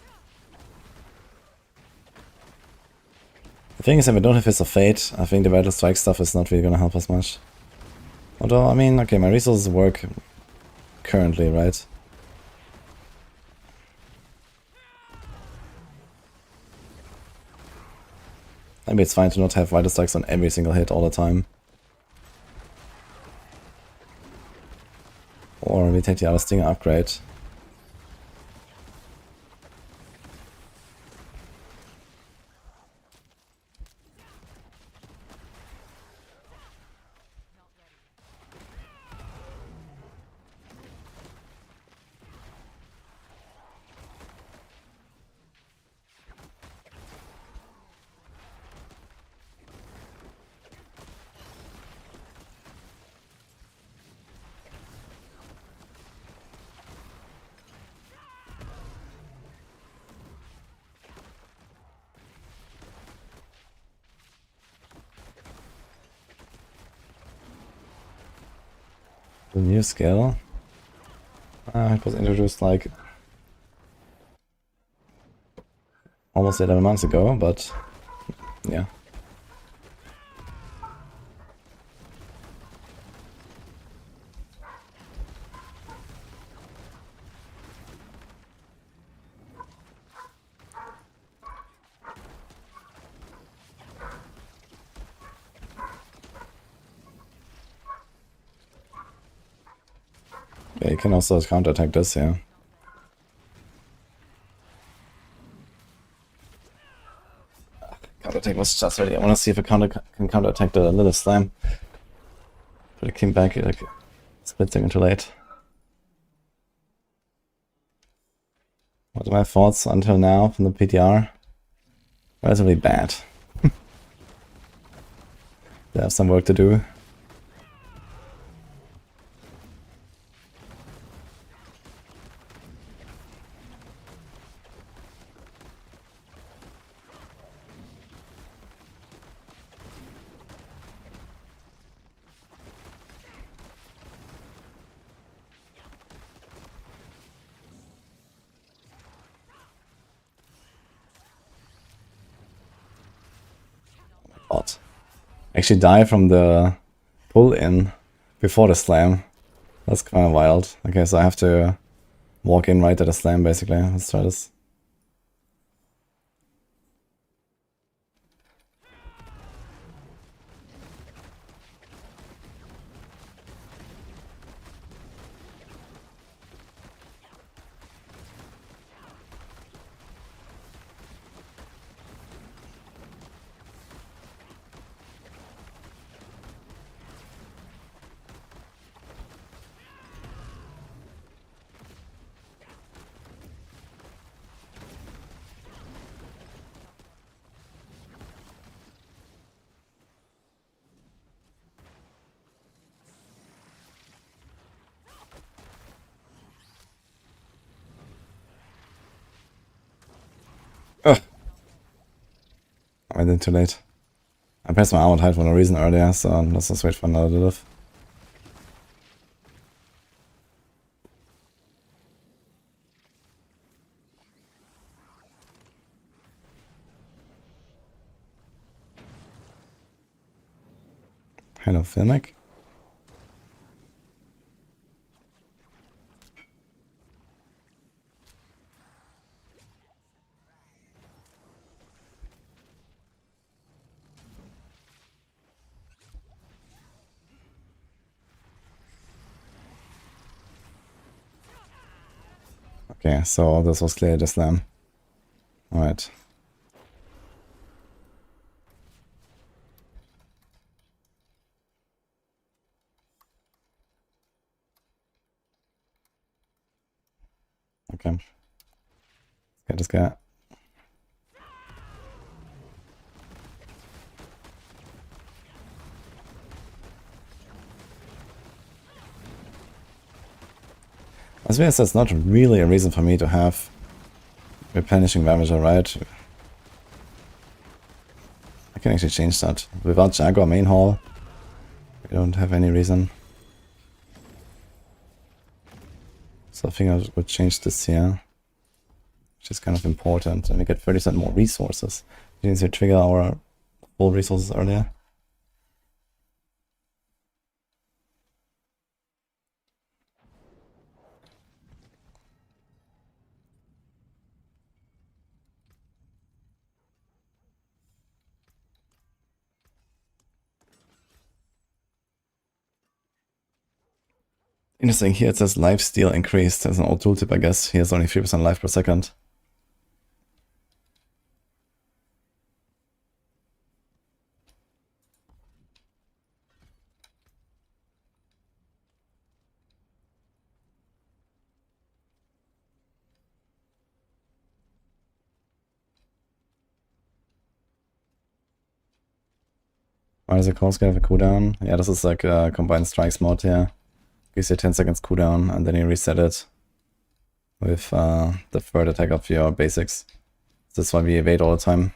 The thing is, if I don't have Fist of Fate, I think the Vital Strike stuff is not really gonna help us much. Although, I mean, okay, my resources work currently, right? Maybe it's fine to not have Vital Strikes on every single hit all the time. Or we take the other Stinger upgrade. The new skill. It was introduced like almost 11 months ago, but yeah. Yeah, you can also counterattack this, yeah. Counterattack was just ready. I want to see if I can counterattack the little slam. But it came back like a split second too late. What are my thoughts until now from the PTR? Relatively bad. They have some work to do. Actually die from the pull-in before the slam. That's kind of wild. Okay, so I have to walk in right at the slam, basically. Let's try this. completely too late. I pressed my armored hide for no reason earlier, so let's just wait for another Lilith. Hello, Filmic. Okay, so this was clearly the slam. Alright. Okay. Let's get this guy. As well as that's not really a reason for me to have replenishing Ravager, right? I can actually change that. Without Jaguar main hall, we don't have any reason. So I think I would change this here, which is kind of important. And we get 30% more resources. We need to trigger our full resources earlier. Interesting, here it says lifesteal increased. That's an old tooltip, I guess. He has only 3% life per second. Why does the course have a cooldown? Yeah, this is like a combined strikes mod here. Gives you 10 seconds cooldown, and then you reset it with the third attack of your basics. That's why we evade all the time.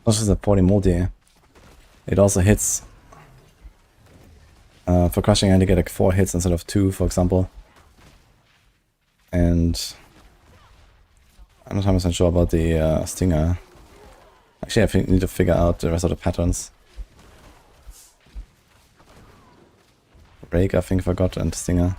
This is a 40 multi. It also hits. For crushing, I had to get like 4 hits instead of 2, for example. And I'm not 100% sure about the stinger. Actually, I think I need to figure out the rest of the patterns. Break, I think, forgot, and stinger.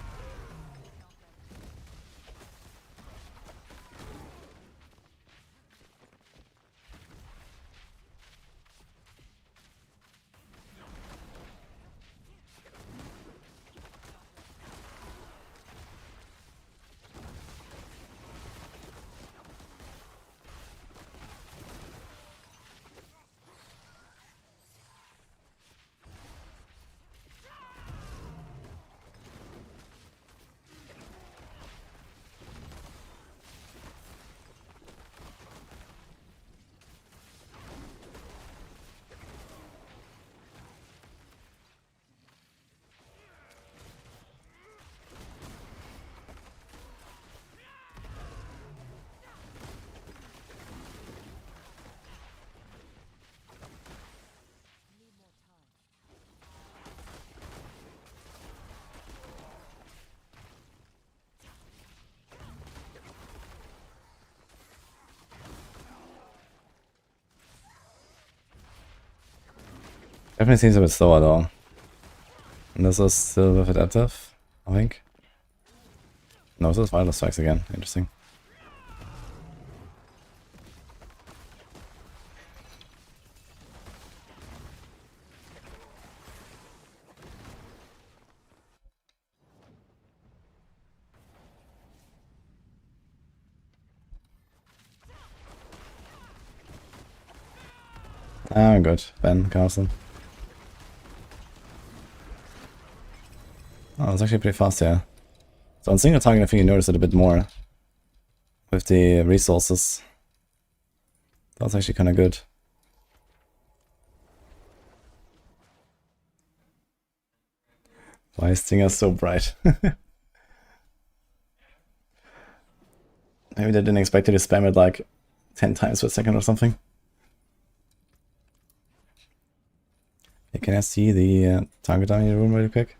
Definitely seems a bit slower though. And this is still with adaptive, I think. No, this is Vital Strikes again. Interesting. Ah, good. Ben Carlson. Oh, it's actually pretty fast here. So on single target, I think you notice it a bit more with the resources. That's actually kind of good. Why is Stinger so bright? Maybe they didn't expect you to spam it like 10 times per second or something. Okay, can I see the target down in your room really quick?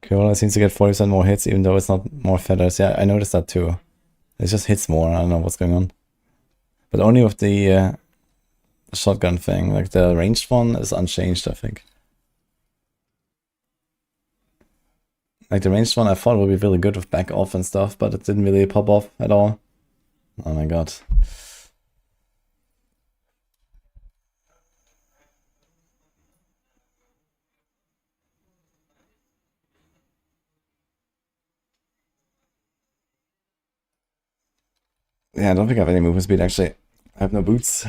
Corolla seems to get 40% more hits even though it's not more feathers. Yeah, I noticed that too. It just hits more. I don't know what's going on. But only with the shotgun thing. Like the ranged one is unchanged, I think. Like the ranged one I thought would be really good with back off and stuff, but it didn't really pop off at all. Oh my god. Yeah, I don't think I have any movement speed actually. I have no boots.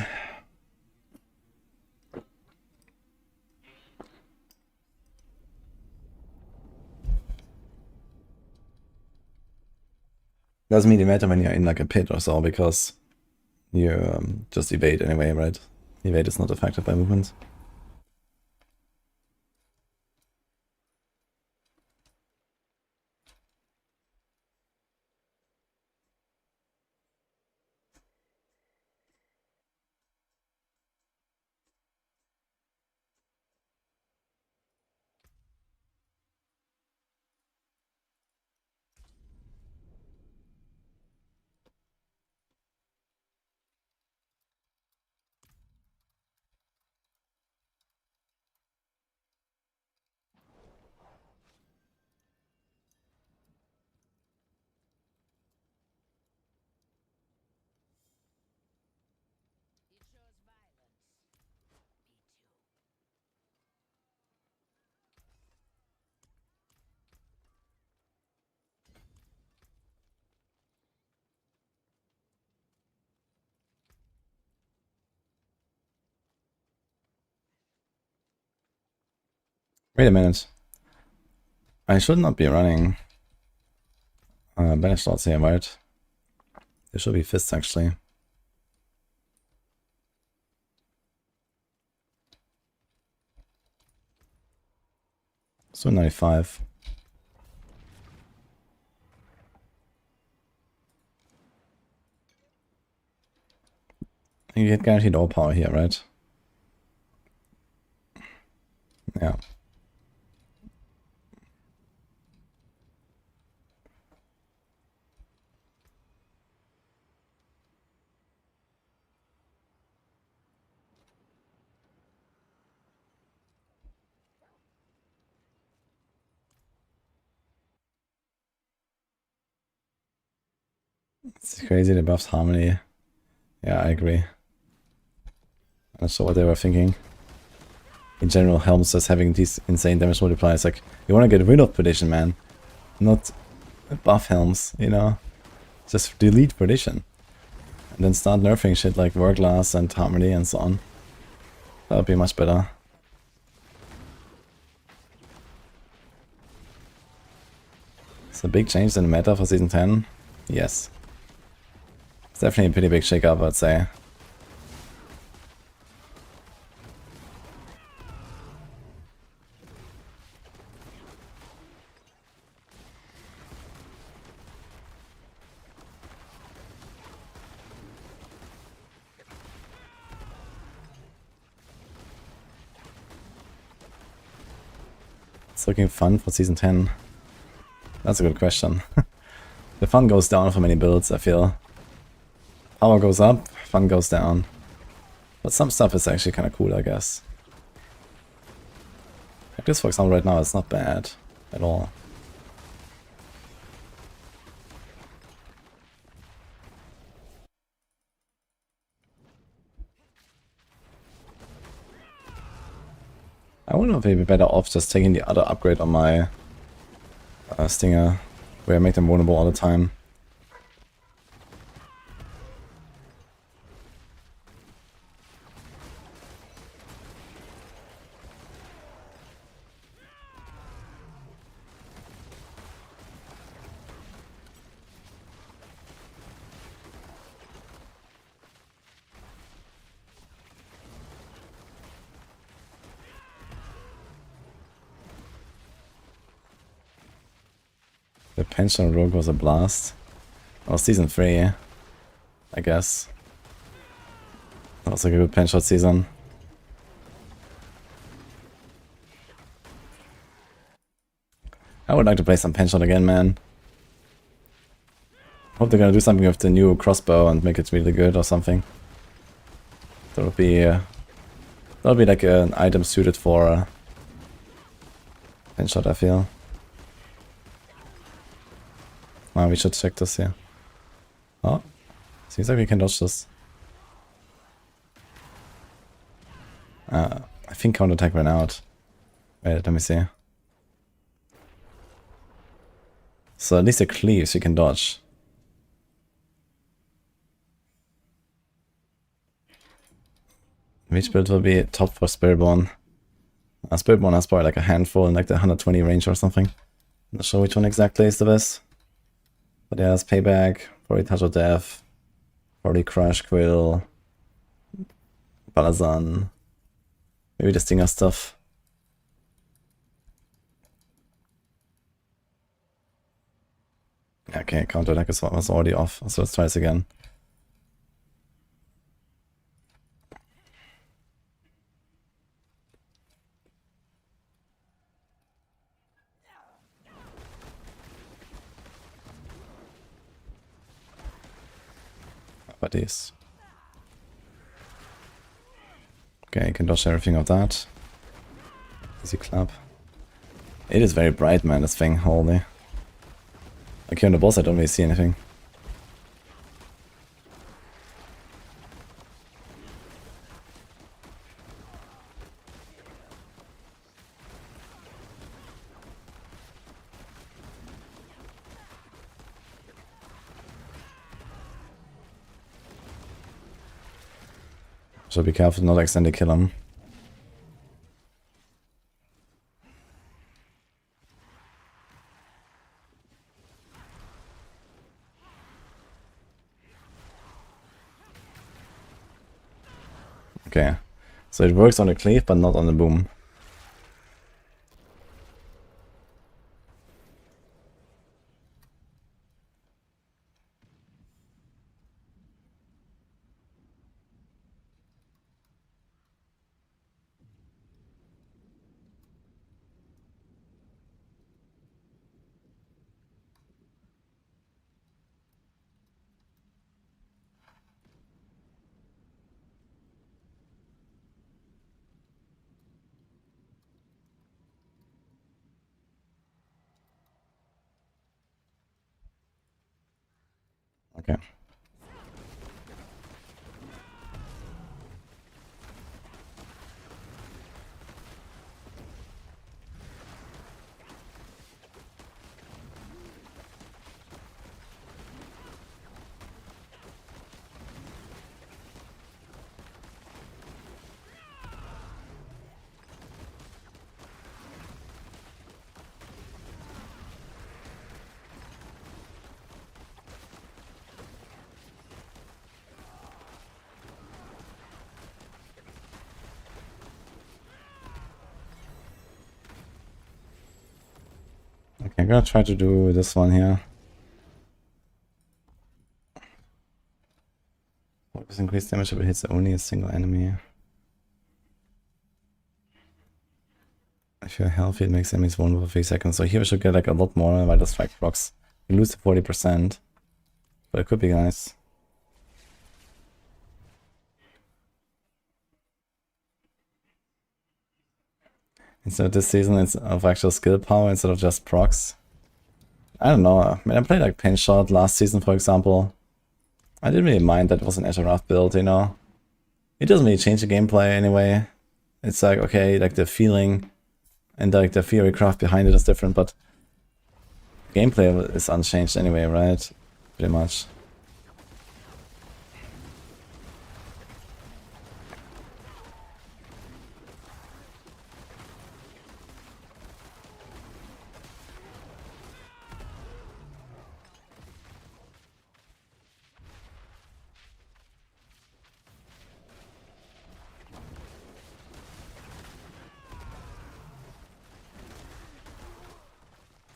Doesn't really matter when you're in like a pit or so, because you just evade anyway, right? Evade is not affected by movement. Wait a minute. I should not be running banish slots here, right? There should be fists actually. So 95. You get guaranteed all power here, right? Yeah. It's crazy, the buffs harmony. Yeah, I agree. I'm not sure what they were thinking. In general, Helms just having these insane damage multipliers. Like, you want to get rid of Perdition, man. Not buff Helms, you know? Just delete Perdition. And then start nerfing shit like Warglass and Harmony and so on. That would be much better. It's a big change in the meta for Season 10. Yes. It's definitely a pretty big shake-up, I'd say. It's looking fun for Season 10. That's a good question. The fun goes down for many builds, I feel. Power goes up, fun goes down. But some stuff is actually kind of cool, I guess. Like this, for example, right now, it's not bad at all. I wonder if it'd be better off just taking the other upgrade on my Stinger, where I make them vulnerable all the time. The Pension Rogue was a blast. That was season 3, I guess. That was like a good penshot season. I would like to play some penshot again, man. Hope they're gonna do something with the new crossbow and make it really good or something. That would be like an item suited for penshot, I feel. Ah, we should check this here. Oh, seems like we can dodge this. I think counterattack ran out. Wait, let me see. So at least it cleaves, you can dodge. Which build will be top for Spiritborn? Spiritborn has probably like a handful in like the 120 range or something. Not sure which one exactly is the best. But yeah, it's Payback, probably Touch of Death, probably Crush, Quill, Balazan, maybe the Stinger stuff. Okay, counterattack was already off, so let's try this again. But this. Okay, you can dodge everything of that. Easy clap. It is very bright, man, this thing, holy. Like here on the boss I don't really see anything. So be careful not accidentally kill him. Okay, so it works on the cleave but not on the boom. Okay. Okay, I'm gonna try to do this one here. Focus increased damage if it hits only a single enemy. If you're healthy, it makes enemies vulnerable for 3 seconds. So here we should get like a lot more while the strike procs. You lose the 40%. But it could be nice. Instead this season it's of actual skill power instead of just procs. I don't know. I mean, I played like Pinch Shot last season, for example. I didn't really mind that it was an Azure build, you know. It doesn't really change the gameplay anyway. It's like, okay, like the feeling and like the theory craft behind it is different, but gameplay is unchanged anyway, right? Pretty much.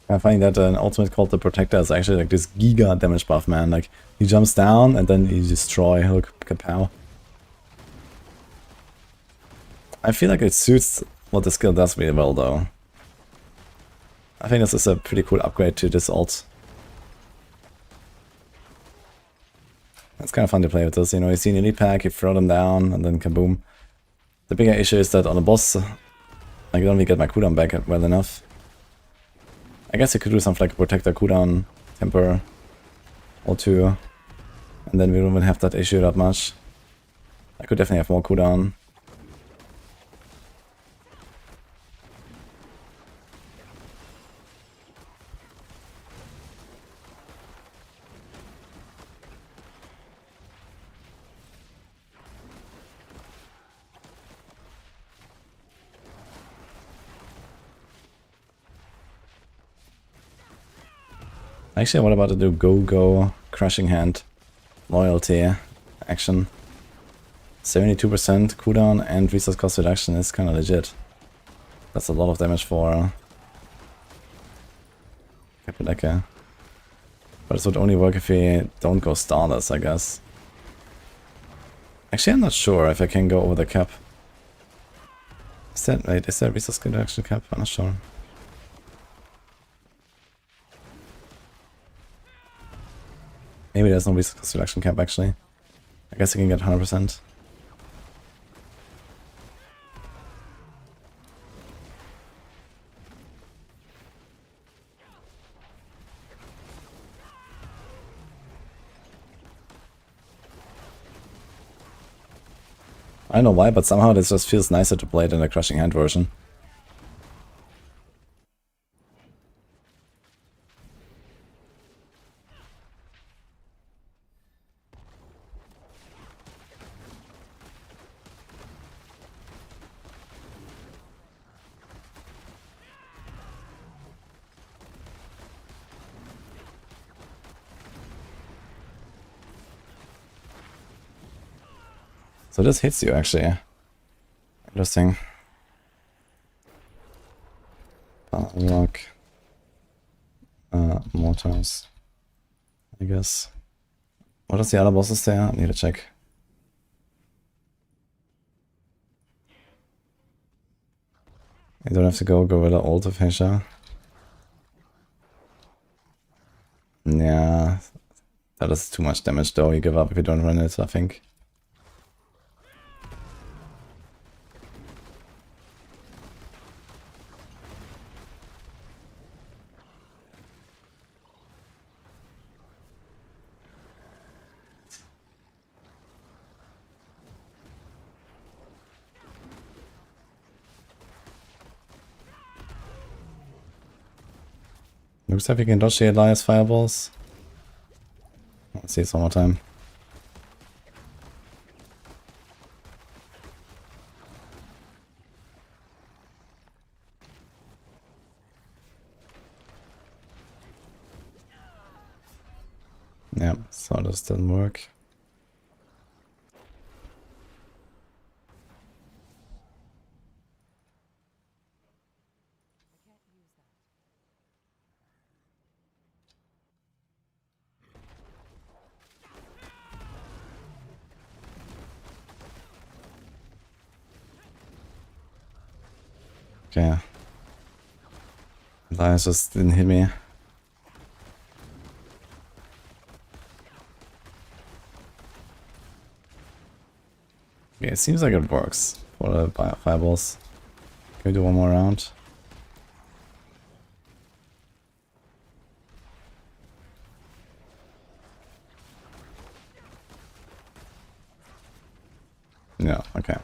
I find that an ultimate called the Protector is actually like this giga damage buff, man. Like, he jumps down and then you destroy. Look, kapow. I feel like it suits what the skill does really well, though. I think this is a pretty cool upgrade to this ult. It's kind of fun to play with this, you know, you see an elite pack, you throw them down, and then kaboom. The bigger issue is that on the boss, I don't really get my cooldown back well enough. I guess you could do something like a Protector cooldown, temper, or two, and then we wouldn't have that issue that much. I could definitely have more cooldown. Actually, what about to do go crushing hand loyalty action? 72% cooldown and resource cost reduction is kind of legit. That's a lot of damage for Kapaleka. But it would only work if we don't go starless, I guess. Actually, I'm not sure if I can go over the cap. Is that, wait, is there a resource reduction cap? I'm not sure. Maybe there's no resource reduction cap actually. I guess I can get 100%. I don't know why, but somehow this just feels nicer to play than the crushing hand version. So this hits you actually. Interesting. Rock. Mortars. I guess. What is the other bosses there? I need to check. You don't have to go Gorilla Ult of Hesha. Yeah. That is too much damage though. You give up if you don't run it, I think. Looks like we can dodge the Elias fireballs. Let's see it one more time. Yeah, so this didn't work. Okay. Elias just didn't hit me. Yeah, it seems like it works for the fireballs. Can we do one more round? Yeah, okay.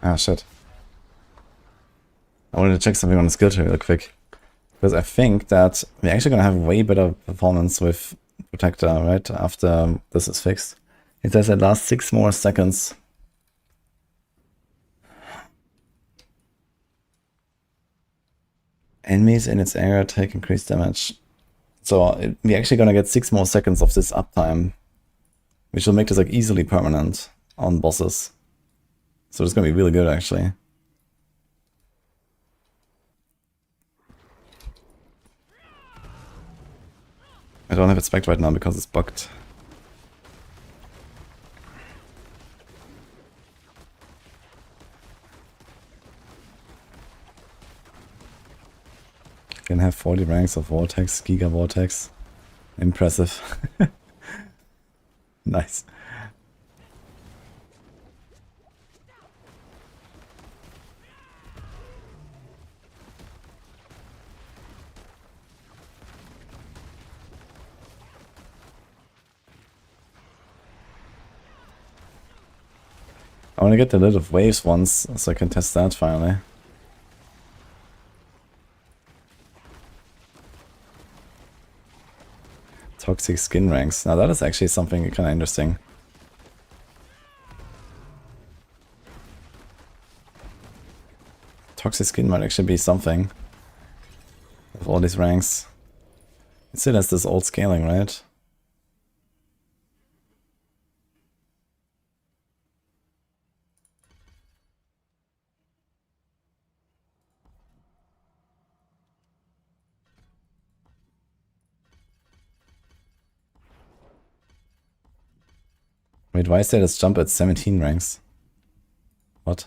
Ah, shit. I wanted to check something on the skill tree real quick. Because I think that we're actually gonna have way better performance with Protector, right? After this is fixed. It says it lasts 6 more seconds. Enemies in its area take increased damage. So we're actually gonna get 6 more seconds of this uptime. Which will make this like easily permanent on bosses. So it's gonna be really good actually. I don't have it spec'd right now because it's bugged. Can have 40 ranks of Vortex, Giga Vortex. Impressive. Nice. I want to get the lid of waves once, so I can test that finally. Toxic skin ranks. Now that is actually something kind of interesting. Toxic skin might actually be something. With all these ranks. It still has this old scaling, right? Wait, why is there this jump at 17 ranks? What?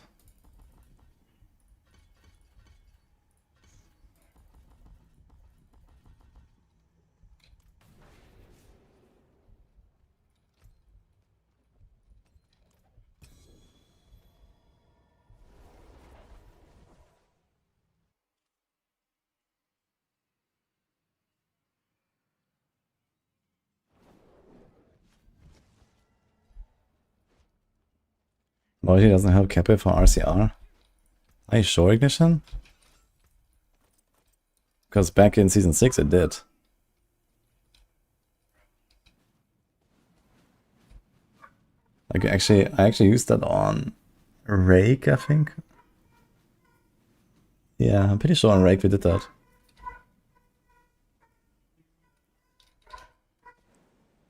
Loyalty doesn't help Cape for RCR? Are you sure, Ignition? Because back in Season 6 it did. Like I actually used that on Rake, I think. Yeah, I'm pretty sure on Rake we did that.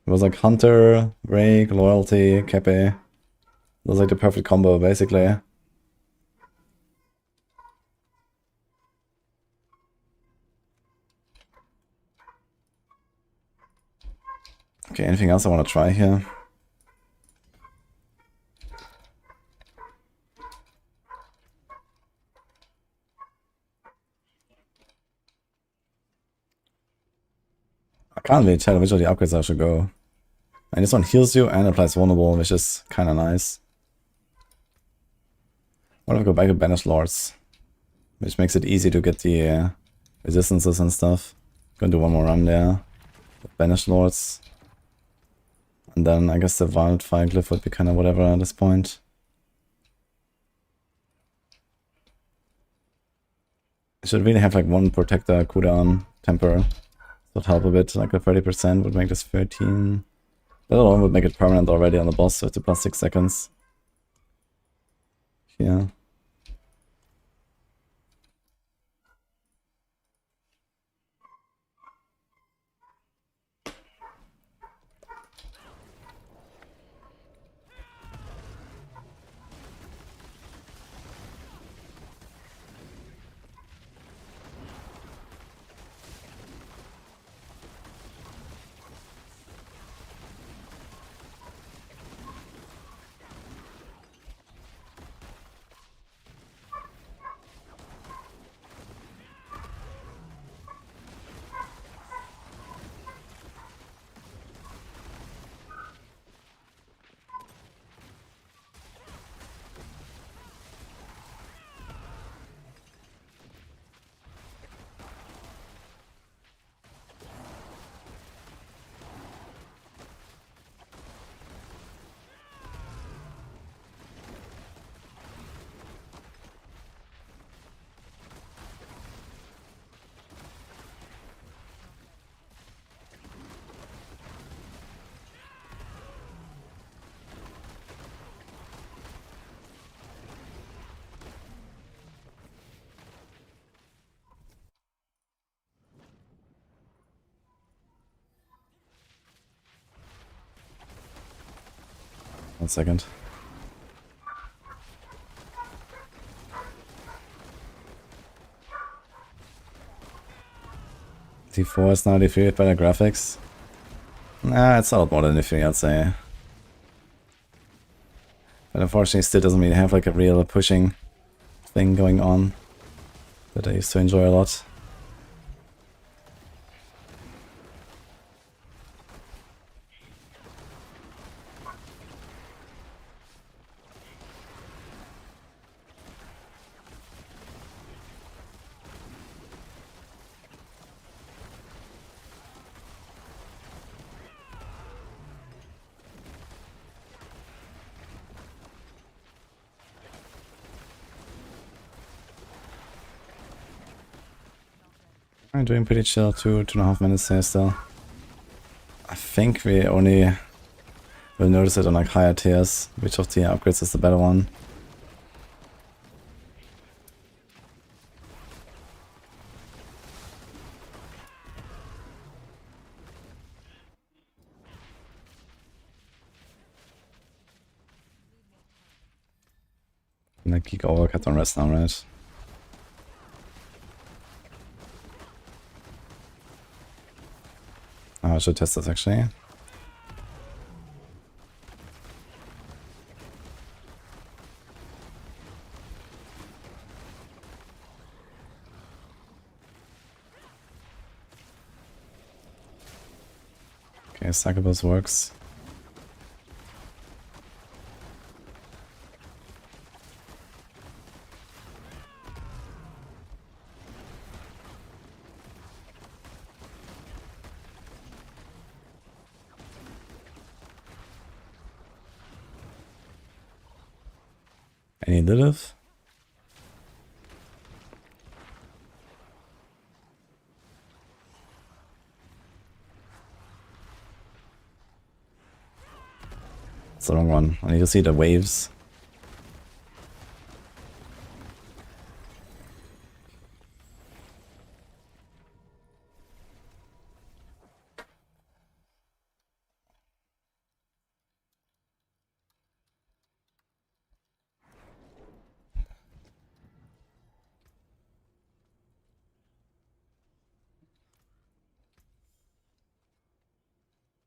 It was like Hunter, Rake, Loyalty, Cape. It was like the perfect combo, basically. Okay, anything else I want to try here? I can't really tell which of the upgrades I should go. And this one heals you and applies vulnerable, which is kind of nice. What if I go back to Banished Lords? Which makes it easy to get the resistances and stuff. Gonna do one more run there. With Banished Lords. And then I guess the Wildfire Glyph would be kind of whatever at this point. I should really have like one Protector cooldown temper. That would help a bit, like a 30% would make this 13. That alone would make it permanent already on the boss, so it's a plus 6 seconds. Yeah. 1 second. D4 is now defeated by the graphics. Nah, it's a lot more than defeated, I'd say. But unfortunately, it still doesn't really have like a real pushing thing going on that I used to enjoy a lot. I'm doing pretty chill, 2.5 minutes here still. I think we only will notice it on like higher tiers, which of the upgrades is the better one. And I geek overcut on rest now, right? Oh, I should test this actually. Okay, Succubus works. Any Lilith? It's the wrong one. I need to see the waves.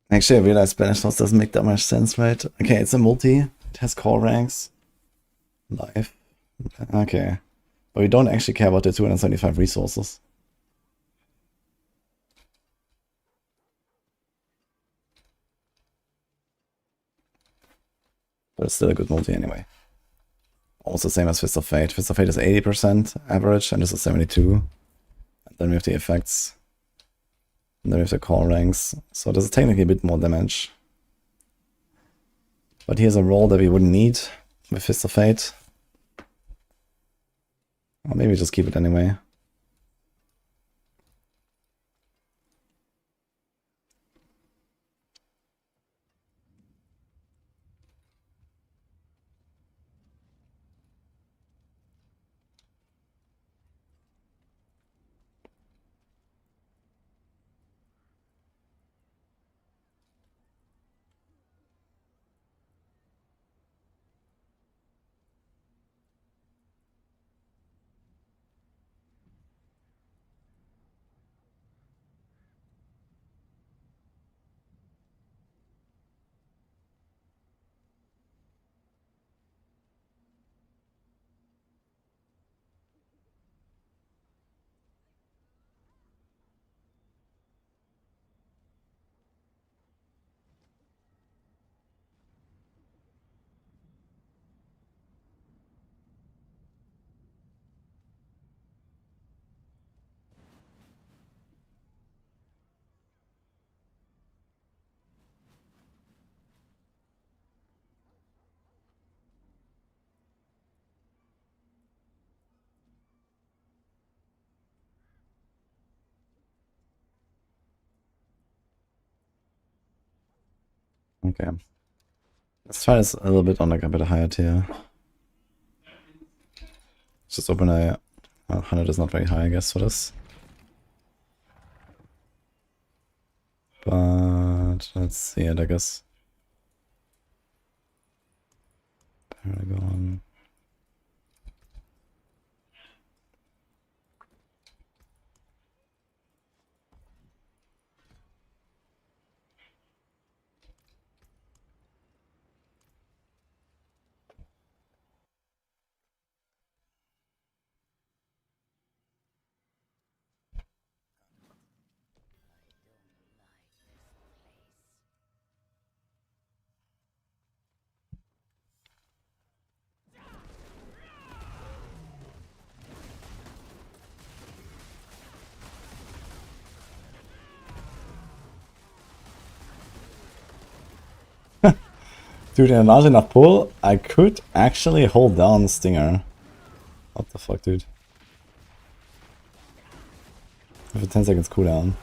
Actually, I realized Banish Loss doesn't make that much sense, right? Okay, it's a multi. It has core ranks. Life. Okay. But we don't actually care about the 275 resources. But it's still a good multi anyway. Almost the same as Fist of Fate. Fist of Fate is 80% average, and this is 72. And then we have the effects. And then we have the core ranks. So this is technically a bit more damage. But here's a roll that we wouldn't need with Fist of Fate. Or maybe just keep it anyway. Okay. Let's try this a little bit on like a bit higher tier. Just open a... Well, 100 is not very high, I guess, for this. But let's see it, I guess. Paragon. Dude, in a large enough pool, I could actually hold down Stinger. What the fuck, dude? With a 10 seconds cooldown.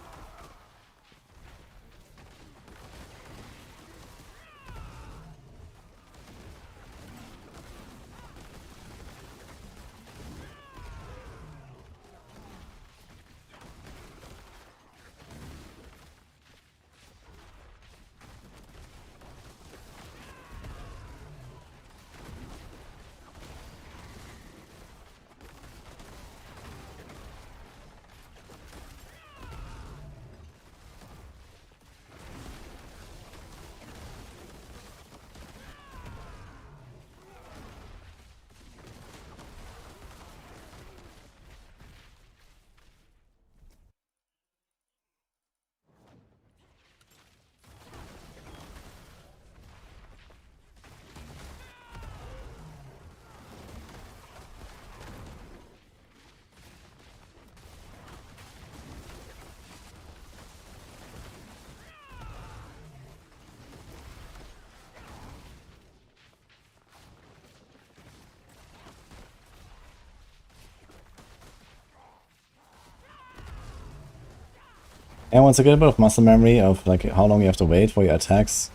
And once I get a bit of muscle memory of like how long you have to wait for your attacks,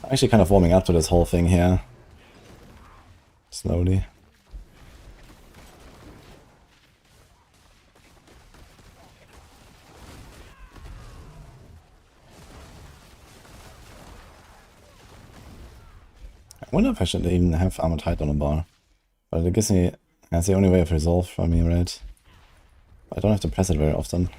I'm actually kind of warming up to this whole thing here. Slowly. I wonder if I should even have Armored Height on the bar. But it gives me... That's the only way of resolve for me, right? I don't have to press it very often.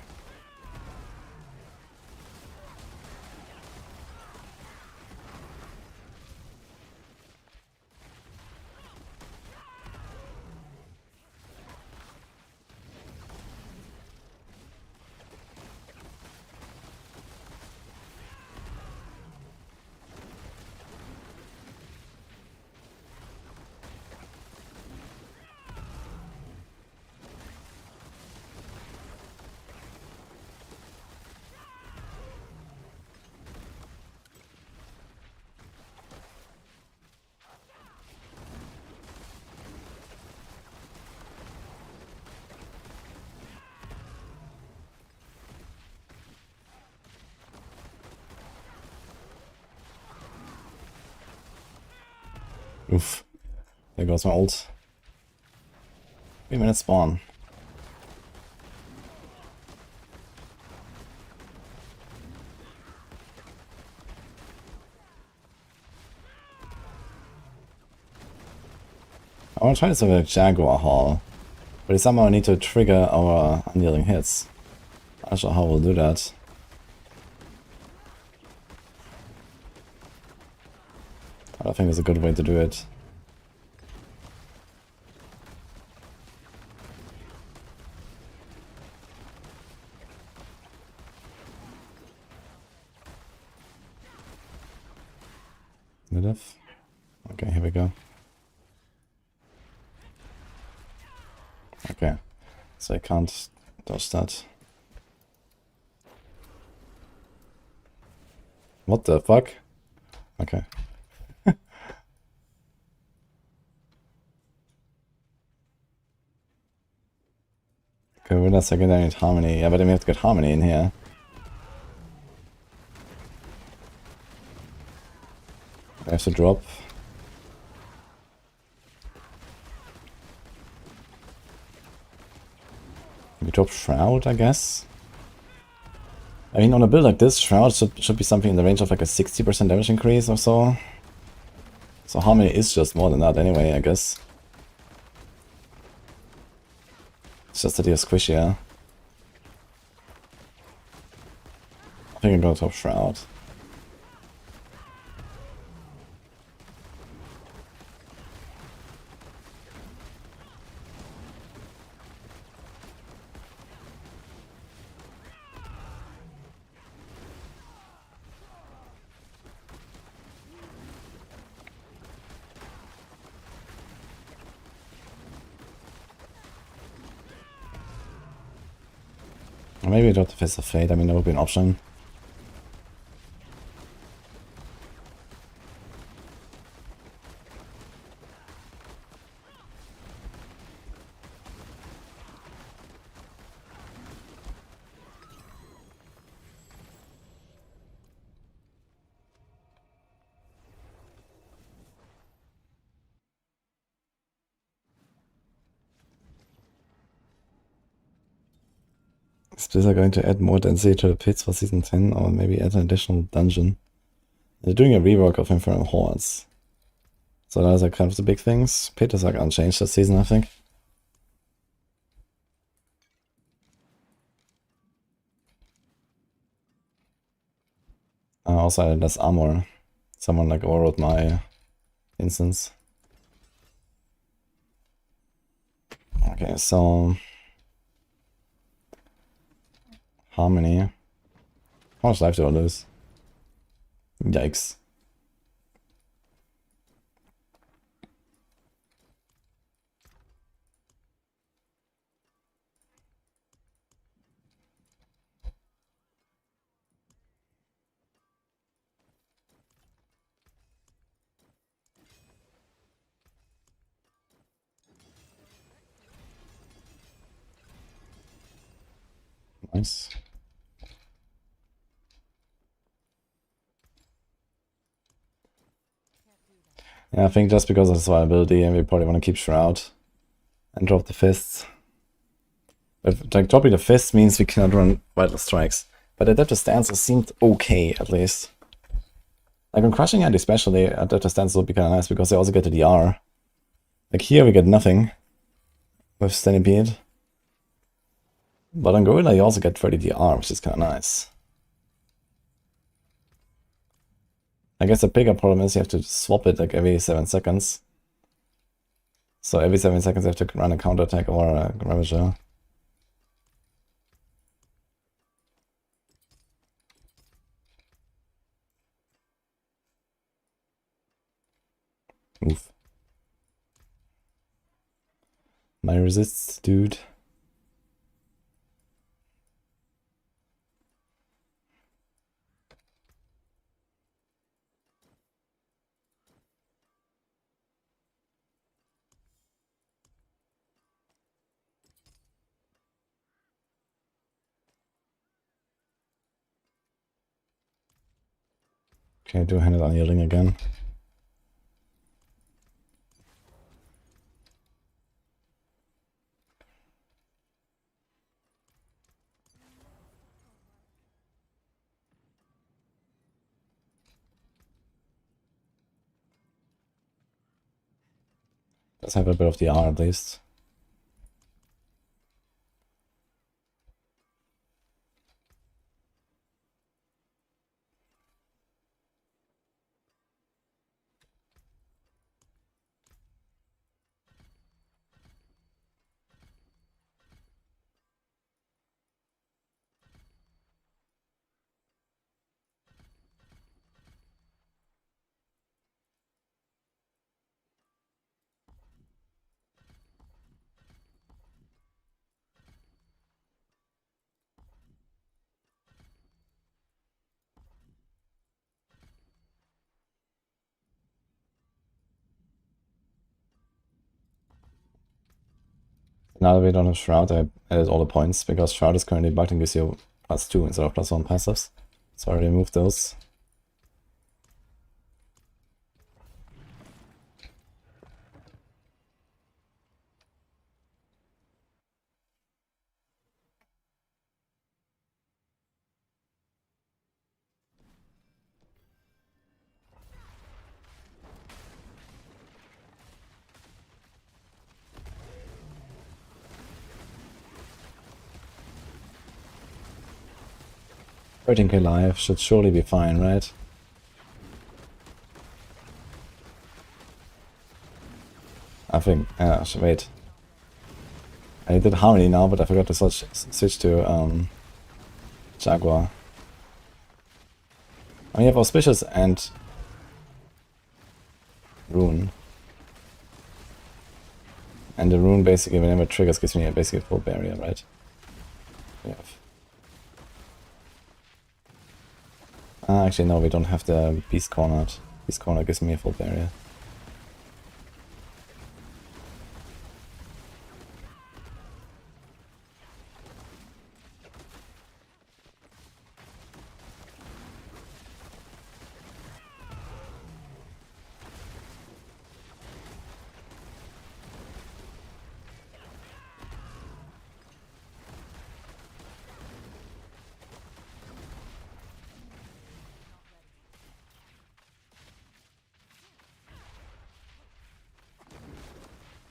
Oof. There goes my ult. 3 minutes spawn. I want to try this with a Jaguar Hall, but somehow I need to trigger our unyielding hits. I'm not sure how we'll do that. I think it's a good way to do it. Okay, here we go. Okay, so I can't dodge that. What the fuck? Okay. Okay, we're not secondary harmony. Yeah, but then we have to get harmony in here. I have to drop. We drop Shroud, I guess. I mean, on a build like this, Shroud should be something in the range of like a 60% damage increase or so. So Harmony is just more than that anyway, I guess. It's just that you're squishier. I think I go top Shroud. Or maybe drop the Fist of Fate, I mean that would be an option. Is Blizzard going to add more density to the pits for Season 10, or maybe add an additional dungeon? They're doing a rework of Infernal Hordes. So those are kind of the big things. Pit is like unchanged this season, I think. Also added less armor. Someone like overrode my instance. Okay, so Harmony. How much life do I lose? Yikes. Nice. Yeah, I think just because of viability, and we probably want to keep Shroud and drop the fists. If, like, dropping the fists means we cannot run Vital Strikes. But Adaptive Stances seemed okay, at least. Like, on Crushing Hand especially, Adaptive Stances would be kind of nice because they also get the DR. Like, here we get nothing with Stampede. But on Gorilla you also get 30 DR, which is kind of nice. I guess the bigger problem is you have to swap it like every 7 seconds. So every 7 seconds you have to run a counterattack or a Ravager. Oof. My resists, dude. Okay, do hand it unyielding again. Let's have a bit of the R at least. Now that we don't have Shroud, I added all the points because Shroud is currently bugged and gives you +2 instead of +1 passives. So I already removed those. 13k life should surely be fine, right? I think, wait. I did Harmony now, but I forgot to switch to Jaguar. I mean, you have Auspicious and Rune. And the Rune basically, whenever it triggers, gives me basically a full barrier, right? Yeah. Actually, no, we don't have the Beast Cornered. Beast Corner gives me a full barrier.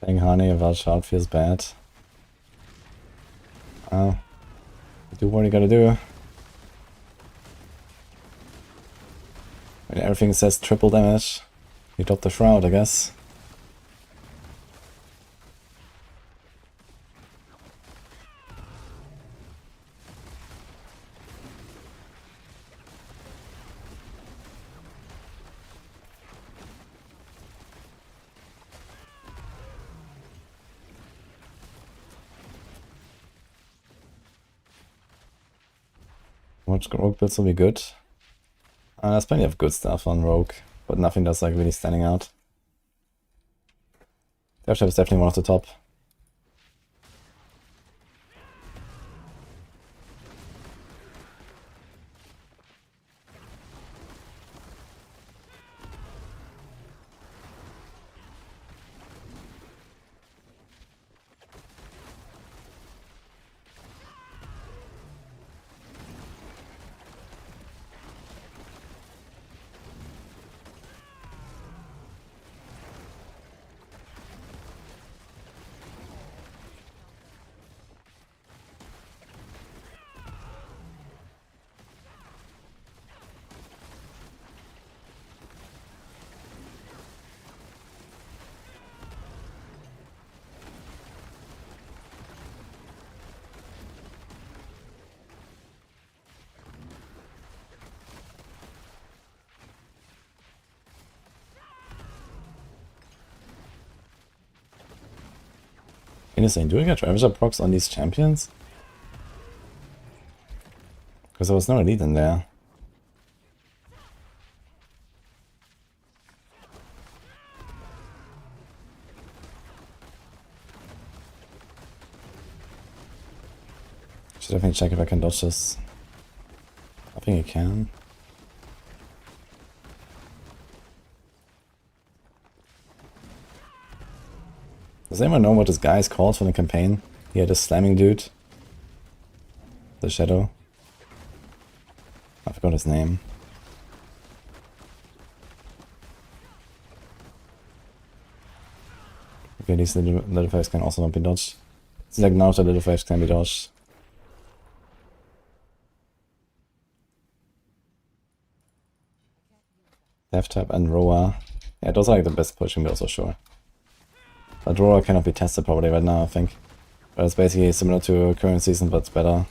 Playing Honey without Shard feels bad. Do what you gotta do. When everything says triple damage, you drop the Shroud, I guess. Watch Rogue builds will be good. There's plenty of good stuff on Rogue, but nothing that's like really standing out. Death Trap is definitely one of the top. Insane. Do we get Ravager procs on these champions? Because there was no elite in there. Should definitely check if I can dodge this. I think I can. Does anyone know what this guy is called from the campaign? He had a slamming dude. The Shadow. I forgot his name. Okay, these little fives can also not be dodged. It's like now the little fives can be dodged. Death Tap and Roa. Yeah, those are like the best pushing bills for sure. But Roa cannot be tested probably right now, I think. But it's basically similar to current season, but it's better.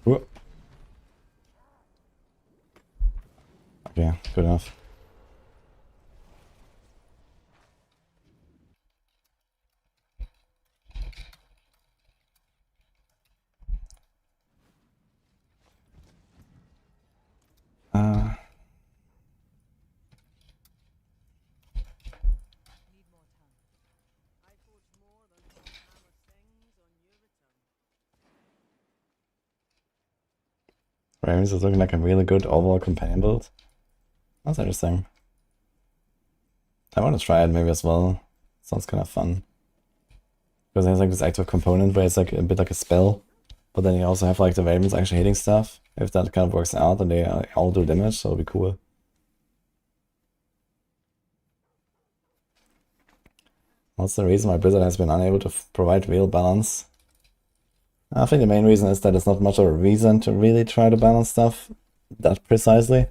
Whoop. Okay, good enough. Rames is looking like a really good overall companion build. That's interesting. I want to try it maybe as well. Sounds kind of fun. Because it has like this active component where it's like a bit like a spell. But then you also have like the ravens actually hitting stuff. If that kind of works out, then they all do damage, so it'll be cool. What's the reason why Blizzard has been unable to provide real balance? I think the main reason is that it's not much of a reason to really try to balance stuff that precisely.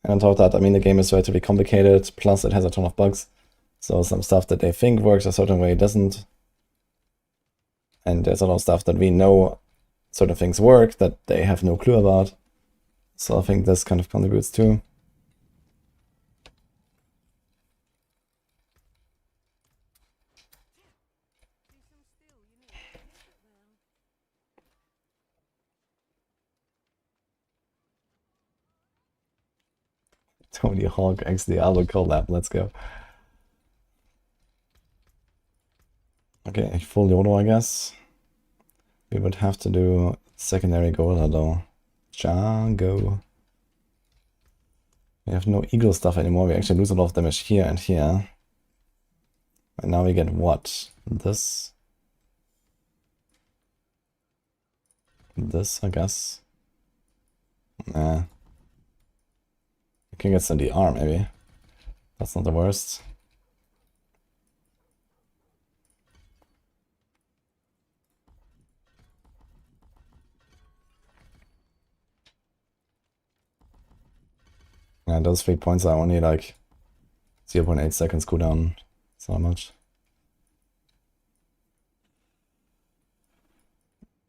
And on top of that, I mean, the game is relatively complicated, plus it has a ton of bugs. So some stuff that they think works a certain way doesn't. And there's a lot of stuff that we know certain things work that they have no clue about. So I think this kind of contributes too. Tony Hawk X Diablo collab, let's go. Okay, full YOLO, I guess. We would have to do secondary Gorilla though. Django. We have no eagle stuff anymore. We actually lose a lot of damage here and here. And now we get what? This, I guess. Nah. We can get some DR maybe. That's not the worst. Yeah, those 3 points are only like 0.8 seconds cooldown. It's not much.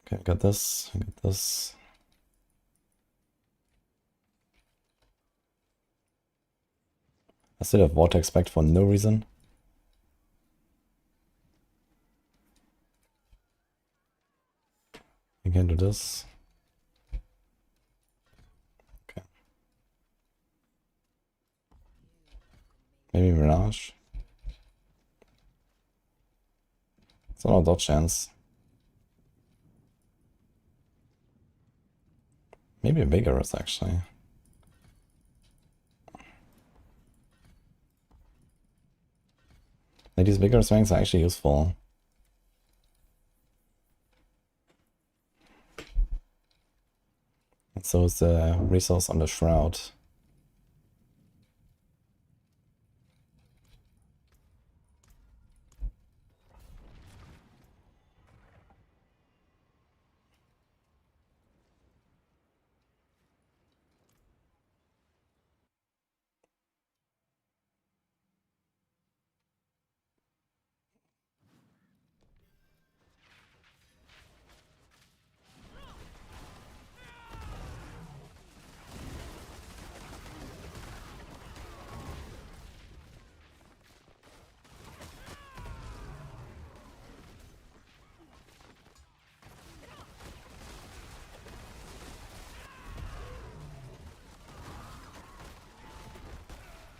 Okay, I got this. I got this. I still have Vortex Spect for no reason. We can do this. Okay. Maybe Mirage. It's not a dodge chance. Maybe Vigorous actually. Like these Vigorous ranks are actually useful. And so is the resource on the Shroud.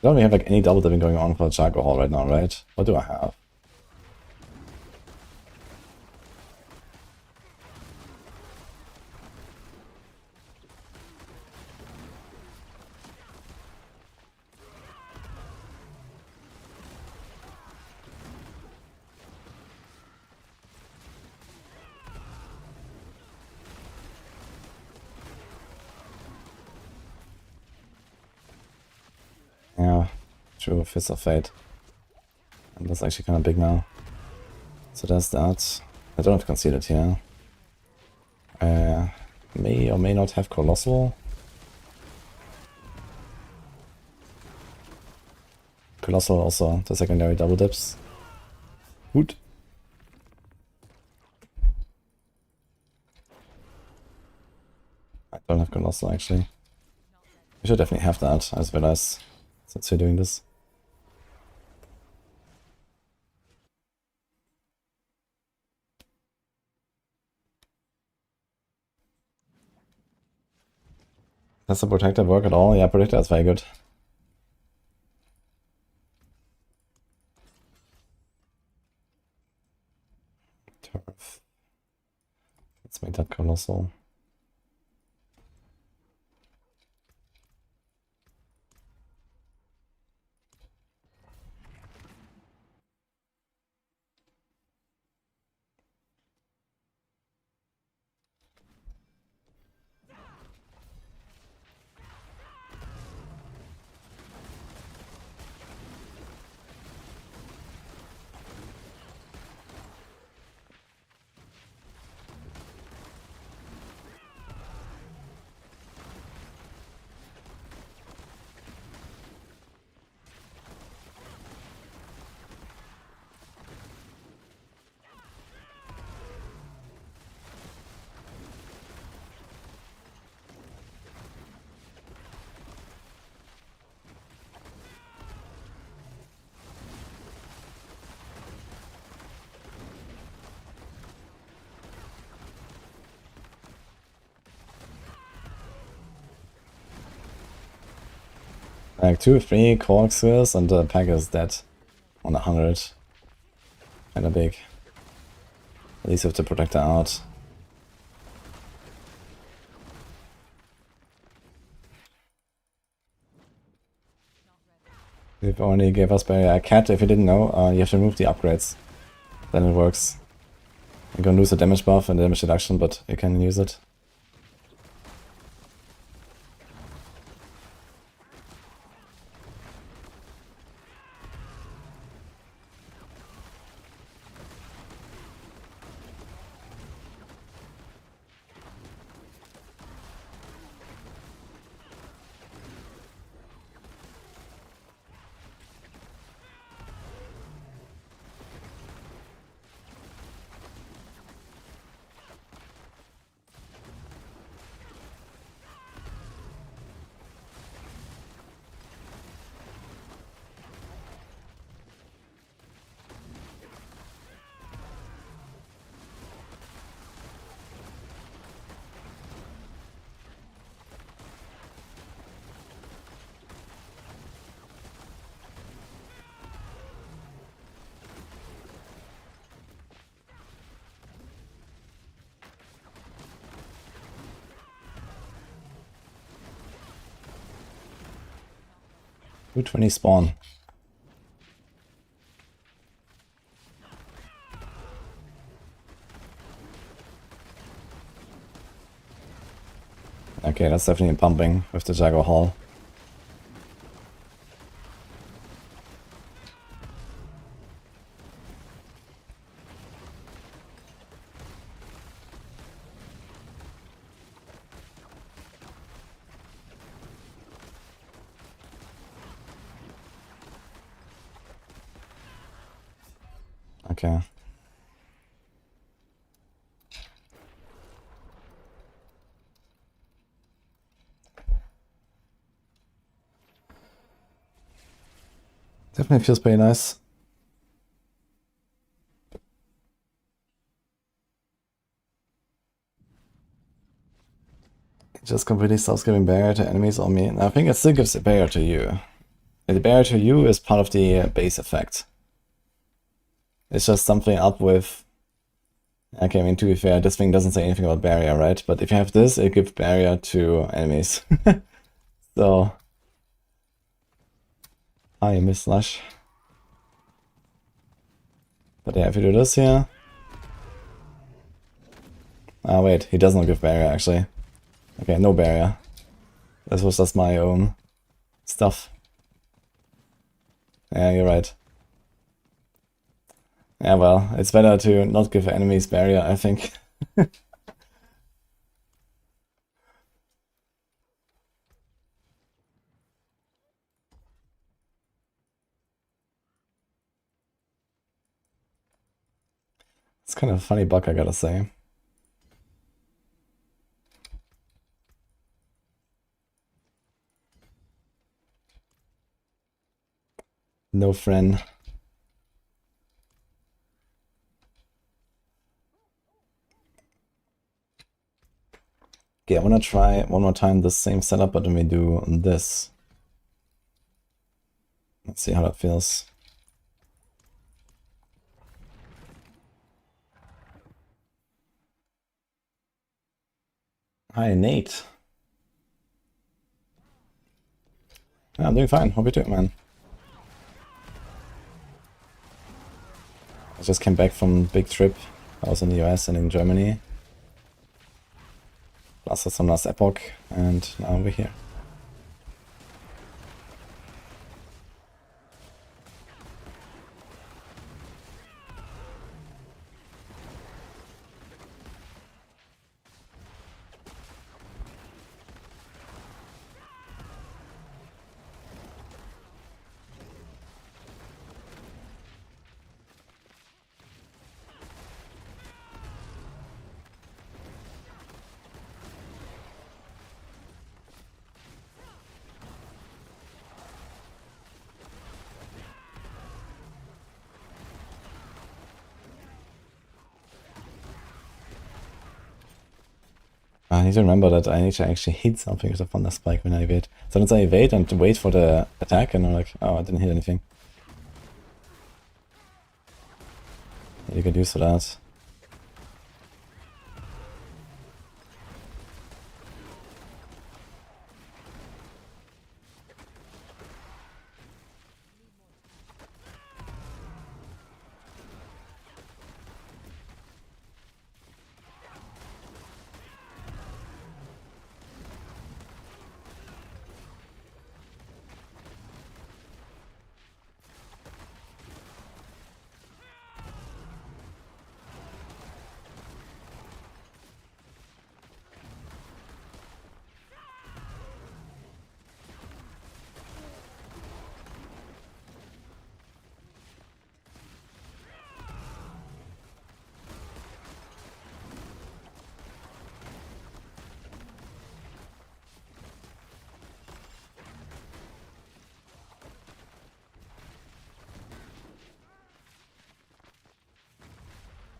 I don't really have like any double dipping going on for Charcoal Hall right now, right? What do I have? Yeah, true, Fist of Fate. And that's actually kind of big now. So there's that. I don't have to concede it here. May or may not have Colossal. Colossal also, the secondary double dips. Gut. I don't have Colossal actually. We should definitely have that, as well as since we're doing this. Does the Protector work at all? Yeah, Protector is very good. Turf. Let's make that Colossal. Like 2 or 3 corkscrews and the pack is dead on 100. Kinda big. At least with the protector out. They've only gave us barrier. Cat, if you didn't know, you have to remove the upgrades. Then it works. You're gonna lose the damage buff and the damage reduction, but you can use it. Ooh, 20 spawn. Okay, that's definitely pumping with the Jaguar Hall. Okay. Definitely feels pretty nice. It just completely stops giving barrier to enemies on me. And I think it still gives a barrier to you. The barrier to you is part of the base effect. It's just something up with... Okay, I mean, to be fair, this thing doesn't say anything about barrier, right? But if you have this, it gives barrier to enemies. So... Ah, you missed Slush. But yeah, if you do this here... Ah, wait, he doesn't give barrier, actually. Okay, no barrier. This was just my own stuff. Yeah, you're right. Yeah, well, it's better to not give enemies barrier, I think. It's kind of a funny bug, I gotta say. No friend. Okay, I wanna try one more time the same setup, but then we do this. Let's see how that feels. Hi, Nate. Yeah, I'm doing fine. Hope you too, man. I just came back from big trip. I was in the US and in Germany. Lasted some last Epoch, and now we're here. I need to remember that I need to actually hit something with a Thunder Spike when I evade. Sometimes I evade and wait for the attack and I'm like, oh, I didn't hit anything. You could use for that.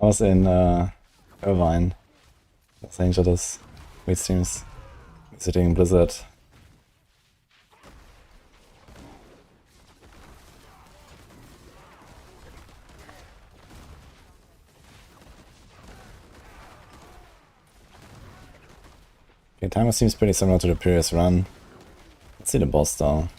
I was in Irvine, Los Angeles, with streams, visiting in Blizzard. Okay, timer seems pretty similar to the previous run. Let's see the boss though.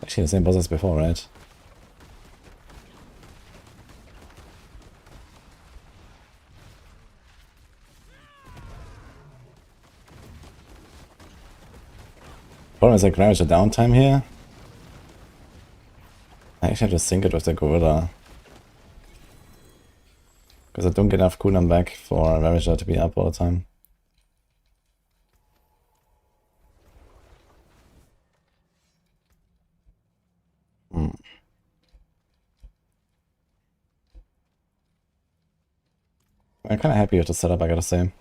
Actually, the same boss as before, right? Problem is I grab a downtime here. I actually have to sync it with the gorilla. Because I don't get enough cooldown back for Ravager to be up all the time. I'm kind of happy with the setup, I gotta say.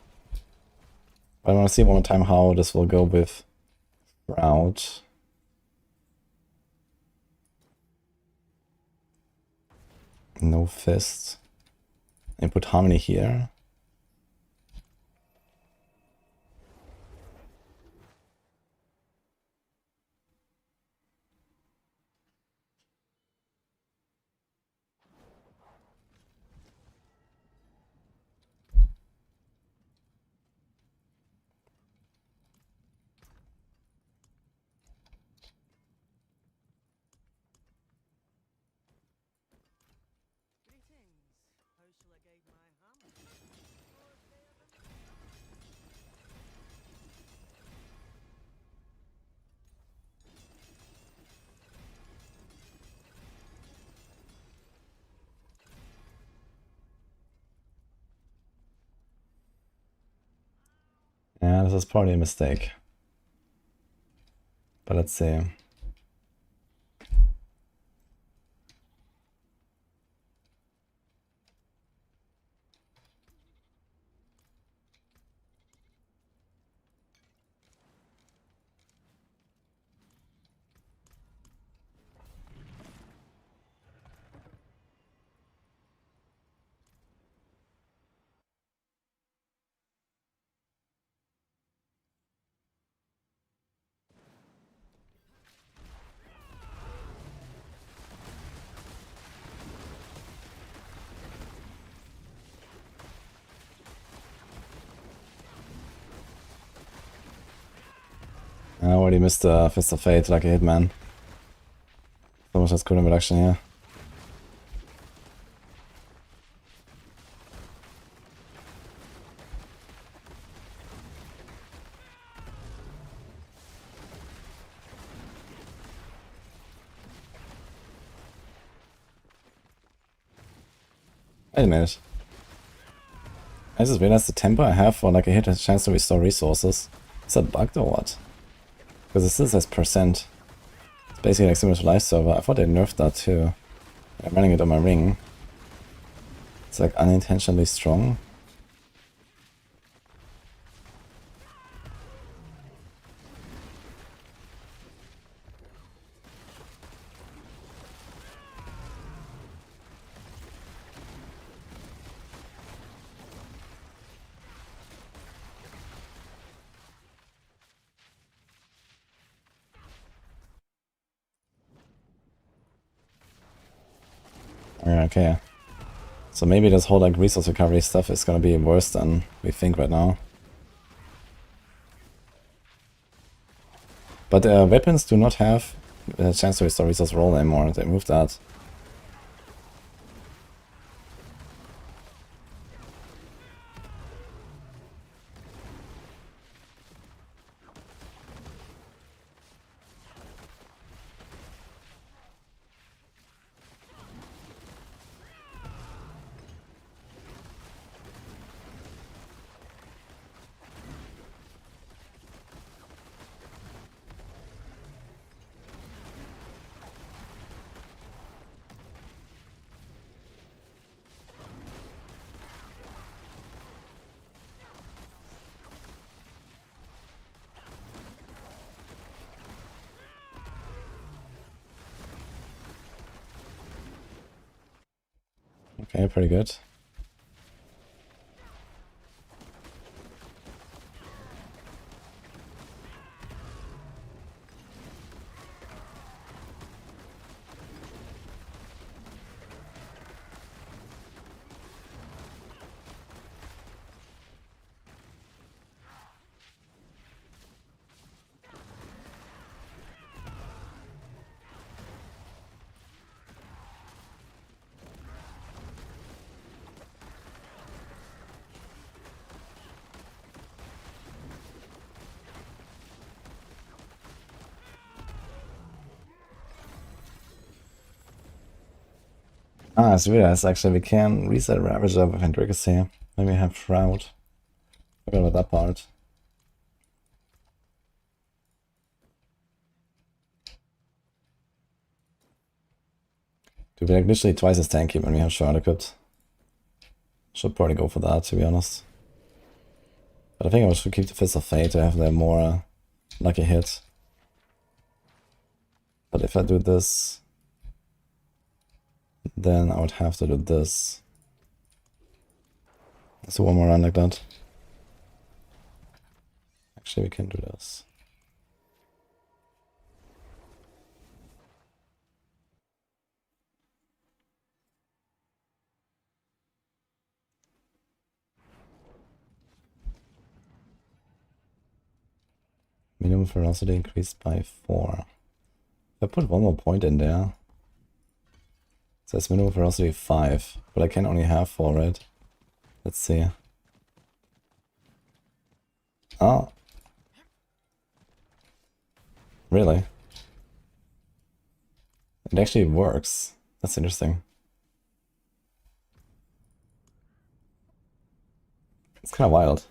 But I want to see one more time how this will go with Route. No Fist. Input Harmony here. Yeah, this is probably a mistake. But let's see. I already missed the Fist of Fate like a hitman. So much as cooldown reduction here. Wait a minute. I just realized the tempo I have for like a hit has a chance to restore resources. Is that bugged or what? Because it still says percent. It's basically like similar to live server. I thought they nerfed that too. I'm running it on my ring. It's like unintentionally strong. Okay. So maybe this whole like resource recovery stuff is gonna be worse than we think right now. But weapons do not have a chance to restore resource roll anymore. They moved that. Okay, pretty good. Ah, I realized actually we can reset Ravager with Endricacy. Then we have Shroud. Forgot about that part. Dude, we're like literally twice as tanky when we have Shroud equipped. Should probably go for that, to be honest. But I think I should keep the Fist of Fate to have the more lucky hit. But if I do this, then I would have to do this. Let's do one more run like that. Actually, we can do this. Minimum ferocity increased by 4. If I put one more point in there, it says minimum ferocity 5, but I can only have 4, right? Let's see. Oh. Really? It actually works. That's interesting. It's kind of wild.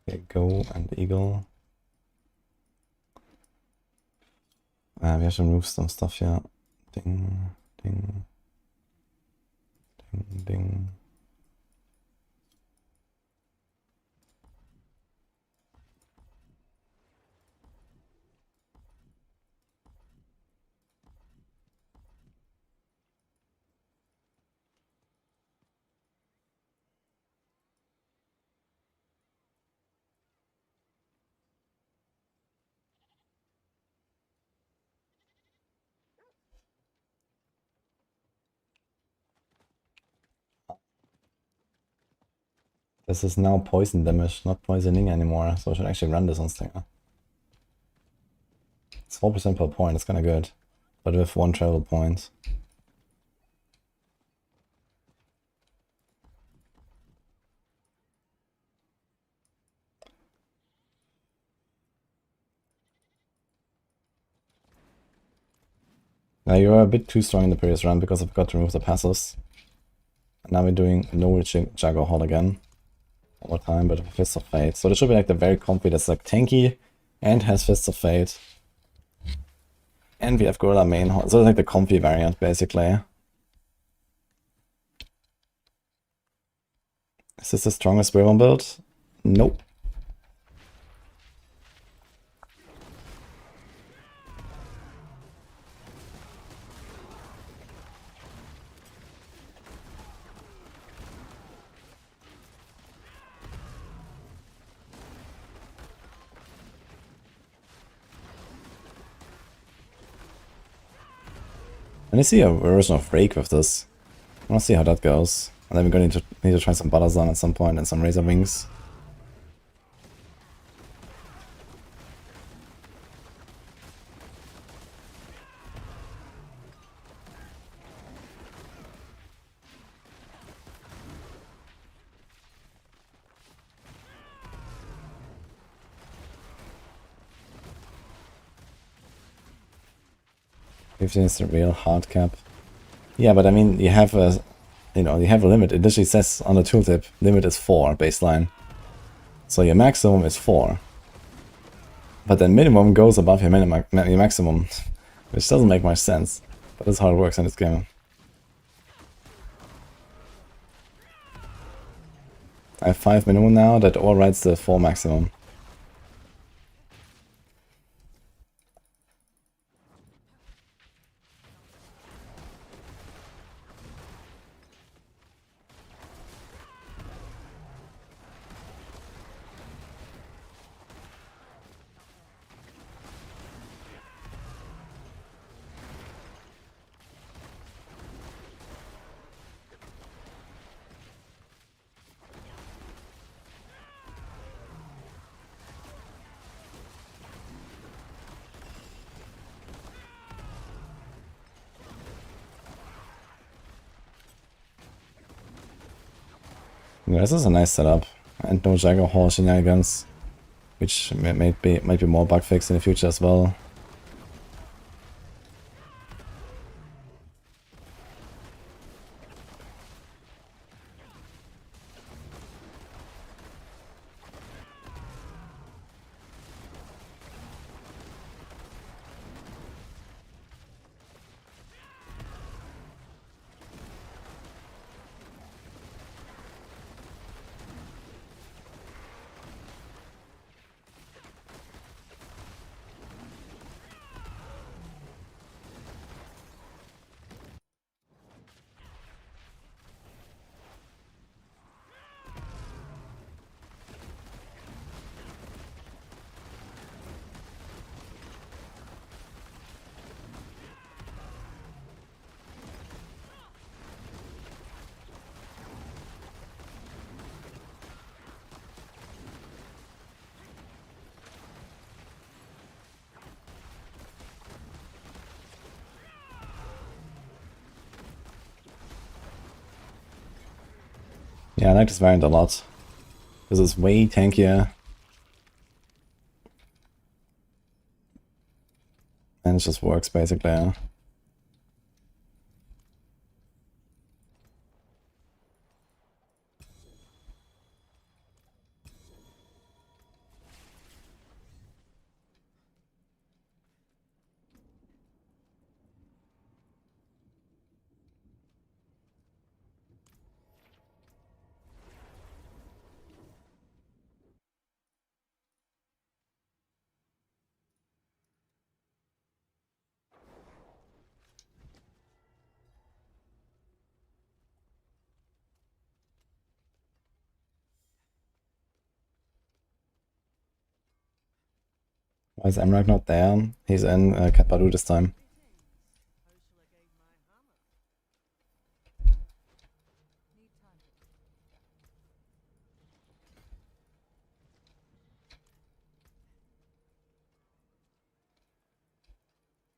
Okay, go and eagle. We have to remove some stuff here. Ding, ding, ding, ding. This is now poison damage, not poisoning anymore, so I should actually run this on Stinger. It's 4% per point, it's kinda good. But with 1 travel point. Now you were a bit too strong in the previous run because I forgot to remove the passives. And now we're doing no Juggle Hall again. One more time, but Fist of Fate. So this should be like the very comfy that's like tanky and has Fist of Fate. And we have Gorilla main hall. So it's like the comfy variant basically. Is this the strongest Spiritborn build? Nope. And I see a version of Rake with this. I want to see how that goes. And then we're going to need to try some Balazan at some point and some Razor Wings. Fifteen is the real hard cap. Yeah, but I mean, you have a, you have a limit. It literally says on the tooltip, limit is 4 baseline. So your maximum is 4. But then minimum goes above your maximum, which doesn't make much sense. But that's how it works in this game. I have 5 minimum now, that overrides the 4 maximum. Yeah, this is a nice setup, and no Jagger Hall shenanigans, which might be more bug fixed in the future as well. Yeah, I like this variant a lot. This is way tankier. And it just works basically. Why is Emrak not there? He's in Katpadu this time.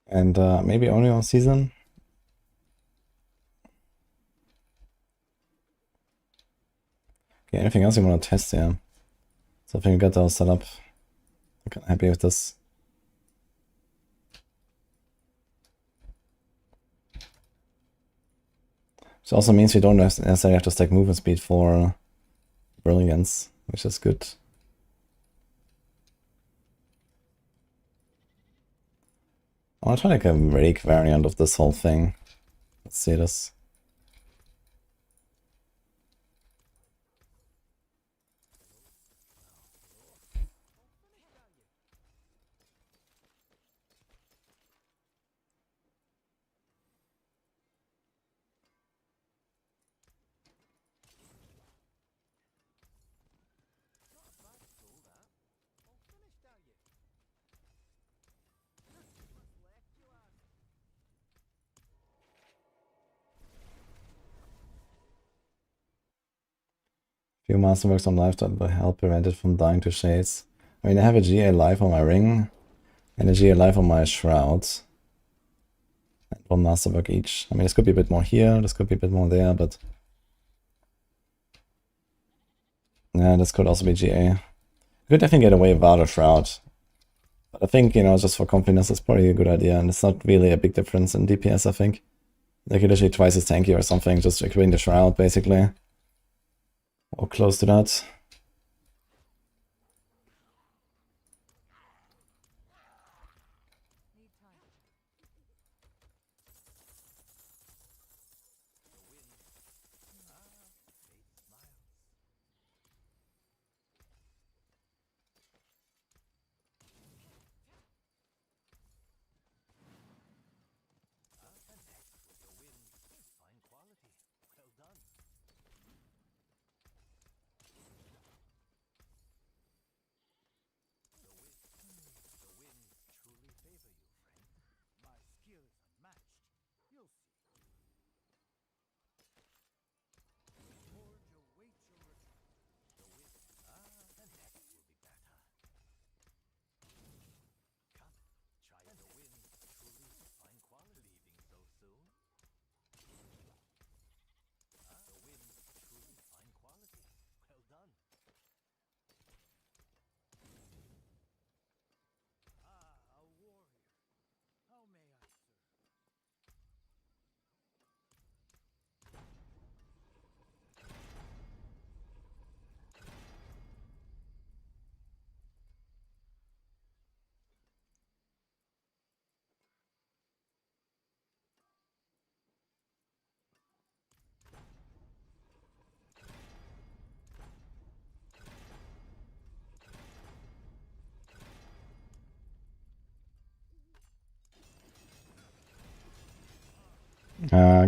And maybe only on season? Okay, anything else you want to test here? So I think we got those set up. I'm happy with this. Which also means we don't necessarily have to stack movement speed for brilliance, which is good. I want to try like a rake variant of this whole thing. Let's see this. Few masterworks on life that will help prevent it from dying to shades. I mean, I have a GA life on my ring and a GA life on my shroud. And one masterwork each. I mean, this could be a bit more here, this could be a bit more there, but yeah, this could also be GA. You could definitely get away without a shroud. But I think, you know, just for confidence, it's probably a good idea, and it's not really a big difference in DPS, I think. Like, you're literally twice as tanky or something, just equipping the shroud, basically. Or close to that.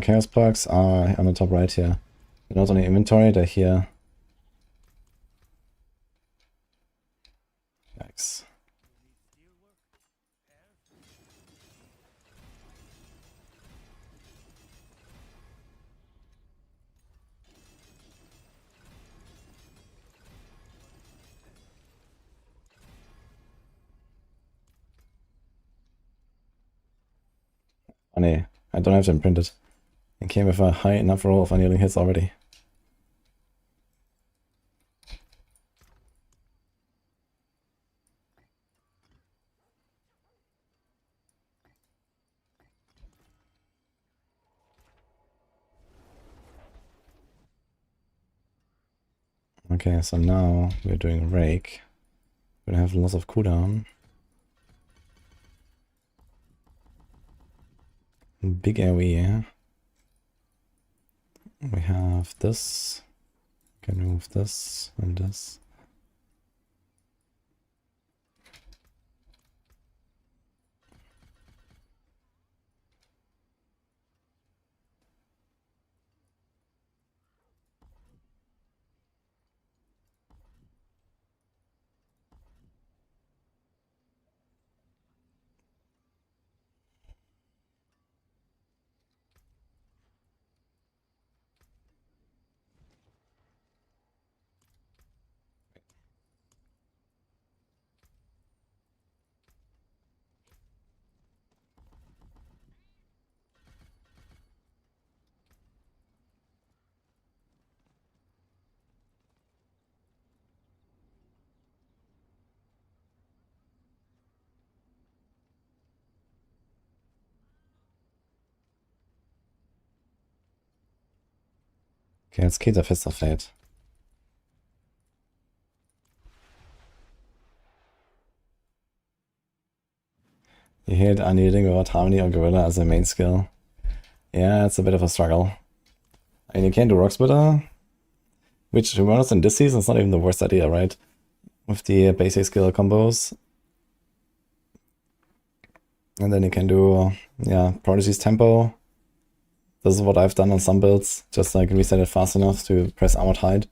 Chaos perks are on the top right here. They're not on the inventory, they're here. Yikes. Funny, I don't have them printed. It came with a high enough roll of annealing hits already. Okay, so now we're doing Rake. We're gonna have lots of cooldown. Big AoE. We have this. Can move this and this. Okay, let's keep the Fist of Fate. You hate Unneeding without Harmony or Gorilla as a main skill. Yeah, it's a bit of a struggle. And you can do Rock Splitter, which, to be honest, in this season, it's not even the worst idea, right? With the basic skill combos. And then you can do, yeah, Prodigy's Tempo. This is what I've done on some builds, just like reset it fast enough to press Armored Hide.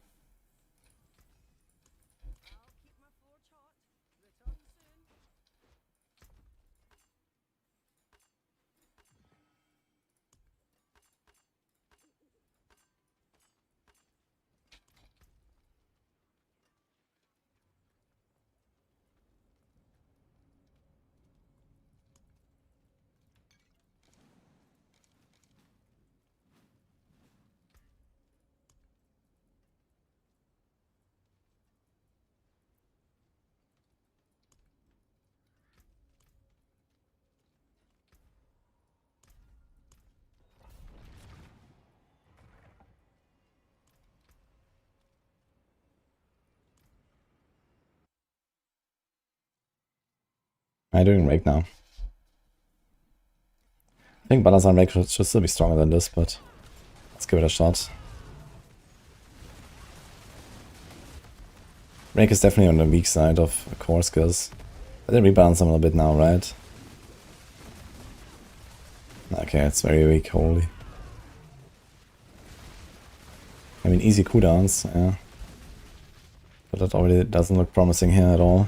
I'm doing Rake now. I think Balazar Rake should still be stronger than this, but let's give it a shot. Rake is definitely on the weak side of core skills. But they rebalance them a little bit now, right? Okay, it's very weak, holy. I mean, easy cooldowns, yeah. But that already doesn't look promising here at all.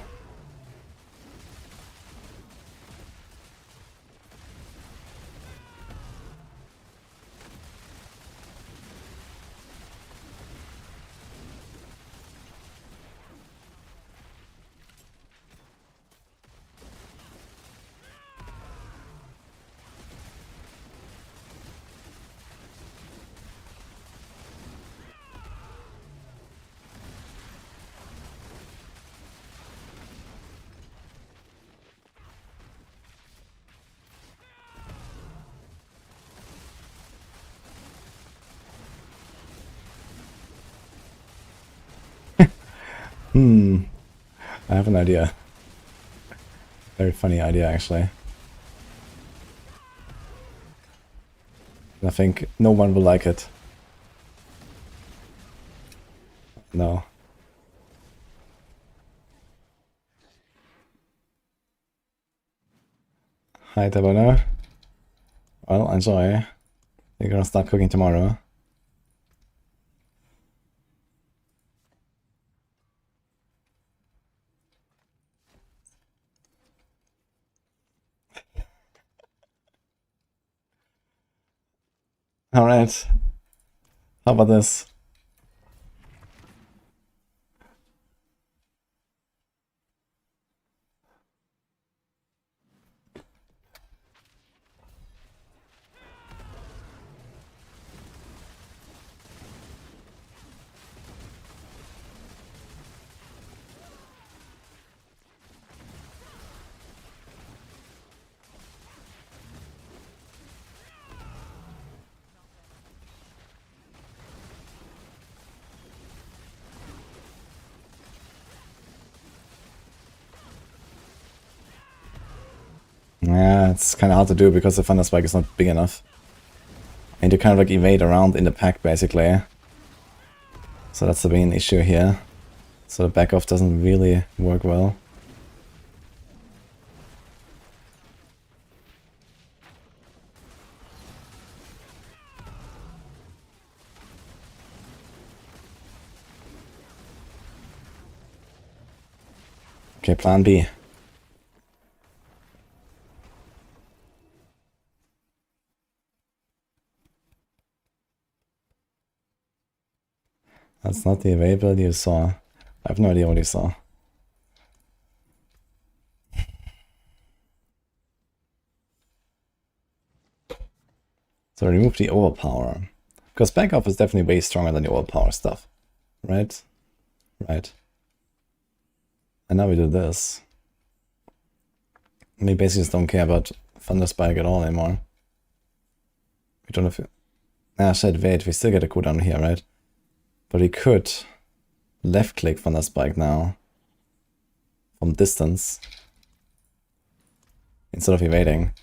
I have an idea. Very funny idea, actually. I think no one will like it. No. Hi, Tabono. Well, enjoy. You're gonna start cooking tomorrow. Alright. How about this? Yeah, it's kind of hard to do because the Thunder Spike is not big enough. And you kind of like evade around in the pack basically. So that's the main issue here. So the back off doesn't really work well. Okay, plan B. That's not the availability you saw. I have no idea what you saw. So remove the overpower. Because back off is definitely way stronger than the overpower stuff. Right? Right. And now we do this. We basically just don't care about Thunder Spike at all anymore. We don't have... Ah shit, wait, we still get a cooldown here, right? But we could left click from the spike now. From distance. Instead of evading.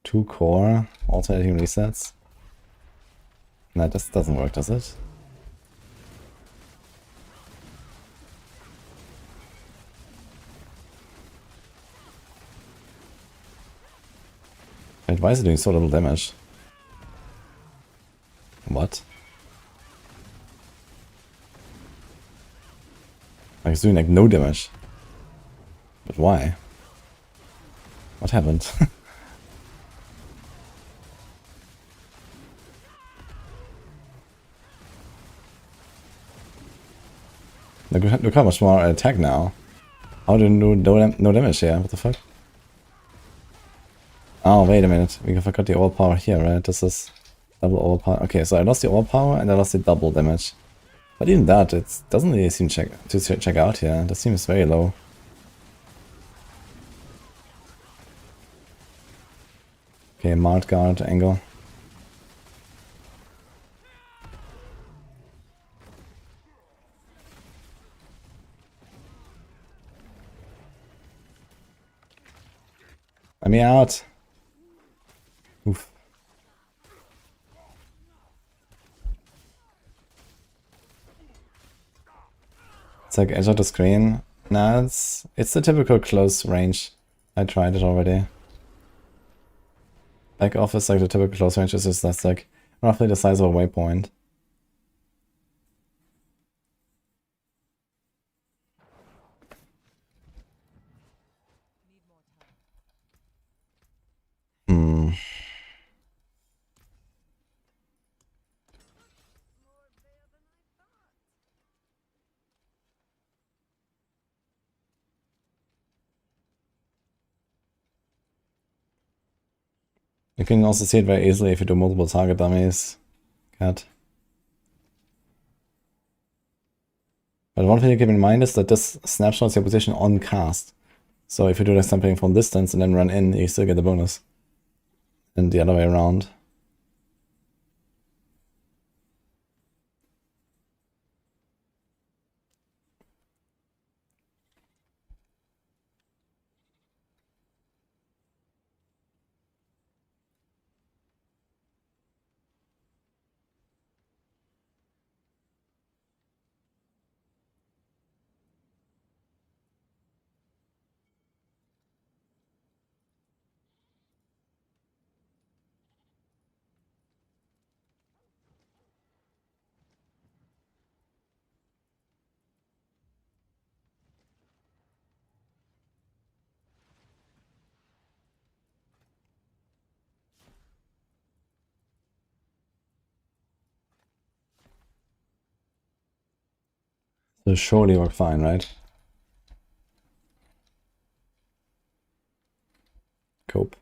Two core, alternating resets. No, this doesn't work, does it? Wait, why is it doing so little damage? What? Like it's doing like no damage. But why? What happened? Look how much more attack now. How do you do no damage here? What the fuck? Oh, wait a minute. We forgot the overpower here, right? This is double overpower. Okay, so I lost the overpower and I lost the double damage. But even that, it doesn't really seem to check out here. That seems very low. Okay, Mart Guard angle. Let me out. Oof. It's like edge of the screen. Nah, it's the typical close range. I tried it already. Back off is like the typical close range, is just that's like roughly the size of a waypoint. You can also see it very easily if you do multiple target dummies. Cat. But one thing to keep in mind is that this snapshots your position on cast. So if you do like something from distance and then run in, you still get the bonus. And the other way around. So surely work fine, right? Cope.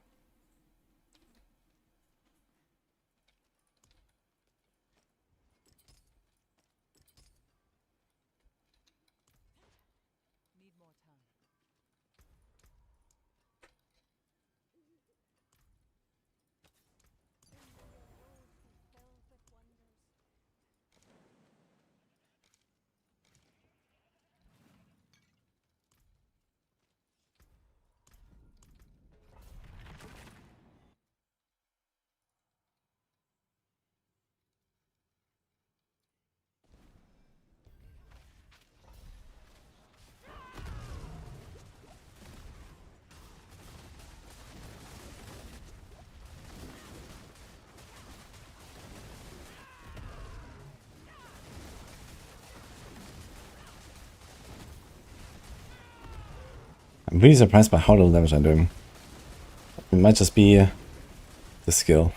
I'm really surprised by how little damage I'm doing. It might just be the skill.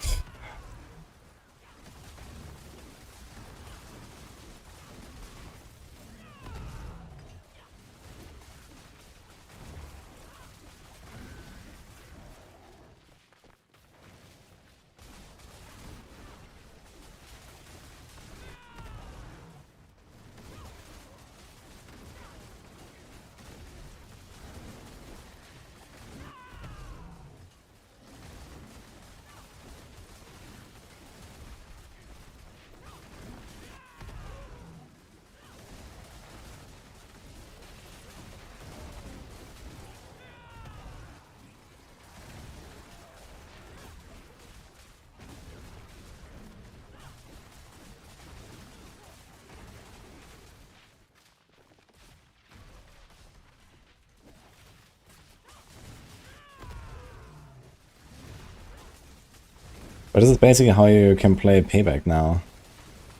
But this is basically how you can play Payback now.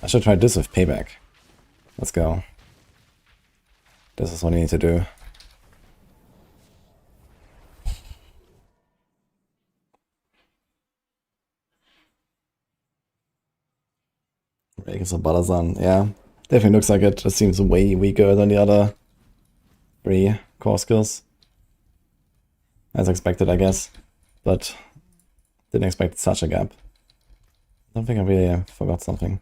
I should try this with Payback. Let's go. This is what you need to do. Vegas or Balazan, yeah. Definitely looks like it. It seems way weaker than the other 3 core skills. As expected, I guess. But didn't expect such a gap. I don't think I really forgot something.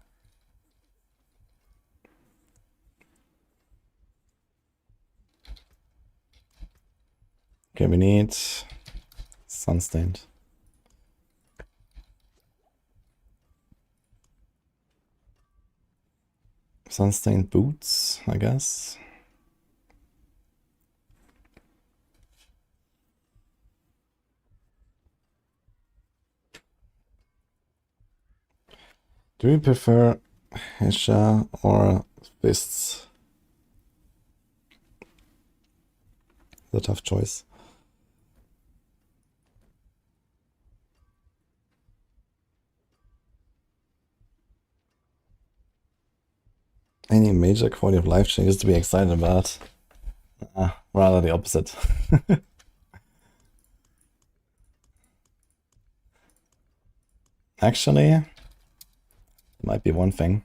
Okay, we need Sunstained. Sunstained boots, I guess. Do you prefer Hesha or Fists? It's a tough choice. Any major quality of life changes to be excited about? Rather the opposite. Actually, might be one thing.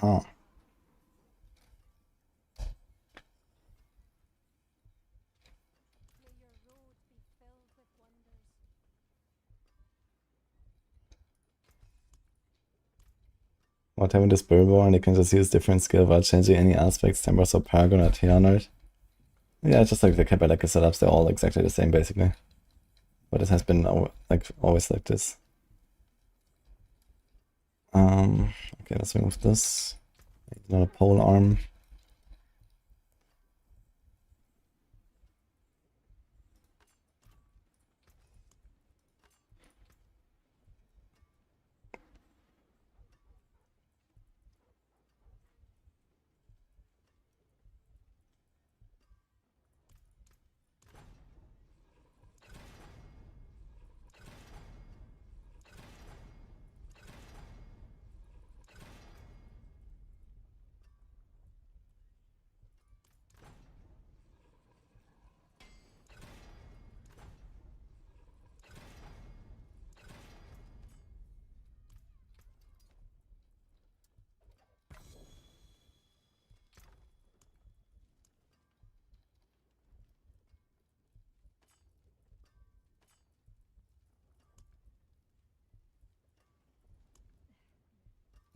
Oh. What happened to Spiritborn? You can just use different skill without changing any aspects, Tempers or Paragon or Heartseeker. Yeah, just like the Capelleca setups, they're all exactly the same basically. But it has been like always like this. Okay, let's remove this. Another pole arm.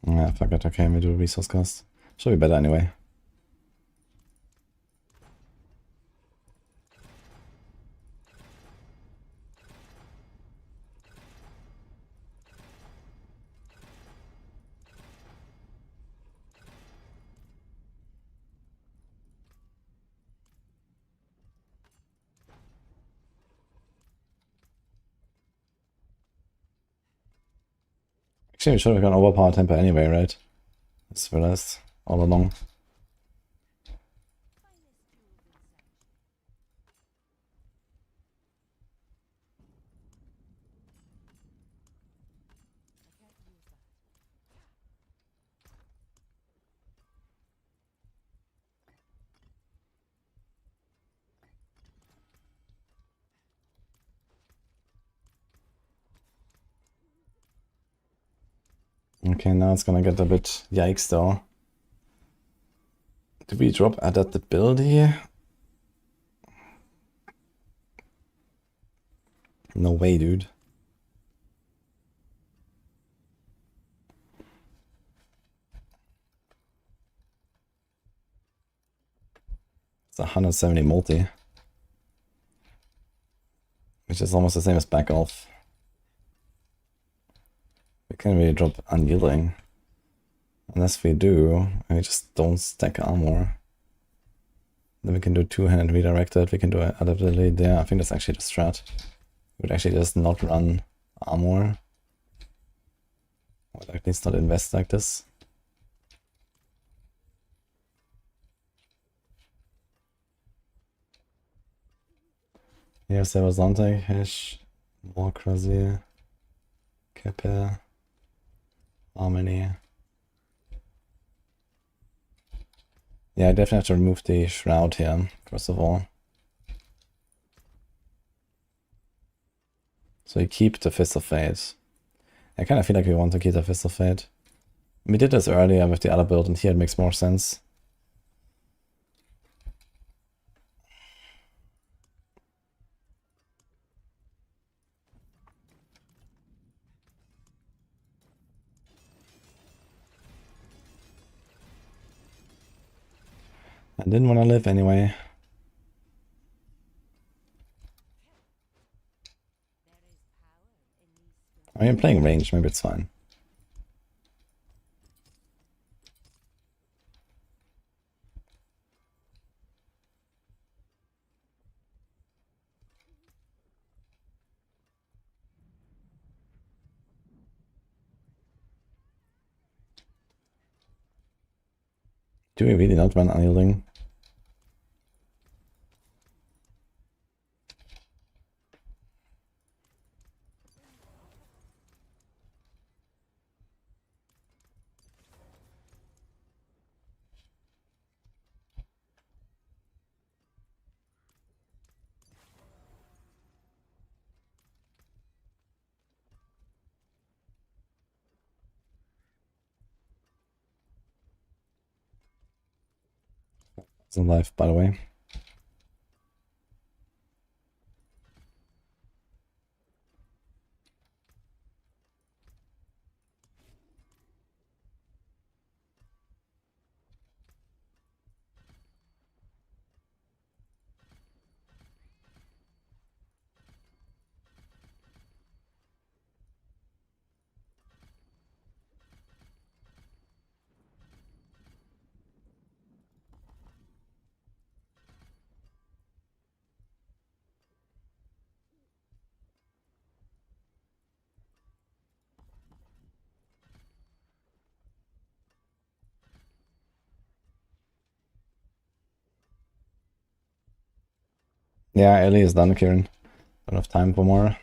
Yeah, fuck it, okay, we do resource cost. Should be better anyway. Actually, we should have gone overpower temper anyway, right? Just realized all along. Okay, now it's gonna get a bit yikes though. Did we drop adaptability? No way, dude. It's 170 multi. Which is almost the same as back elf. We can't really drop unyielding. Unless we do, and we just don't stack armor. Then we can do two-handed redirected, we can do adaptability there. I think that's actually the strat. We would actually just not run armor. Or at least not invest like this. Here's there was Zonte, Hash, Warcrazy, Keppe, Harmony. Yeah, I definitely have to remove the Shroud here, first of all. So you keep the Fist of Fate. I kind of feel like we want to keep the Fist of Fate. We did this earlier with the other build, and here it makes more sense. I didn't want to live anyway. I mean, I'm playing range, maybe it's fine. Do we really not run unyielding? It's in life, by the way. Yeah, Ellie is done, Kieran. Don't have time for more.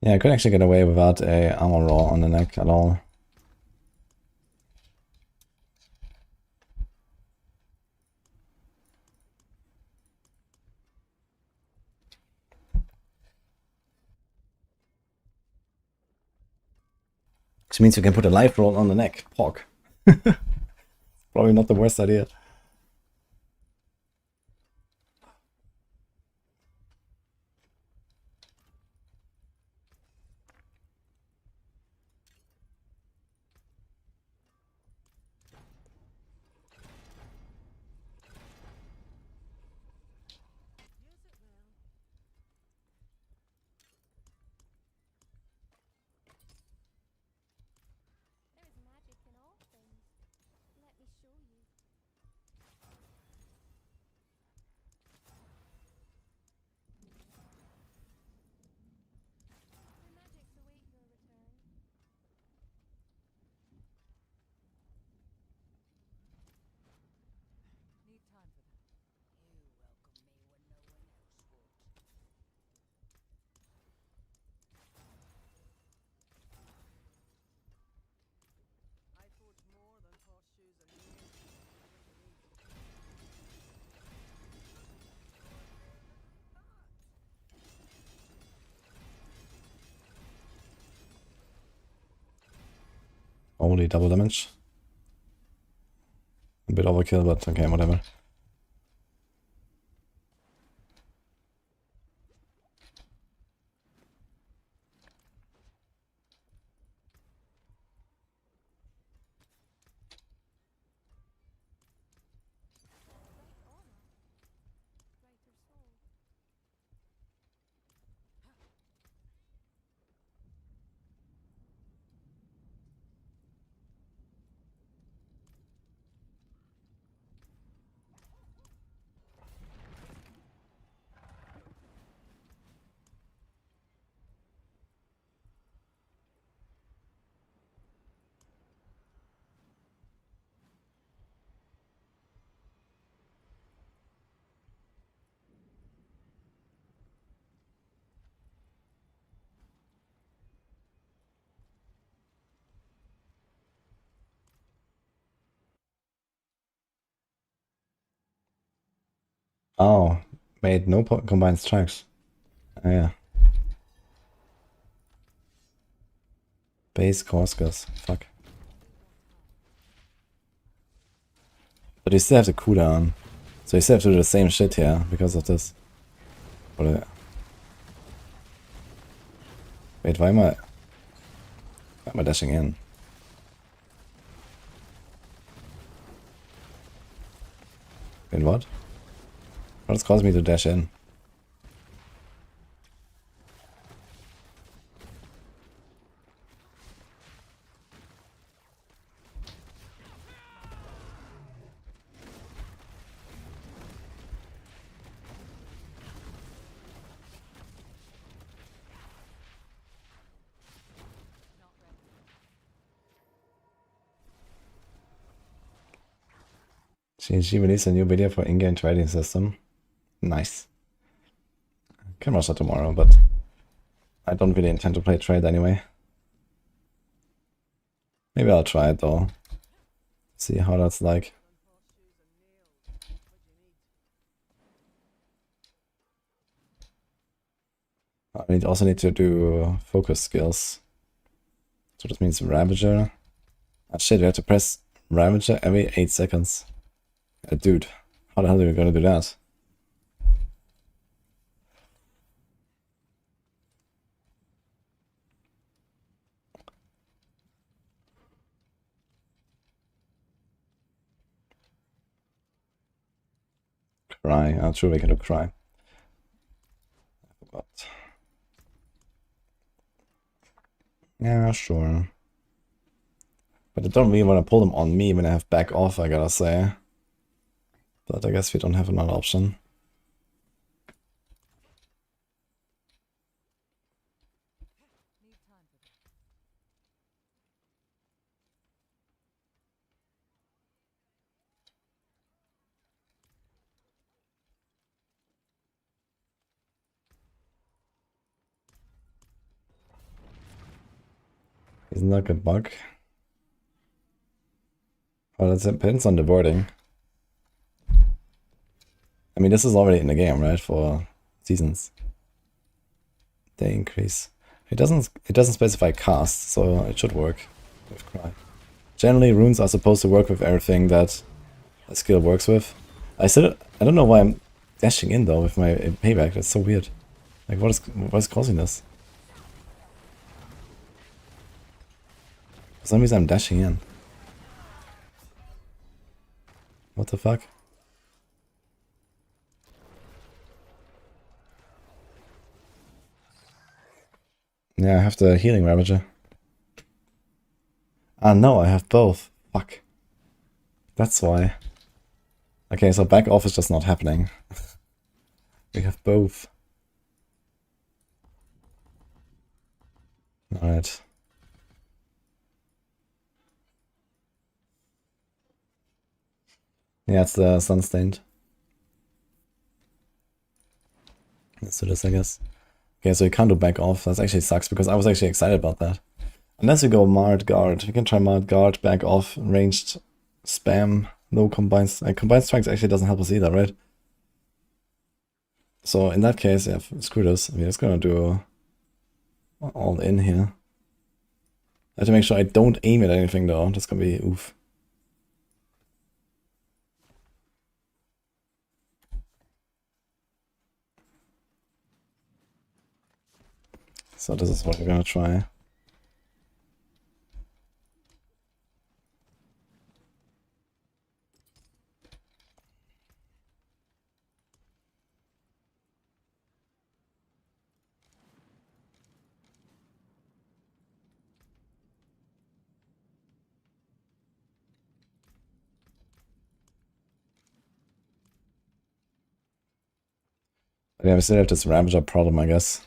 Yeah, I could actually get away without a armor roll on the neck at all. Which means we can put a life roll on the neck. Pork. Probably not the worst idea. Only double damage. A bit overkill, but okay, whatever. Oh, made no combined strikes. Oh, yeah. Base Corskers. Fuck. But you still have the cooldown. So you still have to do the same shit here because of this. Wait, why am I dashing in? In what? What is causing me to dash in? She released a new video for in-game trading system. Nice. Can watch that tomorrow, but I don't really intend to play trade anyway. Maybe I'll try it though. See how that's like. I also need to do focus skills. So this means Ravager. Ah shit, you have to press Ravager every 8 seconds. Dude, how the hell are we gonna do that? Cry. I'm sure we can do cry. I forgot. Yeah, sure. But I don't really want to pull them on me when I have back off, I gotta say. But I guess we don't have another option. Isn't that a bug? Well, it depends on the wording. I mean, this is already in the game, right? For seasons. They increase. It doesn't specify cast, so it should work with cry. Generally, runes are supposed to work with everything that a skill works with. I don't know why I'm dashing in though with my payback. That's so weird. Like, what is causing this? For some reason, I'm dashing in. What the fuck? Yeah, I have the healing Ravager. Ah, no, I have both. Fuck. That's why. Okay, so back off is just not happening. We have both. Alright. Yeah, it's the Sunstained. Let's do this, I guess. Okay, so you can't do back off. That actually sucks because I was actually excited about that. Unless you go Marred Guard. You can try Marred Guard, back off, ranged spam, no combined. Combined strikes actually doesn't help us either, right? So in that case, yeah, screw this. We're just gonna do all in here. I have to make sure I don't aim at anything though. That's gonna be oof. So this is what we're gonna try. But yeah, we still have this Ravager problem, I guess.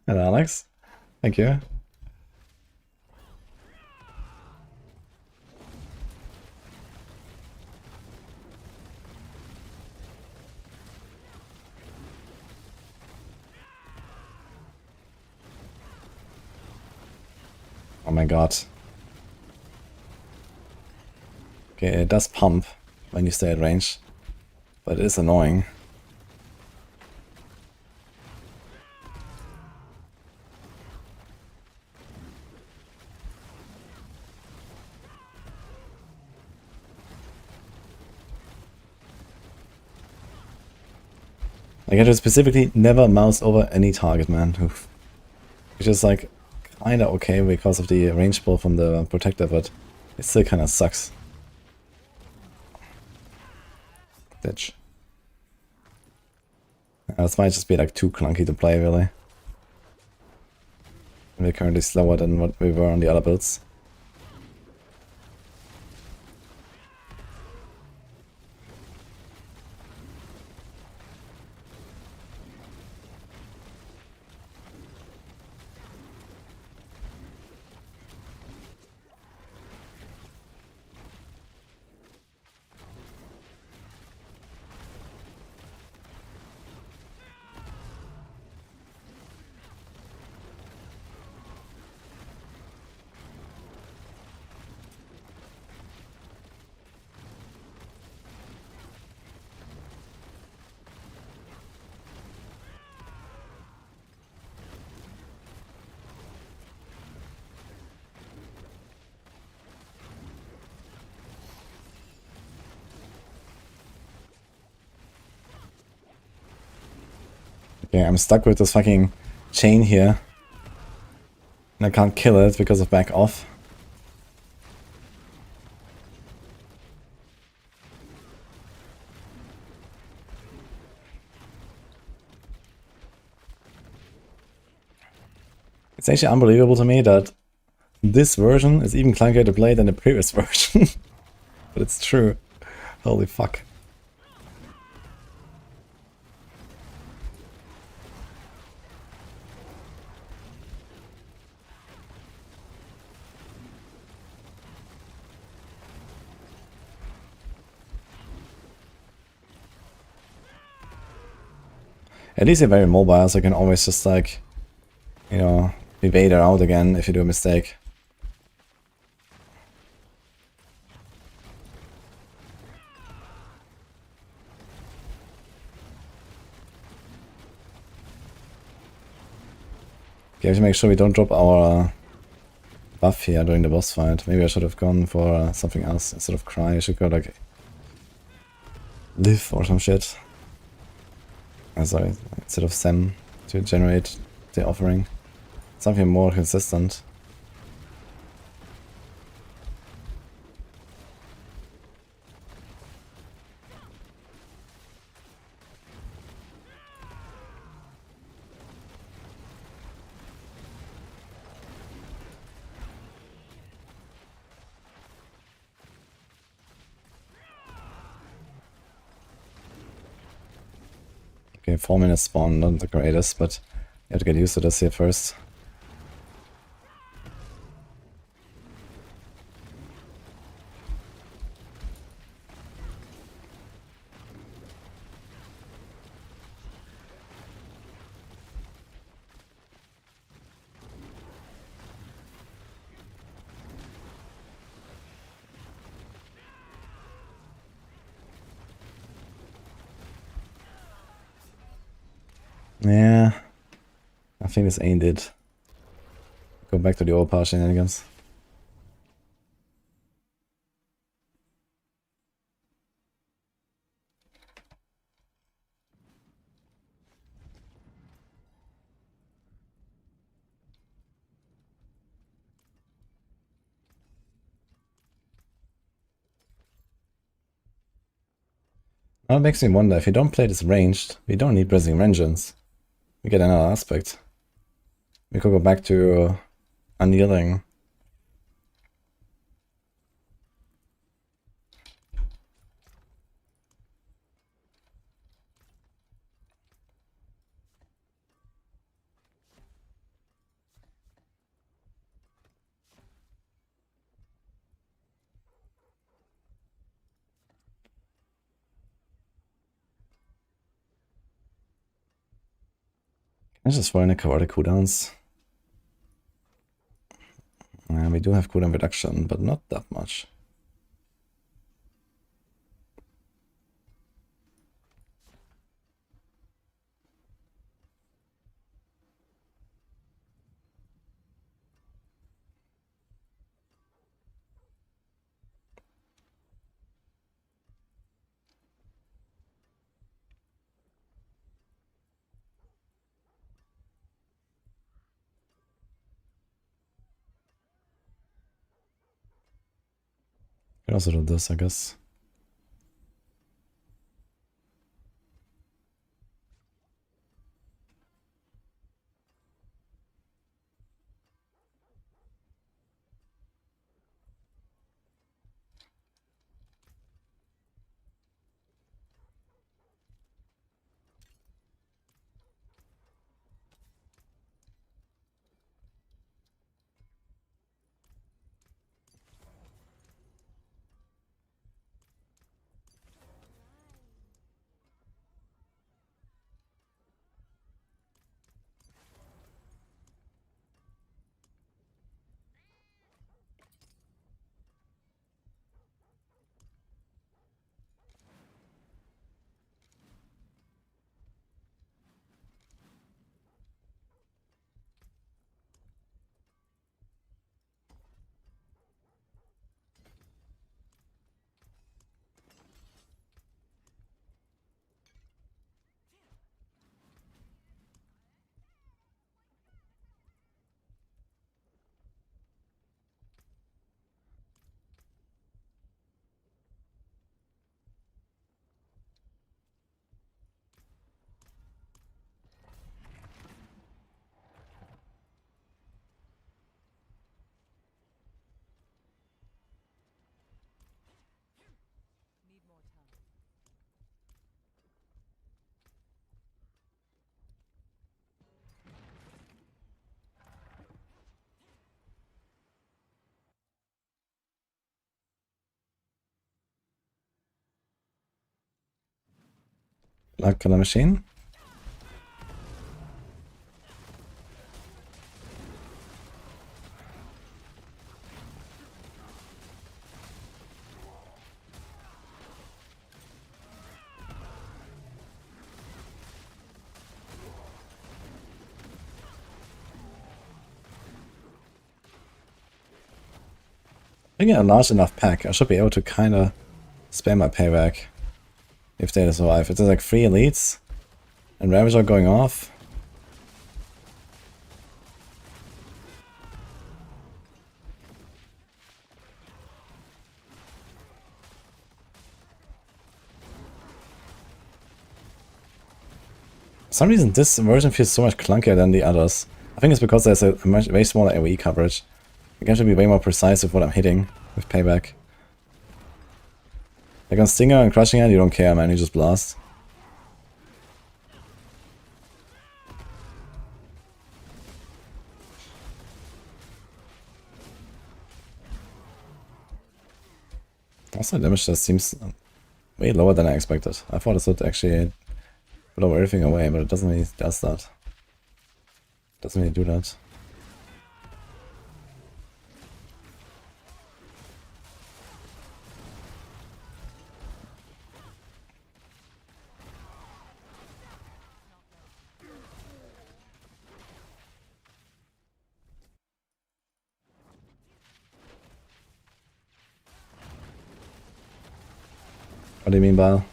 Hello, Alex. Thank you. Oh my god. Okay, it does pump when you stay at range, but it is annoying. Like, I had to specifically never mouse over any target, man. Oof. Which is like kinda okay because of the range pull from the protector, but it still kinda sucks. Ditch. This might just be like too clunky to play, really. We're currently slower than what we were on the other builds. Okay, I'm stuck with this fucking chain here. And I can't kill it because of back off. It's actually unbelievable to me that this version is even clunkier to play than the previous version. But it's true. Holy fuck. At least they're very mobile, so I can always just like, you know, evade her out again if you do a mistake. Okay, I have to make sure we don't drop our buff here during the boss fight. Maybe I should have gone for something else instead of cry. I should go like live or some shit. Sorry, instead of Sam to generate the offering. Something more consistent. Okay, 4 minutes spawn, not the greatest, but you have to get used to this here first. Yeah. I think this ain't it. Go back to the old power shenanigans. Now it makes me wonder, if you don't play this ranged, we don't need Blazing Vengeance. We get another aspect. We could go back to Unyielding. I just want to cover the cooldowns. We do have cooldown reduction, but not that much. Can also do this, I guess. Luck on the machine. I think a large enough pack, I should be able to kind of spam my payback if they survive. If there's like 3 elites and Ravager going off. For some reason this version feels so much clunkier than the others. I think it's because there's a much way smaller AoE coverage. I have to be way more precise with what I'm hitting with payback. Like on Stinger and Crushing Hand, you don't care, man, you just blast. Also, damage just seems way lower than I expected. I thought it would actually blow everything away, but it doesn't really does that. Doesn't really do that. What do you mean, Bile?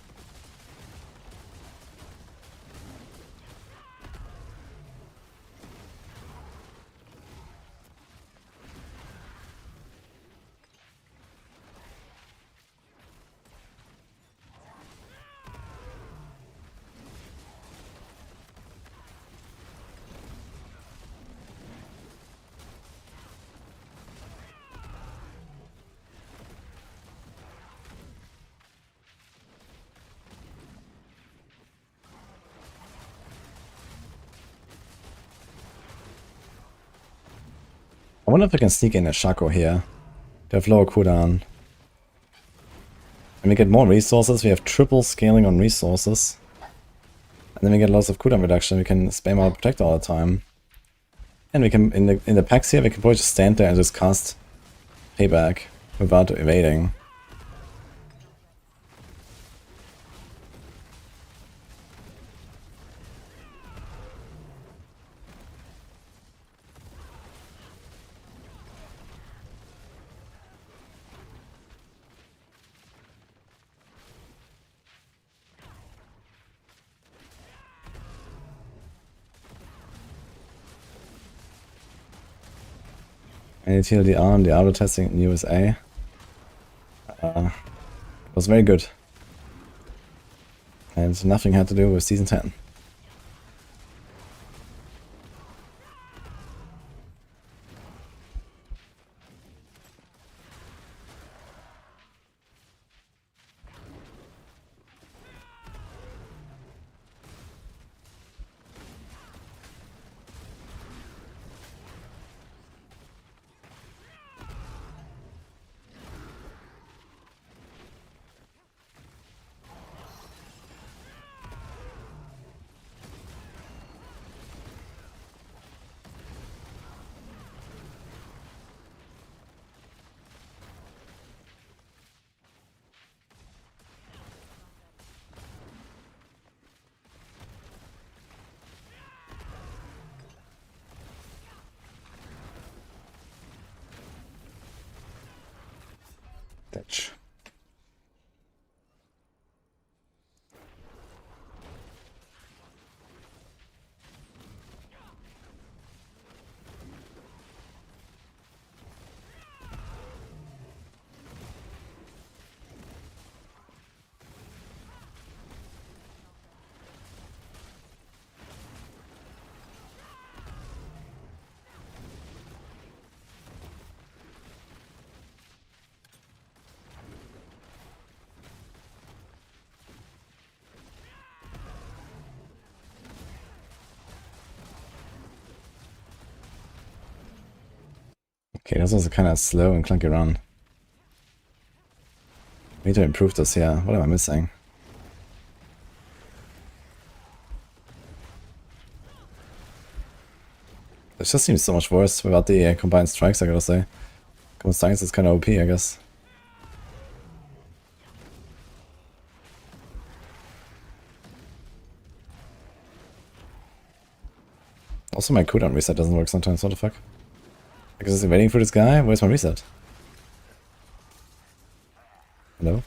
I wonder if I can sneak in a Shaco here. They have lower cooldown. And we get more resources, we have triple scaling on resources. And then we get lots of cooldown reduction, we can spam our protect all the time. And we can, in the packs here, we can probably just stand there and just cast payback without evading. And TLDR and Diablo testing in USA. It was very good. And nothing had to do with Season 10. Ditch. Okay, this was a kind of slow and clunky run. I need to improve this here. What am I missing? It just seems so much worse without the combined strikes, I gotta say. Combined strikes is kind of OP, I guess. Also, my cooldown reset doesn't work sometimes, what the fuck? Like, is this waiting for this guy? Where's my reset? Hello?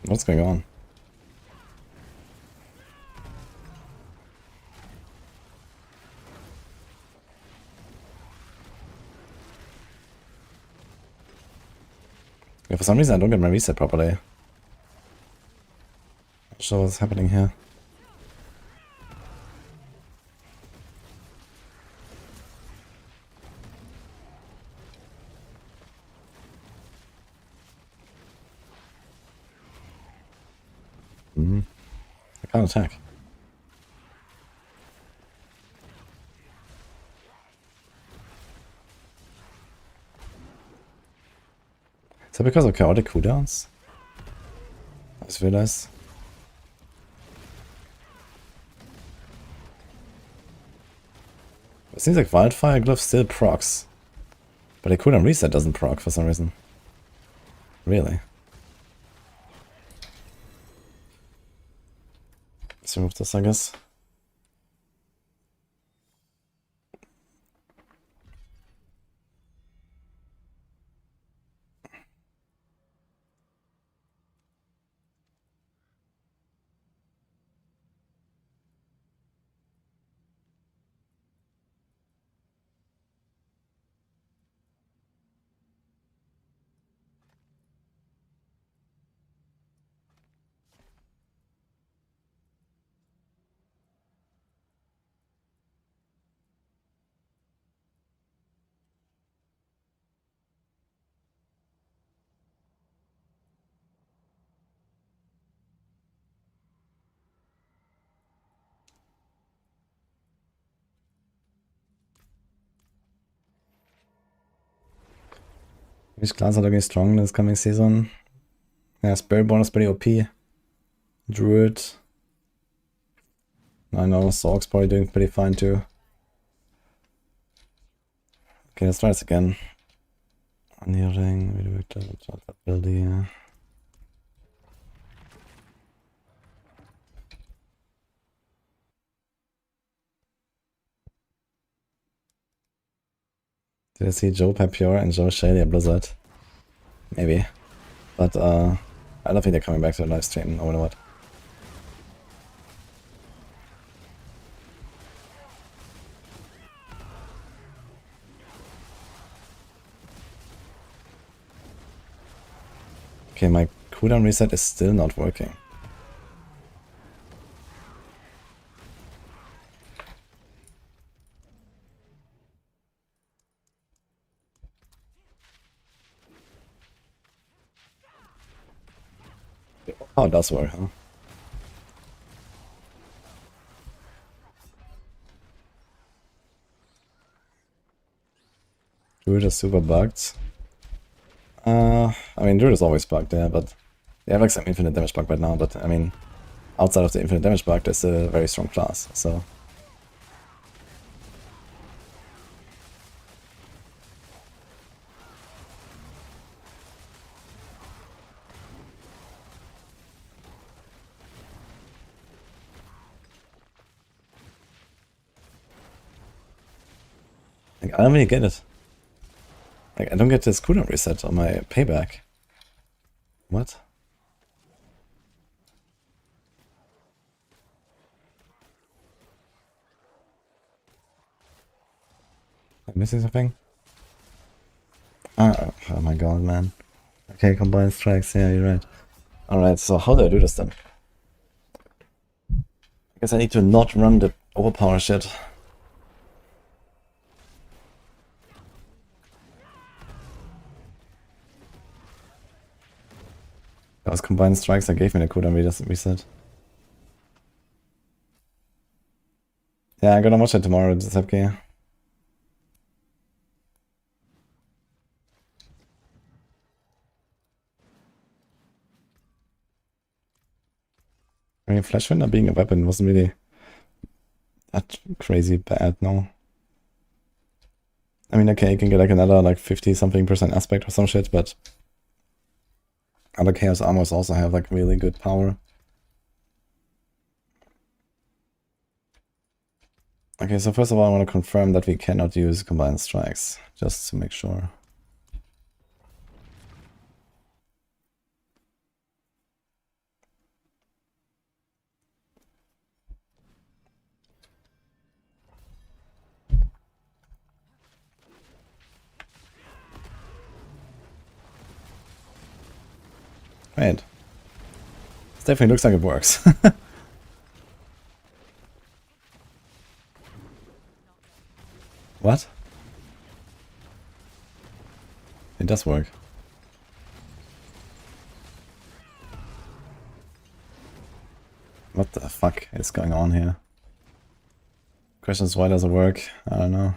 What's going on? Yeah, for some reason I don't get my reset properly. Not sure what's happening here. I can't attack. Is that because of chaotic cooldowns? I just realized. It seems like Wildfire Glove still procs. But a cooldown reset doesn't proc for some reason. Really? Let's remove this, I guess. Which clans are looking strong this coming season? Yeah, Spiritborn is pretty OP. Druid. I know, Sorc's probably doing pretty fine too. Okay, let's try this again. Viability. Did I see Joe PTR and Joe Shady at Blizzard? Maybe. But I don't think they're coming back to the live stream, no matter what. Okay, my cooldown reset is still not working. Oh, it does work, huh? Druid is super bugged. I mean, Druid is always bugged, yeah, but they have like some infinite damage bug right now, but I mean, outside of the infinite damage bug, there's a very strong class, so. Like, I don't really get it. Like, I don't get this cooldown reset on my payback. What? Am I missing something? Oh my god, man. Okay, combined strikes, yeah, you're right. Alright, so how do I do this then? I guess I need to not run the overpower shit. Those combined strikes that gave me the cooldown reset. Yeah, I'm gonna watch it tomorrow, this FK. I mean, Flashwinder being a weapon wasn't really that crazy bad, no. I mean, okay, you can get like another like 50-something% aspect or some shit, but other Chaos Armors also have like really good power. Okay, so first of all, I want to confirm that we cannot use combined strikes, just to make sure. Wait. This definitely looks like it works. What? It does work. What the fuck is going on here? Question is, why does it work? I don't know.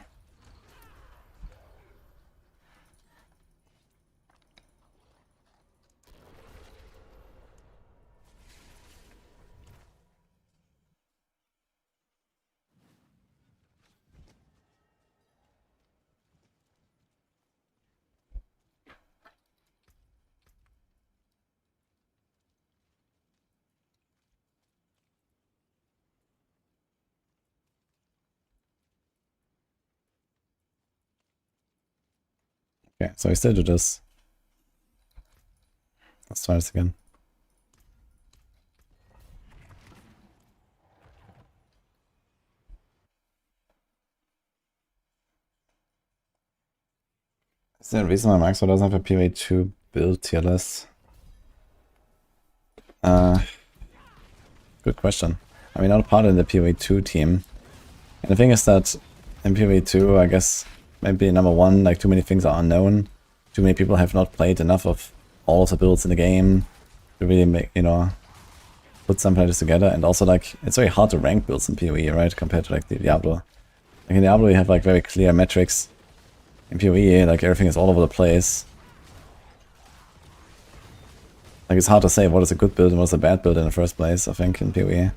Okay, so I still do this. Let's try this again. Is there a reason why Maxroll doesn't have a PoE2 build tier list? Good question. I mean, I'm part of the PoE2 team. And the thing is that in PoE2, I guess maybe number one, like too many things are unknown. Too many people have not played enough of all of the builds in the game to really make, you know, put something like this together. And also, like, it's very hard to rank builds in PoE, right? Compared to like the Diablo. Like in Diablo, you have like very clear metrics. In PoE, like everything is all over the place. Like, it's hard to say what is a good build and what is a bad build in the first place, I think, in PoE.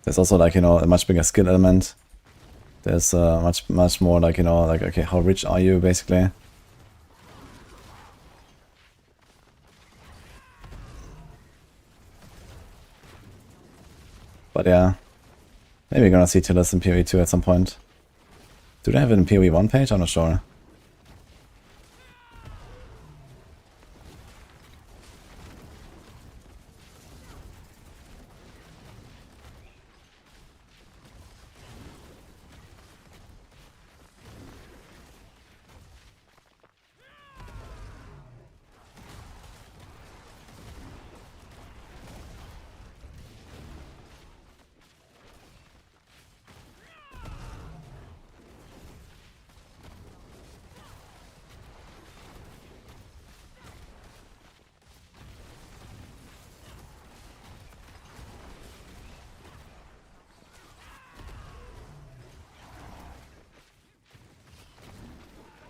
There's also, like, you know, a much bigger skill element. There's much more, like, you know, like, okay, how rich are you, basically? But yeah, maybe we're gonna see Tillis in PoE 2 at some point. Do they have it in PoE 1 page? I'm not sure.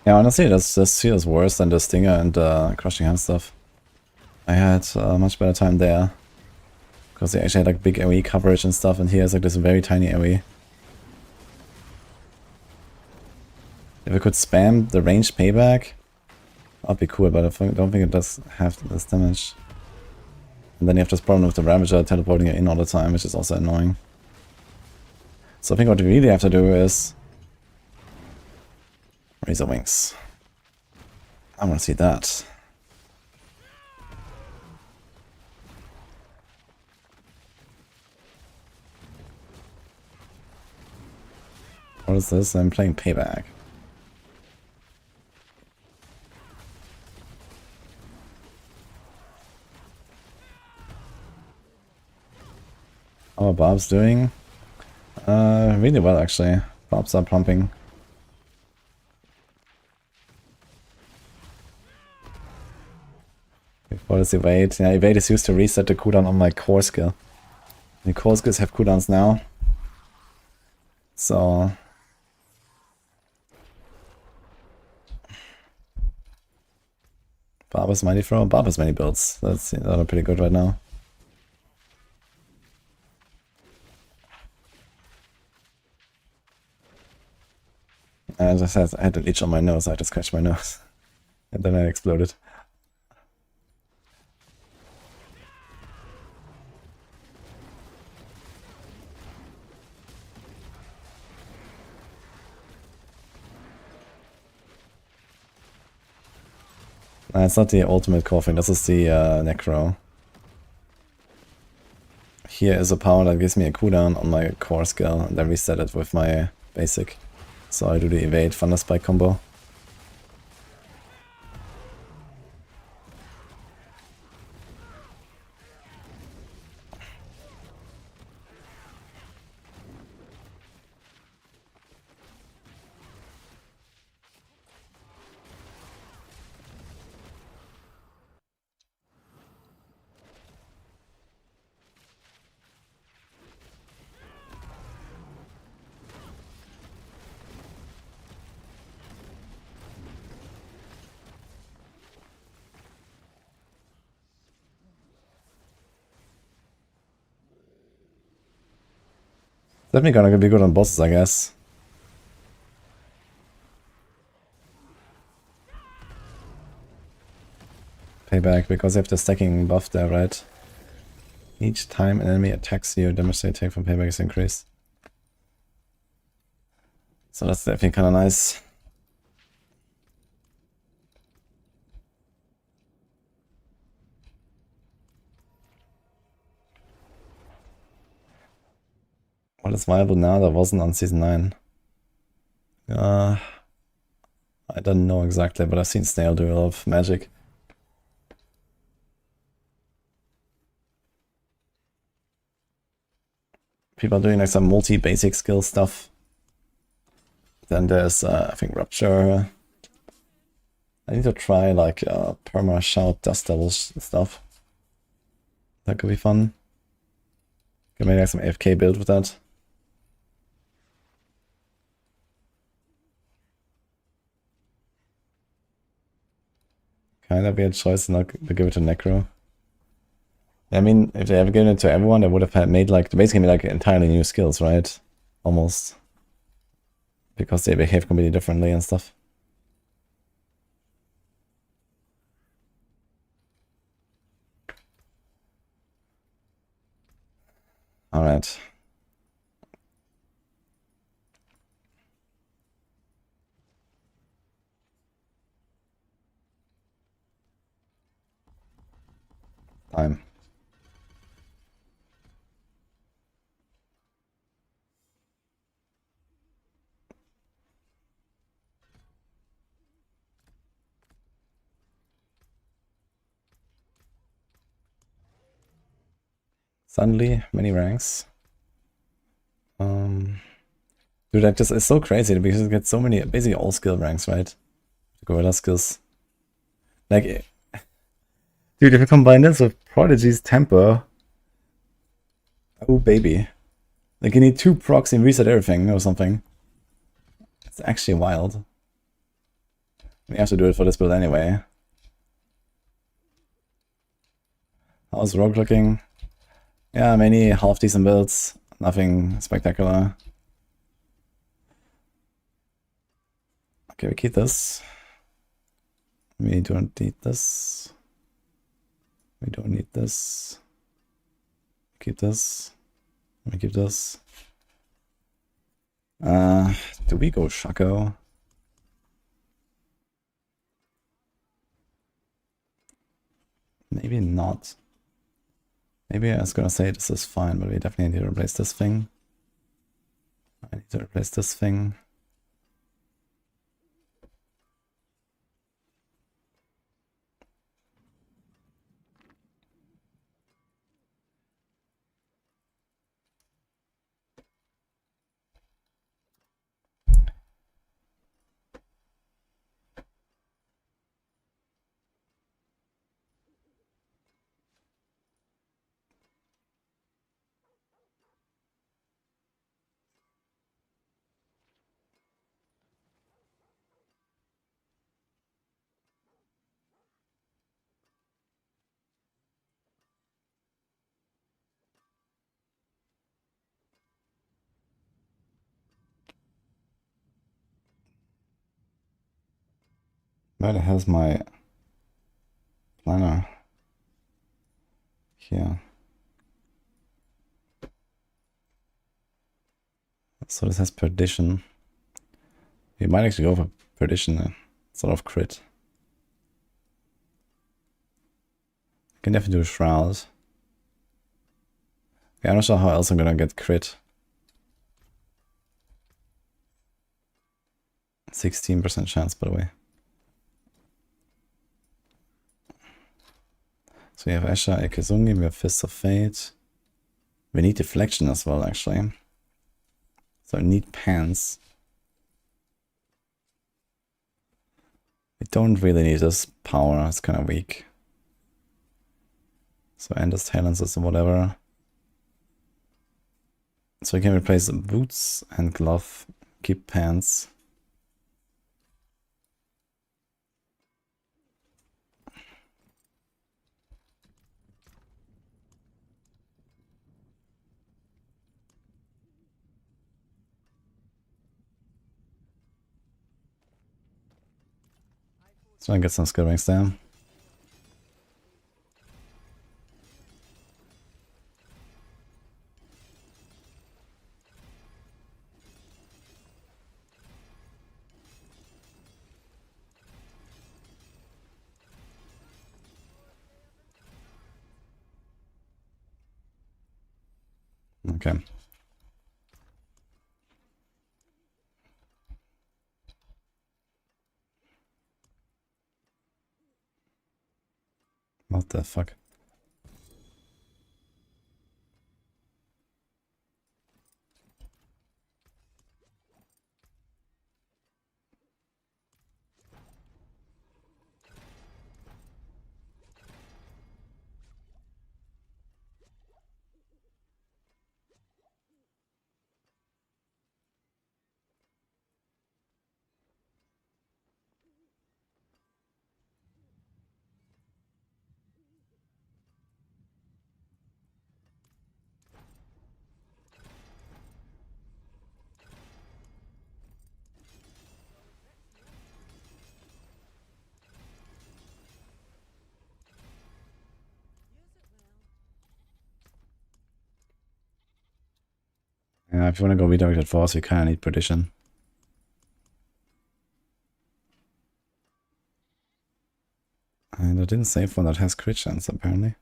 Yeah, honestly, this feels worse than the Stinger and Crushing Hand stuff. I had a much better time there. Because they actually had like big AoE coverage and stuff, and here is like this very tiny AoE. If I could spam the ranged payback, that'd be cool, but I don't think it does have this damage. And then you have this problem with the Ravager teleporting you in all the time, which is also annoying. So I think what we really have to do is Razor Wings. I want to see that. What is this? I'm playing Payback. How are Barb's doing? Really well, actually. Barbs are pumping. What is evade? Yeah, evade is used to reset the cooldown on my core skill. The core skills have cooldowns now. So... Barb is mighty throw. Barb has many builds. That are pretty good right now. As I said, I had an itch on my nose. I had to scratch my nose. And then I exploded. It's not the ultimate core thing, this is the Necro. Here is a power that gives me a cooldown on my core skill, and then reset it with my basic. So I do the evade Thunder Spike combo. Definitely gonna be good on bosses, I guess. Payback, because you have the stacking buff there, right? Each time an enemy attacks you, damage they take from payback is increased. So that's definitely kinda nice. What is viable now that wasn't on Season 9? I don't know exactly, but I've seen Snail do a lot of magic. People are doing like some multi-basic skill stuff. Then there's, I think, Rupture. I need to try like Perma Shout Dust Devils stuff. That could be fun. Can maybe like some AFK build with that. kind of weird choice not to give it to Necro. I mean, if they ever given it to everyone, they would have made like basically like entirely new skills, right? Almost. Because they behave completely differently and stuff. Alright. Time. Suddenly, many ranks. Dude, that just is so crazy because you get so many, basically all skill ranks, right? Gorilla skills. Like, dude, if you combine this with Prodigy's Temper, oh baby. Like, you need 2 procs and reset everything or something. It's actually wild. We have to do it for this build anyway. How's Rogue looking? Yeah, many half-decent builds. Nothing spectacular. Okay, we keep this. We don't need this. We don't need this. Keep this. We keep this. Do we go Shaco? Maybe not. Maybe I was gonna say this is fine, but we definitely need to replace this thing. I need to replace this thing. Where the hell's my planner? Here. So this has perdition. We might actually go for perdition, sort of crit. Can definitely do a shroud. Okay, I'm not sure how else I'm gonna get crit. 16% chance, by the way. So we have Escher, Ikizungi, we have Fist of Fate. We need deflection as well, actually. So I need pants. We don't really need this power, it's kind of weak. So Endless Talents is whatever. So we can replace boots and glove, keep pants. So I get some skill ranks there. Okay. What the fuck? if you want to go redirected force, you kind of need perdition. And I didn't save one that has crit chance, apparently.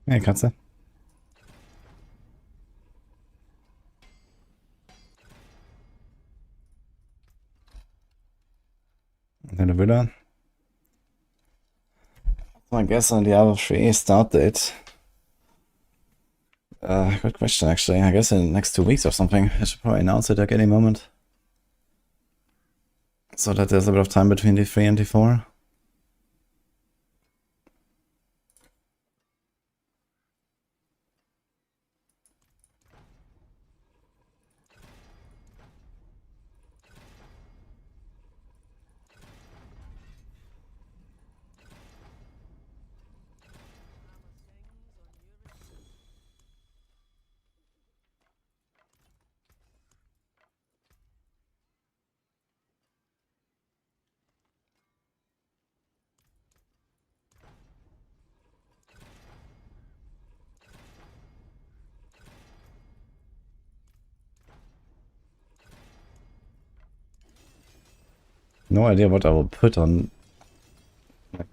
Hey, Katze. Then the Villa. So I guess on Diablo 3 start date. Good question, actually. I guess in the next 2 weeks or something. I should probably announce it at any moment. So that there's a bit of time between D3 and D4. No idea what I will put on like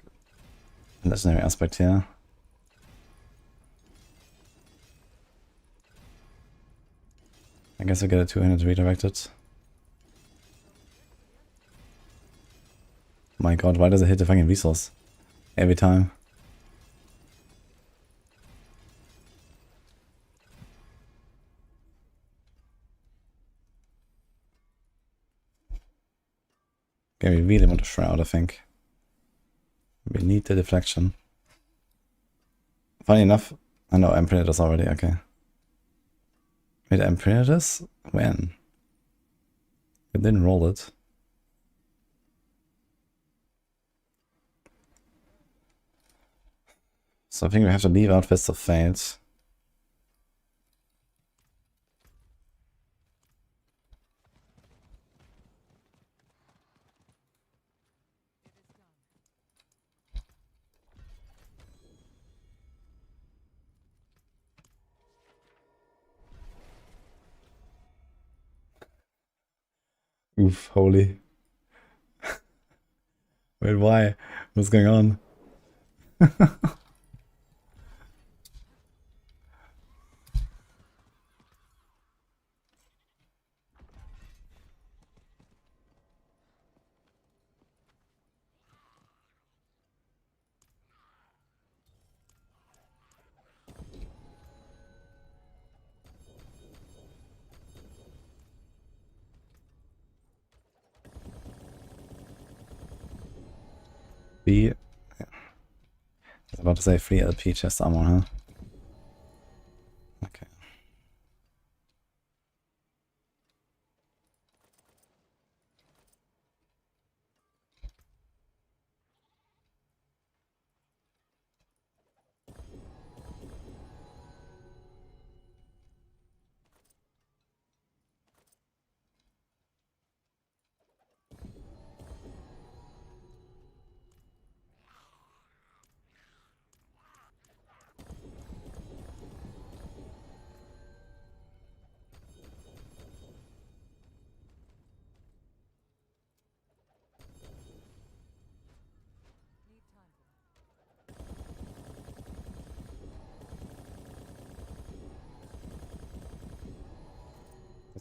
legendary aspect here. I guess I get a 200 redirected. My god, why does it hit the fucking resource? Every time. Okay, we really want a shroud, I think. We need the deflection. Funny enough, I know I printed this already, okay. Wait, I printed this? When? I didn't roll it. So I think we have to leave out Fist of Fate. Oof, holy. Wait, why? What's going on? B. I was about to say free LP chest armor, huh? Okay.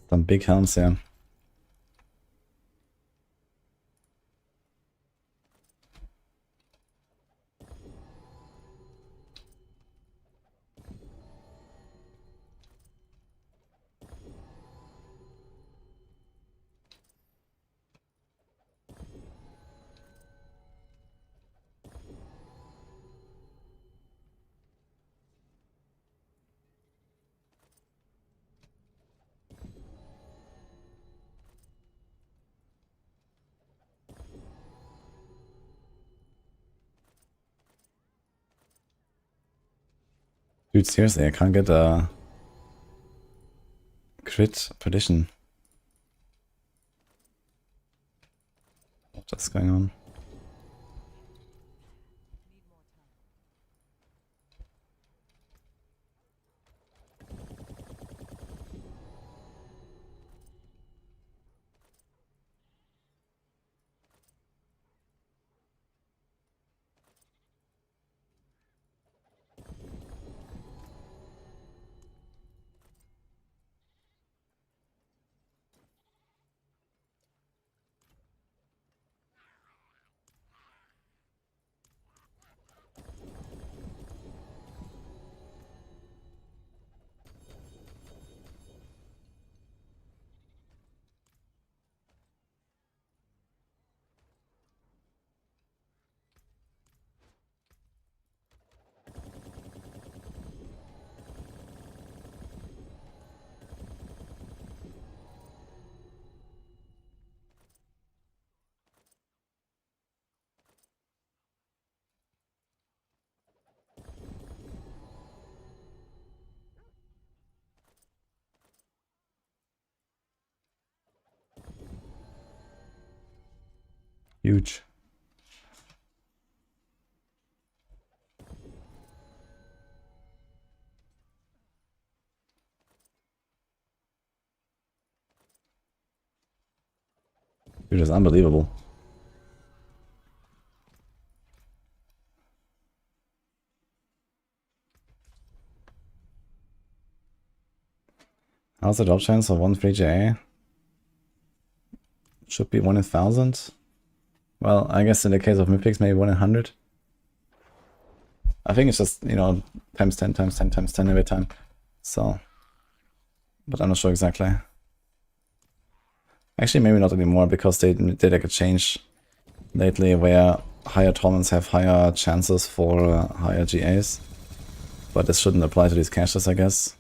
Some big helms here. Dude, seriously, I can't get a crit perdition. What's going on? Huge. Dude, it's unbelievable. How's the drop chance of 1 free JA? Should be 1 in 1,000. Well, I guess in the case of Mythics, maybe 1 in 100. I think it's just, you know, times 10, times 10, times 10 every time. So, but I'm not sure exactly. Actually, maybe not anymore, because they did like a change lately where higher tournaments have higher chances for higher GAs. But this shouldn't apply to these caches, I guess.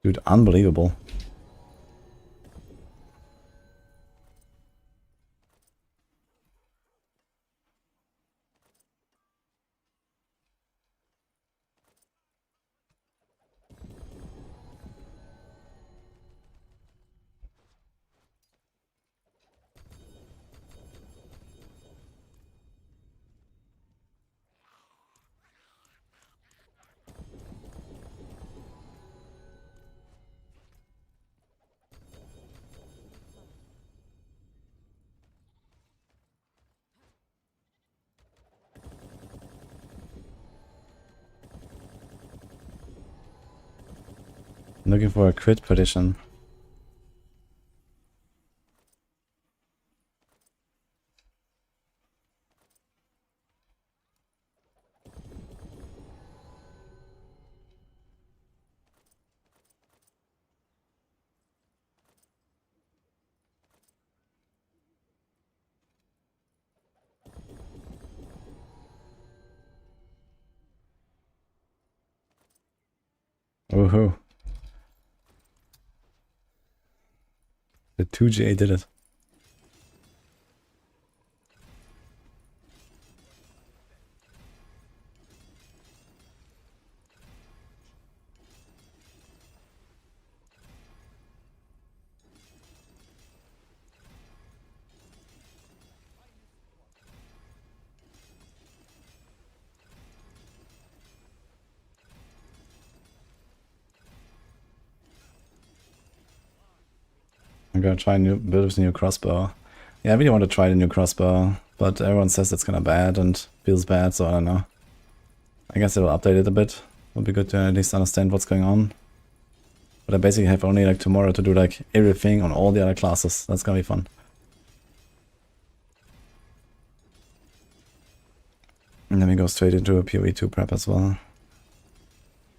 Dude, unbelievable. I'm looking for a crit perdition. Woohoo. The 2GA did it. I'm gonna try build with a new crossbow. Yeah, I really want to try the new crossbow, but everyone says it's kinda bad and feels bad, so I don't know. I guess it'll update it a bit. Would be good to at least understand what's going on. But I basically have only like tomorrow to do like everything on all the other classes. That's gonna be fun. And then we go straight into a PoE 2 prep as well.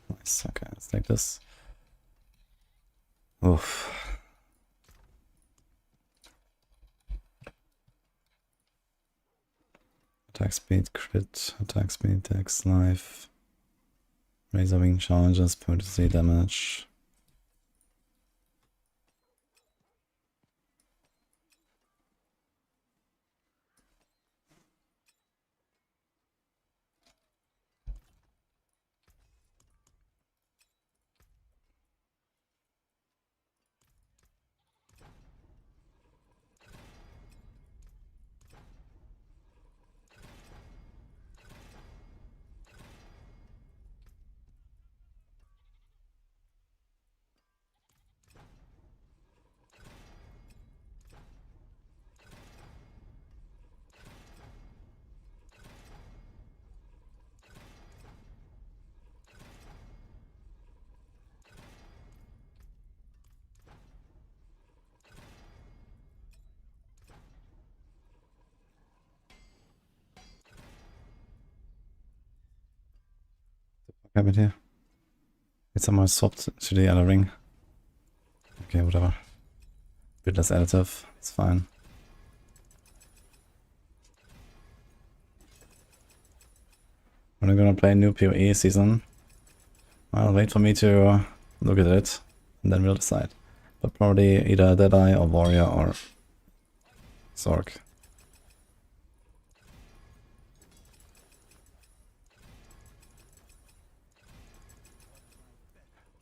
Nice, okay, let's take this. Oof. Attack speed, crit, attack speed, dex, life. Razor wing charges, potency damage. What happened here? It's somehow swapped to the other ring. Okay, whatever. Bit less additive, it's fine. When I'm gonna play a new PoE season, I'll wait for me to look at it, and then we'll decide. But probably either Deadeye or Warrior or Sorc.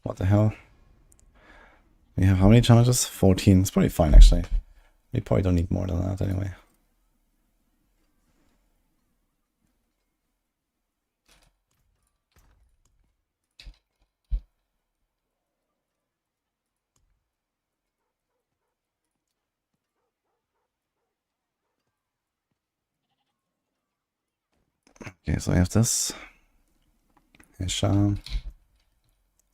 What the hell? We have how many charges? 14. It's pretty fine actually. We probably don't need more than that anyway. Okay, so I have this. Isha.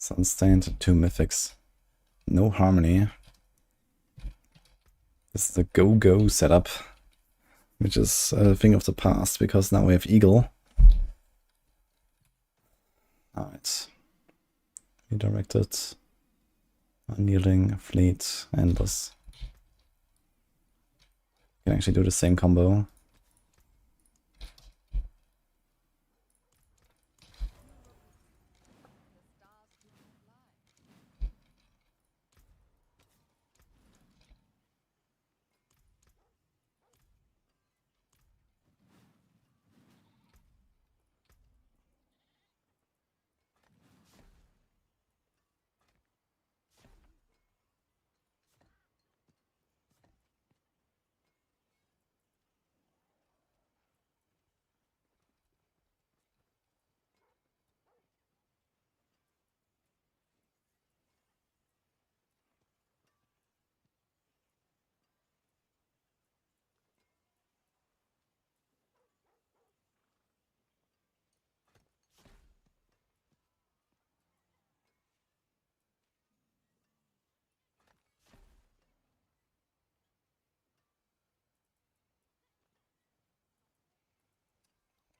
Sunstained, 2 mythics. No harmony. This is the go-go setup, which is a thing of the past, because now we have Eagle. Alright. Redirected. Unyielding, fleet, endless. Can actually do the same combo.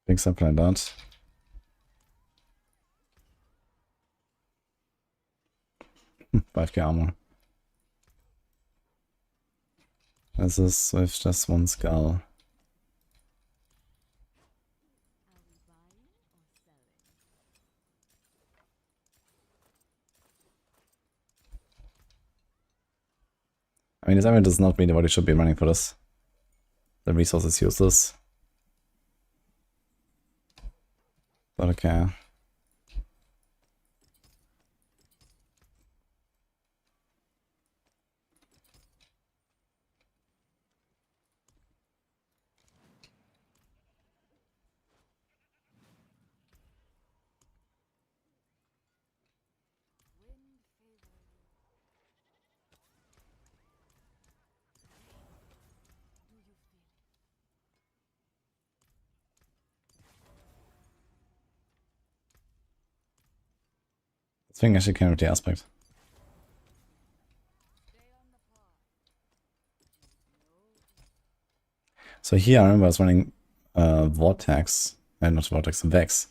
I think something like that. Five K armor. This is with just one skull. I mean, this area does not really what it should be running for this. The resource is useless. But okay. I think I should carry the aspect. So here I remember I was running Vortex and not Vortex, Vex,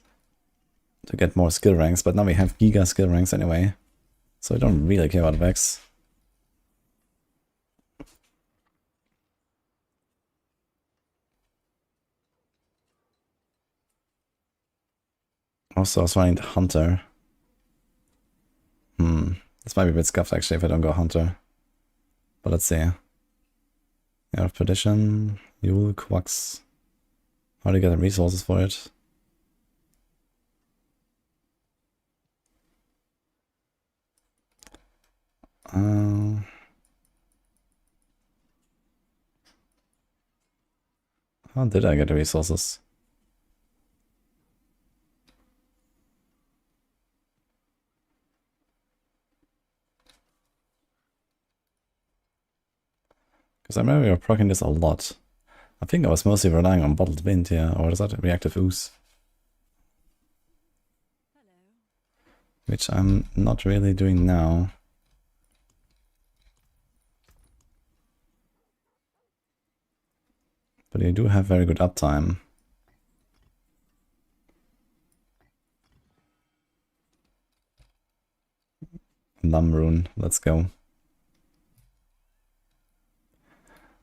to get more skill ranks, but now we have Giga skill ranks anyway, so I don't really care about Vex. Also, I was running the Hunter. This might be a bit scuffed actually if I don't go Hunter. But let's see. Air of Perdition, Yule, Quacks. How do you get the resources for it? How did I get the resources? Because I remember we were proccing this a lot. I think I was mostly relying on Bottled Wind here, or is that Reactive Ooze? Which I'm not really doing now. But you do have very good uptime. Lumrune, let's go.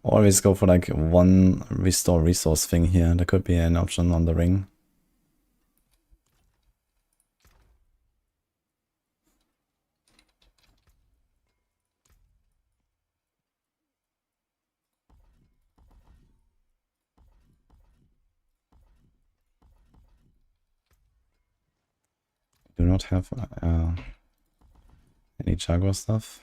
Always go for like one restore resource thing here. There could be an option on the ring. Do not have any Jaguar stuff.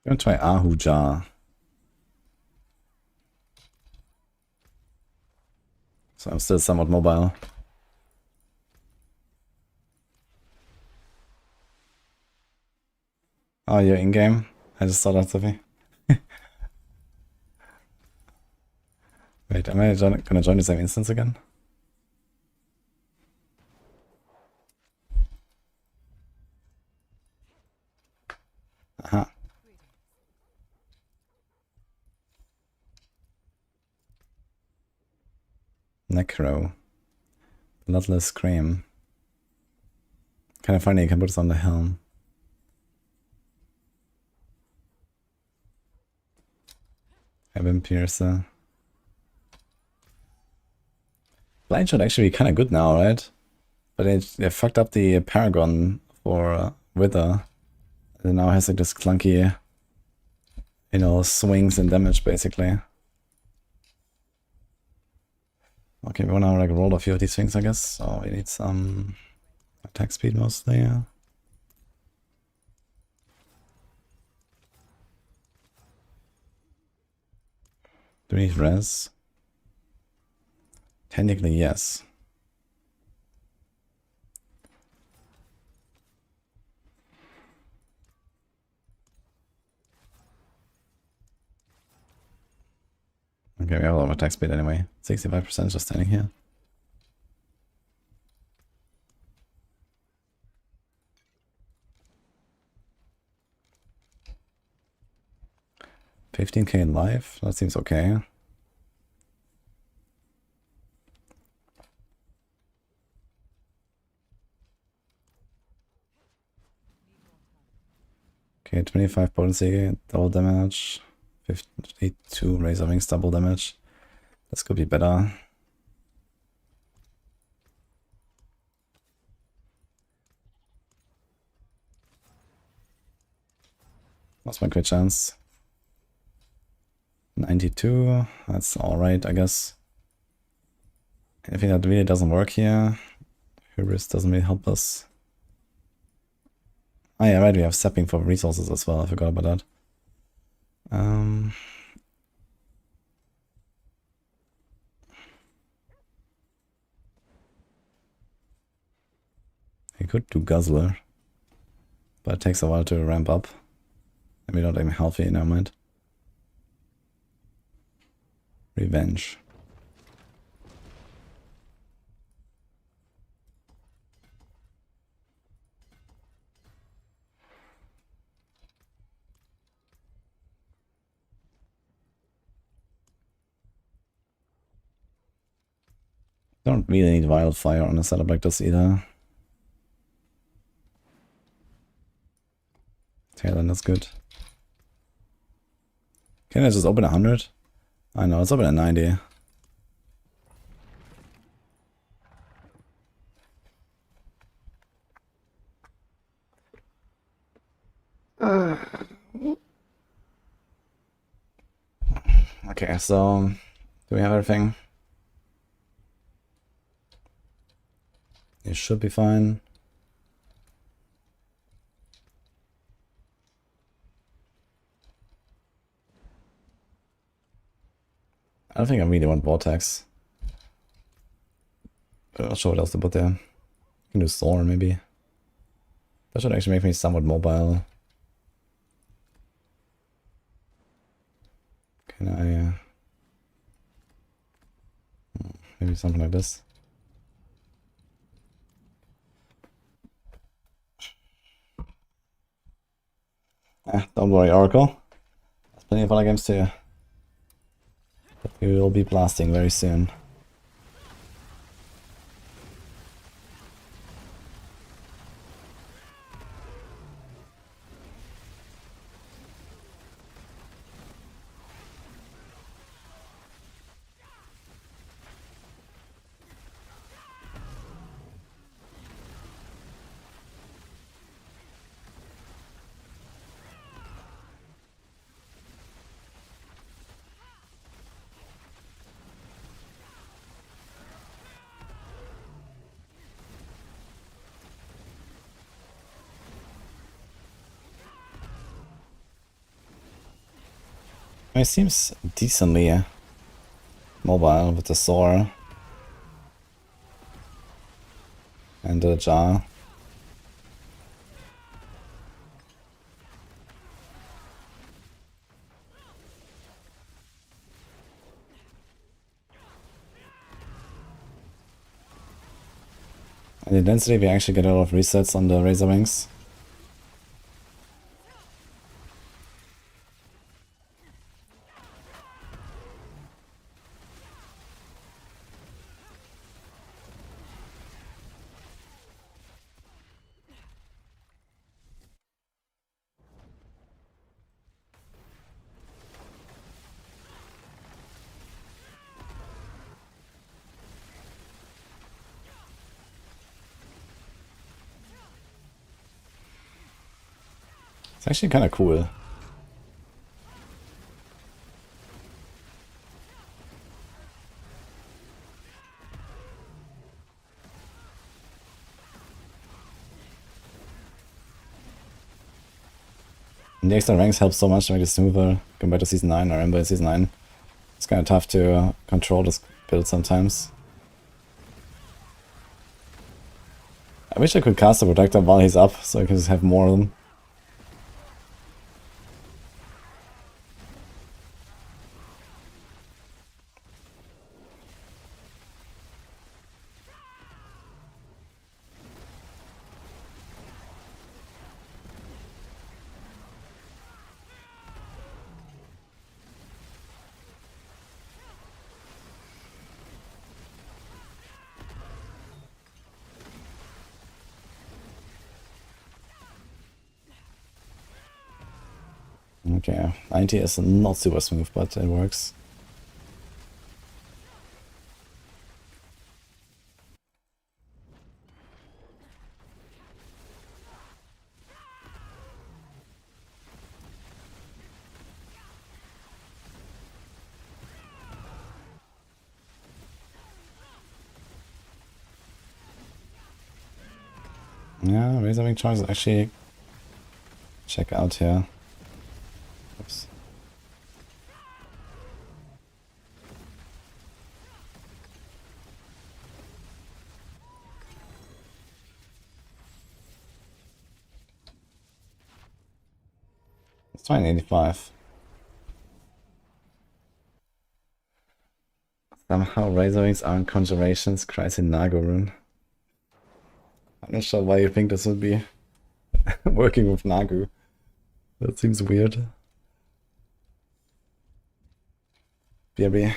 I'm gonna try Ahuja. So I'm still somewhat mobile. Oh, you're in-game? I just saw that, Sophie. Wait, am I gonna join the same instance again? Aha. Necro. Bloodless Scream. Kind of funny, you can put this on the helm. Heaven Piercer. Blind Shot actually kind of good now, right? But they fucked up the Paragon for Wither. It now has like this clunky, you know, swings and damage basically. Okay, we wanna like roll a few of these things, I guess. So we need some attack speed mostly. Yeah. Do we need res? Technically, yes. Okay, we have a lot of attack speed anyway. 65% just standing here. $15k in life? That seems okay. Okay, 25 potency, double damage. 52 Razor Wings, double damage. This could be better. What's my crit chance? 92. That's alright, I guess. Anything that really doesn't work here. Hubris doesn't really help us. Oh yeah, right, we have sapping for resources as well. I forgot about that. He could do Guzzler, but it takes a while to ramp up. And we're not even healthy, never mind. Revenge. Don't really need wildfire on a setup like this either. Tailend is good. Can I just open 100? I know, let's open at 90. Okay, so do we have everything? It should be fine. I don't think I really want Vortex. But I'm not sure what else to put there. You can do Thor maybe. That should actually make me somewhat mobile. Can I... maybe something like this. Don't worry, Oracle. There's plenty of other games too. But we will be blasting very soon. It seems decently mobile with the Sora and the jar. And the density, we actually get a lot of resets on the Razor Wings. It's actually kind of cool. And the extra ranks help so much to make it smoother compared to Season 9. I remember in Season 9 it's kind of tough to control this build sometimes. I wish I could cast the Protector while he's up, so I can just have more of them. Okay, 90 is not super smooth, but it works. Yeah, Razorwing choice actually check out here. Oops. Let's try an 85. Somehow Razorwings aren't conjurations, cries in Nago rune. I'm not sure why you think this would be working with Nagu. That seems weird. BRB.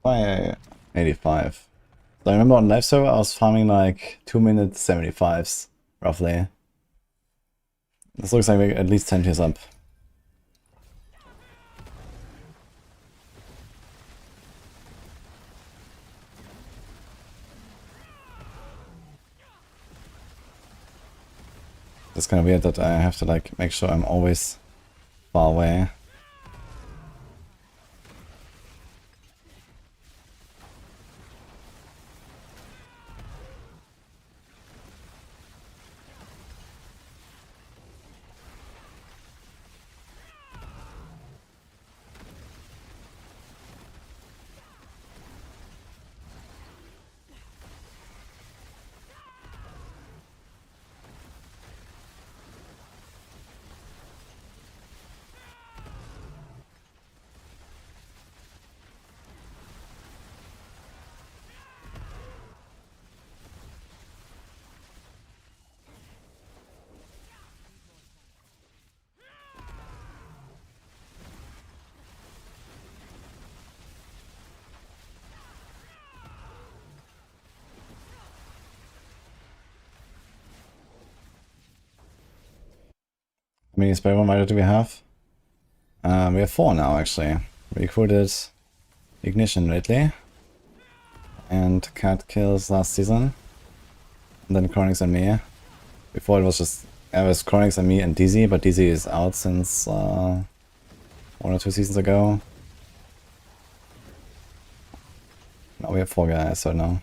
By 85. So I remember on live server I was farming like 2-minute 75s, roughly. This looks like we're at least 10 tiers up. It's kind of weird that I have to like make sure I'm always far away. many Spiritborn Rider do we have? We have 4 now, actually. We recruited Ignition lately. And Cat kills last season. And then Chronix and me. Before it was just... it was Chronix and me and DZ, but DZ is out since 1 or 2 seasons ago. Now we have 4 guys, so no.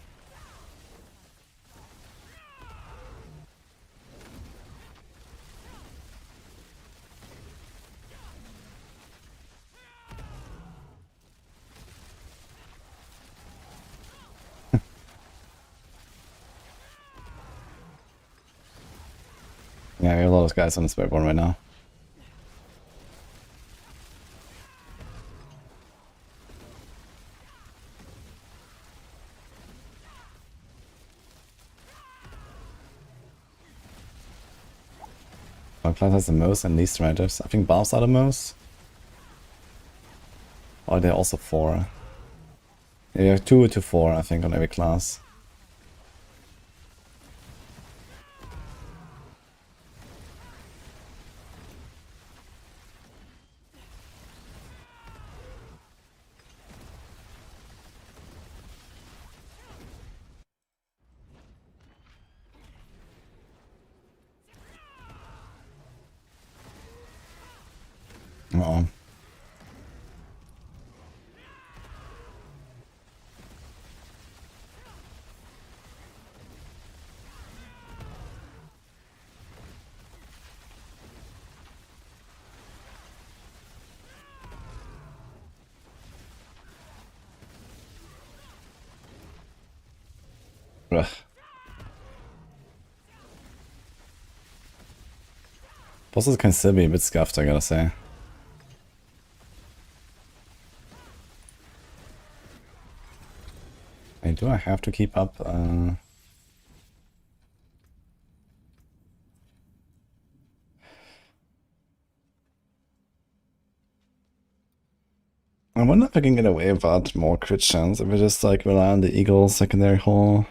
Yeah, we have a lot of guys on the Spiritborn right now. What class has the most and least riders? I think Barbs are the most. Or they're also 4. Yeah, you have 2 to 4, I think, on every class. Uh-oh. Ugh. Bosses can still be a bit scuffed, I gotta say. Hey, do I have to keep up? I wonder if I can get away without more crit chance if we just like rely on the Eagle secondary hole.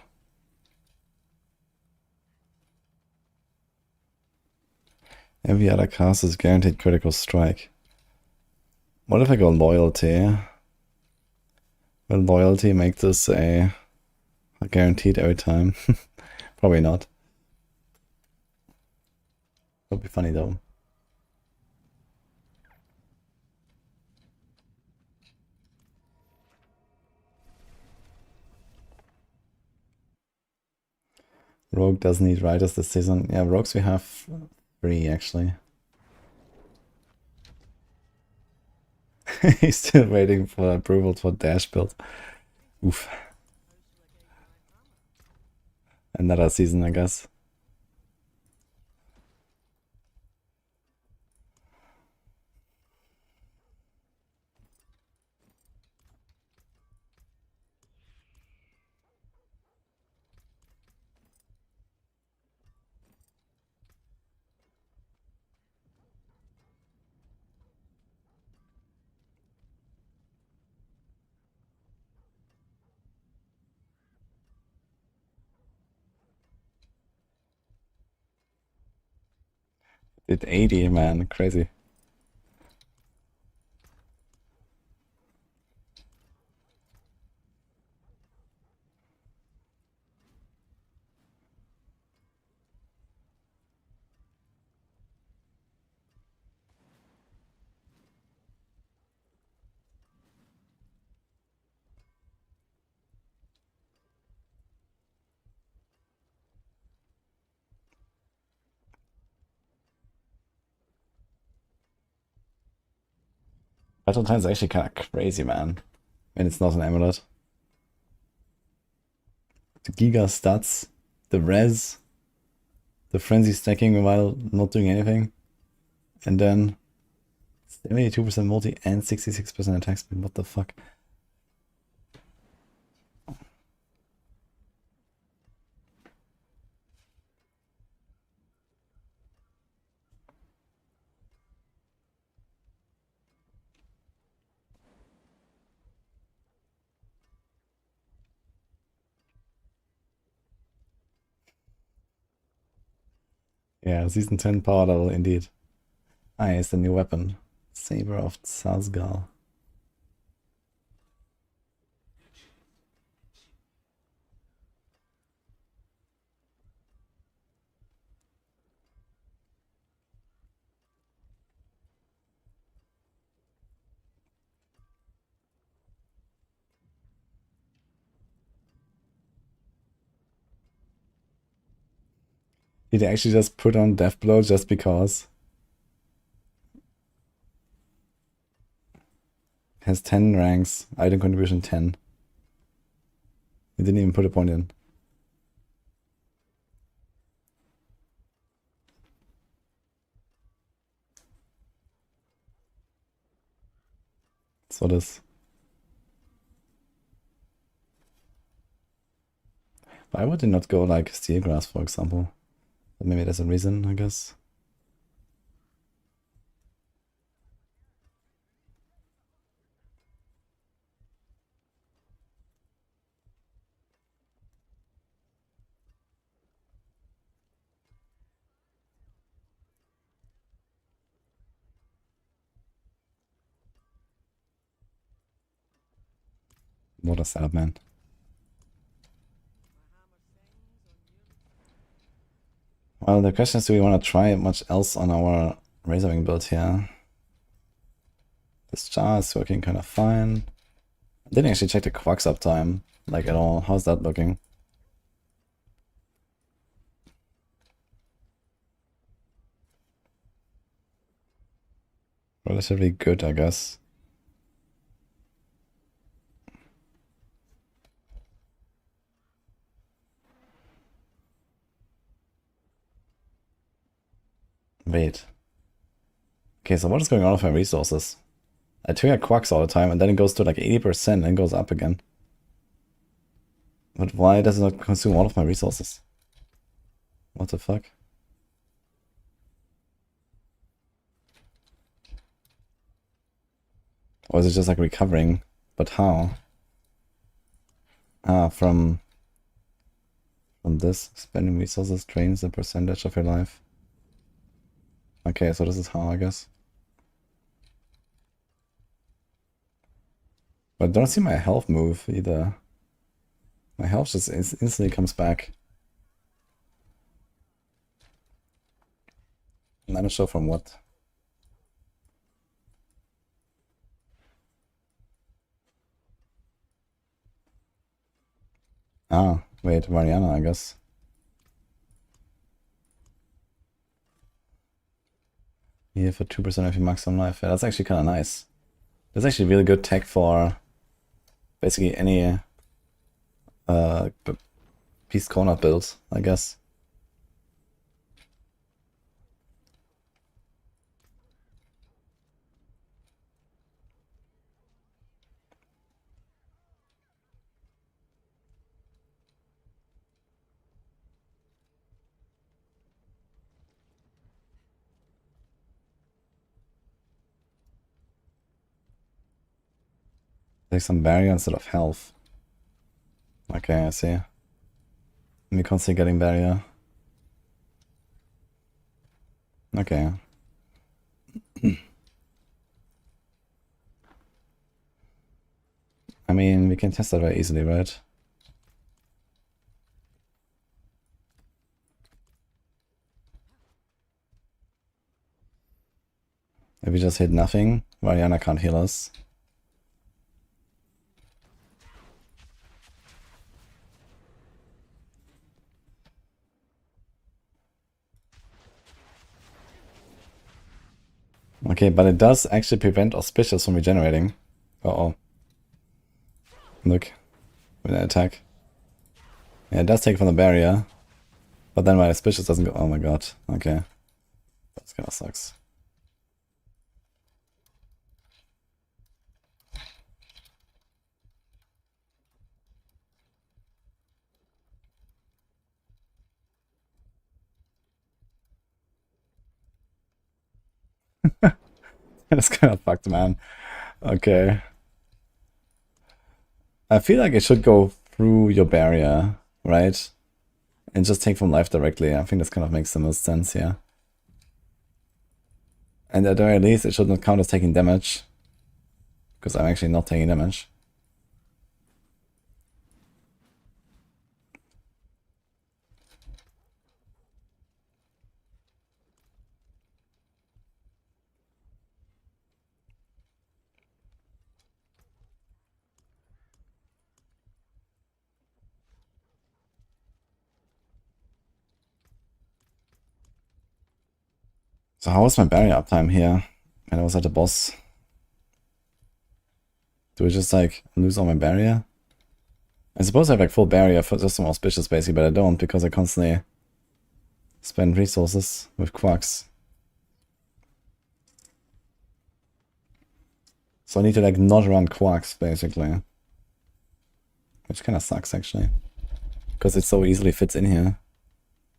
Every other cast is guaranteed critical strike. What if I go loyalty? Will loyalty make this a guaranteed every time? Probably not. Would be funny though. Rogue doesn't need riders this season. Yeah, rogues we have 3 actually. He's still waiting for approval for dash build. Oof. Another season, I guess. Did 80, man, crazy. Battle time is actually kind of crazy, man. When it's not an amulet. The Giga stats, the res, the frenzy stacking while not doing anything, and then 72% multi and 66% attack speed. What the fuck? Yeah, season 10 power level indeed. Ah, it's the new weapon. Saber of Sazgal. Did he actually just put on Deathblow just because? Has 10 ranks, item contribution 10. He didn't even put a point in. That's what it is. Why would they not go like Steel Grass, for example? But maybe there's a reason, I guess. What a setup, man. Well, the question is, do we want to try much else on our Razorwing build here? This jar is working kind of fine. I didn't actually check the Quacks uptime, like at all. How's that looking? Relatively good, I guess. Wait. Okay, so what is going on with my resources? I trigger Quacks all the time, and then it goes to like 80% and goes up again. But why does it not consume all of my resources? What the fuck? Or is it just like recovering? But how? Ah, from this. Spending resources drains the percentage of your life. Okay, so this is how, I guess. But I don't see my health move either. My health just instantly comes back. I'm not sure from what. Ah, wait, Mariana, I guess. Here for 2% of your maximum life. Yeah, that's actually kind of nice. That's actually really good tech for basically any Beast Corner build, I guess. Take some barrier instead of health. Okay, I see. Me constantly getting barrier. Okay. I mean, we can test that very easily, right? If we just hit nothing, Mariana can't heal us. Okay, but it does actually prevent auspicious from regenerating. Uh-oh. Look. With an attack. Yeah, it does take from the barrier. But then my auspicious doesn't go. Oh my god. Okay. That's kinda sucks. That's kind of fucked, man. Okay. I feel like it should go through your barrier, right? And just take from life directly. I think this kind of makes the most sense here. And at the very least, it should not count as taking damage. Because I'm actually not taking damage. So how was my barrier uptime here? And I was at the boss. Do I just like lose all my barrier? I suppose I have like full barrier for just some auspicious basically, but I don't because I constantly spend resources with quacks. So I need to like not run quacks basically. Which kind of sucks actually. Because it so easily fits in here.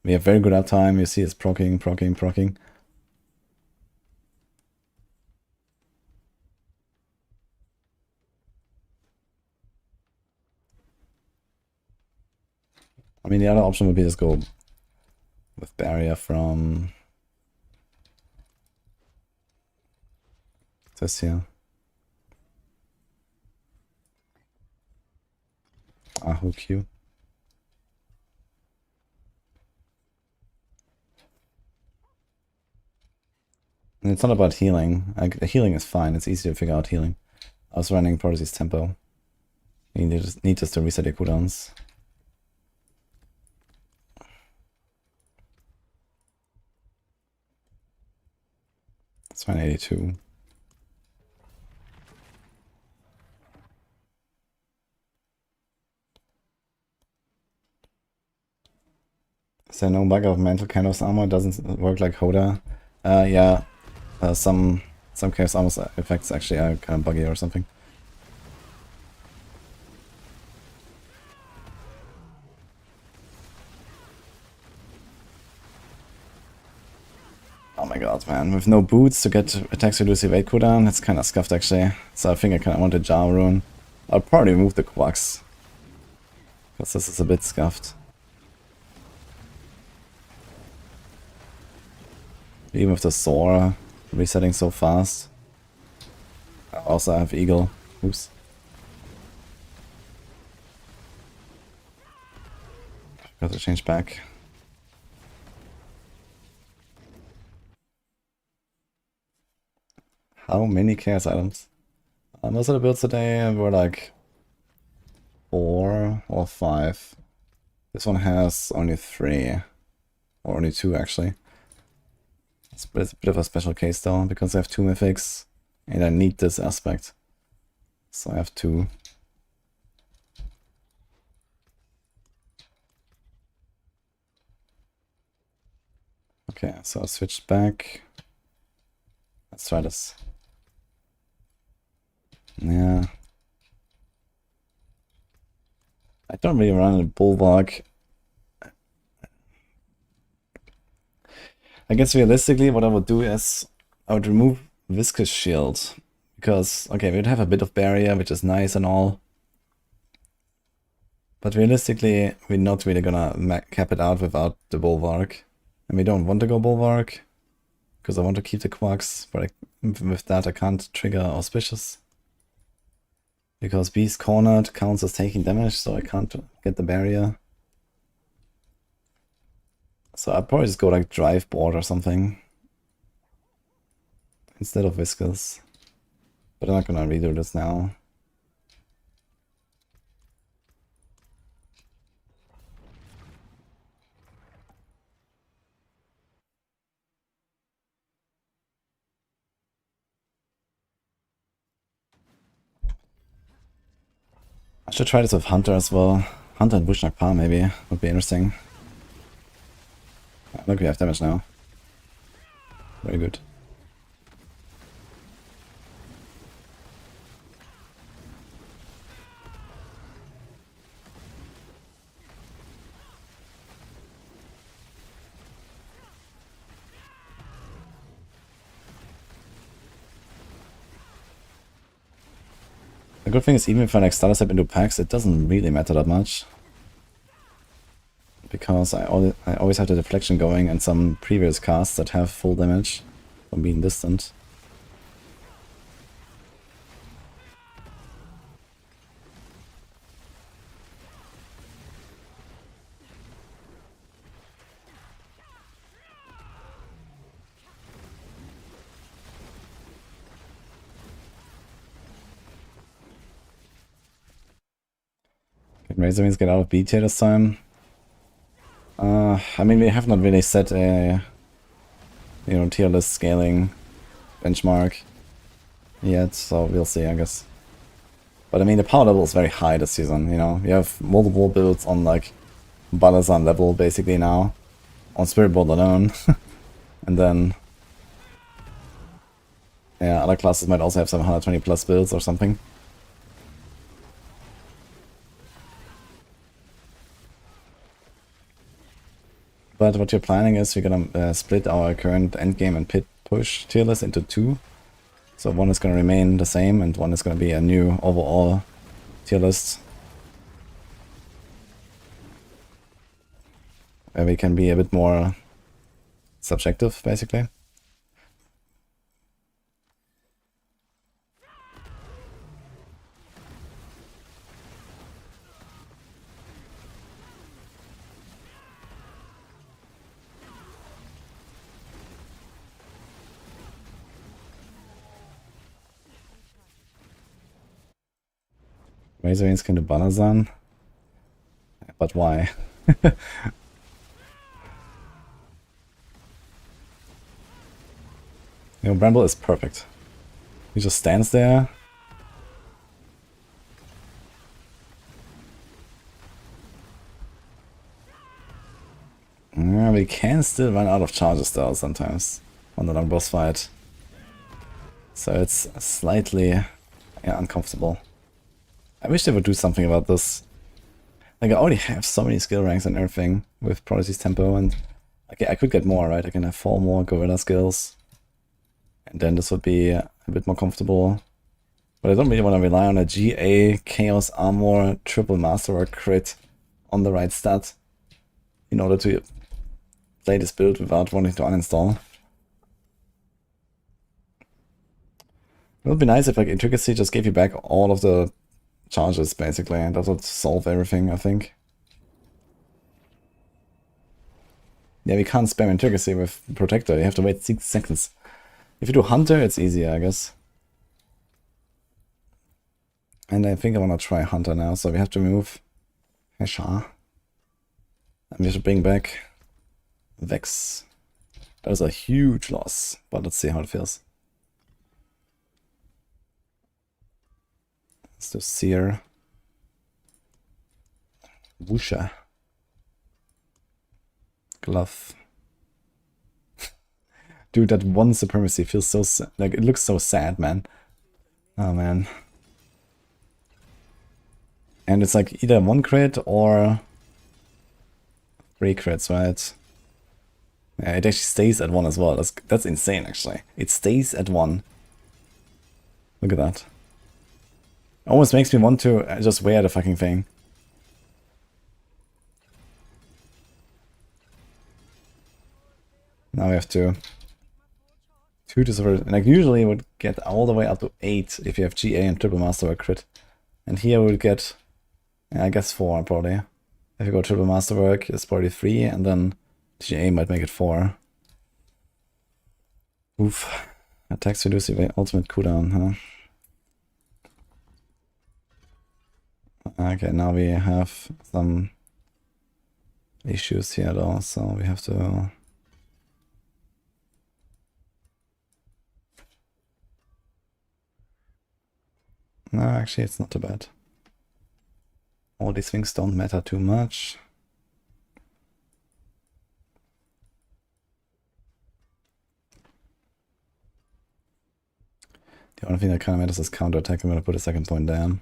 We have very good uptime, you see it's proccing. I mean, the other option would be just go with barrier from this here. Hook you. And it's not about healing. Like, the healing is fine, it's easy to figure out healing. I was running Prodigy's tempo. You need just to reset your cooldowns. It's fine, 82. Is there no bug of mental Chaos armor? Doesn't work like Hoda? Yeah. Some Chaos armor effects actually are kind of buggy or something. Oh my god, man. With no boots to get attacks reduce evade cooldown, it's kind of scuffed actually. So I think I kind of want to Jar Rune. I'll probably remove the Quacks. Because this is a bit scuffed. Even with the Sora resetting so fast. I also have Eagle. Oops. Got to change back. How many chaos items? Most of the builds today were like 4 or 5. This one has only 3. Or only 2 actually. It's a bit of a special case though, because I have 2 mythics and I need this aspect. So I have 2. Okay, so I switched back. Let's try this. Yeah. I don't really run a Bulwark. I guess realistically what I would do is I would remove Viscous Shield. Because, okay, we'd have a bit of barrier, which is nice and all. But realistically, we're not really gonna cap it out without the Bulwark. And we don't want to go Bulwark. Because I want to keep the Quacks, but with that I can't trigger Auspicious. Because Beast Cornered counts as taking damage, so I can't get the barrier. So I'll probably just go like Drive Board or something. Instead of Viscous. But I'm not gonna redo this now. I should try this with Hunter as well. Hunter and Bushnak Pa maybe would be interesting. Look, we have damage now. Very good. The good thing is even if I like Starter Step into packs, it doesn't really matter that much. Because I always have the deflection going and some previous casts that have full damage. from being distant. Can Razor Wings get out of B tier this time? I mean, we have not really set a, you know, tier list scaling benchmark yet, so we'll see, I guess. But I mean, the power level is very high this season, you know. You have multiple builds on, like, Balazan level, basically, now. On Spiritborn alone. And then... yeah, other classes might also have some 120 plus builds or something. But what you're planning is we're gonna split our current endgame and pit push tier list into two. So one is gonna remain the same and one is gonna be a new overall tier list. Where we can be a bit more subjective, basically. Razorines can do Banazan. But why? You know, Bramble is perfect. He just stands there. Yeah, we can still run out of charges though sometimes on the long boss fight. So it's slightly uncomfortable. I wish they would do something about this. Like, I already have so many skill ranks and everything with Prodigy's Tempo, and okay, I could get more, right? I can have 4 more Gorilla skills. And then this would be a bit more comfortable. But I don't really want to rely on a GA, Chaos Armor, Triple Masterwork crit on the right stat in order to play this build without wanting to uninstall. It would be nice if, like, Intricacy just gave you back all of the charges, basically, and that would solve everything, I think. Yeah, we can't spam Intricacy with Protector, you have to wait 6 seconds. If you do Hunter, it's easier, I guess. And I think I want to try Hunter now, so we have to move Hesha. And we have to bring back Vex. That was a huge loss, but let's see how it feels. Let's do Seer. Wusha. Glove. Dude, that one supremacy feels so sad. Like, it looks so sad, man. Oh, man. And it's like either 1 crit or 3 crits, right? Yeah, it actually stays at 1 as well. That's insane, actually. It stays at 1. Look at that. Almost makes me want to just wear the fucking thing. Now we have to... 2 to suffer. Like, usually it would get all the way up to 8 if you have GA and Triple Masterwork crit. And here we would get, I guess 4 probably. If you go Triple Masterwork, it's probably 3, and then GA might make it 4. Oof. Attacks reduce the ultimate cooldown, huh? Okay, now we have some issues here though, so we have to... No, actually it's not too bad. All these things don't matter too much. The only thing that kind of matters is counterattack. I'm gonna put a second point down.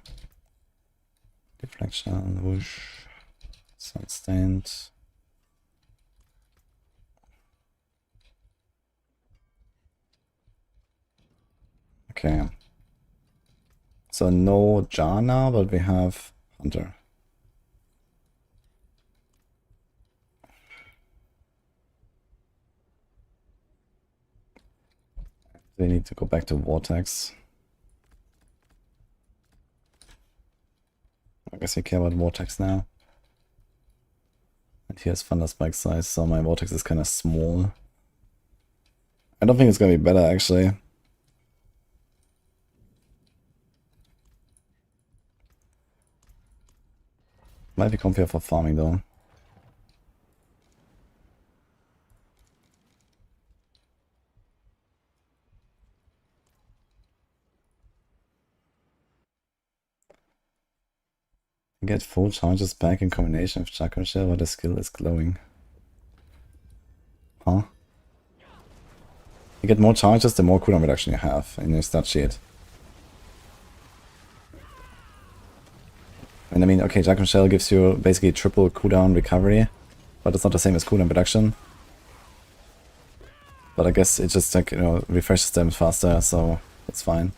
Deflection, whoosh, sustained. Okay. So no Jar now, but we have Hunter. They need to go back to Vortex. I guess I care about Vortex now. And here's Thunder Spike size, so my Vortex is kind of small. I don't think it's gonna be better actually. Might be comfier for farming though. Get full charges back in combination with Chakra Shell while the skill is glowing. Huh? You get more charges the more cooldown reduction you have in your stat sheet. And I mean, okay, Chakra Shell gives you basically triple cooldown recovery, but it's not the same as cooldown reduction. But I guess it just like, you know, refreshes them faster, so that's fine.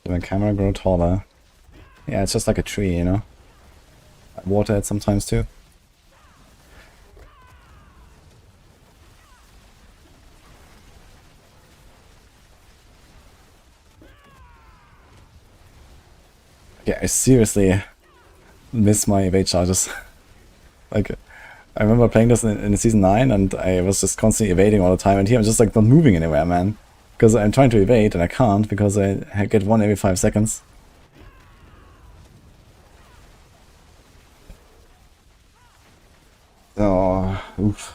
Did my camera grow taller? Yeah, it's just like a tree, you know? I water it sometimes too. Yeah, I seriously miss my evade charges. Like, I remember playing this in Season 9 and I was just constantly evading all the time, and here I'm just like not moving anywhere, man. Because I'm trying to evade and I can't because I get one every 5 seconds. Oh, oof.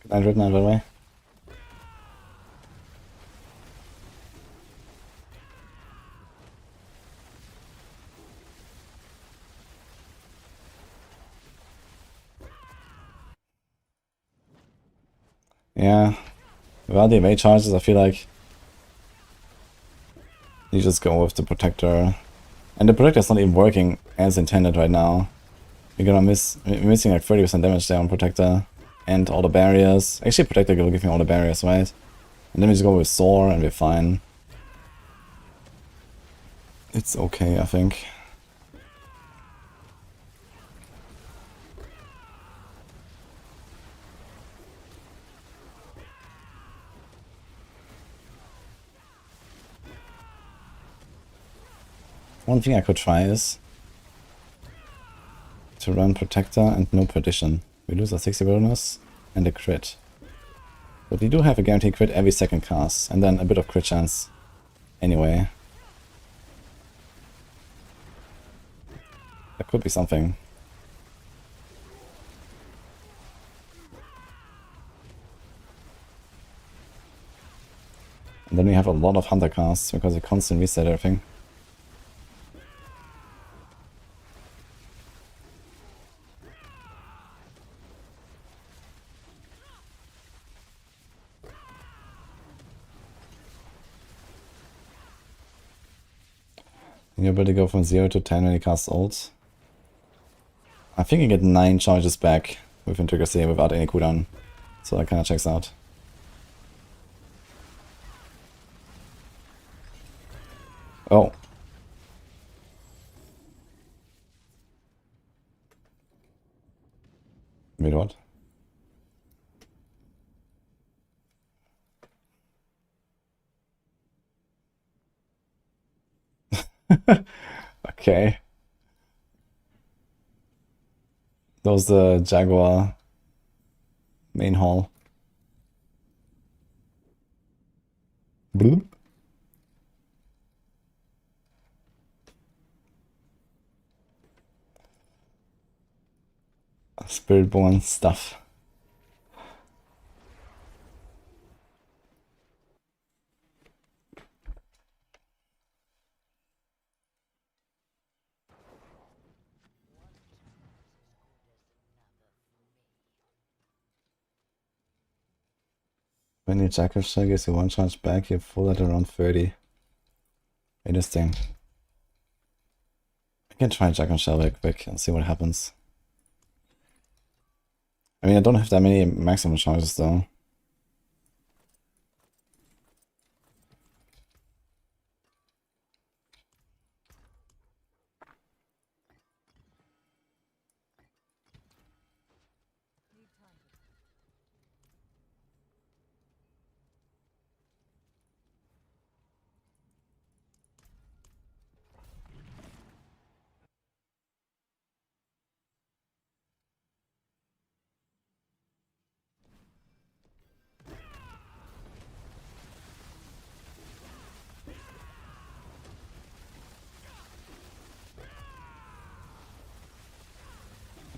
Good night, by the way. Yeah, without the evade charges, I feel like you just go with the protector, and the protector's not even working as intended right now. You're gonna missing like 30% damage there on protector and all the barriers. Actually, protector will give me all the barriers, right? And then we just go with Sorc and we're fine. It's okay, I think. One thing I could try is to run Protector and no Perdition. We lose a 60 bonus and a crit. But we do have a guaranteed crit every second cast, and then a bit of crit chance anyway. That could be something. And then we have a lot of Hunter casts because we constantly reset everything. You're able to go from 0 to 10 when you cast ult. I think you get 9 charges back with Integrity without any cooldown. So that kinda checks out. Oh. Wait, what? Okay. That was the Jaguar main hall. Bloop. Spiritborn stuff. When you Jackal Shell gives you 1 charge back, you're full at around 30. Interesting. I can try Jackal Shell real quick and see what happens. I mean, I don't have that many maximum charges though.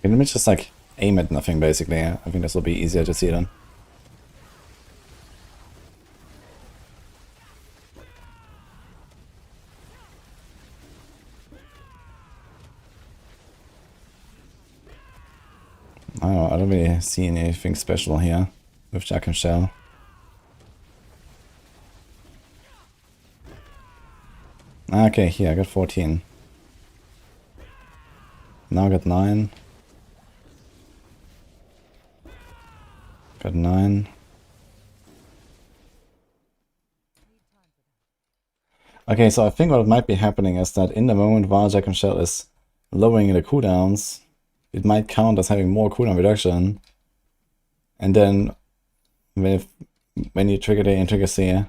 Okay, let me just like aim at nothing basically. I think this will be easier to see then. I don't really see anything special here with Jack and Shell. Okay, here I got 14. Now I got 9. Got 9. Okay, so I think what might be happening is that in the moment while Jack and Shell is lowering the cooldowns, it might count as having more cooldown reduction. And then when you trigger the intricacy,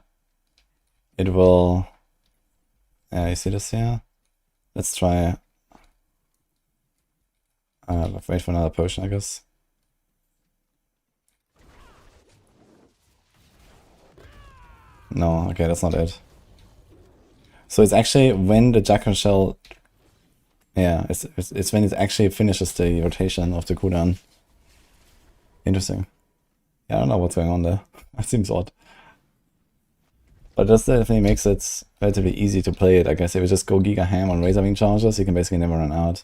it will... you see this here? Let's try... wait for another potion, I guess. No, okay, that's not it. So it's actually when the Jack and Shell... Yeah, it's when it actually finishes the rotation of the cooldown. Interesting. Yeah, I don't know what's going on there. That seems odd. But this definitely makes it relatively easy to play it, I guess. If you just go giga ham on Razorwing charges, you can basically never run out.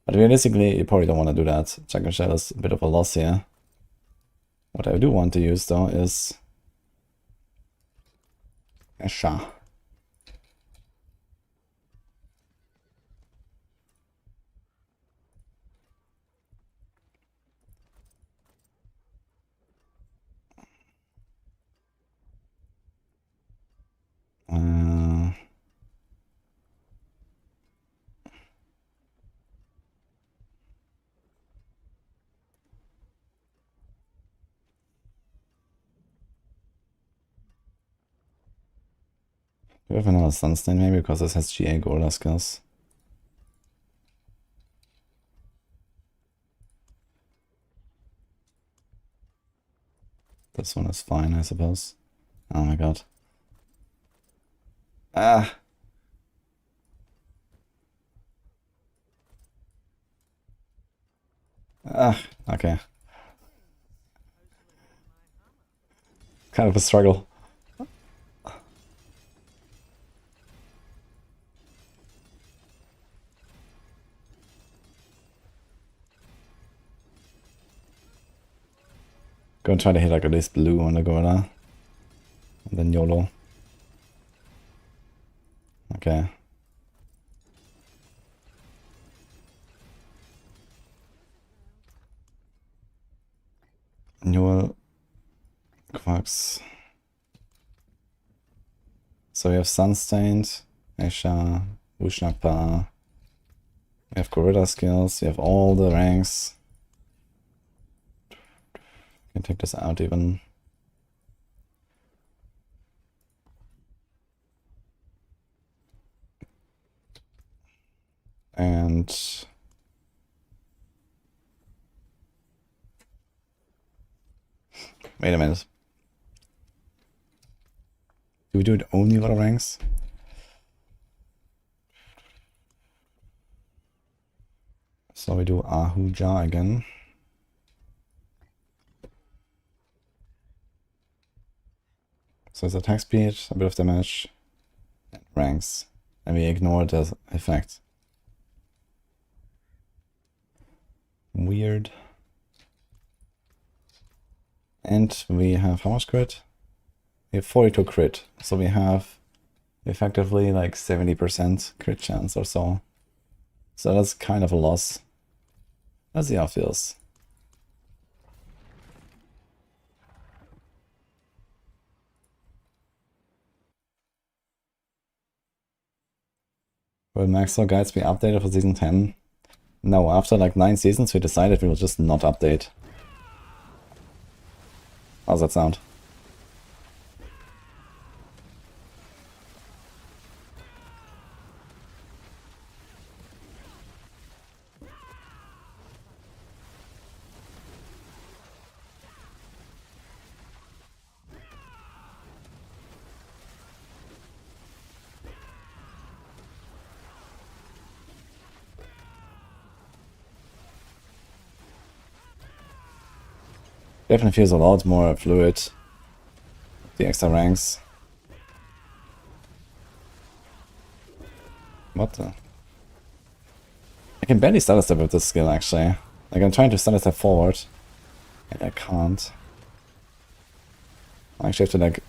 But realistically, you probably don't want to do that. Jack and Shell is a bit of a loss here. What I do want to use, though, is... a Sha. We have another Sunstain maybe because this has GA Gorilla skills. This one is fine, I suppose. Oh my god. Ah! Ah, okay. Kind of a struggle. Go and try to hit like at least blue on the gorilla. And then YOLO. Okay. Newell. Quacks. So we have Sunstained, Esha, Ushnapa. We have Gorilla skills, we have all the ranks. Can take this out even. And wait a minute. Do we do it only auto ranks? So we do Ahuja again. So it's attack speed, a bit of damage, and ranks. And we ignore the effect. Weird. And we have how much crit? We have 42 crit. So we have effectively like 70% crit chance or so. So that's kind of a loss. Let's see how it feels. Will Maxroll guides be updated for season 10? No, after like 9 seasons we decided we will just not update. How's that sound? Definitely feels a lot more fluid. The extra ranks. What the? I can barely stutter step with this skill actually. Like I'm trying to stutter step forward. And I can't. I actually have to like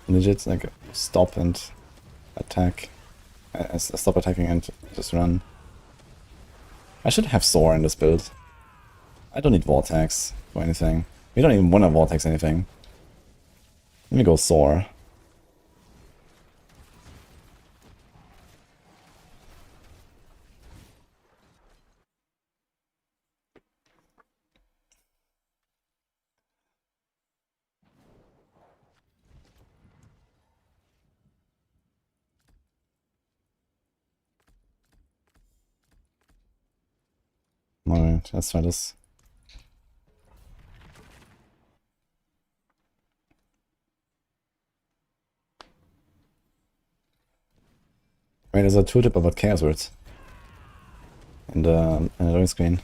legit like stop and attack. Stop attacking and just run. I should have Soar in this build. I don't need Vortex for anything. We don't even want to Vortex anything. Let me go Soar. Alright, let's try this. Wait, there's a tooltip about Chaos Words. In the loading screen.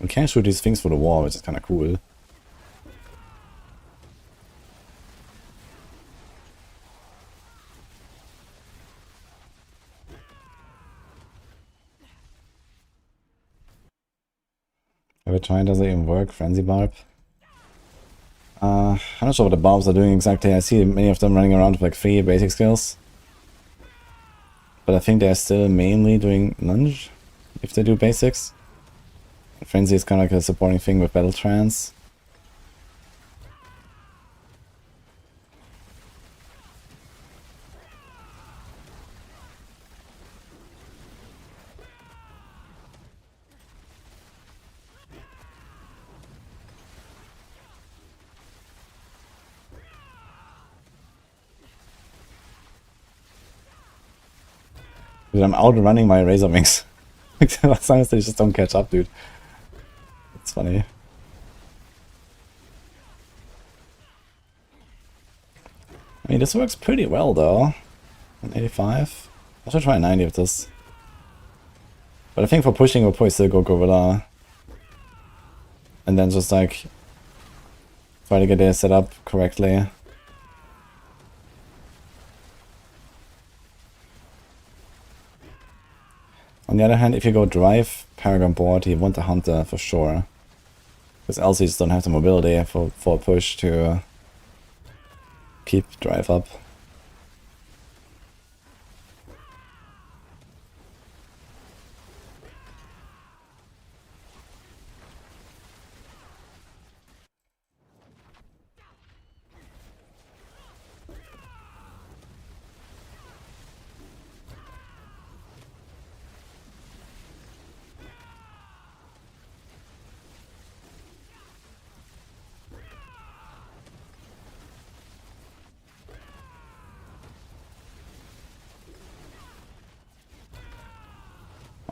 We can shoot these things for the wall, which is kind of cool. Have a try, does it even work? Frenzy Barb? I'm not sure what the Barbs are doing exactly. I see many of them running around with like 3 basic skills. But I think they're still mainly doing lunge, if they do basics. Frenzy is kind of like a supporting thing with Battle Trance. Dude, I'm outrunning my Razor Wings. Sometimes they just don't catch up, dude. It's funny. I mean, this works pretty well, though. An 85. I should try 90 with this. But I think for pushing, we'll probably still go Gorilla. And then just, like, try to get it set up correctly. On the other hand, if you go drive Paragon board, you want the Hunter for sure. Because else you just don't have the mobility for a push to keep drive up.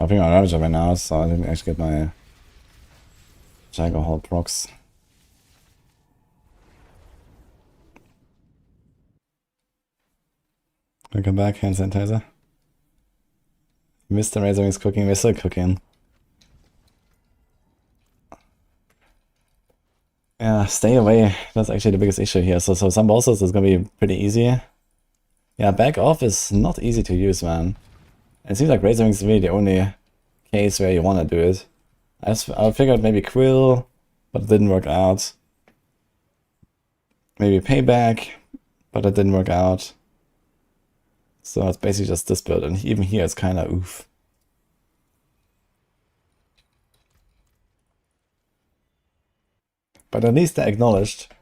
I think I'm Ravager right now, so I didn't actually get my Jagger Hall procs. Welcome back, hand sanitizer. Mr. Razor is cooking, we're still cooking. Yeah, stay away. That's actually the biggest issue here. So some bosses is gonna be pretty easy. Yeah, back off is not easy to use, man. It seems like Razor is really the only case where you wanna do it. I figured maybe Quill, but it didn't work out. Maybe Payback, but it didn't work out. So it's basically just this build, and even here it's kinda oof. But at least they acknowledged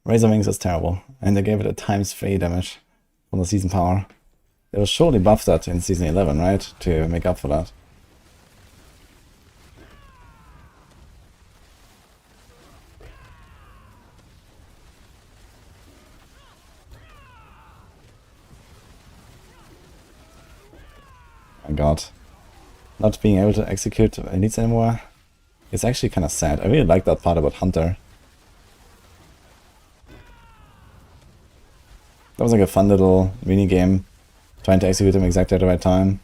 Razor Wings is terrible, and they gave it a ×3 damage from the season power. They will surely buff that in Season 11, right? To make up for that. My god. Not being able to execute elites anymore. It's actually kind of sad. I really like that part about Hunter. That was like a fun little mini game. Trying to execute them exactly at the right time.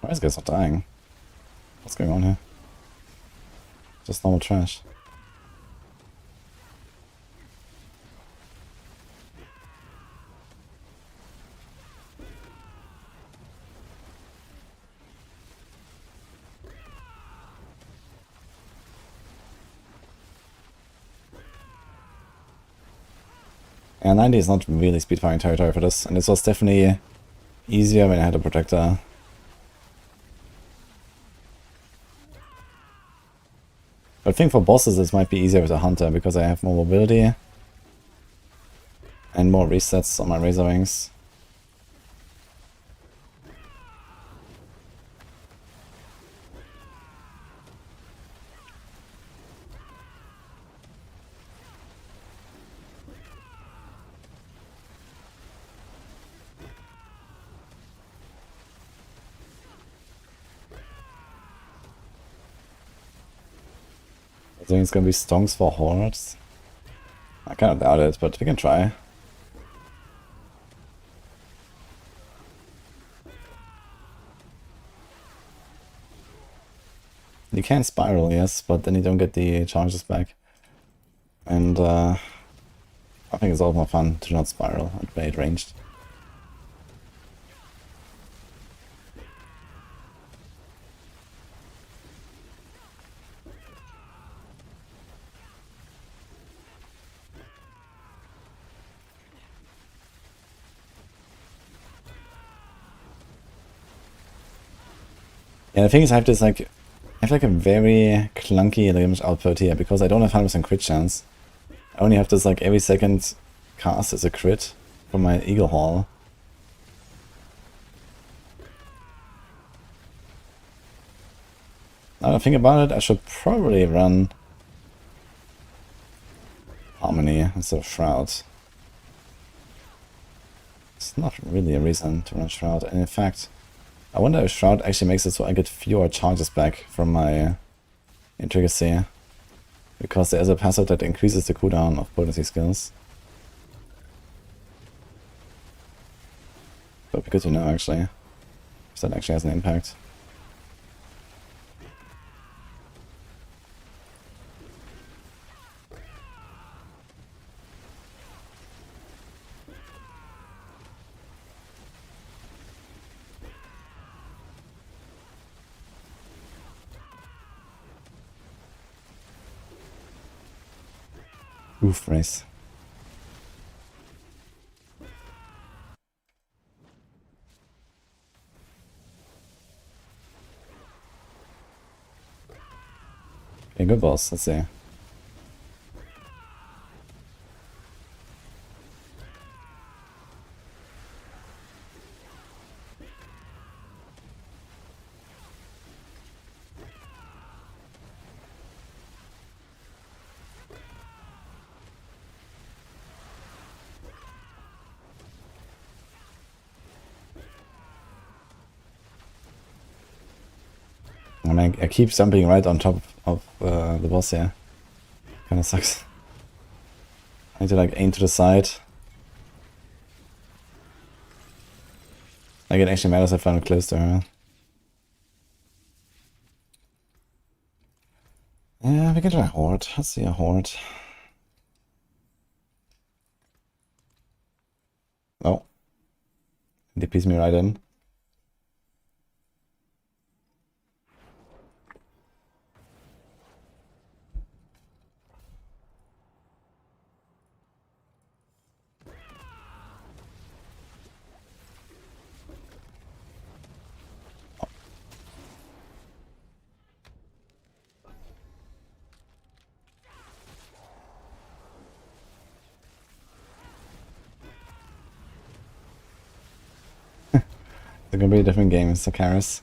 Why is this guy not dying? What's going on here? Just normal trash. Yeah, 90 is not really speedfiring territory for this, and this was definitely easier when I had a protector. But I think for bosses this might be easier with a hunter, because I have more mobility and more resets on my Razor Wings. I think it's gonna be stonks for hordes. I kind of doubt it, but we can try. You can spiral, yes, but then you don't get the charges back. And I think it's all more fun to not spiral at bait ranged. Yeah, the thing is I have this like a very clunky damage output here because I don't have 100% crit chance. I only have this like every second cast as a crit from my Eagle Hall. Now that I think about it, I should probably run Harmony instead of Shroud. It's not really a reason to run Shroud, and in fact, I wonder if Shroud actually makes it so I get fewer charges back from my Intricacy. Because there is a passive that increases the cooldown of potency skills. But because you know actually, if that actually has an impact. Oof, race. Okay, good boss, let's see. And I keep jumping right on top of the boss here. Kinda sucks. I need to like aim to the side. Like it actually matters if I'm close to her. Yeah, we can try Horde. Let's see a Horde. Oh. DP's me right in. a completely different game, Mr. Karis.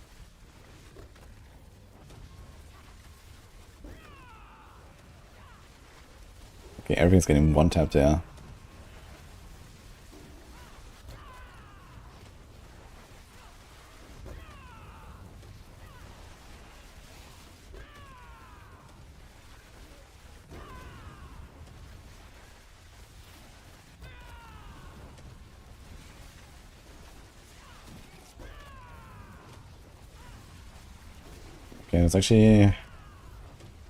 Okay, everything's getting one tap there. Okay, it's actually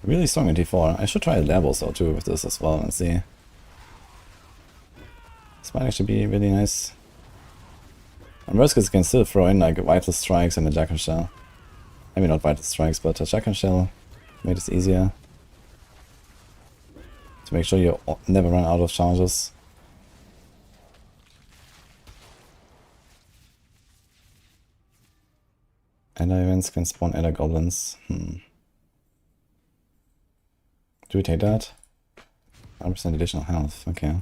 really strong in T4. I should try Diablo so too with this as well and see. This might actually be really nice. And worst case, you can still throw in like Vital Strikes and a Jack and Shell. Maybe not Vital Strikes, but a Jack and Shell made it easier. To make sure you never run out of charges. Ender events can spawn Ender goblins. Do we take that? 100% additional health, okay.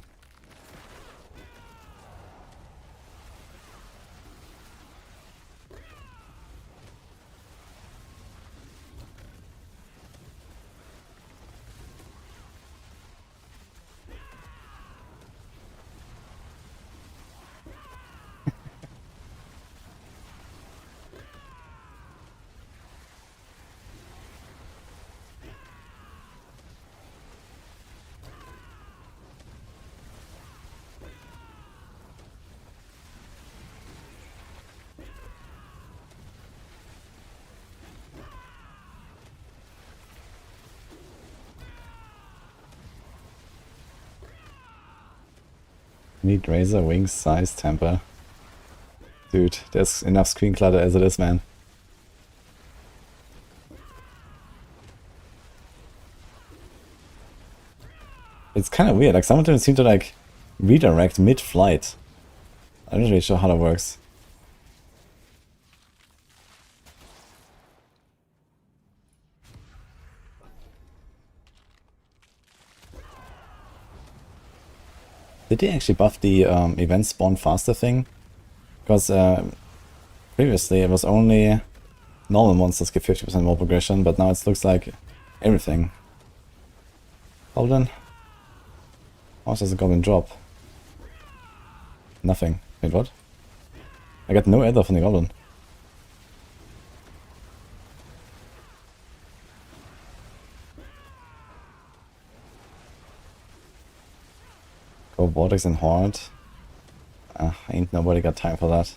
Need razor, wings, size, temper. Dude, there's enough screen clutter as it is, man. It's kind of weird, like some of them seem to like redirect mid-flight. I'm not really sure how that works. Did they actually buff the event spawn faster thing? Because previously it was only normal monsters give 50% more progression, but now it looks like everything. Goblin? How much does a goblin drop? Nothing. Wait, what? I got no ether from the goblin. Go Vortex and Horde. Ain't nobody got time for that.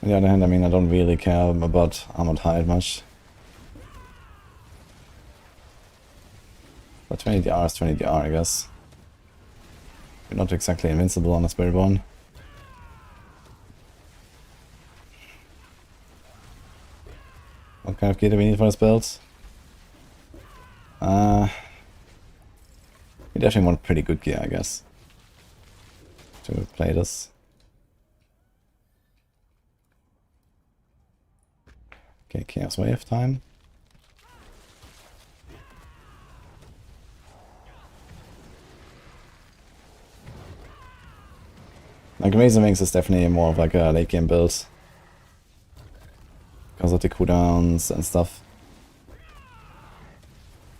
On the other hand, I mean, I don't really care about Armored Hide much. But 20 DR is 20 DR, I guess. We're not exactly invincible on a Spiritborn. What kind of gear do we need for this build? We definitely want pretty good gear, I guess, to play this. Okay, Chaos Wave time. Like Amazing Wings is definitely more of like a late game build. Because of the cooldowns and stuff.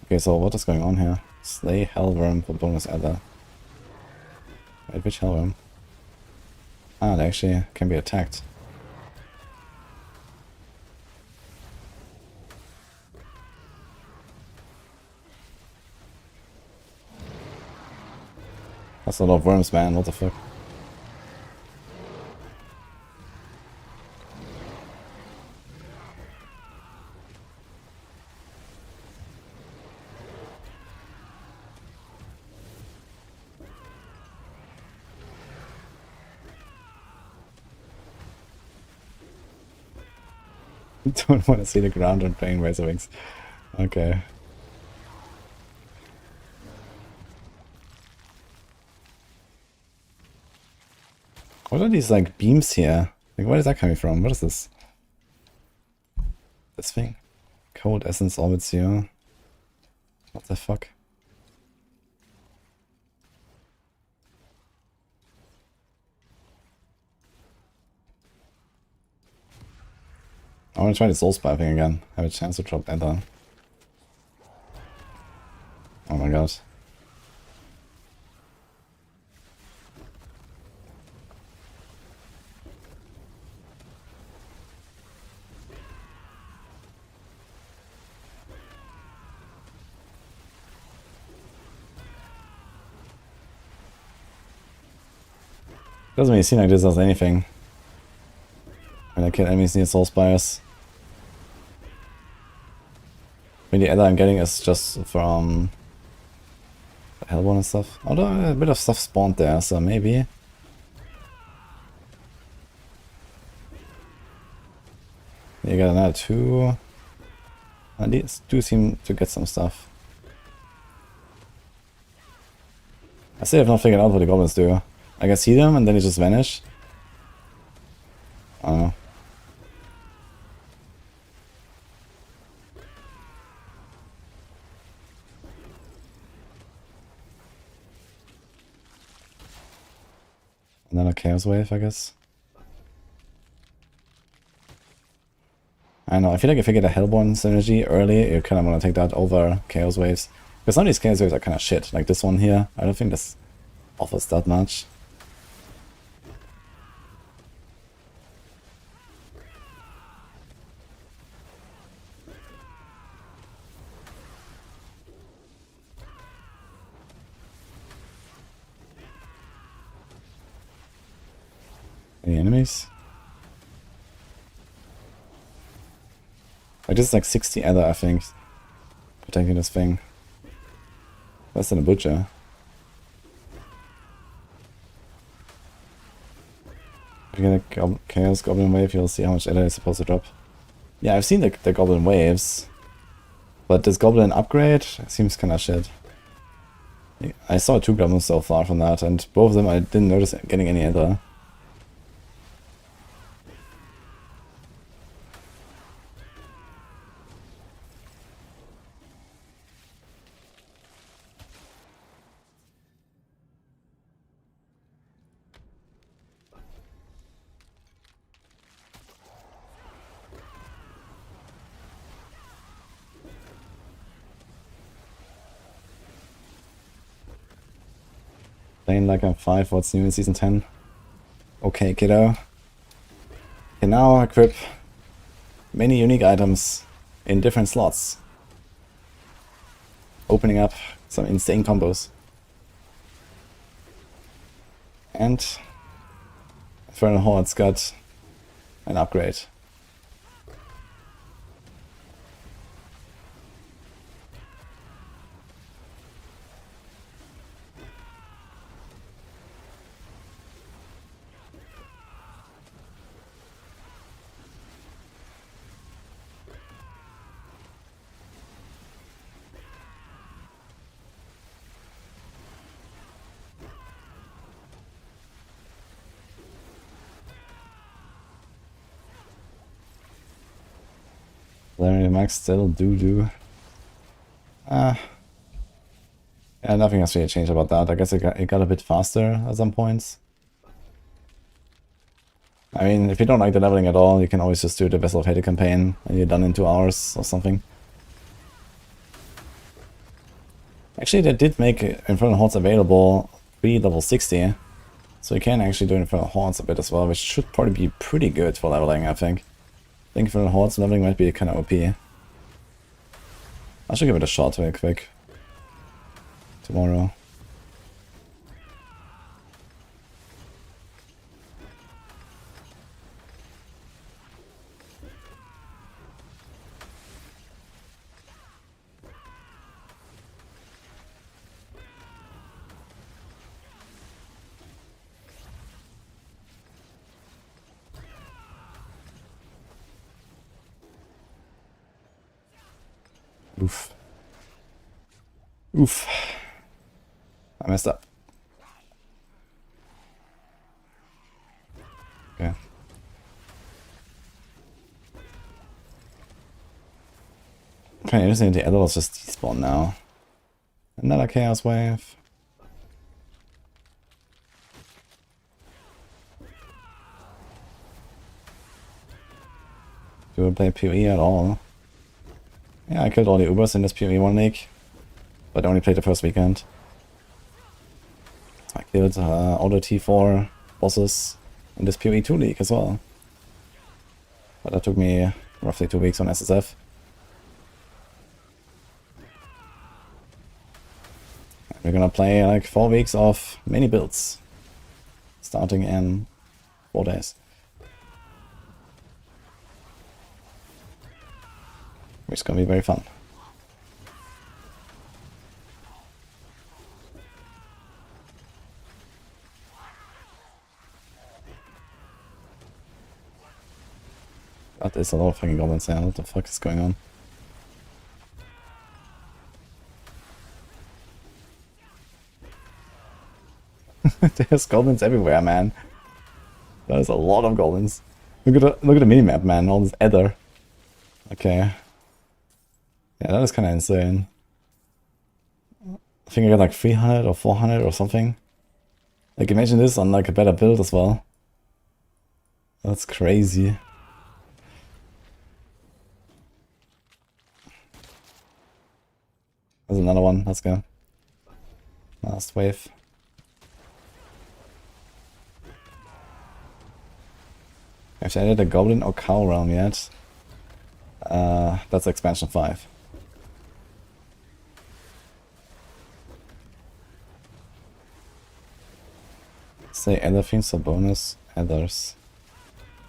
Okay, so what is going on here? Slay Hellworm for bonus ether. Wait, which Hellworm? Ah, they actually can be attacked. That's a lot of worms, man, what the fuck? Don't want to see the ground when playing Razor Wings. Okay. What are these like beams here? Like where is that coming from? What is this? This thing? Cold Essence Orbit Zero. What the fuck? I want to try the soul spiping again. Have a chance to drop Ether. Oh my god. Doesn't really seem like this does anything. When I kill enemies near soul spires. I mean, the Ether I'm getting is just from the Hellborn and stuff. Although a bit of stuff spawned there, so maybe. You got another 2. And these do seem to get some stuff. I still have not figured out what the goblins do. I can see them and then they just vanish. I don't know. Another chaos wave, I guess. I don't know, I feel like if you get a Hellborn synergy early, you kind of want to take that over chaos waves. Because some of these chaos waves are kind of shit, like this one here. I don't think this offers that much. Any enemies? Like this is like 60 Ether, I think. Protecting this thing. Less than a butcher. If you get a Chaos Goblin Wave, you'll see how much Ether is supposed to drop. Yeah, I've seen the Goblin Waves. But this Goblin upgrade seems kinda shit. I saw 2 Goblins so far from that, and both of them I didn't notice getting any Ether. Playing like I'm 5, what's new in Season 10? Okay, kiddo. Can now equip many unique items in different slots. Opening up some insane combos. And Infernal Horde's got an upgrade. Larry Max still do. Yeah, nothing has really changed about that. I guess it got a bit faster at some points. I mean, if you don't like the leveling at all, you can always just do the Vessel of Hate campaign and you're done in 2 hours or something. Actually, they did make Infernal Hordes available pre-level 60, so you can actually do Infernal Hordes a bit as well, which should probably be pretty good for leveling, I think. I think Infernal Hordes leveling might be kind of OP. I should give it a shot real quick. Tomorrow. Oof. Oof. I messed up. Okay. Okay, interesting, the Edel's just despawn now. Another Chaos Wave. Do I play PoE at all? Yeah, I killed all the Ubers in this PoE 1 league, but I only played the first weekend. I killed all the T4 bosses in this PoE 2 league as well. But that took me roughly 2 weeks on SSF. And we're gonna play like 4 weeks of mini builds, starting in 4 days. Which is gonna be very fun. That is a lot of fucking goblins there. What the fuck is going on? There's goblins everywhere, man. There's a lot of goblins. Look at the minimap, man. All this ether. Okay. Yeah, that is kind of insane. I think I got like 300 or 400 or something. Like, imagine this on like a better build as well. That's crazy. There's another one. Let's go. Last wave. Have I added a goblin or cow realm yet? That's expansion 5. Say other things for bonus others.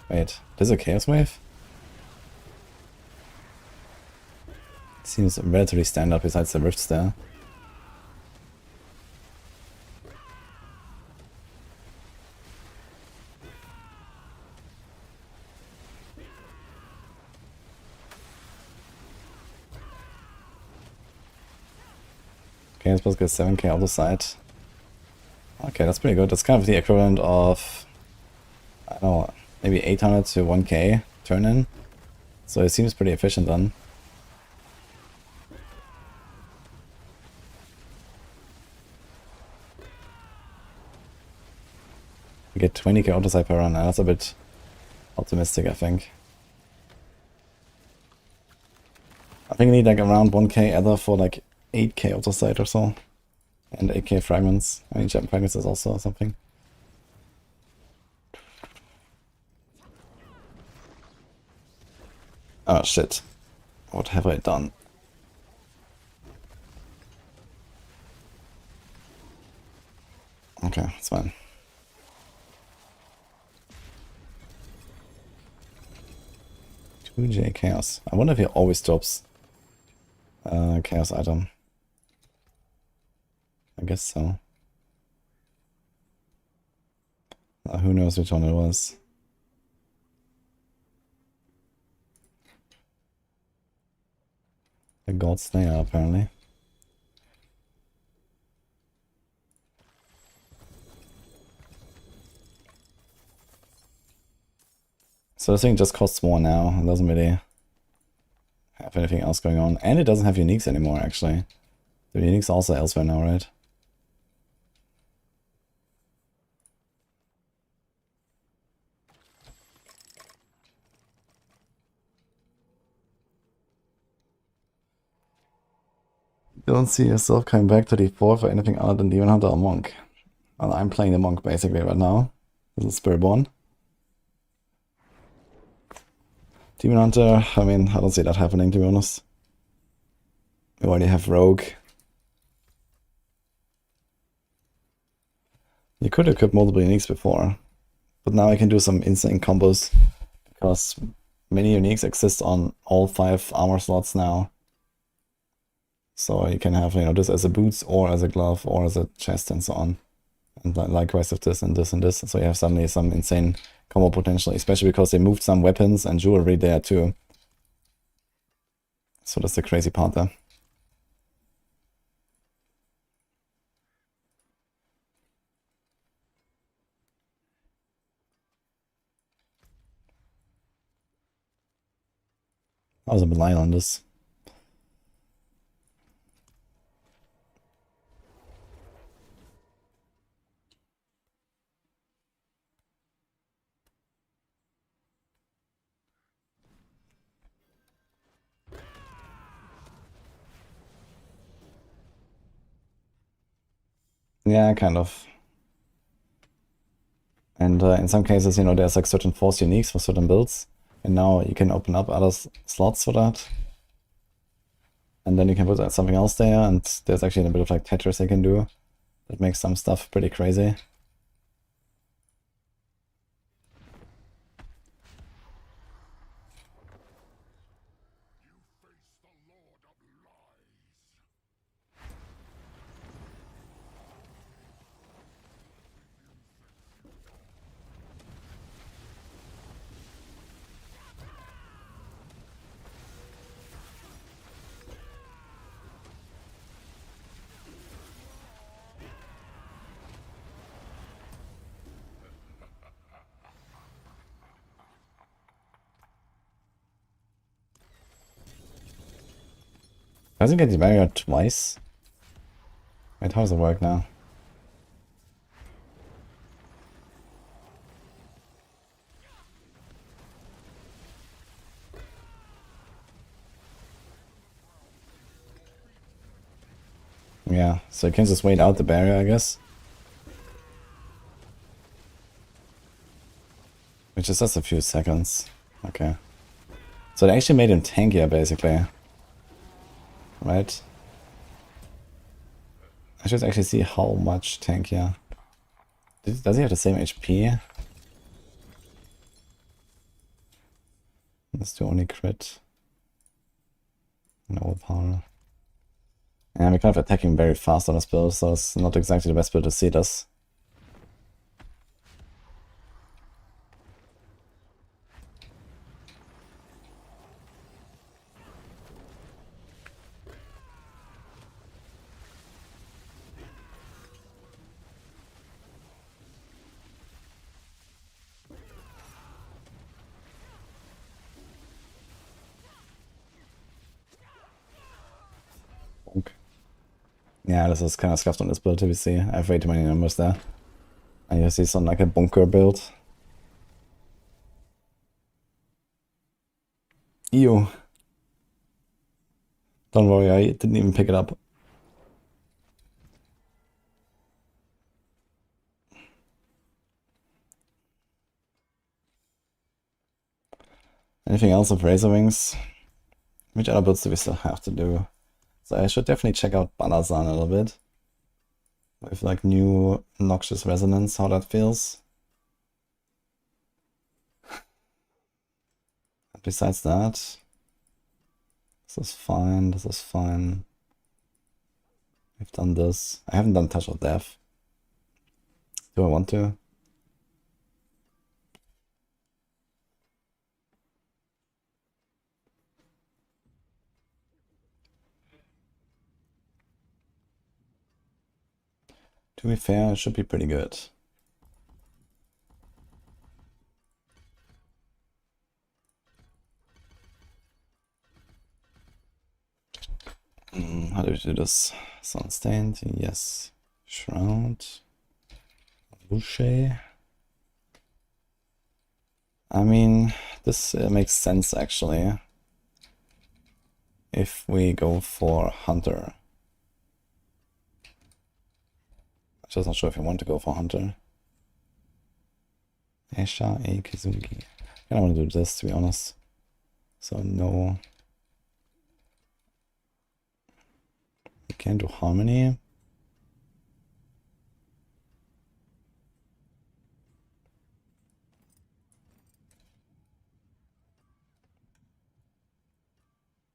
Wait, there's a chaos wave? Seems relatively standard besides the rifts there. Okay, I'm supposed to get 7k auto side. Okay, that's pretty good. That's kind of the equivalent of, I don't know, maybe 800 to 1k turn in. So it seems pretty efficient then. We get 20k auto side per run. That's a bit optimistic, I think. I think I need like around 1k ether for like 8k auto side or so. And 8k fragments. I mean, gem fragments is also something. Oh shit. What have I done? Okay, it's fine. 2J chaos. I wonder if he always drops chaos item. I guess so. Who knows which one it was. The God Slayer, apparently. So this thing just costs more now. It doesn't really have anything else going on. And it doesn't have uniques anymore, actually. The uniques are also elsewhere now, right? Don't see yourself coming back to D4 for anything other than Demon Hunter or Monk. Well, I'm playing the Monk basically right now. This is Spiritborn. Demon Hunter, I mean, I don't see that happening, to be honest. We already have Rogue. You could equip multiple uniques before, but now I can do some insane combos because many uniques exist on all 5 armor slots now. So you can have, you know, this as a boots or as a glove or as a chest and so on. And likewise with this and this and this. So you have suddenly some insane combo potential, especially because they moved some weapons and jewelry there too. So that's the crazy part there. I was a bit light on this. Yeah, kind of. And in some cases, you know, there's like certain force uniques for certain builds. And now you can open up other slots for that. And then you can put something else there, and there's actually a bit of like Tetris they can do that makes some stuff pretty crazy. Doesn't get the barrier twice? Wait, how does it work now? Yeah, so you can just wait out the barrier, I guess. Which is just a few seconds. Okay. So they actually made him tankier, basically. Right? I should actually see how much tankier. Does he have the same HP? That's the only crit. No power. And we're kind of attacking very fast on this build, so it's not exactly the best build to see this. Yeah, this is kind of scuffed on this build, obviously. I have way too many numbers there. I just see some like a bunker build. Ew. Don't worry, I didn't even pick it up. Anything else of Razor Wings? Which other builds do we still have to do? So I should definitely check out Balazan a little bit. With like new Noxious Resonance, how that feels. Besides that, this is fine, this is fine. I've done this. I haven't done Touch of Death. Do I want to? To be fair, it should be pretty good. How do we do this? Sunstained, yes. Shroud. Boucher. I mean, this makes sense actually. If we go for Hunter. I'm just not sure if I want to go for Hunter. Esha Kizugi. I don't want to do this, to be honest. So no. We can do Harmony.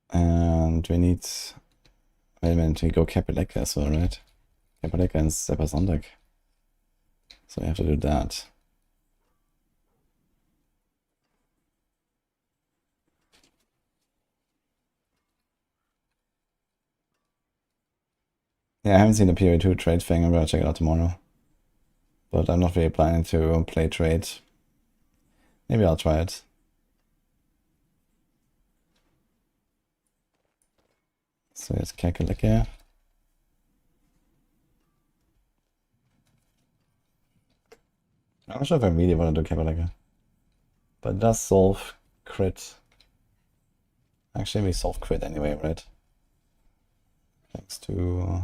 And we need... Wait a minute, we go Capeleka as well, right? Capeleka and Sepasondak. So we have to do that. Yeah, I haven't seen the PoE2 trade thing. I'm gonna check it out tomorrow. But I'm not really planning to play trade. Maybe I'll try it. So it's Kakaleka. I'm not sure if I really want to do Kakaleka. But it does solve crit. Actually, we solve crit anyway, right? Thanks to...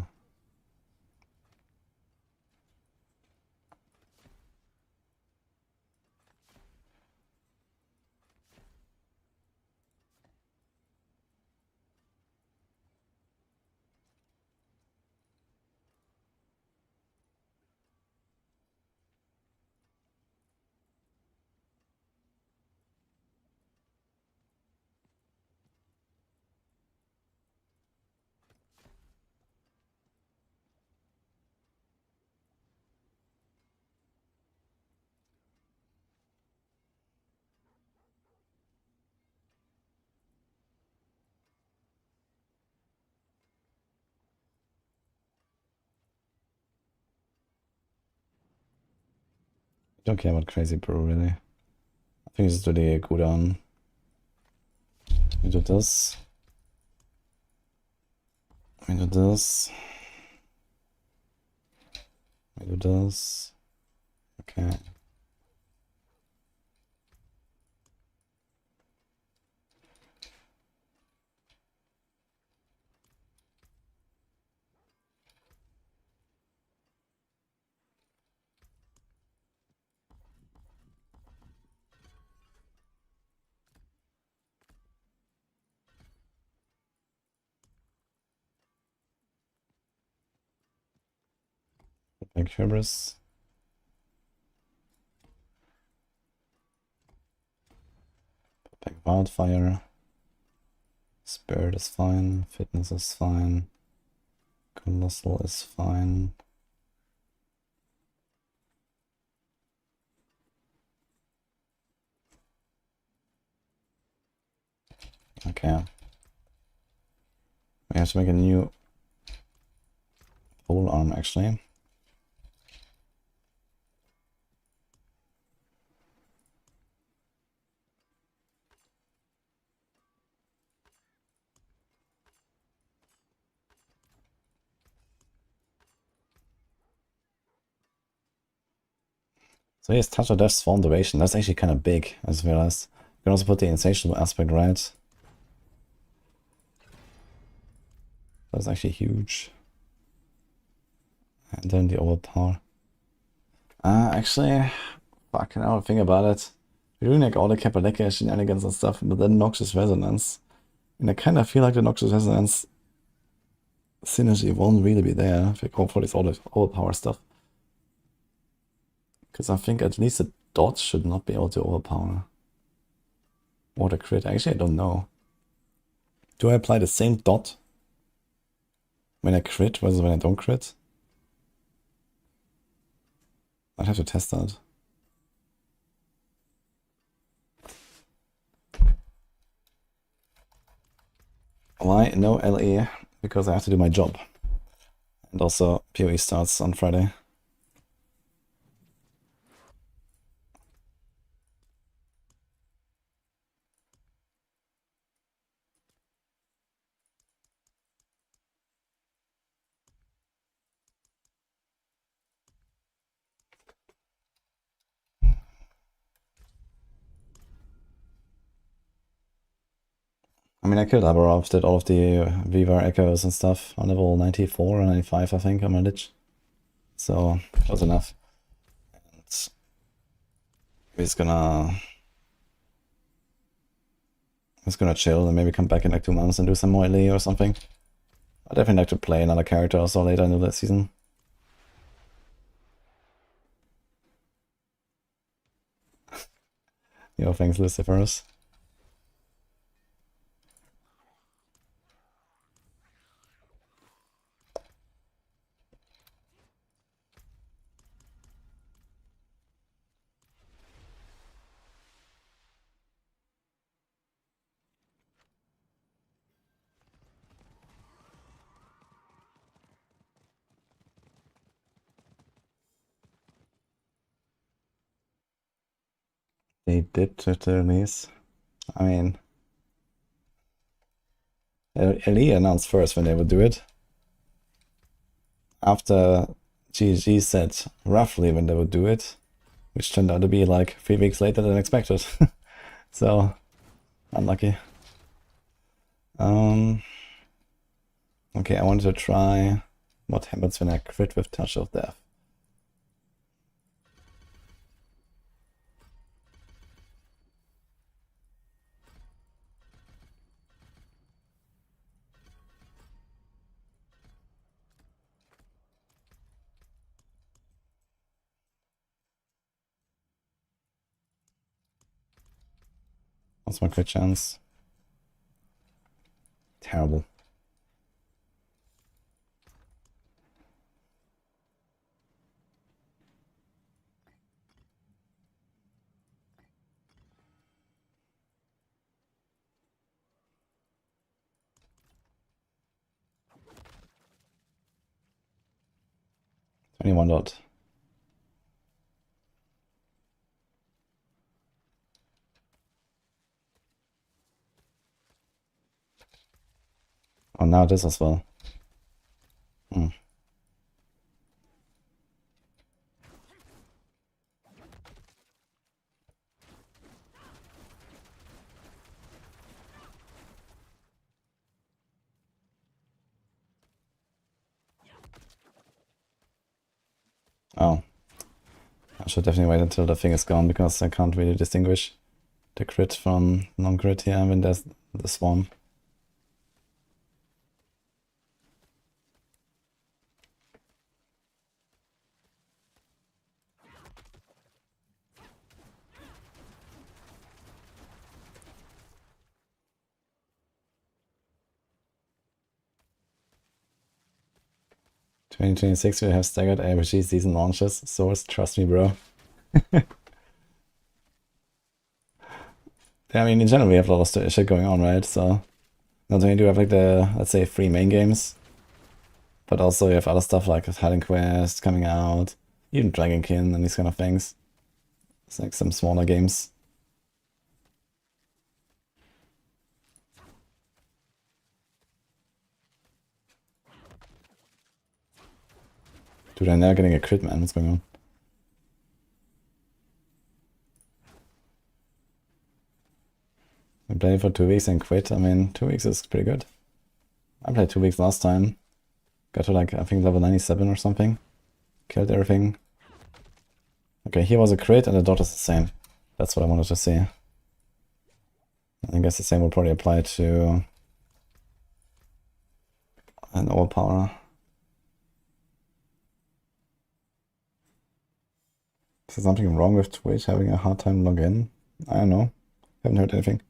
Don't care about Crazy Brew, really. I think just do the cooldown. We do this. We do this. We do this. Okay. Back Hubris. Back Wildfire. Spirit is fine. Fitness is fine. Colossal is fine. Okay. We have to make a new pole arm actually. So he has touch of death swarm duration. That's actually kind of big, I just realized. You can also put the insatiable aspect, right? That's actually huge. And then the overpower. Actually, fucking hell, think about it. We're doing like all the Kapaleka shenanigans and stuff, but then Noxious Resonance. And I kind of feel like the Noxious Resonance synergy won't really be there if we go for this overpower stuff. Because I think at least the dot should not be able to overpower. Or the crit. Actually, I don't know. Do I apply the same dot when I crit versus when I don't crit? I'd have to test that. Why no LE? Because I have to do my job. And also PoE starts on Friday. I mean, I killed Aberov, did all of the Vivar Echoes and stuff on level 94 or 95, I think, on my Lich. So, that was enough. And we're just gonna chill and maybe come back in like 2 months and do some more LE or something. I'd definitely like to play another character also later in the season. Yo, thanks, Luciferus. They did to the release. I mean, LE announced first when they would do it. After GG said roughly when they would do it, which turned out to be like 3 weeks later than expected. So, unlucky. Okay, I wanted to try what happens when I crit with Touch of Death. What's my crit chance? Terrible. $21. Oh, now this as well. Hmm. Oh. I should definitely wait until the thing is gone, because I can't really distinguish the crit from non-crit here when there's the swarm. "2026 will have staggered ARPG season launches. Source, trust me, bro." Yeah, I mean, in general, we have a lot of shit going on, right? So, not only do we have like the, let's say, 3 main games, but also you have other stuff like Hiding Quest coming out, even Dragonkin and these kind of things. It's like some smaller games. Dude, I'm now getting a crit, man. What's going on? I played for 2 weeks and quit. I mean, 2 weeks is pretty good. I played 2 weeks last time. Got to like, I think level 97 or something. Killed everything. Okay, here was a crit and the dot is the same. That's what I wanted to see. I guess the same will probably apply to an overpower. Is there something wrong with Twitch having a hard time log in? I don't know. Haven't heard anything.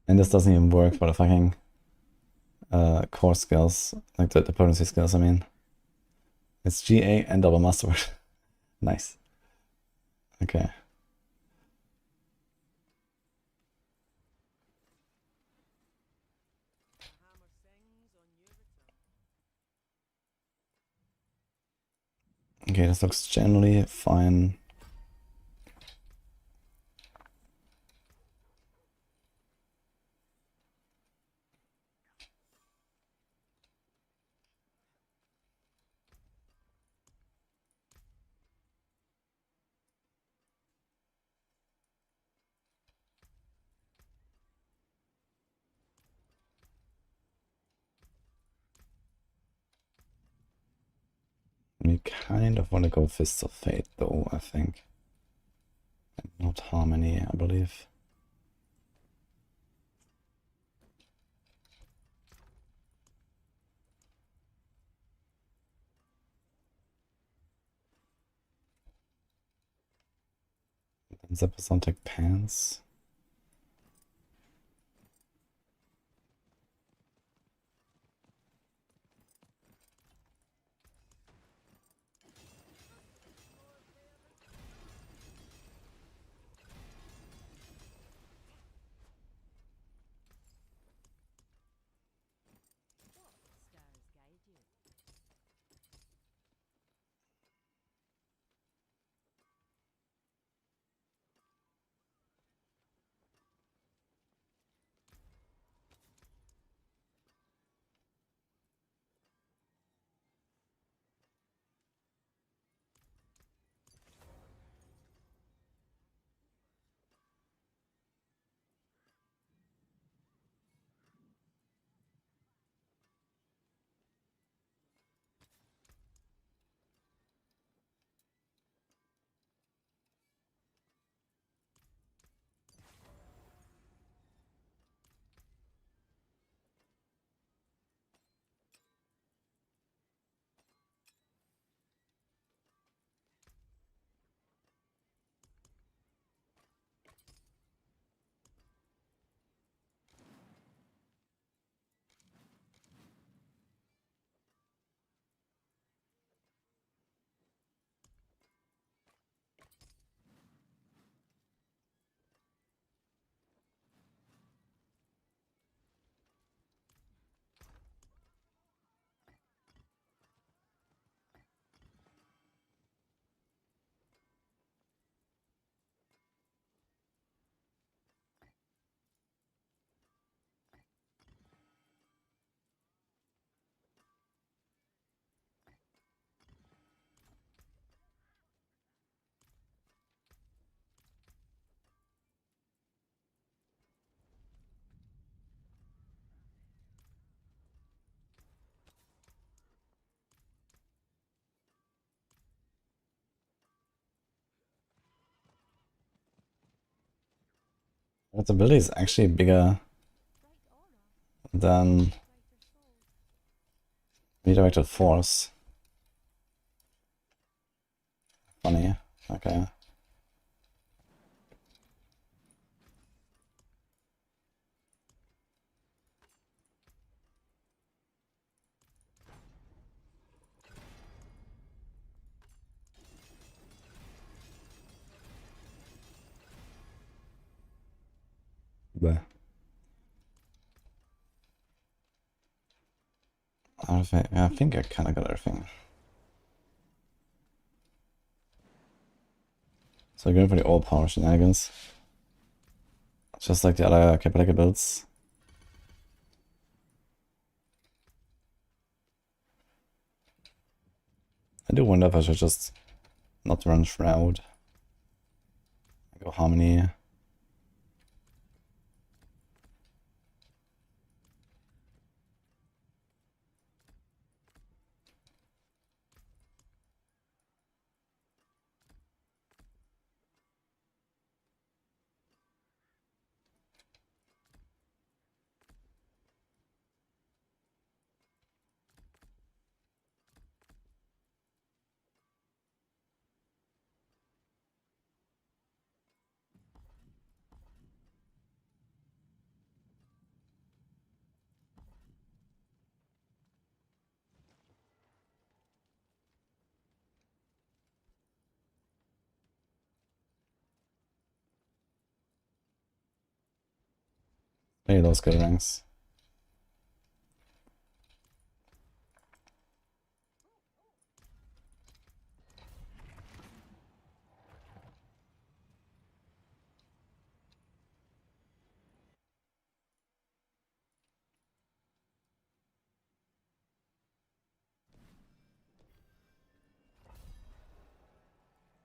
And this doesn't even work for the fucking core skills, like the potency skills, I mean. It's GA and double masterword. Nice. Okay. Okay, this looks generally fine. We kind of want to go Fists of Fate, though, I think. And not Harmony, I believe. And Zepasonic Pants. Its ability is actually bigger than redirected force. Funny. Okay. Bleh. I think I kind of got everything. So going for the all power shenanigans. Just like the other Capital builds. I do wonder if I should just not run Shroud. Go Harmony. Play those good ranks.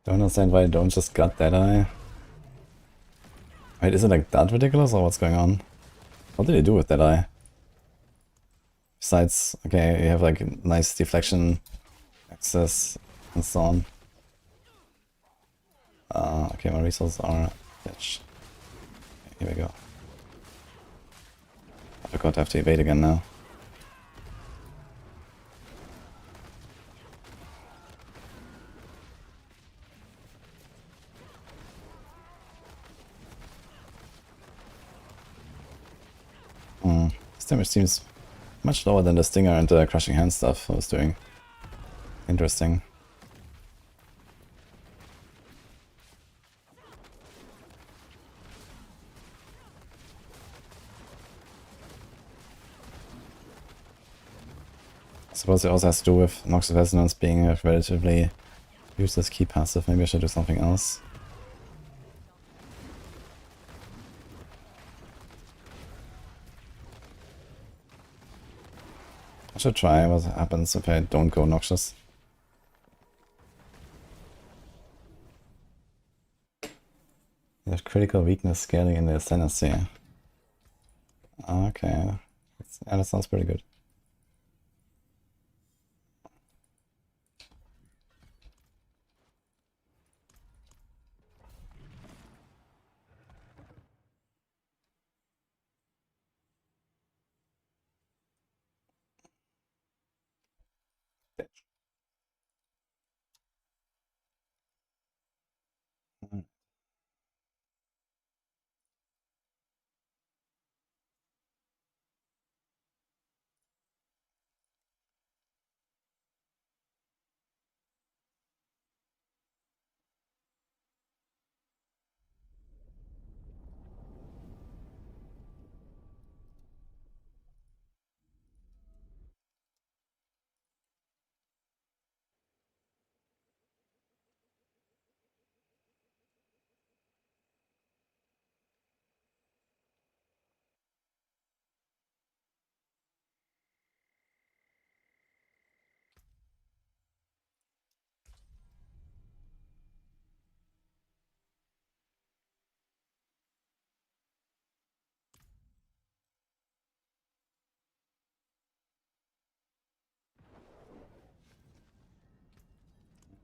Don't understand why I don't just gut that eye. Wait, is it like that ridiculous or what's going on? What did he do with that eye? Besides, okay, you have like nice deflection, access, and so on. Okay, my resources are bitch. Here we go. I forgot I have to evade again now. This damage seems much lower than the Stinger and the Crushing Hand stuff I was doing. Interesting. I suppose it also has to do with Noxious Resonance being a relatively useless key passive. Maybe I should do something else. I should try what happens if I don't go Noxious. You have critical weakness scaling in the ascendancy. Okay. Yeah, that sounds pretty good.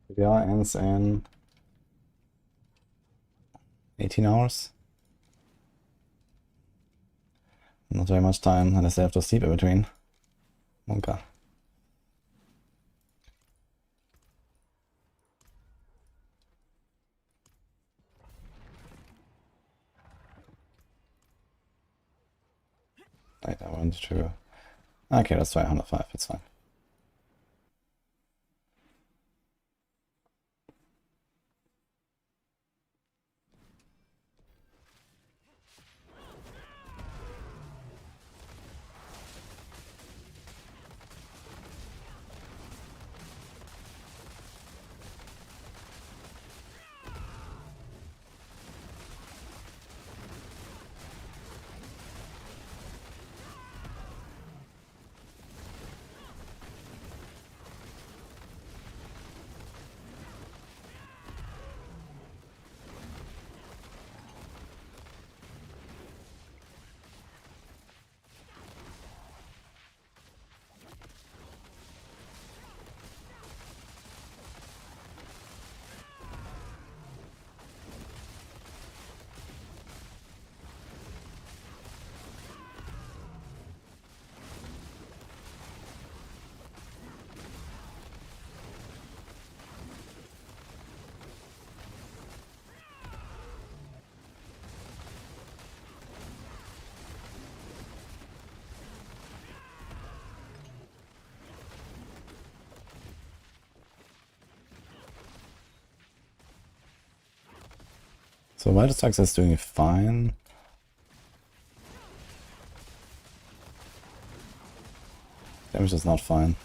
PTR ends in 18 hours. Not very much time unless I have to sleep in between. Okay. Right, I want to... Okay, let's try 105, it's fine. So Wild Strikes is doing fine. Damage is not fine.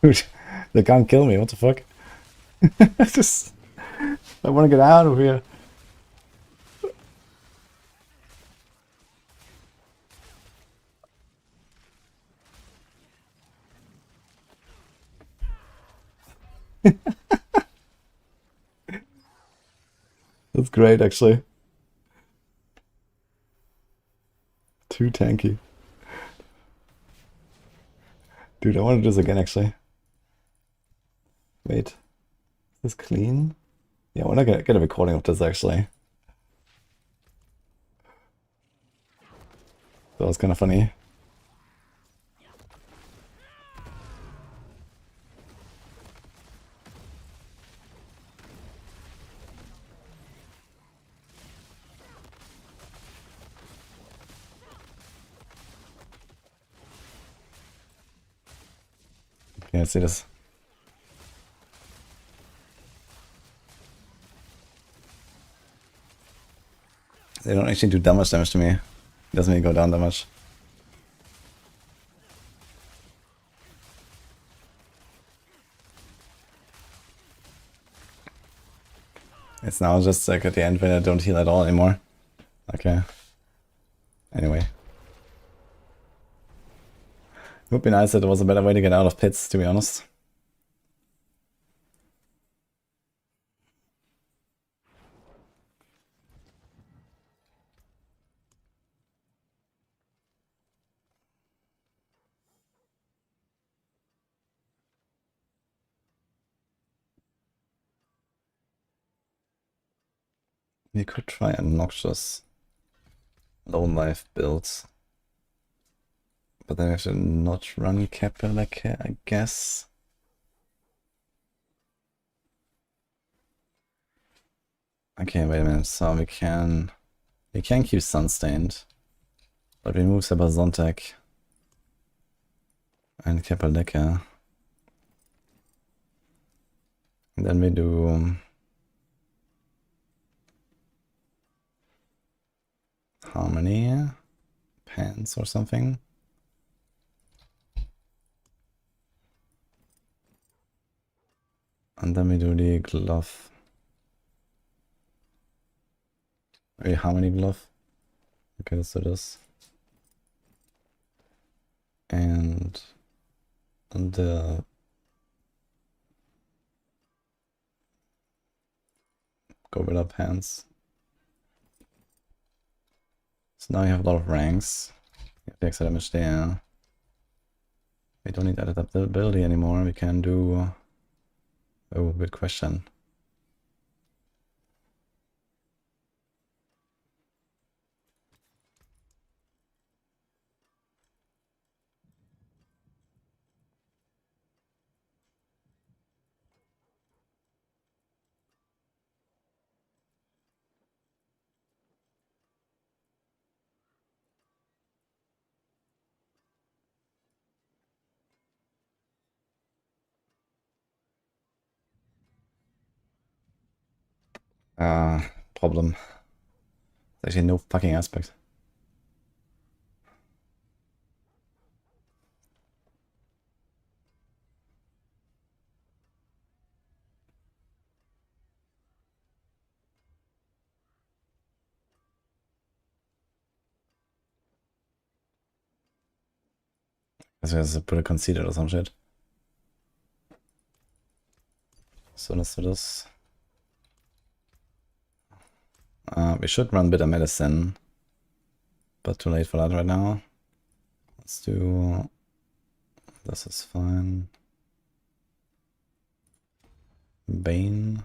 Dude, they can't kill me, what the fuck? I wanna get out of here. That's great, actually. Too tanky. Dude, I want to do this again, actually. Wait. Is this clean? Yeah, I want to get a recording of this, actually. That was kind of funny. Okay, let's see this. They don't actually do that much damage to me. It doesn't really go down that much. It's now just like at the end when I don't heal at all anymore. Okay. Anyway. It would be nice if there was a better way to get out of pits, to be honest. We could try a noxious lone life build. But then we have to not run Capital, I guess. Okay, wait a minute. So we can keep Sunstained, but we move Sonntag and Kepperlecke. And then we do Harmony, Pants or something. And then we do the glove. Wait, Harmony glove. Okay, let's do this. And the Gorilla Pants. So now you have a lot of ranks. You have the extra damage there. We don't need adaptability anymore. We can do... Oh, good question. Problem. There's actually no fucking aspect. I guess we put a conceded or some shit. So let's do this. We should run bitter medicine, but too late for that right now. Let's do... This is fine. Bane.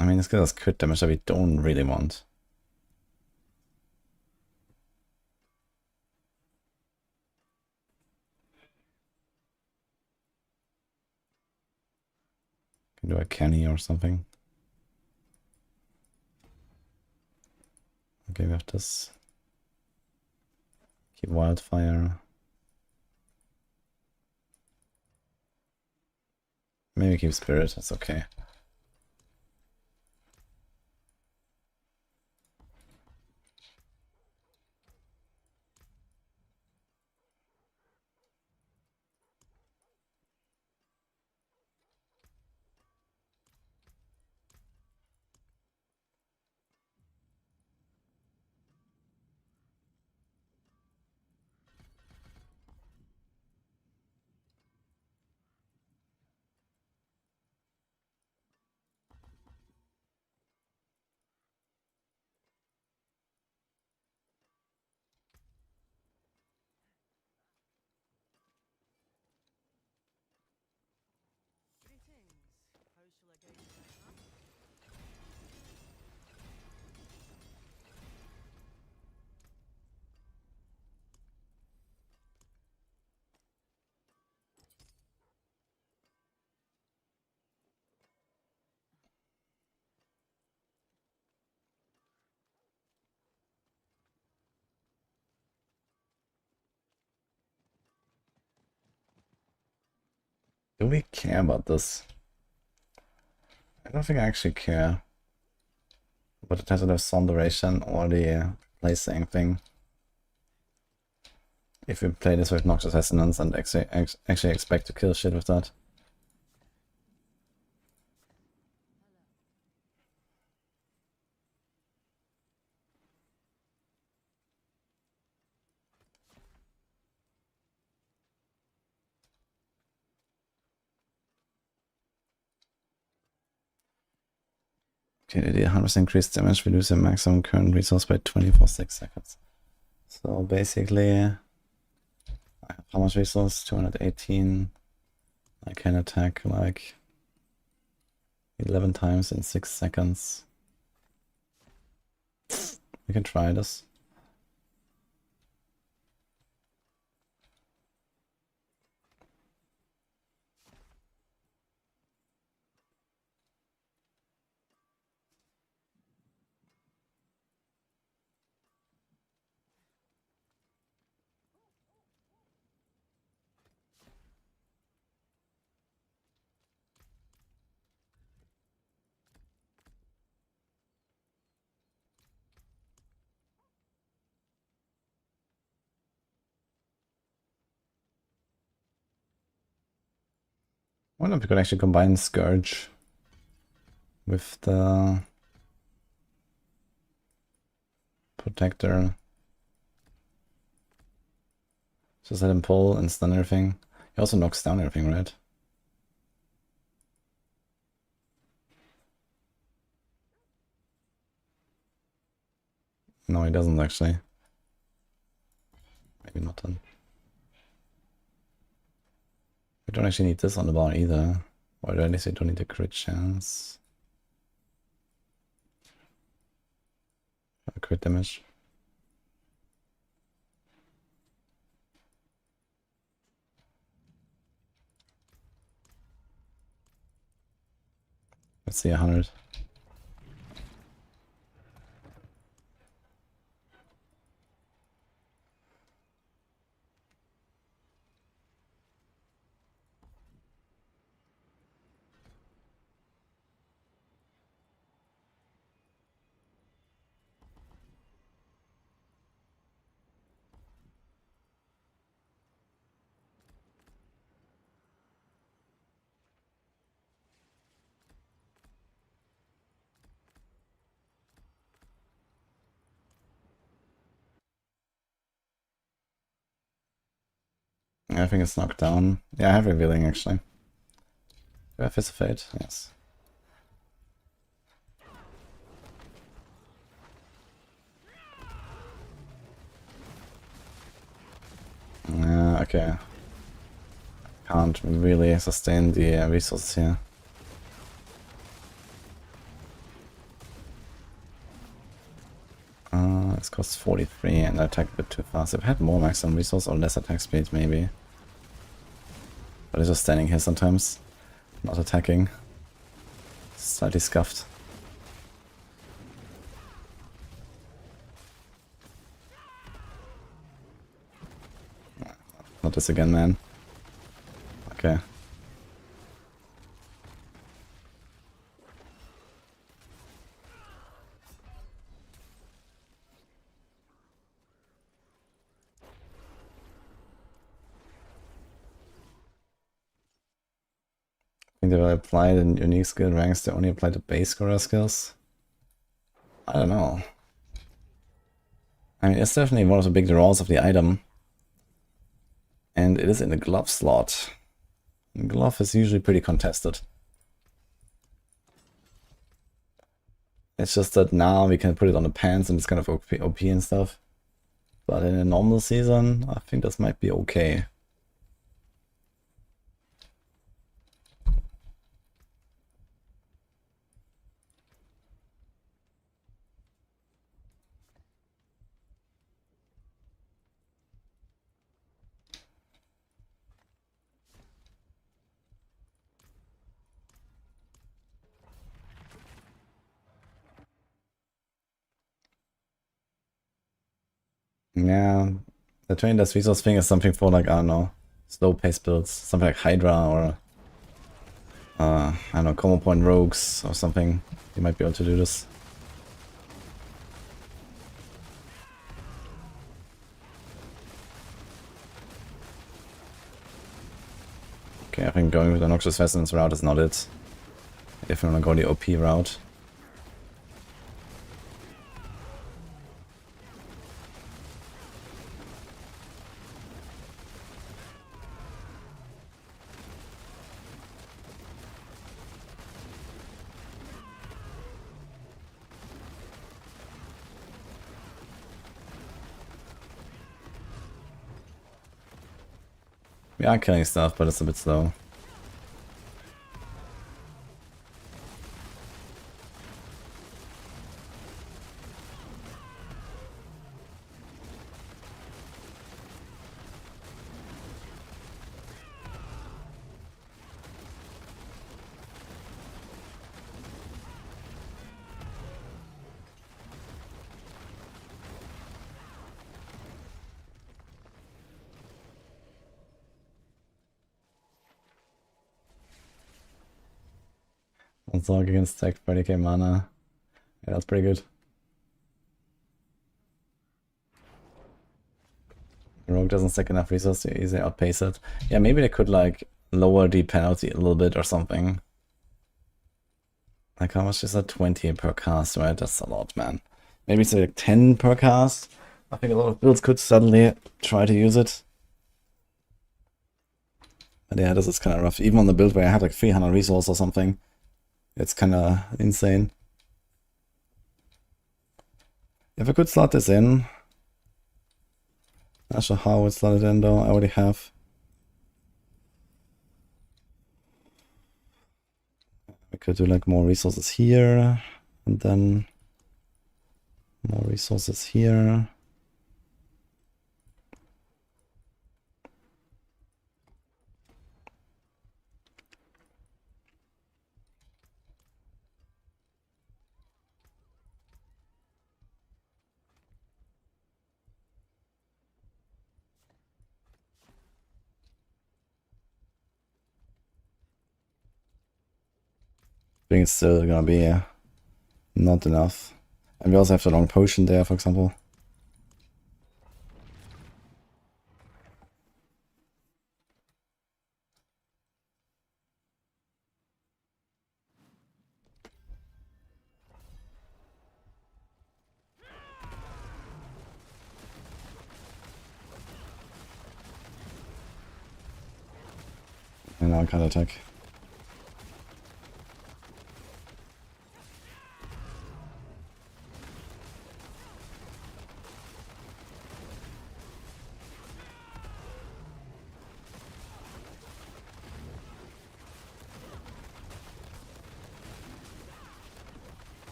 I mean, this gives us crit damage that we don't really want. Can do a Kenny or something. Okay, we have this. Keep Wildfire. Maybe keep Spirit, that's okay. Do we care about this? I don't think I actually care. But it has either Sound Duration or the placing thing. If we play this with Noxious Assonance and actually expect to kill shit with that. Okay, they did 100% increased damage, we lose the maximum current resource by 20 for 6 seconds. So basically, I have how much resource? 218. I can attack like 11 times in 6 seconds. We can try this. wonder if we could actually combine Scourge with the Protector. Just let him pull and stun everything. He also knocks down everything, right? No, he doesn't actually. Maybe not then. We don't actually need this on the bar either. Or at least we don't need a crit chance. Crit damage. Let's see, 100. I think it's knocked down. Yeah, I have revealing actually. Do I have Fist of Fate? Yes. Okay. Can't really sustain the resources here. This costs 43 and I attack a bit too fast. If I had more maximum resource or less attack speed, maybe. But it's just standing here sometimes, not attacking. Slightly scuffed. Not this again, man. Okay. I think they will apply the unique skill ranks, they only apply to base scorer skills. I don't know. I mean, it's definitely one of the big draws of the item. And it is in the glove slot. And glove is usually pretty contested. It's just that now we can put it on the pants and it's kind of OP and stuff. But in a normal season, I think this might be okay. Yeah, the 20 less resource thing is something for like, I don't know, slow pace builds, something like Hydra or I don't know, combo point rogues or something. You might be able to do this. Okay, I think going with the Noxious Resonance route is not it. If you want to go the OP route. We are killing stuff, but it's a bit slow. One Sorc against stacked 30k mana. Yeah, that's pretty good. The rogue doesn't stack enough resources to easily outpace it. Yeah, maybe they could like lower the penalty a little bit or something. Like how much is that? 20 per cast, right? That's a lot, man. Maybe it's like 10 per cast. I think a lot of builds could suddenly try to use it. But yeah, this is kind of rough. Even on the build where I have like 300 resources or something, it's kind of insane. If I could slot this in, not sure how I would slot it in though. I already have. I could do like more resources here, and then more resources here. I think it's still gonna be not enough. And we also have the long potion there, for example. And now I can't attack.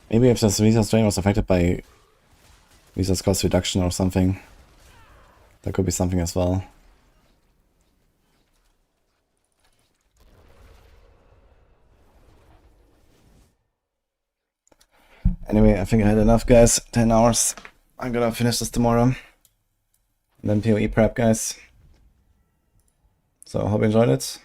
Maybe if this resource drain was affected by resource cost reduction or something, that could be something as well. Anyway, I think I had enough, guys. 10 hours. I'm gonna finish this tomorrow. And then PoE prep, guys. So I hope you enjoyed it.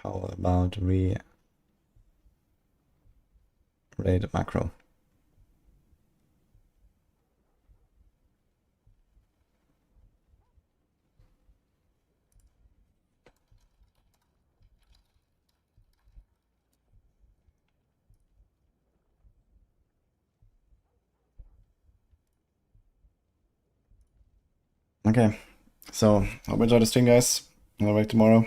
How about we raid macro? Okay, so hope you enjoyed the stream, guys. I'll be back tomorrow.